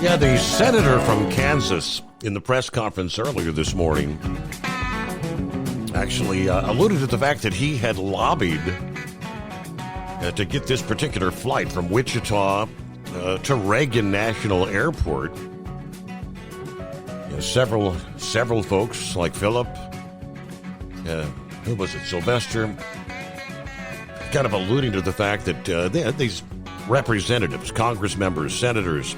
Yeah, the senator from Kansas in the press conference earlier this morning actually alluded to the fact that he had lobbied to get this particular flight from Wichita to Reagan National Airport. Several folks like Philip, who was it, Sylvester, kind of alluding to the fact that these representatives, Congress members, senators,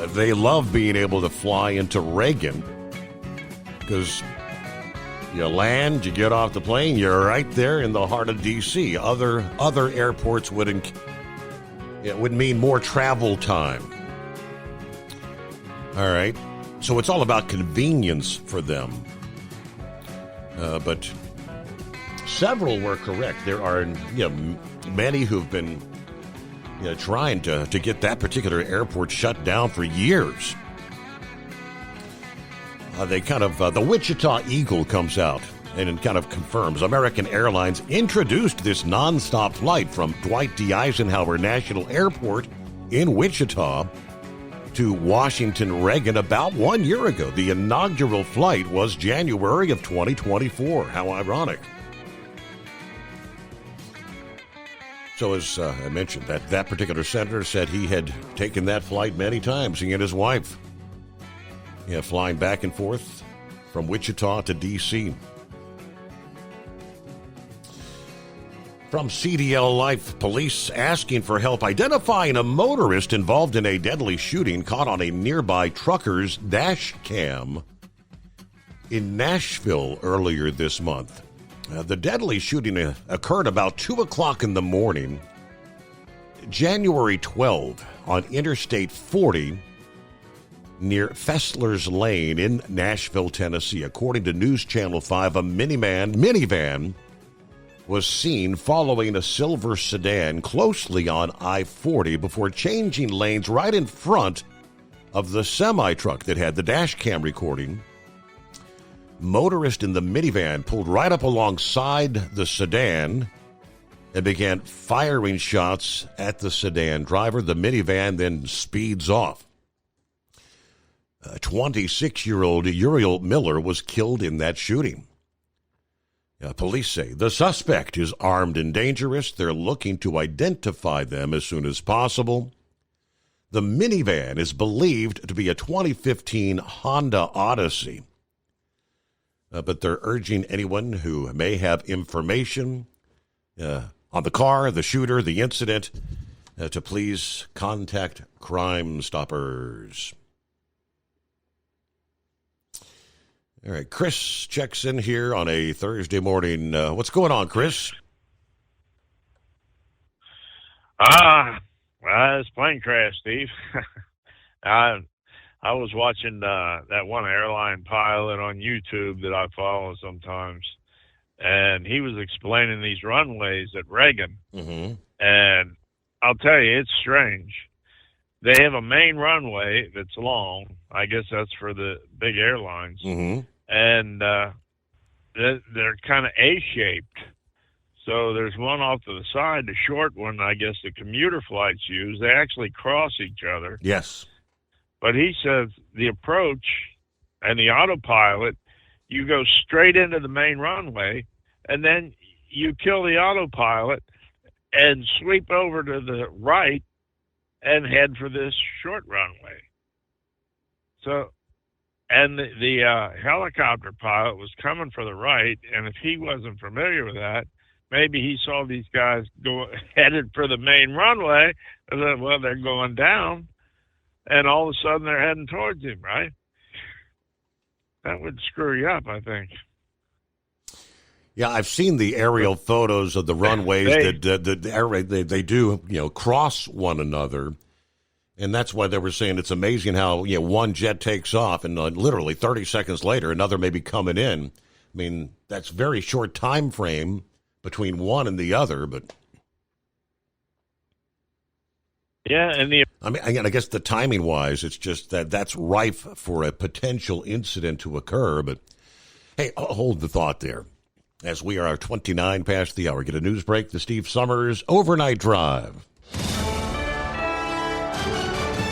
they love being able to fly into Reagan because you land, you get off the plane, you're right there in the heart of D.C. Other airports would mean more travel time. All right. So it's all about convenience for them. But several were correct. There are many who've been trying to get that particular airport shut down for years. The Wichita Eagle comes out and it kind of confirms American Airlines introduced this nonstop flight from Dwight D. Eisenhower National Airport in Wichita to Washington Reagan about 1 year ago. The inaugural flight was January of 2024. How ironic. So as I mentioned, that particular senator said he had taken that flight many times, he and his wife. Flying back and forth from Wichita to D.C. From CDL Life, police asking for help identifying a motorist involved in a deadly shooting caught on a nearby trucker's dash cam in Nashville earlier this month. The deadly shooting occurred about 2 o'clock in the morning, January 12, on Interstate 40, near Fessler's Lane in Nashville, Tennessee. According to News Channel 5, a minivan was seen following a silver sedan closely on I-40 before changing lanes right in front of the semi-truck that had the dash cam recording. Motorist in the minivan pulled right up alongside the sedan and began firing shots at the sedan driver. The minivan then speeds off. 26-year-old Uriel Miller was killed in that shooting. Police say the suspect is armed and dangerous. They're looking to identify them as soon as possible. The minivan is believed to be a 2015 Honda Odyssey. But they're urging anyone who may have information on the car, the shooter, the incident, to please contact Crime Stoppers. All right, Chris checks in here on a Thursday morning. What's going on, Chris? It's plane crash, Steve. I was watching that one airline pilot on YouTube that I follow sometimes, and he was explaining these runways at Reagan. Mm-hmm. And I'll tell you, it's strange. They have a main runway that's long. I guess that's for the big airlines. Mm-hmm. And they're kind of A-shaped. So there's one off to the side, the short one, I guess the commuter flights use. They actually cross each other. Yes. But he says the approach and the autopilot, you go straight into the main runway, and then you kill the autopilot and sweep over to the right and head for this short runway. So... And the helicopter pilot was coming for the right, and if he wasn't familiar with that, maybe he saw these guys headed for the main runway, and then, well, they're going down, and all of a sudden they're heading towards him, right? That would screw you up, I think. Yeah, I've seen the aerial photos of the runways they do, cross one another. And that's why they were saying it's amazing how one jet takes off and literally 30 seconds later another may be coming in. I mean, that's very short time frame between one and the other, but yeah, and I guess the timing wise, it's just that's rife for a potential incident to occur. But hey, hold the thought there. As we are 29 past the hour, get a news break. The Steve Summers Overnight Drive.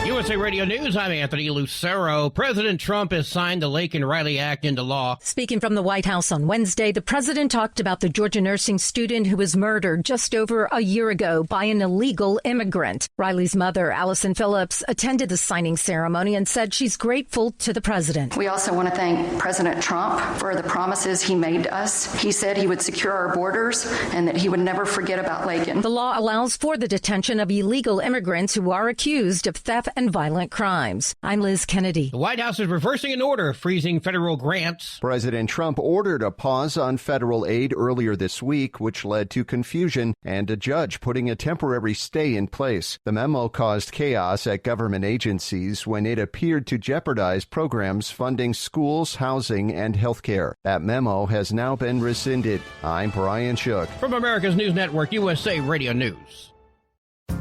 USA Radio News, I'm Anthony Lucero. President Trump has signed the Laken Riley Act into law. Speaking from the White House on Wednesday, the president talked about the Georgia nursing student who was murdered just over a year ago by an illegal immigrant. Riley's mother, Allison Phillips, attended the signing ceremony and said she's grateful to the president. We also want to thank President Trump for the promises he made to us. He said he would secure our borders and that he would never forget about Laken. The law allows for the detention of illegal immigrants who are accused of theft and and violent crimes. I'm Liz Kennedy. The White House is reversing an order freezing federal grants. President Trump ordered a pause on federal aid earlier this week, which led to confusion and a judge putting a temporary stay in place. The memo caused chaos at government agencies when it appeared to jeopardize programs funding schools, housing, and health care. That memo has now been rescinded. I'm Brian Shook. From America's News Network, USA Radio News.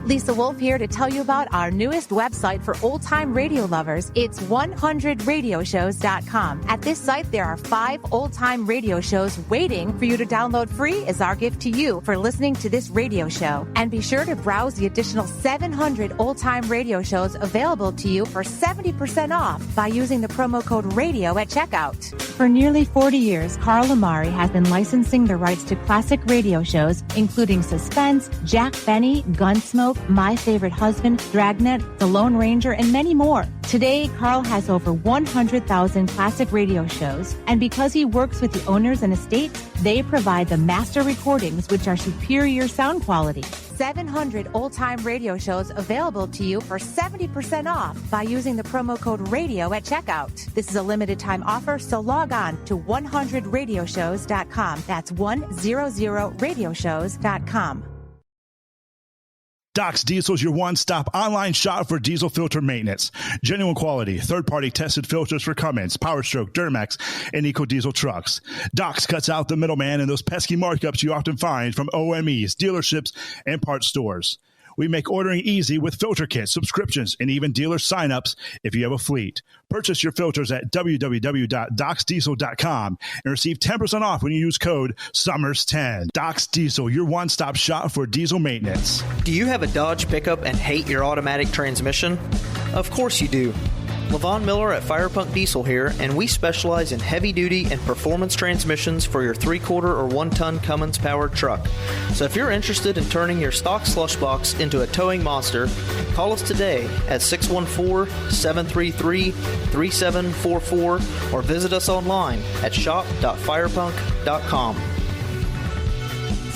Lisa Wolf here to tell you about our newest website for old-time radio lovers. It's 100radioshows.com. At this site, there are 5 old-time radio shows waiting for you to download free as our gift to you for listening to this radio show. And be sure to browse the additional 700 old-time radio shows available to you for 70% off by using the promo code RADIO at checkout. For nearly 40 years, Carl Amari has been licensing the rights to classic radio shows, including Suspense, Jack Benny, Gunsmoke, My Favorite Husband, Dragnet, The Lone Ranger, and many more. Today, Carl has over 100,000 classic radio shows, and because he works with the owners and estates, they provide the master recordings, which are superior sound quality. 700 old-time radio shows available to you for 70% off by using the promo code RADIO at checkout. This is a limited-time offer, so log on to 100radioshows.com. That's 100radioshows.com. Docs Diesel is your one-stop online shop for diesel filter maintenance. Genuine quality, third-party tested filters for Cummins, Power Stroke, Duramax, and EcoDiesel trucks. Docs cuts out the middleman and those pesky markups you often find from OMEs, dealerships, and parts stores. We make ordering easy with filter kits, subscriptions, and even dealer sign-ups if you have a fleet. Purchase your filters at www.docsdiesel.com and receive 10% off when you use code SUMMERS10. Docs Diesel, your one-stop shop for diesel maintenance. Do you have a Dodge pickup and hate your automatic transmission? Of course you do. Levon Miller at Firepunk Diesel here, and we specialize in heavy-duty and performance transmissions for your 3-quarter or 1-ton Cummins-powered truck. So if you're interested in turning your stock slush box into a towing monster, call us today at 614-733-3744 or visit us online at shop.firepunk.com.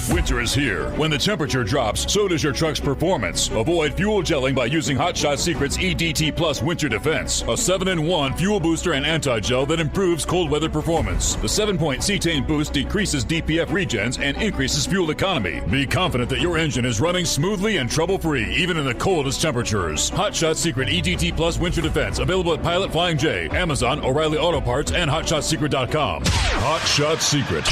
Winter is here. When the temperature drops, so does your truck's performance. Avoid fuel gelling by using Hot Shot Secret's EDT Plus Winter Defense, a 7-in-1 fuel booster and anti-gel that improves cold weather performance. The 7-point cetane boost decreases DPF regens and increases fuel economy. Be confident that your engine is running smoothly and trouble-free, even in the coldest temperatures. Hot Shot Secret EDT Plus Winter Defense, available at Pilot Flying J, Amazon, O'Reilly Auto Parts, and HotShotSecret.com. Hot Shot Secret,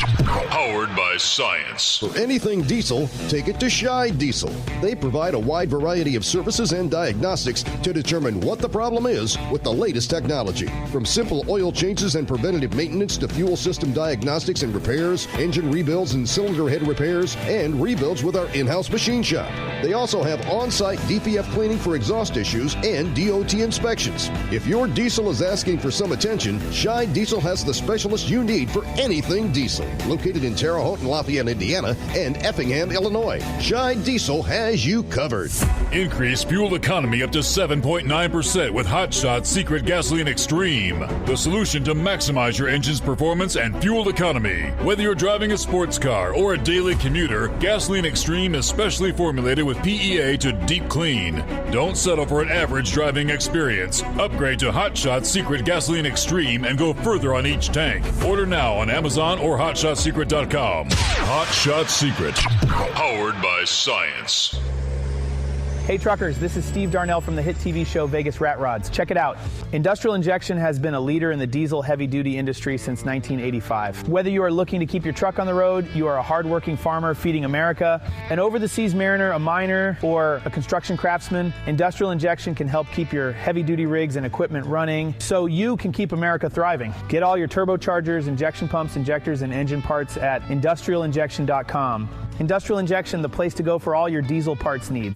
powered by science. Anything diesel, take it to Scheid Diesel. They provide a wide variety of services and diagnostics to determine what the problem is with the latest technology. From simple oil changes and preventative maintenance to fuel system diagnostics and repairs, engine rebuilds and cylinder head repairs, and rebuilds with our in-house machine shop. They also have on-site DPF cleaning for exhaust issues and DOT inspections. If your diesel is asking for some attention, Scheid Diesel has the specialist you need for anything diesel. Located in Terre Haute and Lafayette, Indiana, and Effingham, Illinois. Scheid Diesel has you covered. Increase fuel economy up to 7.9% with Hot Shot Secret Gasoline Extreme, the solution to maximize your engine's performance and fuel economy. Whether you're driving a sports car or a daily commuter, Gasoline Extreme is specially formulated with PEA to deep clean. Don't settle for an average driving experience. Upgrade to Hot Shot Secret Gasoline Extreme and go further on each tank. Order now on Amazon or HotShotSecret.com. Hot Shot Secret, powered by science. Hey truckers, this is Steve Darnell from the hit TV show Vegas Rat Rods. Check it out. Industrial Injection has been a leader in the diesel heavy-duty industry since 1985. Whether you are looking to keep your truck on the road, you are a hardworking farmer feeding America, an over-the-seas mariner, a miner, or a construction craftsman, Industrial Injection can help keep your heavy-duty rigs and equipment running so you can keep America thriving. Get all your turbochargers, injection pumps, injectors, and engine parts at industrialinjection.com. Industrial Injection, the place to go for all your diesel parts needs.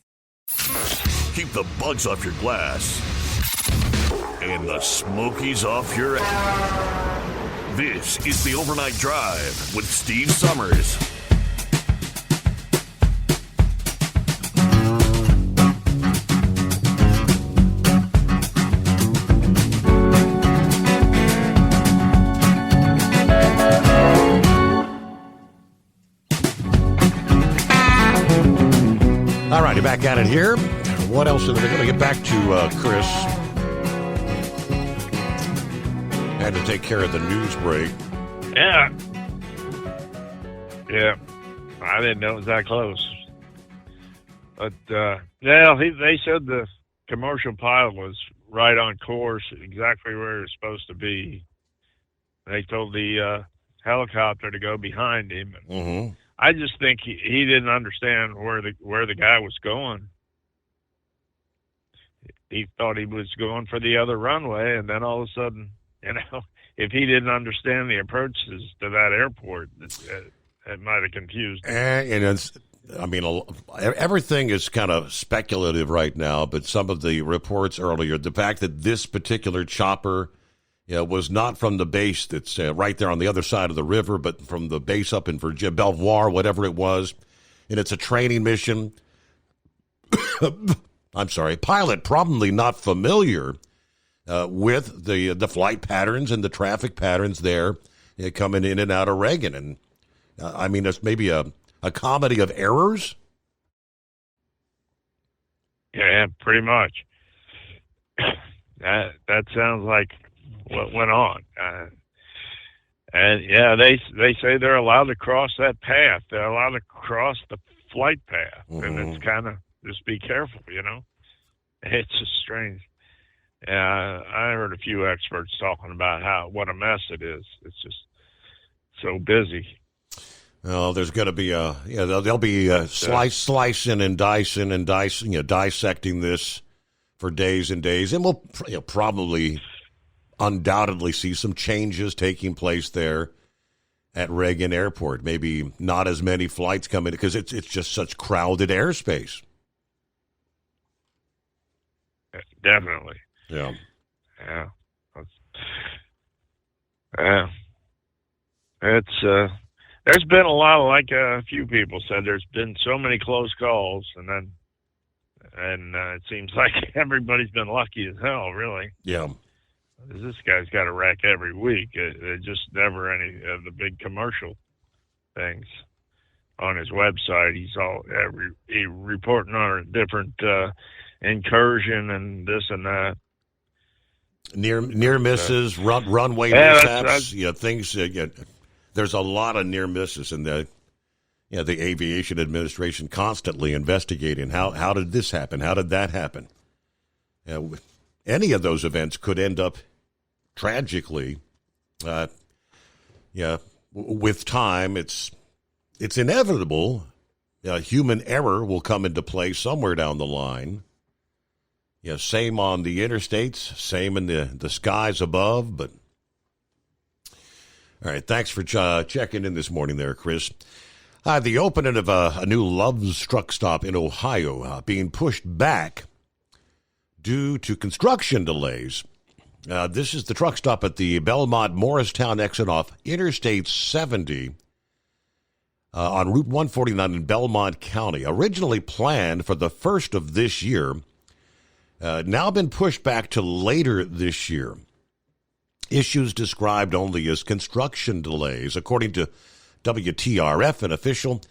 Keep the bugs off your glass and the smokies off your ass. This is the Overnight Drive with Steve Summers. All righty, back at it here. What else? We're going to get back to Chris. Had to take care of the news break. Yeah. Yeah. I didn't know it was that close. But, they said the commercial pilot was right on course, exactly where it was supposed to be. They told the helicopter to go behind him. Mm-hmm. I just think he didn't understand where the guy was going. He thought he was going for the other runway, and then all of a sudden, if he didn't understand the approaches to that airport, it might have confused him. And it's, everything is kind of speculative right now, but some of the reports earlier, the fact that this particular chopper was not from the base that's right there on the other side of the river, but from the base up in Virginia, Belvoir, whatever it was, and it's a training mission. I'm sorry, pilot probably not familiar with the flight patterns and the traffic patterns there coming in and out of Reagan. And it's maybe a comedy of errors. Yeah, pretty much. That sounds like what went on. And yeah, they say they're allowed to cross that path. They're allowed to cross the flight path. Mm-hmm. And it's kind of, just be careful, It's just strange. Yeah, I heard a few experts talking about what a mess it is. It's just so busy. Well, there's going to be they'll be slicing and dicing, dissecting this for days and days, and we'll probably undoubtedly see some changes taking place there at Reagan Airport. Maybe not as many flights coming because it's just such crowded airspace. Definitely. Yeah. It's there's been a lot of, like a few people said, there's been so many close calls, and it seems like everybody's been lucky as hell, really. Yeah. This guy's got a wreck every week. It just never any of the big commercial things on his website. He's he reporting on a different incursion and this and that. Near misses, runway mishaps, things. There's a lot of near misses, and the Aviation Administration constantly investigating how did this happen, how did that happen. Any of those events could end up tragically. With time, it's inevitable. Human error will come into play somewhere down the line. Same on the interstates, same in the skies above. But all right, thanks for checking in this morning there, Chris. The opening of a new Love's truck stop in Ohio being pushed back due to construction delays. This is the truck stop at the Belmont-Morristown exit off Interstate 70 on Route 149 in Belmont County. Originally planned for the first of this year, now been pushed back to later this year. Issues described only as construction delays. According to WTRF, an official,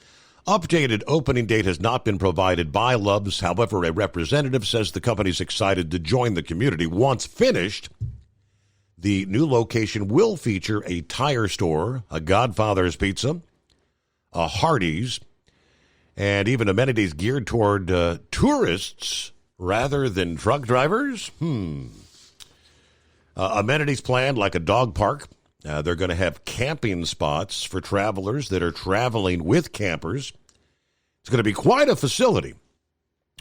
updated opening date has not been provided by Love's. However, a representative says the company's excited to join the community. Once finished, the new location will feature a tire store, a Godfather's Pizza, a Hardee's, and even amenities geared toward tourists rather than truck drivers. Amenities planned like a dog park. They're going to have camping spots for travelers that are traveling with campers. It's going to be quite a facility,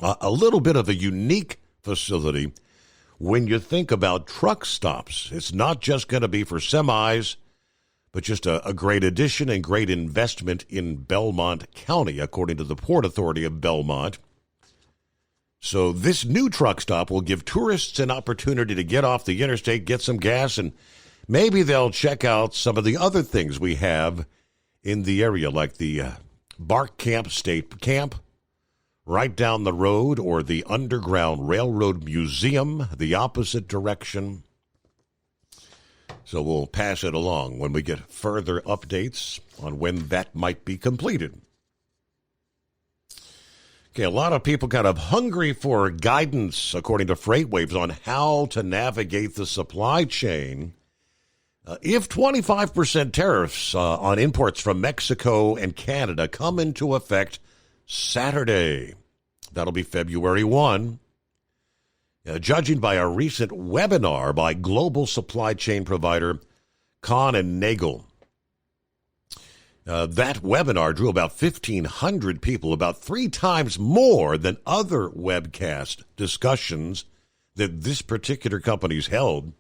a little bit of a unique facility when you think about truck stops. It's not just going to be for semis, but just a great addition and great investment in Belmont County, according to the Port Authority of Belmont. So this new truck stop will give tourists an opportunity to get off the interstate, get some gas, and maybe they'll check out some of the other things we have in the area, like the Bark Camp State Camp right down the road, or the Underground Railroad Museum, the opposite direction. So we'll pass it along when we get further updates on when that might be completed. Okay, a lot of people kind of hungry for guidance, according to FreightWaves, on how to navigate the supply chain. If 25% tariffs on imports from Mexico and Canada come into effect Saturday, that'll be February 1, judging by a recent webinar by global supply chain provider Kahn and Nagel. That webinar drew about 1,500 people, about 3 times more than other webcast discussions that this particular company's held.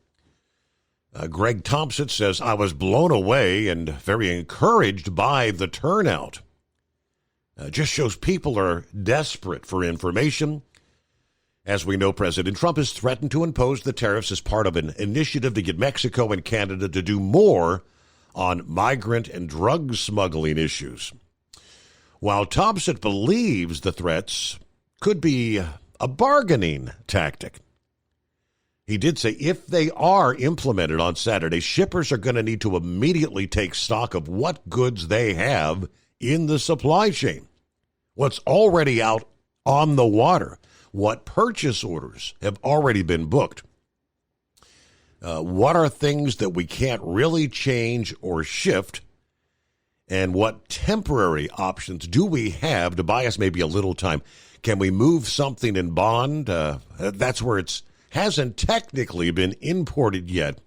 Greg Thompson says, I was blown away and very encouraged by the turnout. Just shows people are desperate for information. As we know, President Trump has threatened to impose the tariffs as part of an initiative to get Mexico and Canada to do more on migrant and drug smuggling issues. While Thompson believes the threats could be a bargaining tactic, he did say if they are implemented on Saturday, shippers are going to need to immediately take stock of what goods they have in the supply chain, what's already out on the water, what purchase orders have already been booked. What are things that we can't really change or shift, and what temporary options do we have to buy us maybe a little time? Can we move something in bond? That's where it hasn't technically been imported yet,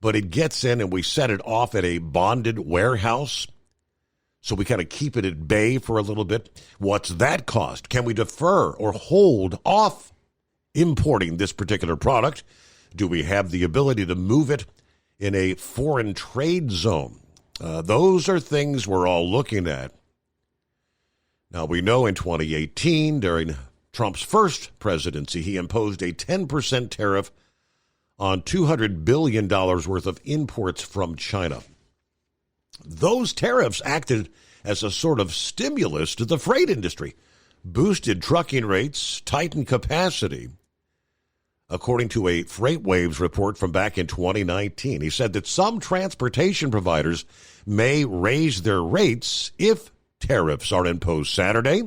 but it gets in and we set it off at a bonded warehouse, so we kind of keep it at bay for a little bit. What's that cost? Can we defer or hold off importing this particular product? Do we have the ability to move it in a foreign trade zone? Those are things we're all looking at. Now, we know in 2018, during Trump's first presidency, he imposed a 10% tariff on $200 billion worth of imports from China. Those tariffs acted as a sort of stimulus to the freight industry, boosted trucking rates, tightened capacity. According to a FreightWaves report from back in 2019, he said that some transportation providers may raise their rates if tariffs are imposed Saturday.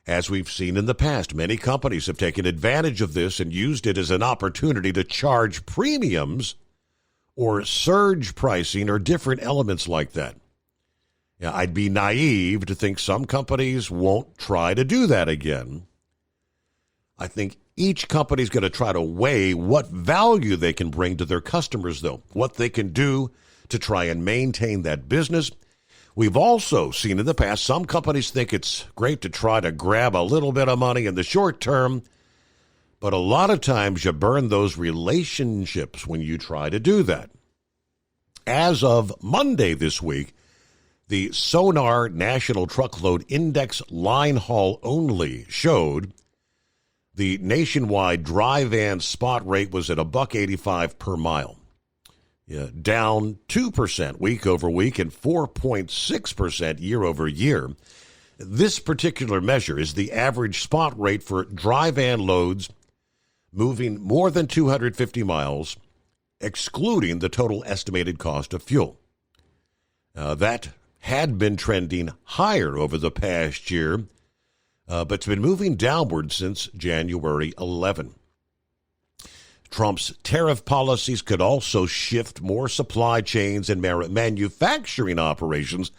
As we've seen in the past, many companies have taken advantage of this and used it as an opportunity to charge premiums or surge pricing or different elements like that. Now, I'd be naive to think some companies won't try to do that again. I think each company is going to try to weigh what value they can bring to their customers, though, what they can do to try and maintain that business. We've also seen in the past some companies think it's great to try to grab a little bit of money in the short term, but a lot of times you burn those relationships when you try to do that. As of Monday this week, the Sonar National Truckload Index line haul only showed the nationwide dry van spot rate was at $1.85 per mile, down 2% week over week and 4.6% year over year. This particular measure is the average spot rate for dry van loads moving more than 250 miles, excluding the total estimated cost of fuel. That had been trending higher over the past year, but it's been moving downward since January 11. Trump's tariff policies could also shift more supply chains and manufacturing operations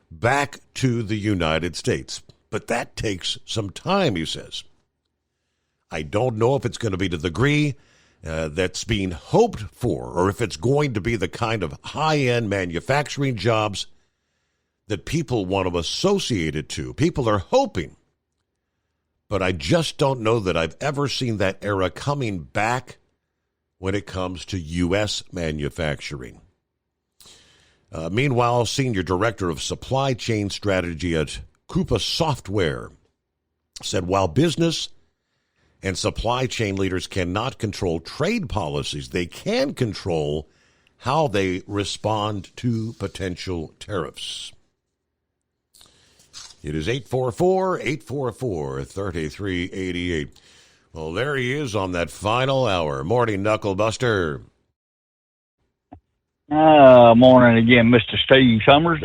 back to the United States. But that takes some time, he says. I don't know if it's going to be to the degree that's being hoped for, or if it's going to be the kind of high-end manufacturing jobs that people want to associate it to. People are hoping. But I just don't know that I've ever seen that era coming back when it comes to U.S. manufacturing. Meanwhile, Senior Director of Supply Chain Strategy at Coupa Software said while business and supply chain leaders cannot control trade policies, they can control how they respond to potential tariffs. It is 844-844-3388. Well, there he is on that final hour. Morning, Knucklebuster. Morning again, Mr. Steve Summers.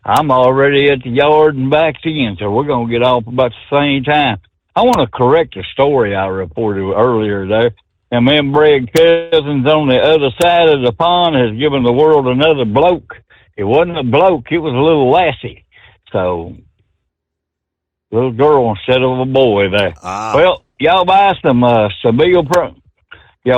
I'm already at the yard and back in, so we're going to get off about the same time. I want to correct a story I reported earlier there. And me and Brad Cousins on the other side of the pond has given the world another bloke. It wasn't a bloke, it was a little lassie. So, little girl instead of a boy there. Well, y'all buy some y'all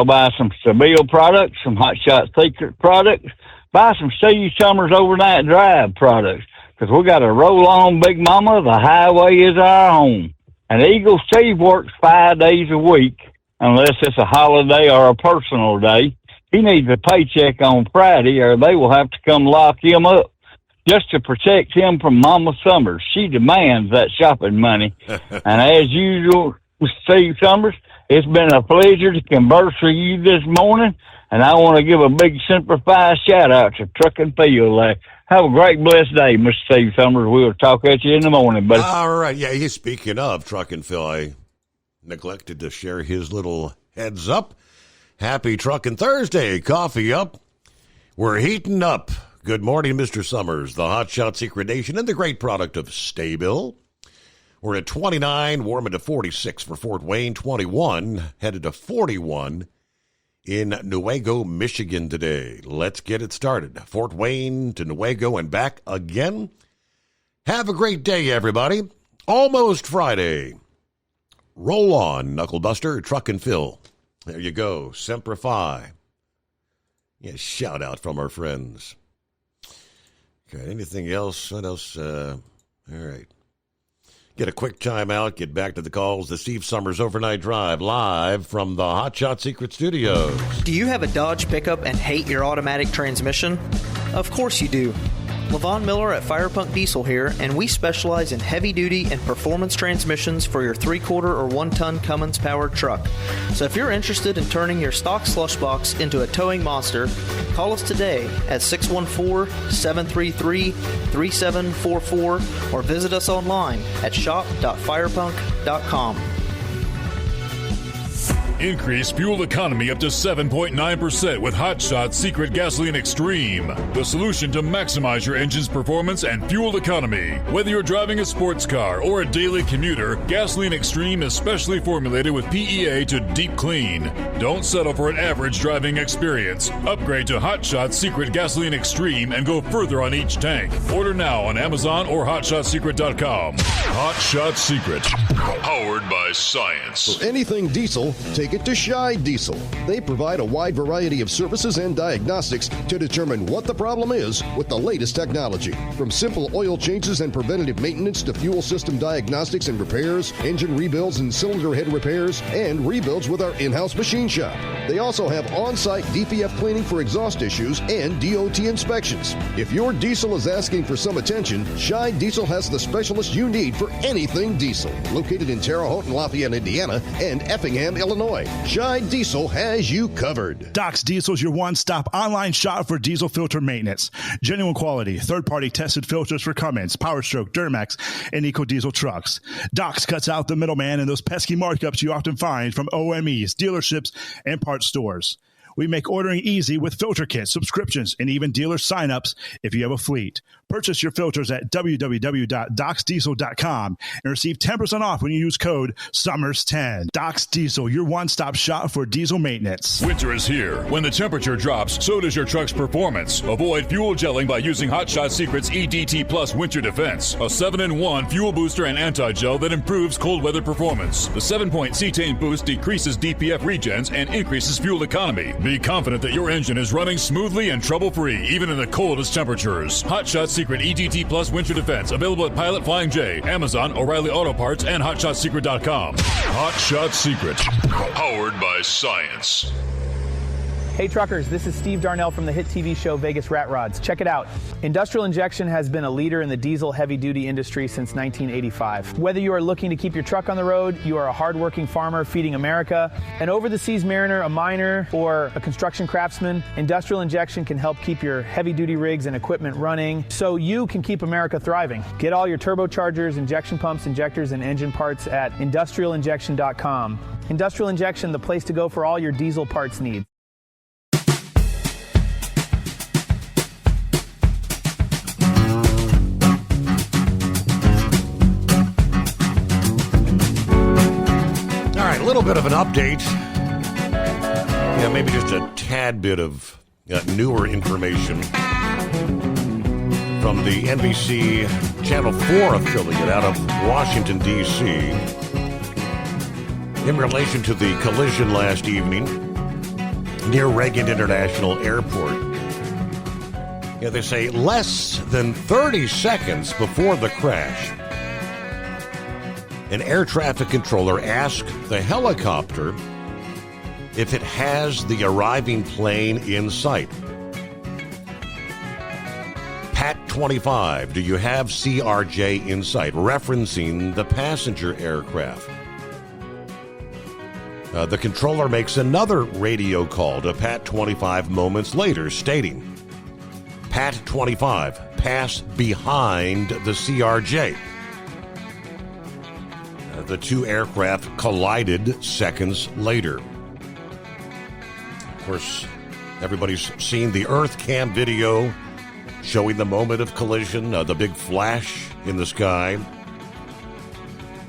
buy some Seville products, some Hot Shot Secret products. Buy some Steve Summers Overnight Drive products, because we got to roll on, Big Mama. The highway is our home. And Eagle Steve works 5 days a week, unless it's a holiday or a personal day. He needs a paycheck on Friday, or they will have to come lock him up just to protect him from Mama Summers. She demands that shopping money. And as usual, Steve Summers, it's been a pleasure to converse with you this morning. And I want to give a big Semper Fi shout-out to Truck and Field. Have a great, blessed day, Mr. Steve Summers. We'll talk at you in the morning, buddy. All right. Yeah, speaking of Truck and Phil, I neglected to share his little heads up. Happy Truckin' Thursday. Coffee up. We're heating up. Good morning, Mr. Summers, the Hot Shot Secret Nation, and the great product of Staybill. We're at 29, warming to 46 for Fort Wayne, 21, headed to 41 in Newaygo, Michigan today. Let's get it started. Fort Wayne to Newaygo and back again. Have a great day, everybody. Almost Friday. Roll on, Knucklebuster, Truck and Phil. There you go. Semper Fi. Yeah, shout out from our friends. Okay, anything else? What else? All right. Get a quick time out, get back to the calls. The Steve Summers Overnight Drive, live from the Hot Shot Secret Studios. Do you have a Dodge pickup and hate your automatic transmission? Of course you do. Levon Miller at Firepunk Diesel here, and we specialize in heavy-duty and performance transmissions for your 3-quarter or 1-ton Cummins-powered truck. So if you're interested in turning your stock slush box into a towing monster, call us today at 614-733-3744 or visit us online at shop.firepunk.com. Increase fuel economy up to 7.9% with Hot Shot Secret Gasoline Extreme. The solution to maximize your engine's performance and fuel economy. Whether you're driving a sports car or a daily commuter, Gasoline Extreme is specially formulated with PEA to deep clean. Don't settle for an average driving experience. Upgrade to Hot Shot Secret Gasoline Extreme and go further on each tank. Order now on Amazon or HotShotSecret.com. Hot Shot Secret. Powered by science. For anything diesel, take it to Shy Diesel. They provide a wide variety of services and diagnostics to determine what the problem is with the latest technology. From simple oil changes and preventative maintenance to fuel system diagnostics and repairs, engine rebuilds and cylinder head repairs, and rebuilds with our in-house machine shop. They also have on-site DPF cleaning for exhaust issues and DOT inspections. If your diesel is asking for some attention, Shy Diesel has the specialist you need for anything diesel. Located in Terre Haute and Lafayette, Indiana, and Effingham, Illinois. Shy Diesel has you covered. Doc's Diesel is your one-stop online shop for diesel filter maintenance. Genuine quality, third-party tested filters for Cummins, Powerstroke, Duramax, and EcoDiesel trucks. Doc's cuts out the middleman and those pesky markups you often find from OMEs, dealerships, and parts stores. We make ordering easy with filter kits, subscriptions, and even dealer sign-ups if you have a fleet. Purchase your filters at www.docsdiesel.com and receive 10% off when you use code SUMMERS10. Doc's Diesel, your one-stop shop for diesel maintenance. Winter is here. When the temperature drops, so does your truck's performance. Avoid fuel gelling by using Hot Shot Secret's EDT Plus Winter Defense, a 7-in-1 fuel booster and anti-gel that improves cold weather performance. The 7-point cetane boost decreases DPF regens and increases fuel economy. Be confident that your engine is running smoothly and trouble-free, even in the coldest temperatures. Hot Shot Secret EDT Plus Winter Defense, available at Pilot Flying J, Amazon, O'Reilly Auto Parts, and HotShotSecret.com. Hot Shot Secret, powered by science. Hey truckers, this is Steve Darnell from the hit TV show Vegas Rat Rods. Check it out. Industrial Injection has been a leader in the diesel heavy-duty industry since 1985. Whether you are looking to keep your truck on the road, you are a hardworking farmer feeding America, an over-the-seas mariner, a miner, or a construction craftsman, Industrial Injection can help keep your heavy-duty rigs and equipment running so you can keep America thriving. Get all your turbochargers, injection pumps, injectors, and engine parts at industrialinjection.com. Industrial Injection, the place to go for all your diesel parts needs. little bit of an update. Yeah, maybe just a tad bit of newer information from the NBC Channel 4 affiliate out of Washington, D.C. in relation to the collision last evening near Reagan International Airport. Yeah, they say less than 30 seconds before the crash, an air traffic controller asked the helicopter if it has the arriving plane in sight. Pat 25, do you have CRJ in sight? Referencing the passenger aircraft. The controller makes another radio call to Pat 25 moments later, stating, Pat 25, pass behind the CRJ. The two aircraft collided seconds later. Of course, everybody's seen the EarthCam video showing the moment of collision, the big flash in the sky.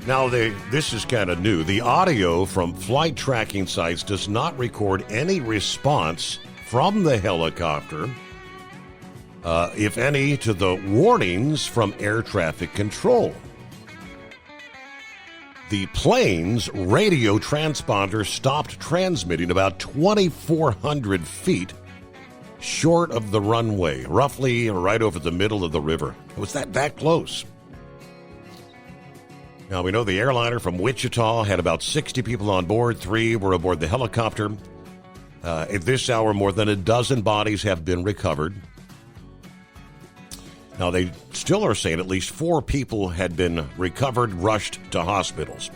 Now, this is kind of new. The audio from flight tracking sites does not record any response from the helicopter, if any, to the warnings from air traffic control. The plane's radio transponder stopped transmitting about 2,400 feet short of the runway, roughly right over the middle of the river. It was that close. Now, we know the airliner from Wichita had about 60 people on board. 3 were aboard the helicopter. At this hour, more than a dozen bodies have been recovered. Now, they still are saying at least 4 people had been recovered, rushed to hospitals.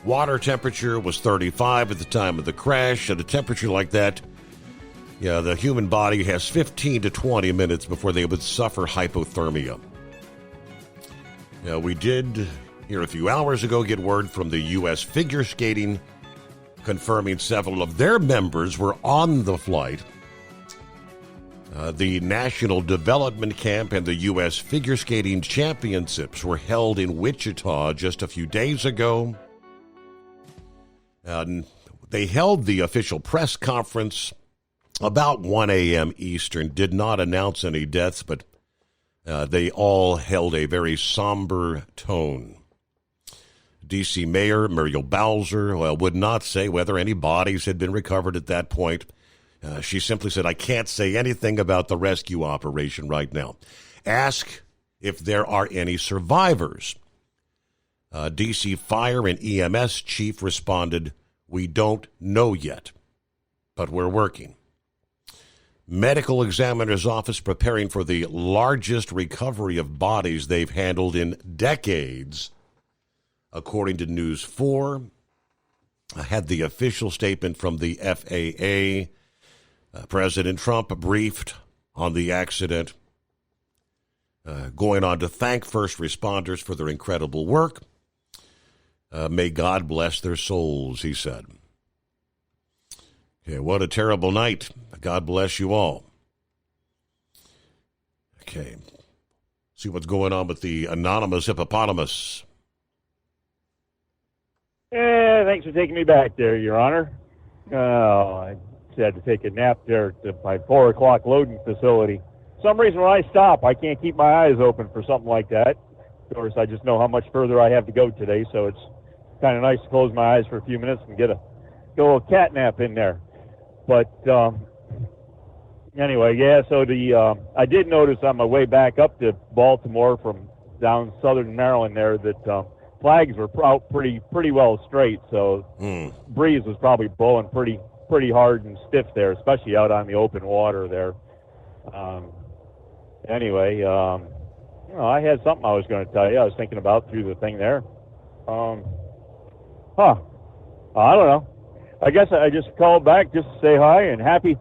Water temperature was 35 at the time of the crash. At a temperature like that, the human body has 15 to 20 minutes before they would suffer hypothermia. Now, we did, here a few hours ago, get word from the U.S. Figure Skating confirming several of their members were on the flight. The National Development Camp and the U.S. Figure Skating Championships were held in Wichita just a few days ago. They held the official press conference about 1 a.m. Eastern, did not announce any deaths, but they all held a very somber tone. D.C. Mayor Muriel Bowser would not say whether any bodies had been recovered at that point. She simply said, I can't say anything about the rescue operation right now. Ask if there are any survivors. D.C. Fire and EMS chief responded, we don't know yet, but we're working. Medical examiner's office preparing for the largest recovery of bodies they've handled in decades. According to News 4, I had the official statement from the FAA. President Trump briefed on the accident, going on to thank first responders for their incredible work. May God bless their souls, he said. Okay, what a terrible night. God bless you all. Okay, see what's going on with the anonymous hippopotamus. Thanks for taking me back there, Your Honor. I had to take a nap there at my 4 o'clock loading facility. For some reason, when I stop, I can't keep my eyes open for something like that. Of course, I just know how much further I have to go today, so it's kind of nice to close my eyes for a few minutes and get a little cat nap in there. But anyway, so I did notice on my way back up to Baltimore from down southern Maryland there that flags were out pretty well straight, so breeze was probably blowing pretty hard and stiff there, especially out on the open water there. Anyway, I had something I was going to tell you. I was thinking about through the thing there. I don't know. I guess I just called back just to say hi and happy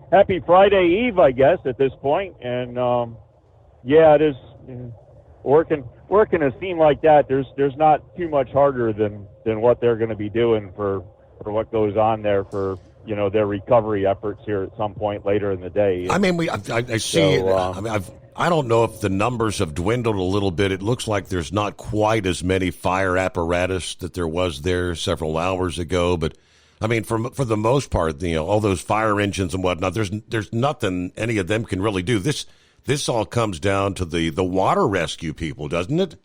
Friday Eve, I guess, at this point. And it is working a scene like that. There's not too much harder than what they're going to be doing for what goes on there for their recovery efforts here at some point later in the day. I mean, I see. I don't know if the numbers have dwindled a little bit. It looks like there's not quite as many fire apparatus that there was there several hours ago. But, I mean, for the most part, all those fire engines and whatnot, there's nothing any of them can really do. This all comes down to the water rescue people, doesn't it?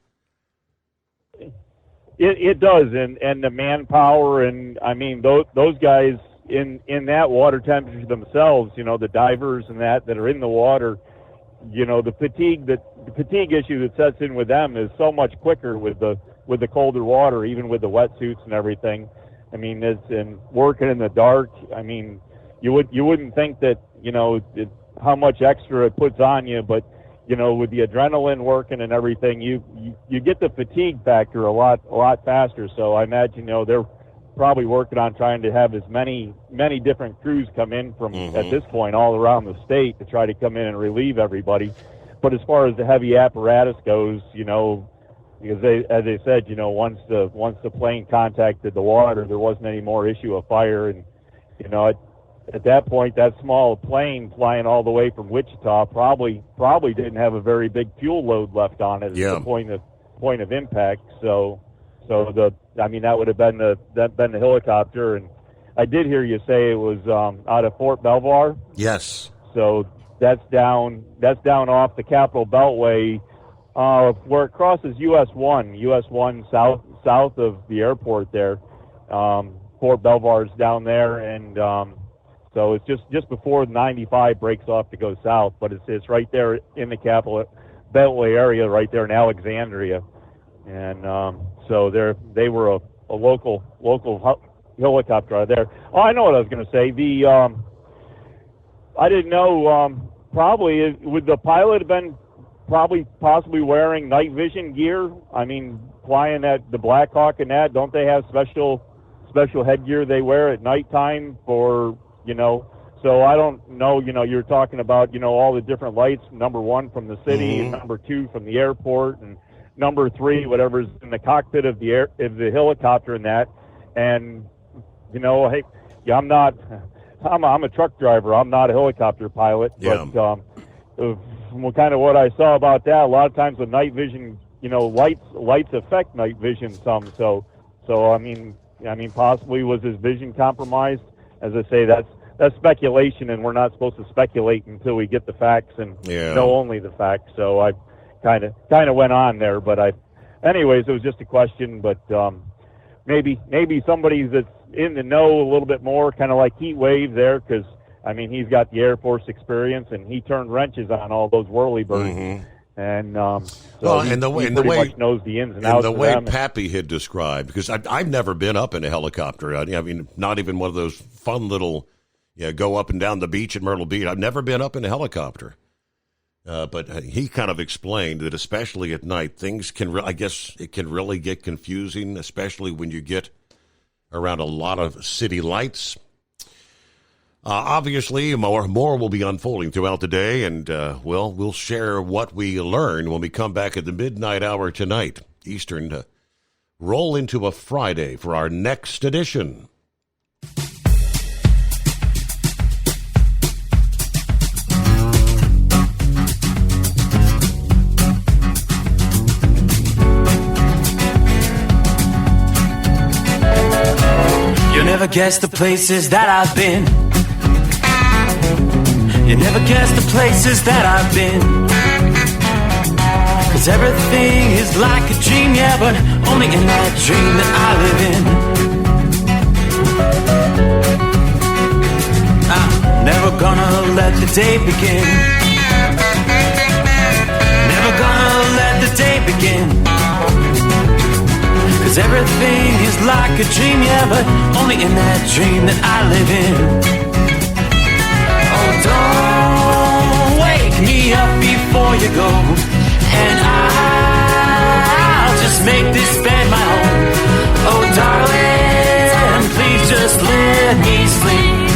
It does, and the manpower, and, I mean, those guys in that water temperature themselves, the divers and that are in the water, the fatigue issue that sets in with them is so much quicker with the colder water, even with the wetsuits and everything. I mean, and working in the dark. I mean, you wouldn't think that how much extra it puts on you, but with the adrenaline working and everything, you get the fatigue factor a lot faster. So I imagine they're probably working on trying to have as many different crews come in from at this point all around the state to try to come in and relieve everybody. But as far as the heavy apparatus goes, because as they said, once the plane contacted the water, there wasn't any more issue of fire, and at that point, that small plane flying all the way from Wichita probably didn't have a very big fuel load left on it at the point of impact. So that would have been the helicopter. And I did hear you say it was out of Fort Belvoir. Yes. So that's down off the Capitol Beltway, where it crosses US 1 south of the airport there. Fort Belvoir's down there, and so it's just before 95 breaks off to go south, but it's right there in the Capitol Beltway area, right there in Alexandria. And so they were a local helicopter out there. Oh, I know what I was going to say. I didn't know. Probably would the pilot have been possibly wearing night vision gear? I mean, flying at the Black Hawk and that, don't they have special headgear they wear at nighttime for So I don't know. You're talking about all the different lights. Number 1 from the city, and number 2 from the airport, and number 3, whatever's in the cockpit of the helicopter and that. And, hey, I'm a truck driver. I'm not a helicopter pilot. Yeah. But kind of what I saw about that, a lot of times with night vision, lights affect night vision some. So I mean, possibly was his vision compromised? As I say, that's speculation, and we're not supposed to speculate until we get the facts and know only the facts. So I kind of went on there, but anyways, it was just a question. But maybe somebody that's in the know a little bit more, kind of like Heat Wave there, because I mean he's got the Air Force experience, and he turned wrenches on all those whirlybirds. And he pretty much knows the ins and outs of them. And the way Pappy had described, because I've never been up in a helicopter. I mean, not even one of those fun little, go up and down the beach at Myrtle Beach. I've never been up in a helicopter. But he kind of explained that especially at night, things can, I guess it can really get confusing, especially when you get around a lot of city lights. Obviously, more will be unfolding throughout the day, and we'll share what we learn when we come back at the midnight hour tonight, Eastern, to roll into a Friday for our next edition. You never guess the places that I've been. You never guess the places that I've been. 'Cause everything is like a dream, yeah, but only in that dream that I live in. I'm never gonna let the day begin. Never gonna let the day begin. 'Cause everything is like a dream, yeah, but only in that dream that I live in. Don't wake me up before you go, and I'll just make this bed my home. Oh, darling, please just let me sleep.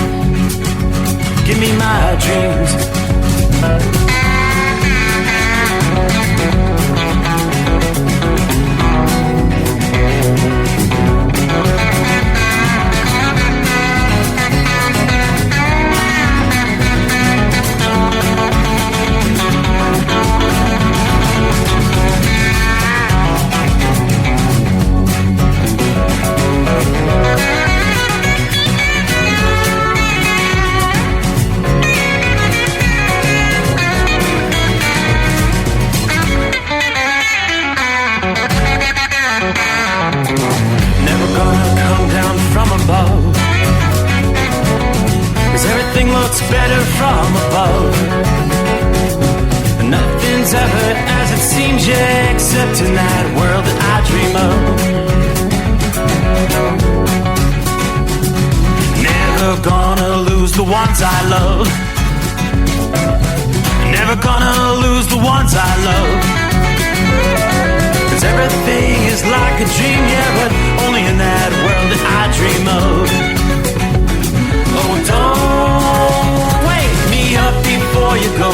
Give me my dreams. except in that world that I dream of. Never gonna lose the ones I love. Never gonna lose the ones I love. 'Cause everything is like a dream, yeah, but only in that world that I dream of. Oh, don't wake me up before you go,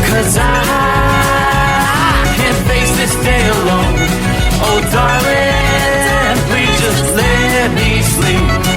'cause I can't face this day alone. Oh, darling, please just let me sleep.